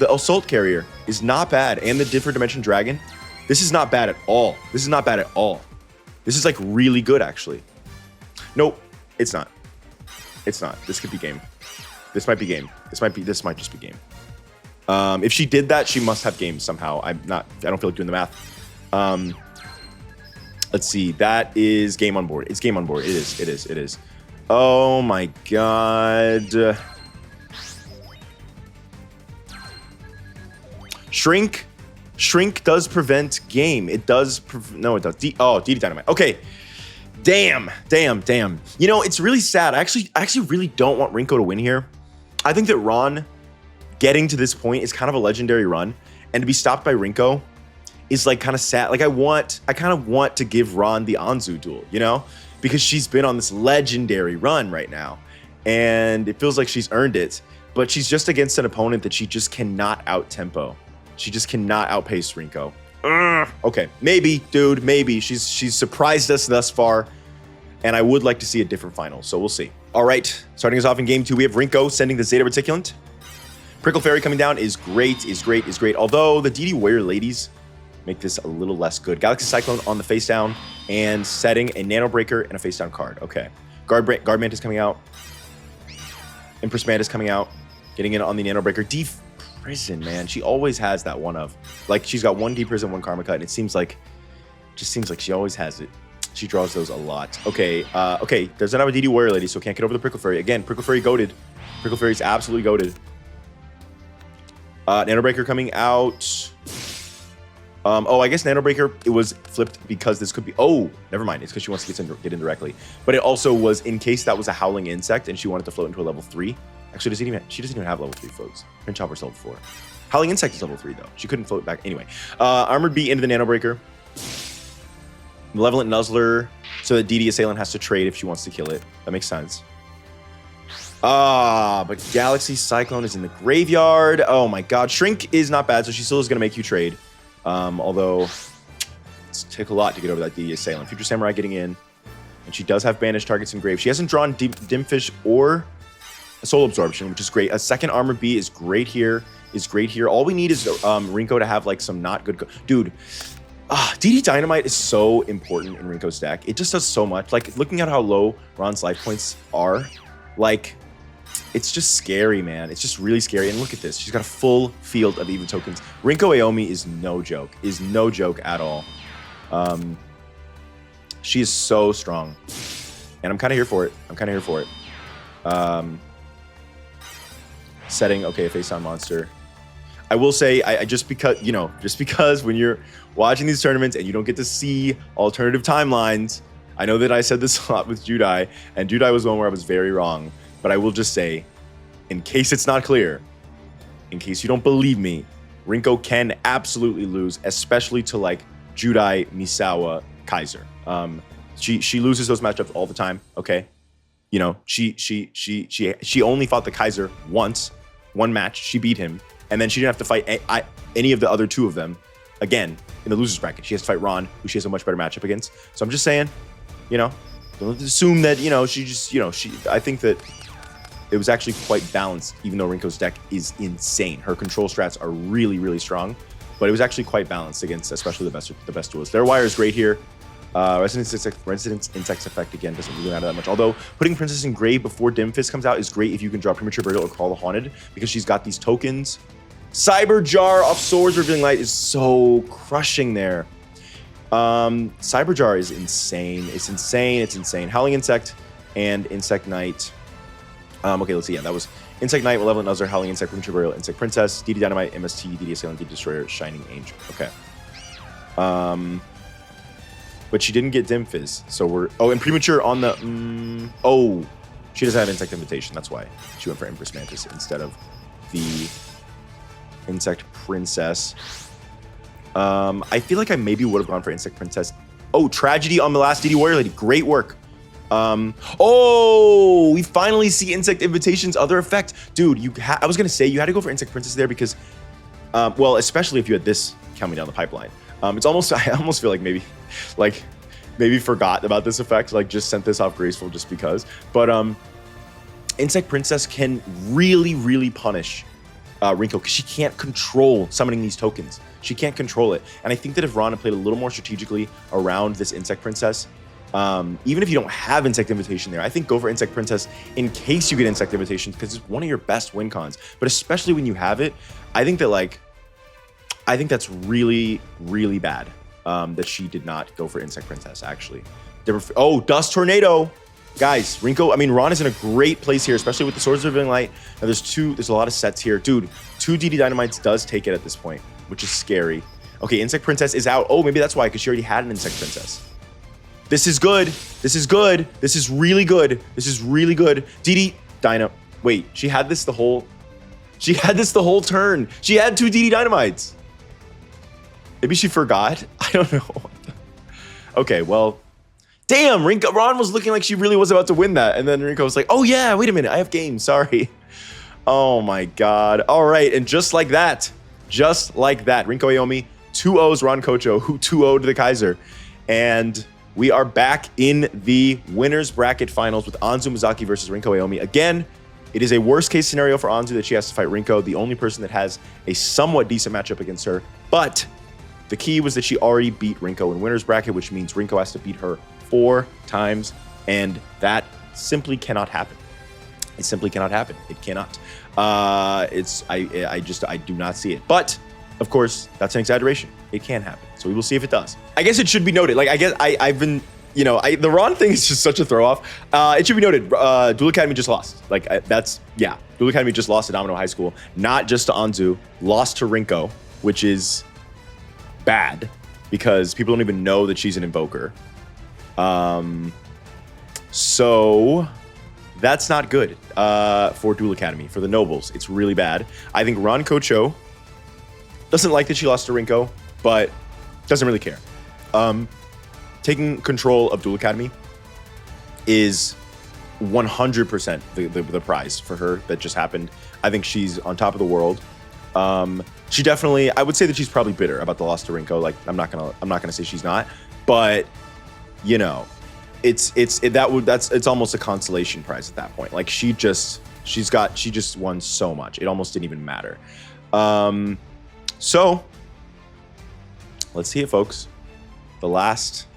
Speaker 1: Assault Carrier is not bad, and the Different Dimension Dragon. This is not bad at all. This is like really good, actually. Nope, it's not. This could be game. This might be game. This might just be game. If she did that, she must have game somehow. I don't feel like doing the math. Let's see. That is game on board. It's game on board. It is. Oh my god. Shrink Shrink does prevent game. It does. No, it does. DD Dynamite. Okay. Damn. You know, it's really sad. I actually really don't want Rinko to win here. I think that Ron getting to this point is kind of a legendary run, and to be stopped by Rinko is like kind of sad. Like I kind of want to give Ron the Anzu duel, you know, because she's been on this legendary run right now, and it feels like she's earned it. But she's just against an opponent that she just cannot out tempo. She just cannot outpace Rinko. Okay, maybe, dude, maybe she's surprised us thus far, and I would like to see a different final. So we'll see. All right, starting us off in game 2, we have Rinko sending the Zeta Reticulant. Prickle Fairy coming down is great. Although the DD Warrior ladies make this a little less good. Galaxy Cyclone on the face down and setting a Nano Breaker and a face down card. Okay, Guard Mantis coming out. Empress Mantis coming out. Getting in on the Nano Breaker. Prison, man. She always has that one of. Like, she's got one Prison, one Karma Cut, and it seems like she always has it. She draws those a lot. Okay, doesn't have a DD Warrior Lady, so can't get over the Prickle Fairy. Again, Prickle Fairy goated. Prickle Fairy's absolutely goated. Nano Breaker coming out. I guess Nano Breaker, it was flipped because this could be... Oh, never mind. It's because she wants to get in directly. But it also was in case that was a Howling Insect and she wanted to float into a level 3. Actually, she doesn't even have level 3 floats. Prince Chopper's level 4. Howling Insect is level 3, though. She couldn't float back. Anyway, Armored Bee into the Nano Breaker. Malevolent Nuzzler, so that DD Assailant has to trade if she wants to kill it. That makes sense. But Galaxy Cyclone is in the graveyard. Oh my god. Shrink is not bad, so she still is going to make you trade. Although, it's take a lot to get over that DD Assailant. Future Samurai getting in. And she does have banished targets in grave. She hasn't drawn Dimfish or a Soul Absorption, which is great. A second Armored Bee is great here. All we need is Rinko to have like some not good... Dude, DD Dynamite is so important in Rinko's deck. It just does so much. Like, looking at how low Ron's life points are, like, it's just scary, man. It's just really scary. And look at this. She's got a full field of EVA tokens. Rinko Aomi is no joke at all. She is so strong. And I'm kind of here for it. Setting, okay, a face-down monster. I will say, I just because when you're watching these tournaments and you don't get to see alternative timelines, I know that I said this a lot with Judai, and Judai was one where I was very wrong. But I will just say, in case it's not clear, in case you don't believe me, Rinko can absolutely lose, especially to like Judai, Misawa, Kaiser. She loses those matchups all the time. Okay, you know she only fought the Kaiser once, one match. She beat him, and then she didn't have to fight any of the other two of them again in the losers bracket. She has to fight Ron, who she has a much better matchup against. So I'm just saying, you know, don't assume that I think that it was actually quite balanced, even though Rinko's deck is insane. Her control strats are really, really strong, but it was actually quite balanced against especially the best duels. Their wire is great here. Residence Insects effect, again, doesn't really matter that much. Although, putting Princess in Grave before Dimfist comes out is great if you can draw Premature Burial or Call the Haunted, because she's got these tokens. Cyber Jar off Swords Revealing Light is so crushing there. Cyber Jar is insane. It's insane. Howling Insect and Insect Knight. Okay, let's see. Yeah, that was Insect Knight, Malevolent Nuzzler, Howling Insect, Premature Burial, Insect Princess, DD Dynamite, MST, DD Assailant, DD Destroyer, Shining Angel. Okay. But she didn't get Dimfizz, so we're... Oh, and Premature on the... she doesn't have Insect Invitation. That's why she went for Empress Mantis instead of the Insect Princess. I feel like I maybe would have gone for Insect Princess. Oh, Tragedy on the last DD Warrior Lady. Great work. We finally see Insect Invitation's other effect. Dude, I was going to say you had to go for Insect Princess there because... well, especially if you had this coming down the pipeline. It's almost... I almost feel like maybe forgot about this effect. Like, just sent this off graceful just because. But, Insect Princess can really, really punish Rinko because she can't control summoning these tokens. She can't control it. And I think that if Ron had played a little more strategically around this Insect Princess, even if you don't have Insect Invitation there, I think go for Insect Princess in case you get Insect Invitation because it's one of your best win cons. But especially when you have it, I think that's really, really bad that she did not go for Insect Princess, actually. Oh, Dust Tornado! Guys, Ron is in a great place here, especially with the Swords of Revealing Light. Now, there's a lot of sets here. Dude, 2 DD Dynamites does take it at this point, which is scary. Okay, Insect Princess is out. Oh, maybe that's why, because she already had an Insect Princess. This is good. This is good. This is really good. This is really good. DD Dino. Wait, she had this the whole turn. She had 2 DD Dynamites. Maybe she forgot. I don't know. Okay, well, damn, Ron was looking like she really was about to win that. And then Rinko was like, oh yeah, wait a minute, I have game, sorry. Oh my God. All right, and just like that, Rinko Aomi 2-0s Ron Kocho, who 2-0'd the Kaiser. And we are back in the winners bracket finals with Anzu Mizaki versus Rinko Aomi. Again, it is a worst case scenario for Anzu that she has to fight Rinko, the only person that has a somewhat decent matchup against her. But the key was that she already beat Rinko in winners bracket, which means Rinko has to beat her 4 times, and that simply cannot happen. It simply cannot happen. It cannot. I do not see it. But of course, that's an exaggeration. It can happen. So we will see if it does. I guess it should be noted. Like, I guess I've been, you know, the Ron thing is just such a throw off. It should be noted. Duel Academy just lost. Like, Duel Academy just lost to Domino High School, not just to Anzu, lost to Rinko, which is bad because people don't even know that she's an invoker. So that's not good for Duel Academy. For the Nobles, it's really bad. I think Ron Kocho doesn't like that she lost to Rinko, but doesn't really care. Taking control of Duel Academy is 100% the prize for her that just happened. I think she's on top of the world. She definitely, I would say that she's probably bitter about the loss to Rinko. Like, I'm not gonna say she's not, but you know, it's almost a consolation prize at that point. Like, she just won so much. It almost didn't even matter. So let's see it, folks. The last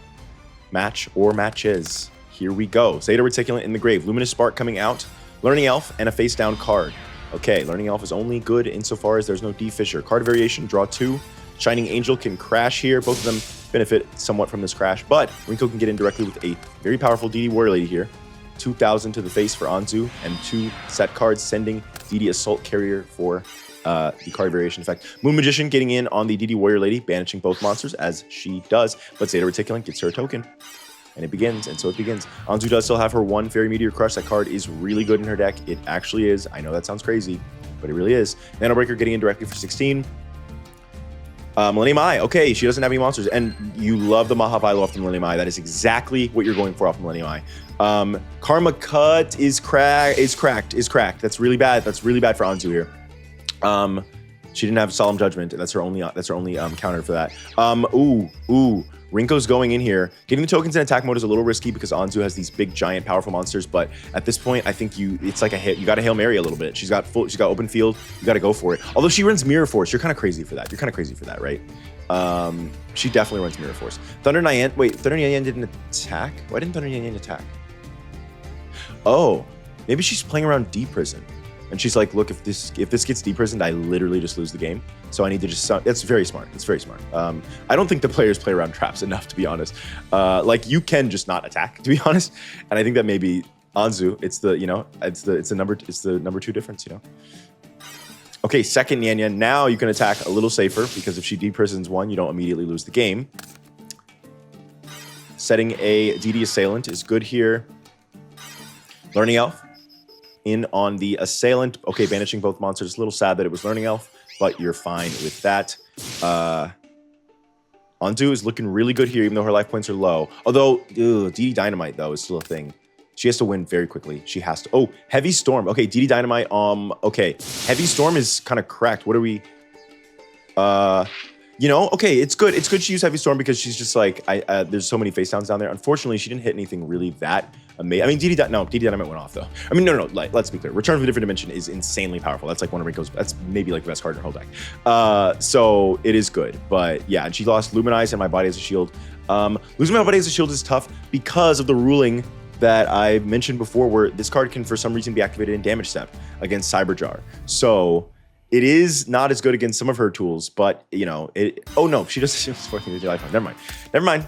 Speaker 1: match or matches. Here we go. Zeta Reticulant in the grave. Luminous Spark coming out. Learning Elf and a face down card. Okay, Learning Elf is only good insofar as there's no D Fisher. Card variation, draw 2. Shining Angel can crash here. Both of them benefit somewhat from this crash, but Rinko can get in directly with a very powerful DD Warrior Lady here. 2,000 to the face for Anzu, and 2 set cards, sending DD Assault Carrier for the card variation effect. Moon Magician getting in on the DD Warrior Lady, banishing both monsters as she does, but Zeta Reticulant gets her a token. And it begins, and so it begins. Anzu does still have her 1 Fairy Meteor Crush. That card is really good in her deck. It actually is. I know that sounds crazy, but it really is. Nano Breaker getting in directly for 16. Millennium Eye. Okay, she doesn't have any monsters, and you love the Mahavilo off the Millennium Eye. That is exactly what you're going for off the Millennium Eye. Karma Cut is cracked. That's really bad. That's really bad for Anzu here. She didn't have Solemn Judgment, and that's her only counter for that. Rinko's going in here. Getting the tokens in attack mode is a little risky because Anzu has these big, giant, powerful monsters. But at this point, I think it's like you got to Hail Mary a little bit. She's got open field. You got to go for it. Although she runs Mirror Force, you're kind of crazy for that. Right? She definitely runs Mirror Force. Thunder Nyan. Wait, Thunder Nyan didn't attack. Why didn't Thunder Nyan attack? Oh, maybe she's playing around D Prison. And she's like, look, if this gets deprisoned, I literally just lose the game. So I need to just, that's very smart. It's very smart. I don't think the players play around traps enough, to be honest. Like, you can just not attack, to be honest. And I think that maybe Anzu, it's the number 2 difference, you know? Okay, second Nyan. Now you can attack a little safer because if she deprisons 1, you don't immediately lose the game. Setting a DD Assailant is good here. Learning Elf in on the Assailant. Okay, banishing both monsters. It's a little sad that it was Learning Elf, but you're fine with that. Anzu is looking really good here, even though her life points are low. Although, DD Dynamite, though, is still a thing. She has to win very quickly. She has to. Oh, Heavy Storm. Okay, DD Dynamite. Okay. Heavy Storm is kind of cracked. What are we... You know, okay, it's good. It's good she used Heavy Storm because she's just like, there's so many face downs down there. Unfortunately, she didn't hit anything really that amazing. I mean, DD Dynamite went off though. I mean, no, like, let's be clear. Return from a Different Dimension is insanely powerful. That's like one of Rinko's, that's maybe like the best card in her whole deck. So it is good, but yeah, and she lost Luminize and My Body as a Shield. Losing My Body as a Shield is tough because of the ruling that I mentioned before, where this card can for some reason be activated in Damage Step against Cyberjar. So it is not as good against some of her tools, but you know, oh no, she just was working with your life. Never mind.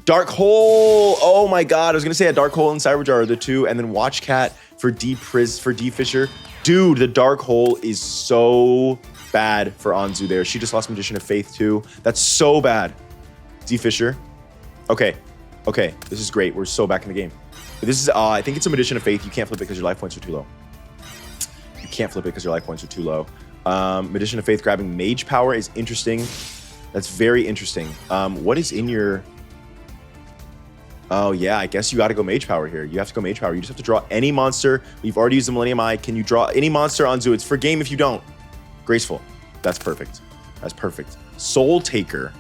Speaker 1: Dark Hole. Oh my God, I was gonna say a Dark Hole and Cyberjar are the 2, and then Watch Cat for D Fisher. Dude, the Dark Hole is so bad for Anzu there. She just lost Magician of Faith too. That's so bad. D Fisher. Okay. Okay. This is great. We're so back in the game. This is, I think it's a Magician of Faith. You can't flip it because your life points are too low. You can't flip it because your life points are too low. Magician of Faith grabbing Mage Power is interesting. That's very interesting. What is in your... Oh, yeah, I guess you got to go Mage Power here. You have to go Mage Power. You just have to draw any monster. We've already used the Millennium Eye. Can you draw any monster on Zoo? It's for game if you don't. Graceful. That's perfect. That's perfect. Soul Taker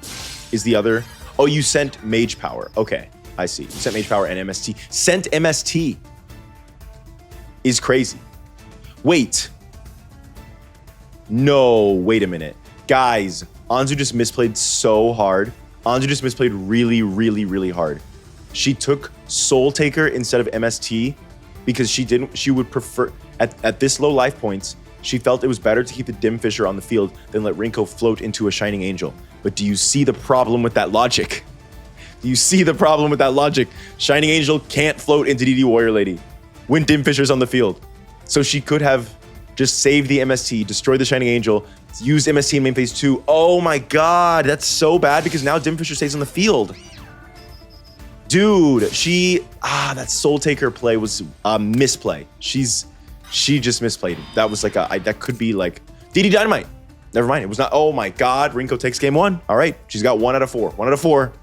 Speaker 1: is the other. Oh, you sent Mage Power. Okay, I see. You sent Mage Power and MST. Sent MST is crazy. Wait. No, wait a minute. Guys, Anzu just misplayed so hard. Anzu just misplayed really, really, really hard. She took Soul Taker instead of MST because she would prefer, at this low life points, she felt it was better to keep the Dim Fisher on the field than let Rinko float into a Shining Angel. But do you see the problem with that logic? Do you see the problem with that logic? Shining Angel can't float into DD Warrior Lady when Dim Fisher's on the field. So she could have just saved the MST, destroyed the Shining Angel, used MST in main phase 2. Oh my god, that's so bad because now Dim Fisher stays on the field. Dude, that Soul Taker play was a misplay. She just misplayed it. That was like that could be like DD Dynamite. Never mind, it was not. Oh my god, Rinko takes game 1. All right, she's got 1 out of 4. 1 out of 4.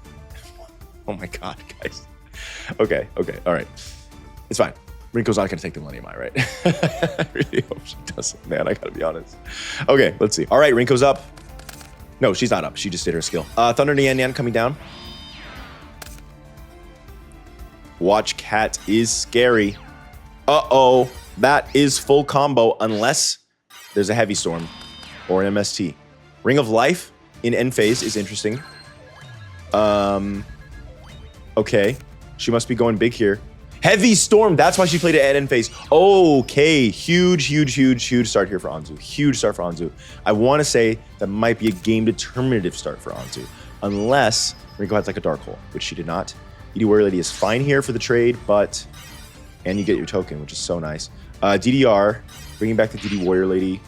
Speaker 1: Oh my god, guys. Okay, all right. It's fine. Rinko's not gonna take the Millennium Eye, right? I really hope she doesn't, man, I gotta be honest. Okay, let's see. All right, Rinko's up. No, she's not up. She just did her skill. Thunder Nian Nian coming down. Watch Cat is scary. Uh-oh. That is full combo unless there's a Heavy Storm or an MST. Ring of Life in end phase is interesting. Okay. She must be going big here. Heavy Storm. That's why she played it at end phase. Okay. Huge start here for Anzu. Huge start for Anzu. I want to say that might be a game determinative start for Anzu. Unless Rinko has like a Dark Hole, which she did not. DD Warrior Lady is fine here for the trade, but... And you get your token, which is so nice. DDR, bringing back the DD Warrior Lady.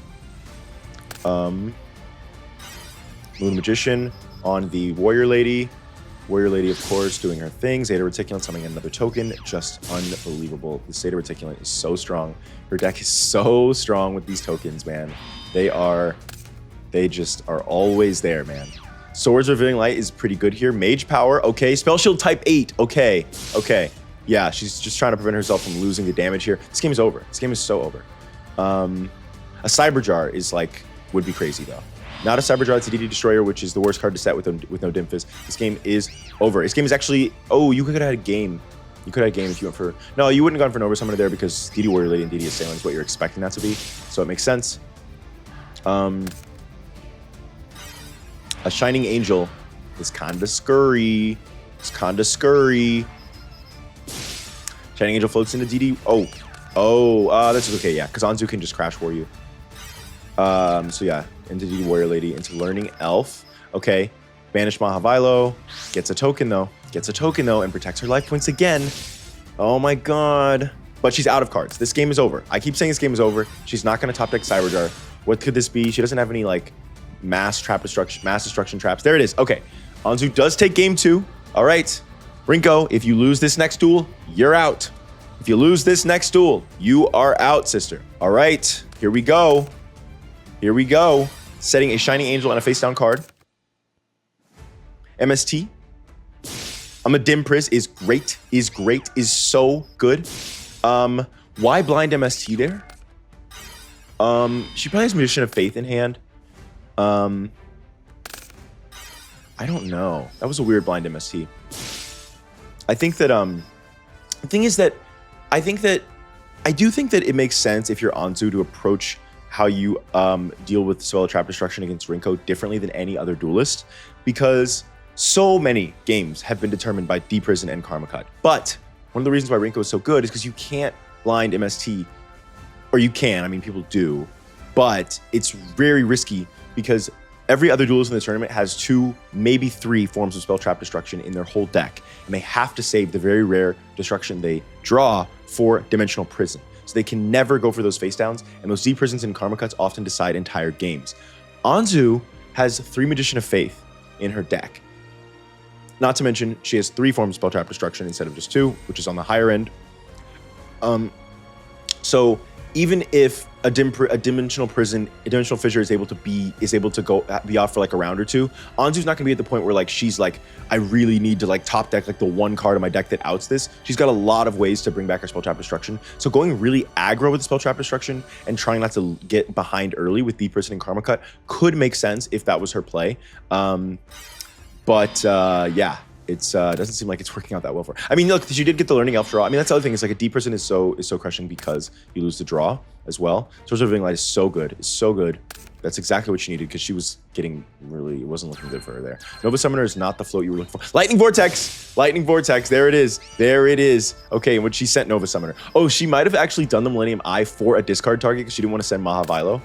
Speaker 1: Moon Magician on the Warrior Lady. Warrior Lady, of course, doing her thing. Zeta Reticulant summoning another token. Just unbelievable. The Zeta Reticulant is so strong. Her deck is so strong with these tokens, man. They just are always there, man. Swords Revealing Light is pretty good here. Mage Power, okay. Spell Shield type 8, okay. Yeah, she's just trying to prevent herself from losing the damage here. This game is over. This game is so over. A Cyber Jar is like, would be crazy though. Not a Cyber Jar, it's a DD Destroyer, which is the worst card to set with no Dim Fizz. This game is over. This game is actually, oh, you could have had a game. You could have had a game if you went for, no, you wouldn't have gone for Nova Summoner there because DD Warrior Lady and DD Assailant is what you're expecting that to be. So it makes sense. A Shining Angel is kinda scurry. It's kinda scurry. Shining Angel floats into DD. This is okay, yeah, because Anzu can just crash for you. So yeah, into DD Warrior Lady, into Learning Elf. Okay, Banish Mahavilo. Gets a token though, and protects her life points again. Oh my god. But she's out of cards. This game is over. I keep saying this game is over. She's not gonna top deck Cyber Jar. What could this be? She doesn't have any like mass destruction traps. There it is. Okay, Anzu does take game 2. All right, Rinko, if you lose this next duel, you're out. If you lose this next duel, you are out, sister. All right, here we go. Here we go. Setting a Shining Angel and a face down card. MST. I'm a Dim Priz is great, is so good. Why blind MST there? She probably has Magician of Faith in hand. I don't know. That was a weird blind MST. I think that the thing is that I do think that it makes sense if you're Anzu to approach how you deal with Spell Trap Destruction against Rinko differently than any other duelist, because so many games have been determined by D Prison and Karma Cut. But one of the reasons why Rinko is so good is because you can't blind MST, or you can, I mean people do, but it's very risky because every other duelist in the tournament has 2, maybe 3 forms of Spell Trap Destruction in their whole deck, and they have to save the very rare destruction they draw for Dimensional Prison. So they can never go for those face downs, and those D Prisons and Karma Cuts often decide entire games. Anzu has 3 Magician of Faith in her deck. Not to mention, she has 3 forms of Spell Trap Destruction instead of just 2, which is on the higher end. So even if a dimensional fissure is able to be off for like a round or 2, Anzu's not gonna be at the point where like she's like, I really need to like top deck like the one card in my deck that outs this. She's got a lot of ways to bring back her Spell Trap Destruction. So going really aggro with the Spell Trap Destruction and trying not to get behind early with Deep Person and Karma Cut could make sense if that was her play. Yeah. It's doesn't seem like it's working out that well for her. I mean, look, she did get the Learning Elf draw. I mean, that's the other thing, is like a Deep Person is so crushing because you lose the draw as well. Sorcerer of Living Light is so good. It's so good. That's exactly what she needed, because she was getting really, it wasn't looking good for her there. Nova Summoner is not the float you were looking for. Lightning Vortex! Lightning Vortex, there it is. There it is. Okay, and when she sent Nova Summoner. Oh, she might have actually done the Millennium Eye for a discard target because she didn't want to send Mahavilo.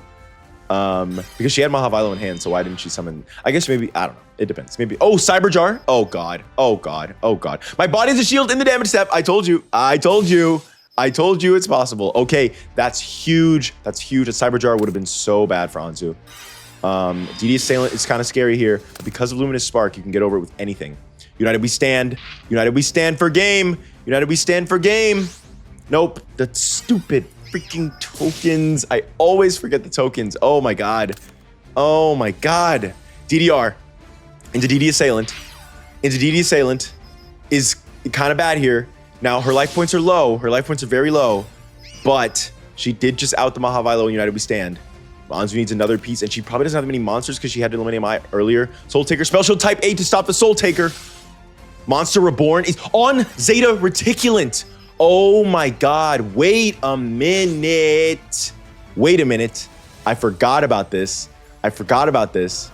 Speaker 1: Because she had Mahavilo in hand, so why didn't she summon? I guess maybe, I don't know. It depends. Maybe. Oh, Cyber Jar. Oh god. Oh god. Oh god. My body's a shield in the damage step. I told you. I told you. I told you it's possible. Okay, that's huge. That's huge. A Cyber Jar would have been so bad for Anzu. DD Assailant is kind of scary here. But because of Luminous Spark, you can get over it with anything. United we stand. United we stand for game. United we stand for game. Nope. The stupid freaking tokens. I always forget the tokens. Oh my god. Oh my god. DDR into DD Assailant. Into DD Assailant is kind of bad here. Now her life points are low. Her life points are very low. But she did just out the Mahavilo in United We Stand. Anzu needs another piece, and she probably doesn't have many monsters because she had to eliminate my earlier. Soul Taker, Spell Shield type 8 to stop the Soul Taker. Monster Reborn is on Zeta Reticulant. Oh my god, wait a minute. Wait a minute. I forgot about this. I forgot about this.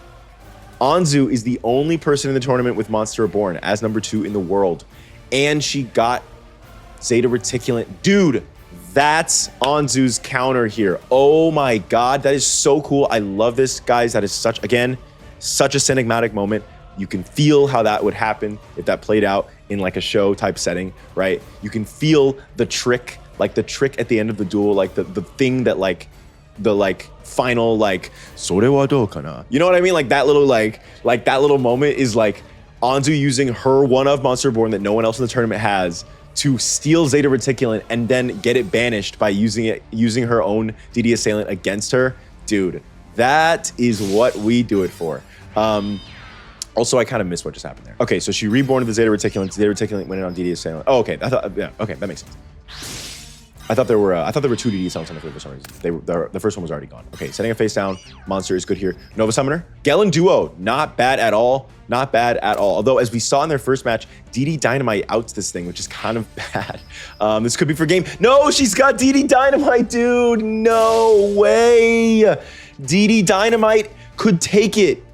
Speaker 1: Anzu is the only person in the tournament with Monster Reborn as number 2 in the world. And she got Zeta Reticulant. Dude, that's Anzu's counter here. Oh my god, that is so cool. I love this, guys. That is such, again, such a cinematic moment. You can feel how that would happen if that played out in like a show type setting, right? You can feel the trick, like the trick at the end of the duel, like the thing that like the like final like "Sore wa dou kana?" You know what I mean? Like that little that little moment is like Anzu using her one of Monster Reborn that no one else in the tournament has to steal Zeta Reticulant and then get it banished by using her own DD Assailant against her. Dude, that is what we do it for. Also, I kind of missed what just happened there. Okay, so she reborn the Zeta Reticulant. Zeta Reticulant went in on DD Assailant. Oh, okay. I thought, yeah, okay, that makes sense. I thought there were 2 DD Assailants on the field for some reason. The first one was already gone. Okay, setting a face down. Monster is good here. Nova Summoner. Galen Duo. Not bad at all. Not bad at all. Although, as we saw in their first match, DD Dynamite outs this thing, which is kind of bad. This could be for game. No, she's got DD Dynamite, dude. No way. DD Dynamite could take it.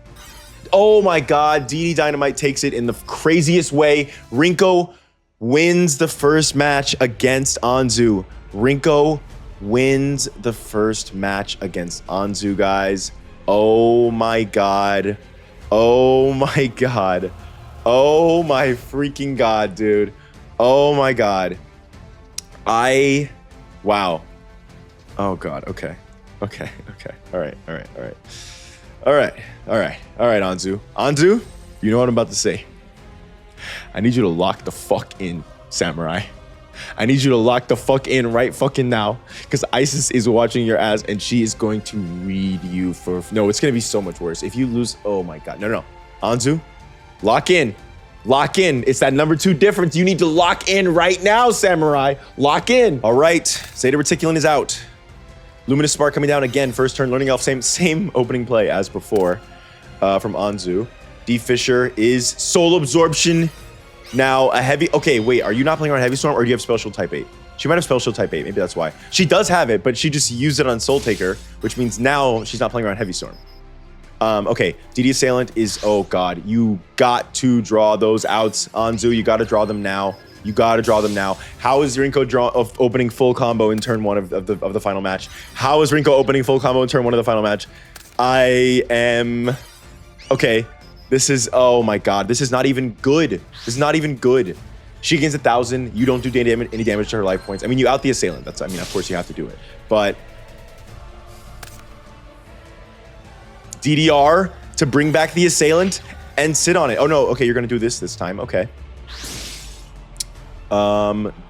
Speaker 1: Oh my god, DD Dynamite takes it in the craziest way. Rinko wins the first match against Anzu. Rinko wins the first match against Anzu, guys. Oh my god. Oh my god. Oh my freaking god, dude. Oh my god. Wow. Oh god, okay. Okay, okay. All right. All right, Anzu. Anzu, you know what I'm about to say. I need you to lock the fuck in, Samurai. I need you to lock the fuck in right fucking now, because Isis is watching your ass and she is going to read you for... No, it's going to be so much worse. If you lose... Oh my god. No. Anzu, lock in. Lock in. It's that number 2 difference. You need to lock in right now, Samurai. Lock in. All right. Zeta Reticulant is out. Luminous Spark coming down again. First turn, Learning Elf. Same opening play as before from Anzu. D. Fisher is Soul Absorption. Now a heavy... Okay, wait. Are you not playing around Heavy Storm, or do you have Spell Shield type 8? She might have Spell Shield type 8. Maybe that's why. She does have it, but she just used it on Soul Taker, which means now she's not playing around Heavy Storm. Okay, DD Assailant is... Oh, God. You got to draw those outs, Anzu. You got to draw them now. You got to draw them now. How is Rinko opening full combo in turn 1 of the final match? How is Rinko opening full combo in turn 1 of the final match? I am... Okay. This is... Oh, my God. This is not even good. This is not even good. She gains 1,000. You don't do any damage to her life points. I mean, you out the Assailant. That's... I mean, of course you have to do it. But... DDR to bring back the assailant and sit on it. Oh no, okay, you're gonna do this time, okay.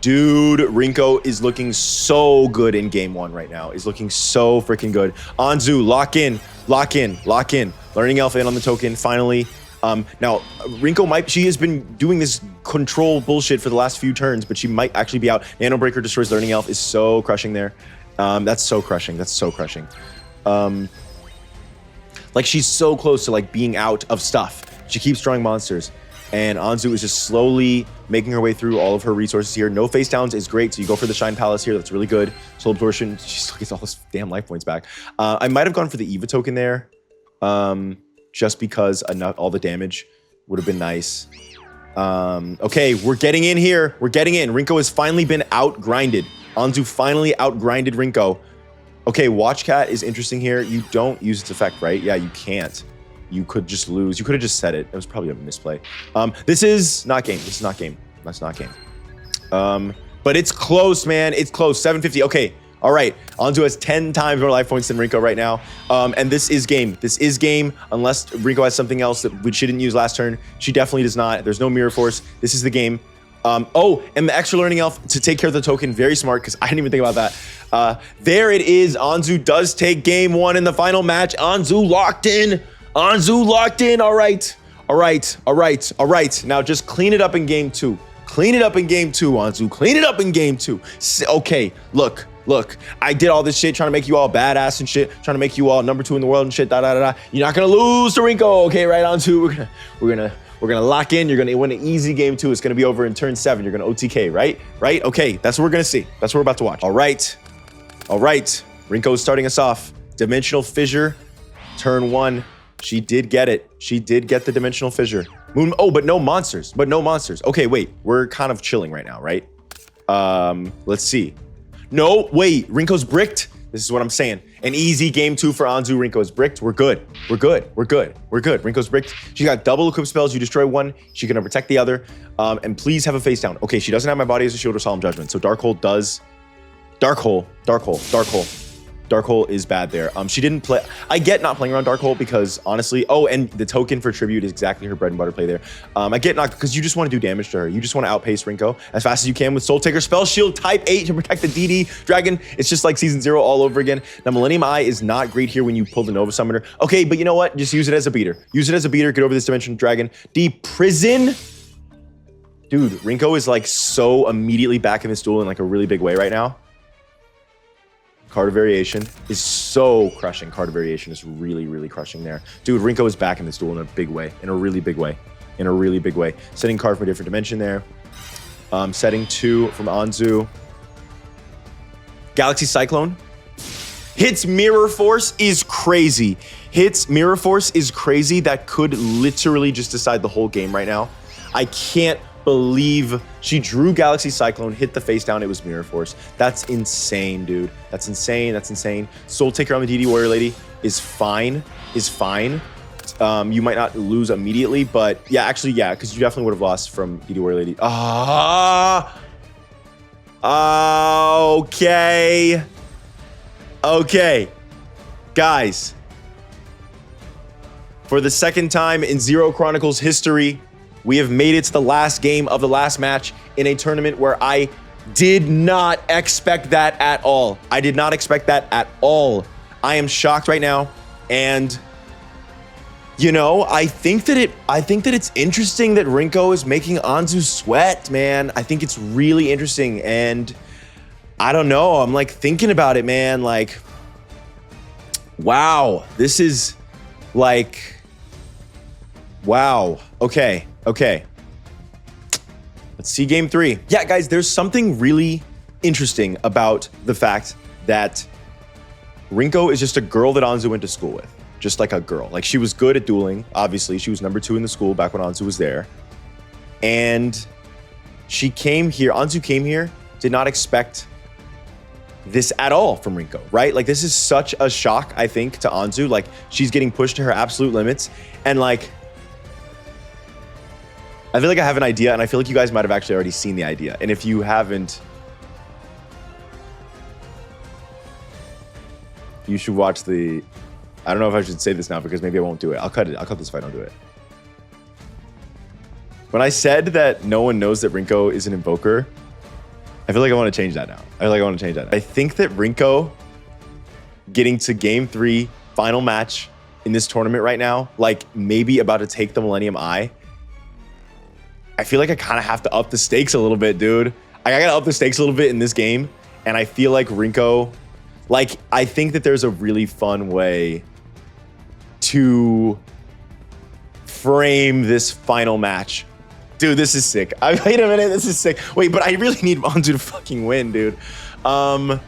Speaker 1: Dude, Rinko is looking so good in game 1 right now. Is looking so freaking good. Anzu, lock in. Learning Elf in on the token, finally. Now, Rinko she has been doing this control bullshit for the last few turns, but she might actually be out. Nano Breaker destroys Learning Elf is so crushing there. That's so crushing. Like, she's so close to, like, being out of stuff. She keeps drawing monsters. And Anzu is just slowly making her way through all of her resources here. No face downs is great, so you go for the Shine Palace here. That's really good. Soul Absorption, she still gets all those damn life points back. I might have gone for the Eva token there, just because all the damage would have been nice. Okay, we're getting in here. Rinko has finally been out-grinded. Anzu finally out-grinded Rinko. Okay, Watch Cat is interesting here. You don't use its effect, right? Yeah, you can't. You could just lose. You could have just said it. It was probably a misplay. This is not game. That's not game. But it's close, man. It's close. 750. Okay. All right. Anzu has 10 times more life points than Rinko right now. And this is game. Unless Rinko has something else that she didn't use last turn. She definitely does not. There's no Mirror Force. This is the game. Oh, and the extra Learning Elf to take care of the token. Very smart, because I didn't even think about that. There it is. Anzu does take game 1 in the final match. Anzu locked in. All right. Now just clean it up in game 2. Anzu. Clean it up in game 2. Okay, look. I did all this shit trying to make you all badass and shit, trying to make you all number 2 in the world and shit. You're not gonna lose to Rinko, okay? Right, Anzu. We're gonna lock in. You're gonna win an easy game 2. It's gonna be over in turn 7. You're gonna OTK, right? Okay, that's what we're gonna see. That's what we're about to watch. All right. Rinko's starting us off. Dimensional Fissure, turn 1. She did get it. She did get the Dimensional Fissure. But no monsters. Okay, wait. We're kind of chilling right now, right? Let's see. No, wait. Rinko's bricked. This is what I'm saying. An easy game 2 for Anzu. Rinko's bricked. We're good. Rinko's bricked. She got double equip spells. You destroy one, she can protect the other. And please have a face down. Okay, she doesn't have my body as a shield or solemn judgment. So Dark Hole does. Dark Hole is bad there. She didn't play. I get not playing around Dark Hole because honestly, and the token for tribute is exactly her bread and butter play there. I get not because you just want to do damage to her. You just want to outpace Rinko as fast as you can with Soul Taker, Spell Shield, Type 8 to protect the DD Dragon. It's just like Season 0 all over again. Now, Millennium Eye is not great here when you pull the Nova Summoner. Okay, but you know what? Just use it as a beater. Get over this Dimension Dragon. Prison. Dude, Rinko is like so immediately back in this duel in like a really big way right now. Card of Variation is so crushing. Card of Variation is really, really crushing there. Dude, Rinko is back in this duel in a big way. In a really big way. Setting card from a different dimension there. Setting 2 from Anzu. Galaxy Cyclone. Hits Mirror Force is crazy. That could literally just decide the whole game right now. I can't believe she drew Galaxy Cyclone, hit the face down, it was Mirror Force. That's insane, dude. That's insane. Soul Taker on the DD Warrior Lady is fine. You might not lose immediately, but yeah, because you definitely would have lost from DD Warrior Lady. Okay. Guys. For the second time in Zero Chronicles history, we have made it to the last game of the last match in a tournament where I did not expect that at all. I am shocked right now. And, you know, I think that it's interesting that Rinko is making Anzu sweat, man. I think it's really interesting. And I don't know. I'm like thinking about it, man. Like, wow, this is like, wow. Okay. Let's see game 3. Yeah, guys, there's something really interesting about the fact that Rinko is just a girl that Anzu went to school with. Just like a girl. Like, she was good at dueling. Obviously, she was number 2 in the school back when Anzu was there. And she came here, Anzu came here, did not expect this at all from Rinko, right? Like, this is such a shock, I think, to Anzu. Like, she's getting pushed to her absolute limits. And like, I feel like I have an idea, and I feel like you guys might have actually already seen the idea. And if you haven't, you should watch the... I don't know if I should say this now because maybe I won't do it. I'll cut it. I'll cut this if I don't do it. When I said that no one knows that Rinko is an invoker, I feel like I want to change that now. I think that Rinko getting to game 3, final match in this tournament right now, like maybe about to take the Millennium Eye. I feel like I kind of have to up the stakes a little bit, dude. I gotta up the stakes a little bit in this game. And I feel like Rinko, like, I think that there's a really fun way to frame this final match. Dude, this is sick. Wait a minute, this is sick. Wait, but I really need Anzu to fucking win, dude. I'm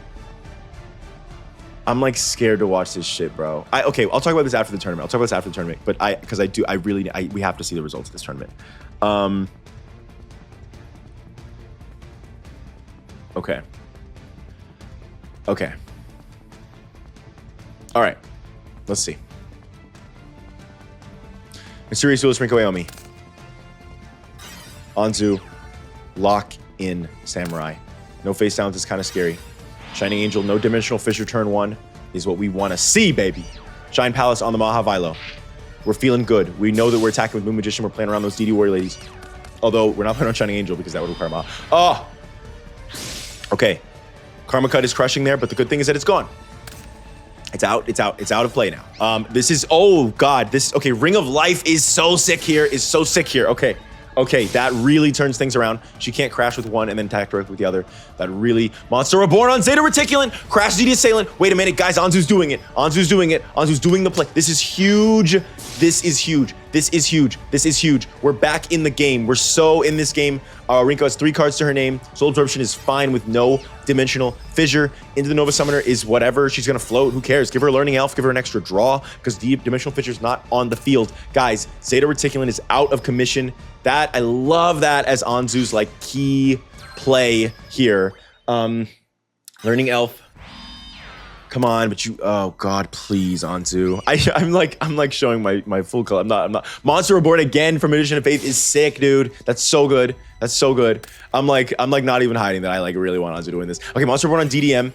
Speaker 1: like scared to watch this shit, bro. Okay, I'll talk about this after the tournament. But we have to see the results of this tournament. Okay. All right, let's see. Mysterious Duelist Rinko Aomi. Anzu, lock in Samurai. No face downs is kind of scary. Shining Angel, no dimensional Fissure turn 1 is what we want to see, baby. Shine Palace on the Maha Vilo. We're feeling good. We know that we're attacking with Moon Magician. We're playing around those DD Warrior ladies. Although we're not playing on Shining Angel because that would require Maha. Oh! Okay. Karma Cut is crushing there, but the good thing is that it's gone. It's out of play now. This is, oh God, okay, Ring of Life is so sick here, Okay, that really turns things around. She can't crash with one and then attack directly with the other. That really, Monster Reborn on Zeta Reticulant, Crash DD Assailant. Wait a minute, guys, Anzu's doing it. Anzu's doing the play. This is huge. We're back in the game. We're so in this game. Rinko has 3 cards to her name. Soul Absorption is fine with no dimensional fissure. Into the Nova Summoner is whatever. She's gonna float. Who cares? Give her a Learning Elf. Give her an extra draw because the dimensional fissure is not on the field. Guys, Zeta Reticulant is out of commission. I love that as Anzu's like key play here. Learning Elf. Come on, but oh God, please, Anzu. I'm like showing my full color. I'm not. Monster Reborn again from Magician of Faith is sick, dude. That's so good. I'm like not even hiding that I like really want Anzu to win this. Okay, Monster Reborn on DDM.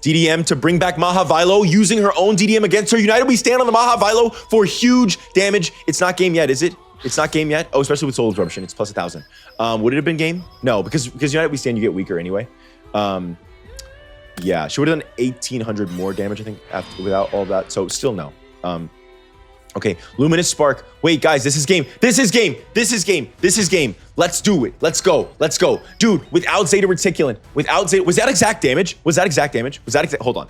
Speaker 1: DDM to bring back Maha Vilo, using her own DDM against her. United we stand on the Maha Vilo for huge damage. It's not game yet, is it? It's not game yet. Oh, especially with Soul Absorption. It's plus 1,000. Would it have been game? No, because United we stand, you get weaker anyway. Yeah, she would have done 1,800 more damage, I think, without all that. So still no. Okay, Luminous Spark. Wait, guys, this is game. Let's do it. Let's go. Dude, without Zeta Reticulant, was that exact damage? Hold on.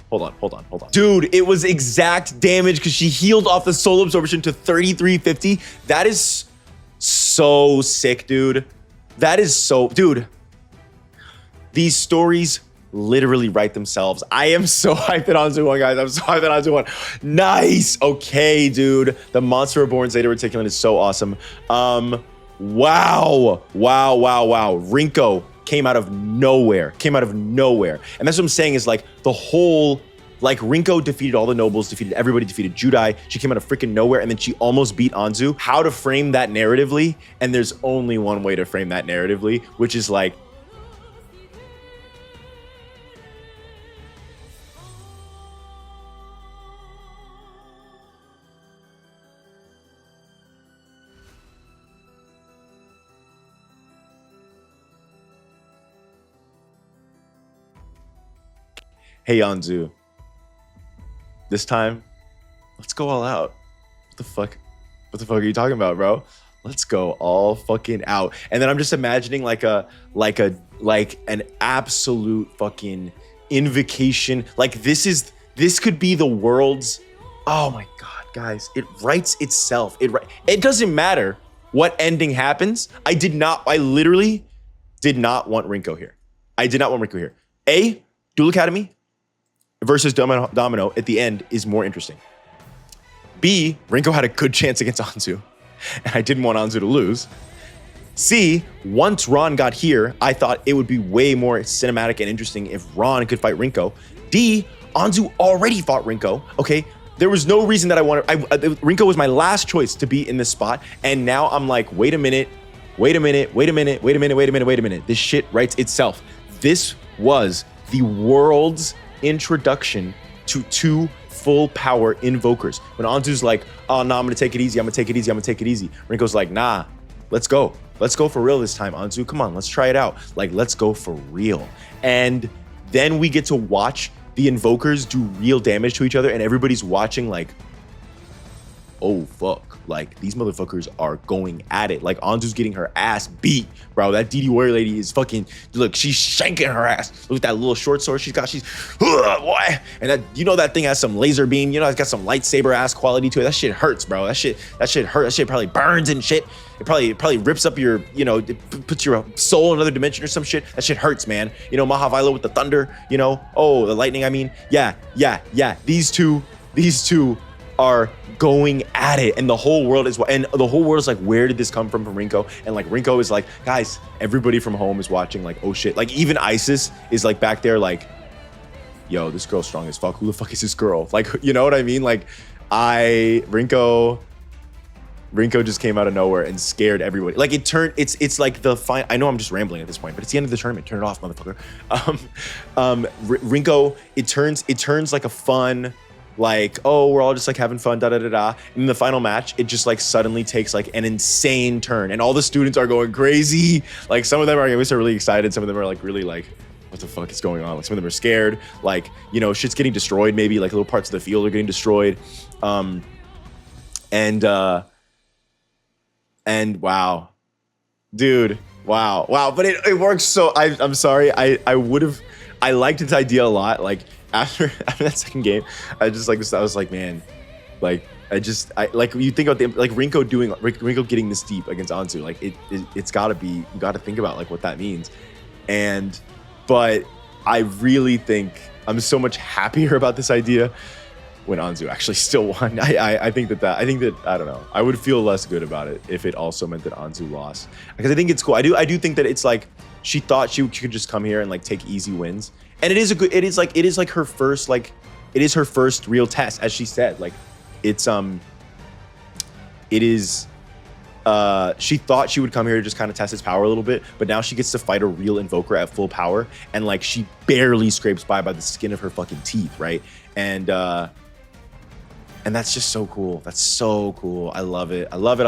Speaker 1: Dude, it was exact damage because she healed off the Soul Absorption to 3,350. That is so sick, dude. Dude, these stories literally write themselves. I am so hyped at Anzu 1, guys. I'm so hyped at Anzu 1. Nice. Okay, dude. The Monster Reborn Zeta Reticulant is so awesome. Wow. Rinko came out of nowhere. And that's what I'm saying is like the whole, like Rinko defeated all the nobles, defeated everybody, defeated Judai. She came out of freaking nowhere and then she almost beat Anzu. How to frame that narratively? And there's only one way to frame that narratively, which is like, hey, Anzu, this time, let's go all out. What the fuck are you talking about, bro? Let's go all fucking out. And then I'm just imagining like an absolute fucking invocation. Like this could be the world's, oh my God, guys, it writes itself. It doesn't matter what ending happens. I literally did not want Rinko here. Duel Academy versus Domino at the end is more interesting. B, Rinko had a good chance against Anzu, and I didn't want Anzu to lose. C, once Ron got here, I thought it would be way more cinematic and interesting if Ron could fight Rinko. D, Anzu already fought Rinko, okay? There was no reason that I wanted, Rinko was my last choice to be in this spot, and now I'm like, wait a minute. This shit writes itself. This was the world's introduction to two full power invokers. When Anzu's like, oh no, I'm gonna take it easy, I'm gonna take it easy, I'm gonna take it easy. Rinko's like, nah, let's go. Let's go for real this time, Anzu. Come on, let's try it out. Like, let's go for real. And then we get to watch the invokers do real damage to each other, and everybody's watching like, oh fuck. Like, these motherfuckers are going at it. Like, Anzu's getting her ass beat, bro. That DD Warrior lady is fucking, look, she's shanking her ass. Look at that little short sword she's got. She's, what? And that, you know, that thing has some laser beam. You know, it's got some lightsaber ass quality to it. That shit hurts, bro. That shit hurts. That shit probably burns and shit. It probably rips up your, you know, it puts your soul in another dimension or some shit. That shit hurts, man. You know, Mahavilo with the thunder, you know, oh, the lightning, I mean. Yeah. These two are going at it, and the whole world is like, where did this come from Rinko? And like, Rinko is like, guys, everybody from home is watching, like, oh shit. Like, even Isis is like back there like, yo, this girl's strong as fuck. Who the fuck is this girl? Like, you know what I mean? Like, Rinko just came out of nowhere and scared everybody. Like, it's like the fine. I know I'm just rambling at this point, but it's the end of the tournament. Turn it off, motherfucker. Rinko, it turns like a fun, like, oh, we're all just like having fun, and in the final match, it just like suddenly takes like an insane turn, and all the students are going crazy. Like, some of them are really excited, some of them are like really like, what the fuck is going on? Like, some of them are scared, like, you know, shit's getting destroyed, maybe like little parts of the field are getting destroyed. And wow, dude, wow, but it works. So I'm sorry, I liked this idea a lot. Like, after that second game, I was like, man, like, like, you think about Rinko getting this deep against Anzu, like, it's gotta be, you gotta think about like what that means. But I really think I'm so much happier about this idea when Anzu actually still won. I think that I don't know, I would feel less good about it if it also meant that Anzu lost, because I think it's cool. I do think that it's like, she thought she could just come here and like take easy wins. And it is her first real test, as she said. Like, she thought she would come here to just kind of test his power a little bit, but now she gets to fight a real invoker at full power, and like, she barely scrapes by the skin of her fucking teeth, right? And that's just so cool. That's so cool. I love it, guys. I love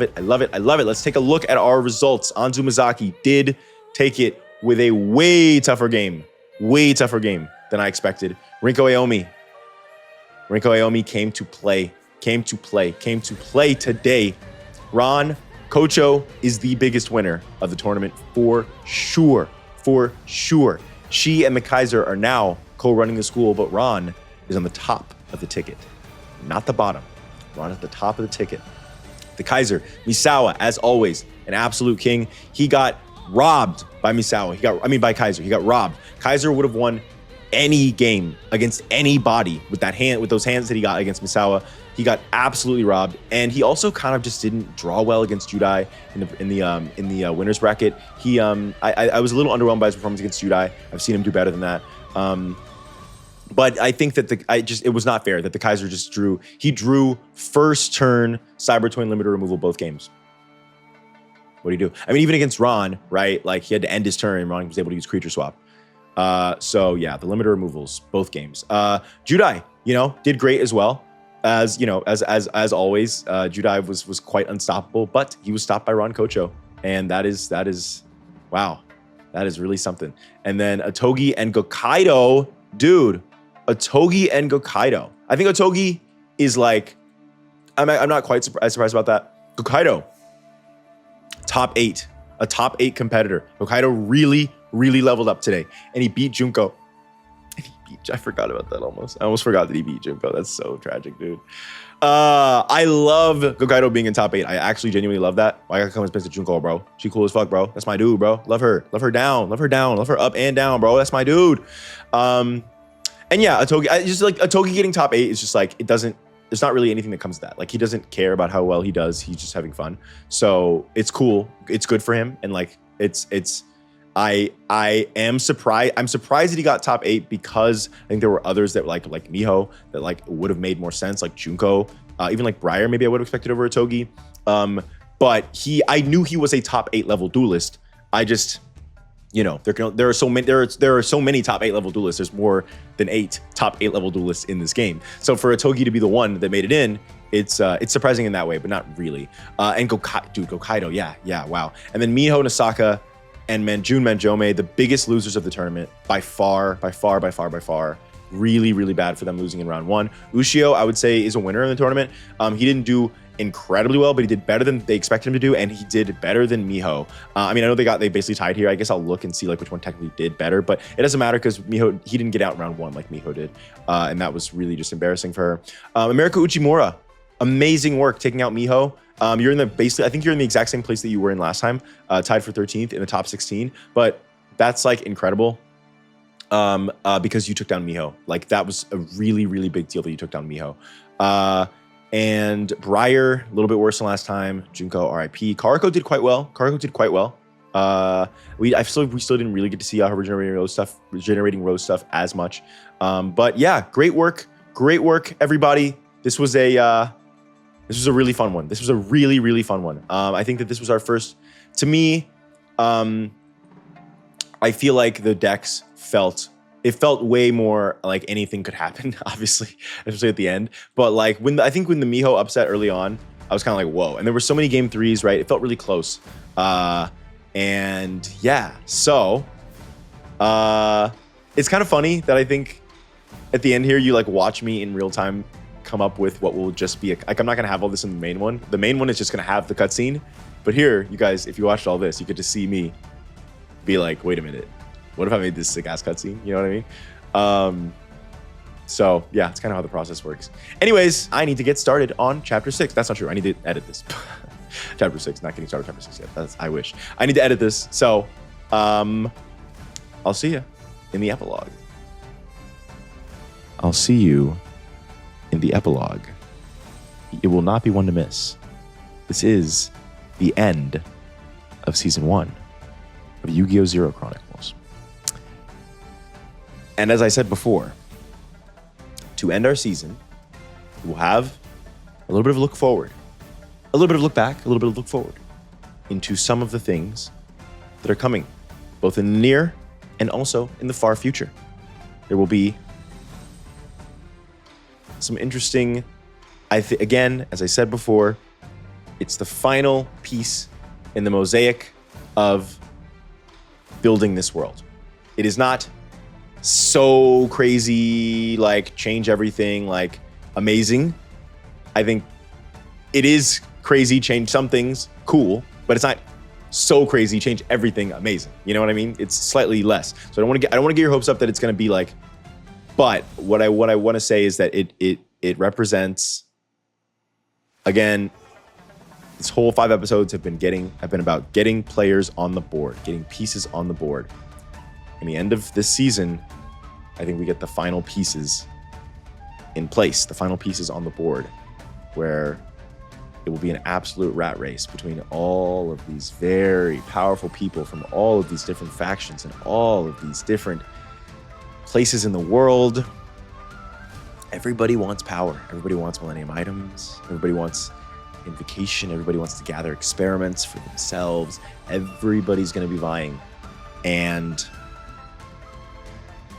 Speaker 1: it. Let's take a look at our results. Anzu Mizaki did take it with a way tougher game than I expected. Rinko Aomi came to play today. Ron Kocho is the biggest winner of the tournament for sure. She and the Kaiser are now co-running the school, but Ron is on the top of the ticket, not the bottom. Ron is at the top of the ticket. The Kaiser, Misawa, as always, an absolute king. He got robbed by by Kaiser. He got robbed. Kaiser would have won any game against anybody with those hands that he got against Misawa. He got absolutely robbed, and he also kind of just didn't draw well against Judai in the winners bracket. I was a little underwhelmed by his performance against Judai. I've seen him do better than that. But I think that it was not fair that the Kaiser just drew. He drew first turn Cyber Twin limiter removal both games. What do you do? I mean, even against Ron, right? Like, he had to end his turn, and Ron was able to use creature swap. So yeah, the limiter removals both games. Judai, did great as well. As always, Judai was quite unstoppable, but he was stopped by Ron Kocho, and that is wow, that is really something. And then Otogi and Gokaido, dude, Otogi and Gokaido. I think Otogi is like, I'm not quite as surprised about that. Gokaido, top 8, a top 8 competitor. Gokaido really leveled up today, and he beat Junko. I forgot about that almost. I almost forgot that he beat Junko. That's so tragic, dude. I love Gokaido being in top 8. I actually genuinely love that. I gotta come and to Junko, bro. She cool as fuck, bro. That's my dude, bro. Love her. Love her down. Love her down. Love her up and down, bro. That's my dude. And yeah, Otogi getting top 8 is just like, there's not really anything that comes to that. Like, he doesn't care about how well he does. He's just having fun. So it's cool. It's good for him. And like, I am surprised. I'm surprised that he got top 8 because I think there were others that like Miho that like would have made more sense, like Junko, even like Briar. Maybe I would have expected over Otogi. But I knew he was a top 8 level duelist. I just you know, there are so many top 8 level duelists. There's more than 8 top 8 level duelists in this game. So for a Togi to be the one that made it in, it's surprising in that way, but not really. And Gokaido, yeah, wow. And then Miho, Nasaka, and Jun Manjome, the biggest losers of the tournament by far. Really, really bad for them losing in round 1. Ushio, I would say, is a winner in the tournament. He didn't do incredibly well, but he did better than they expected him to do, and he did better than Miho. I mean, I know they basically tied here. I guess I'll look and see like which one technically did better, but it doesn't matter because Miho, he didn't get out in round 1 like Miho did, and that was really just embarrassing for her. America Uchimura, amazing work taking out Miho. You're in I think you're in the exact same place that you were in last time, tied for 13th in the top 16, but that's like incredible. Because you took down Miho. Like, that was a really, really big deal that you took down Miho. And Briar, a little bit worse than last time. Junko, RIP. Karako did quite well. We still didn't really get to see her regenerating rose stuff as much. But yeah, great work, everybody. This was a really fun one. This was a really, really fun one. I think that this was our first. To me, I feel like the decks felt way more like anything could happen, obviously, especially at the end. But like when the Miho upset early on, I was kind of like, whoa. And there were so many game 3s, right? It felt really close. And yeah, so it's kind of funny that I think at the end here, you like watch me in real time come up with what will just be like, I'm not gonna have all this in the main one. The main one is just gonna have the cutscene. But here, you guys, if you watched all this, you get to see me be like, wait a minute. What if I made this sick ass cutscene? You know what I mean? So yeah, it's kind of how the process works. Anyways, I need to get started on chapter 6. That's not true. I need to edit this. Chapter 6, not getting started on chapter 6 yet. I wish. I need to edit this. So I'll see you in the epilogue. I'll see you in the epilogue. It will not be one to miss. This is the end of season 1 of Yu-Gi-Oh! Zero Chronicles. And as I said before, to end our season, we'll have a little bit of a look forward, a little bit of look back, a little bit of look forward into some of the things that are coming, both in the near and also in the far future. There will be some interesting, again, as I said before, it's the final piece in the mosaic of building this world. It is not so crazy, like change everything, like amazing. I think it is crazy, change some things, cool, but it's not so crazy, change everything, amazing. You know what I mean? It's slightly less. So I don't want to get your hopes up that it's going to be like. But what I want to say is that it represents, again, this whole 5 episodes have been about getting players on the board, getting pieces on the board. In the end of this season, I think we get the final pieces in place, the final pieces on the board, where it will be an absolute rat race between all of these very powerful people from all of these different factions and all of these different places in the world. Everybody wants power. Everybody wants Millennium items. Everybody wants invocation. Everybody wants to gather experiments for themselves. Everybody's going to be vying. And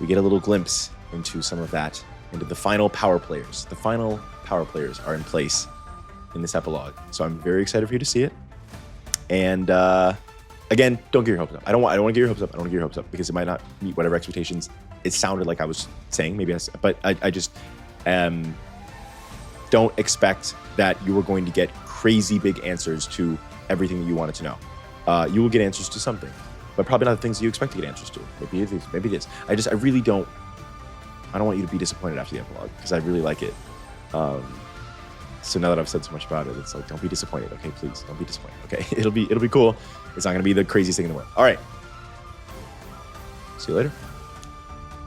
Speaker 1: we get a little glimpse into some of that, into the final power players. The final power players are in place in this epilogue. So I'm very excited for you to see it. And again, don't get your hopes up. I don't want to get your hopes up. I don't want to get your hopes up because it might not meet whatever expectations it sounded like I was saying. Maybe but I just don't expect that you are going to get crazy big answers to everything that you wanted to know. You will get answers to something, but probably not the things that you expect to get answers to. Maybe it is. Maybe it is. I don't want you to be disappointed after the epilogue because I really like it. So now that I've said so much about it, it's like, don't be disappointed. Okay, please don't be disappointed. Okay, it'll be cool. It's not going to be the craziest thing in the world. All right. See you later.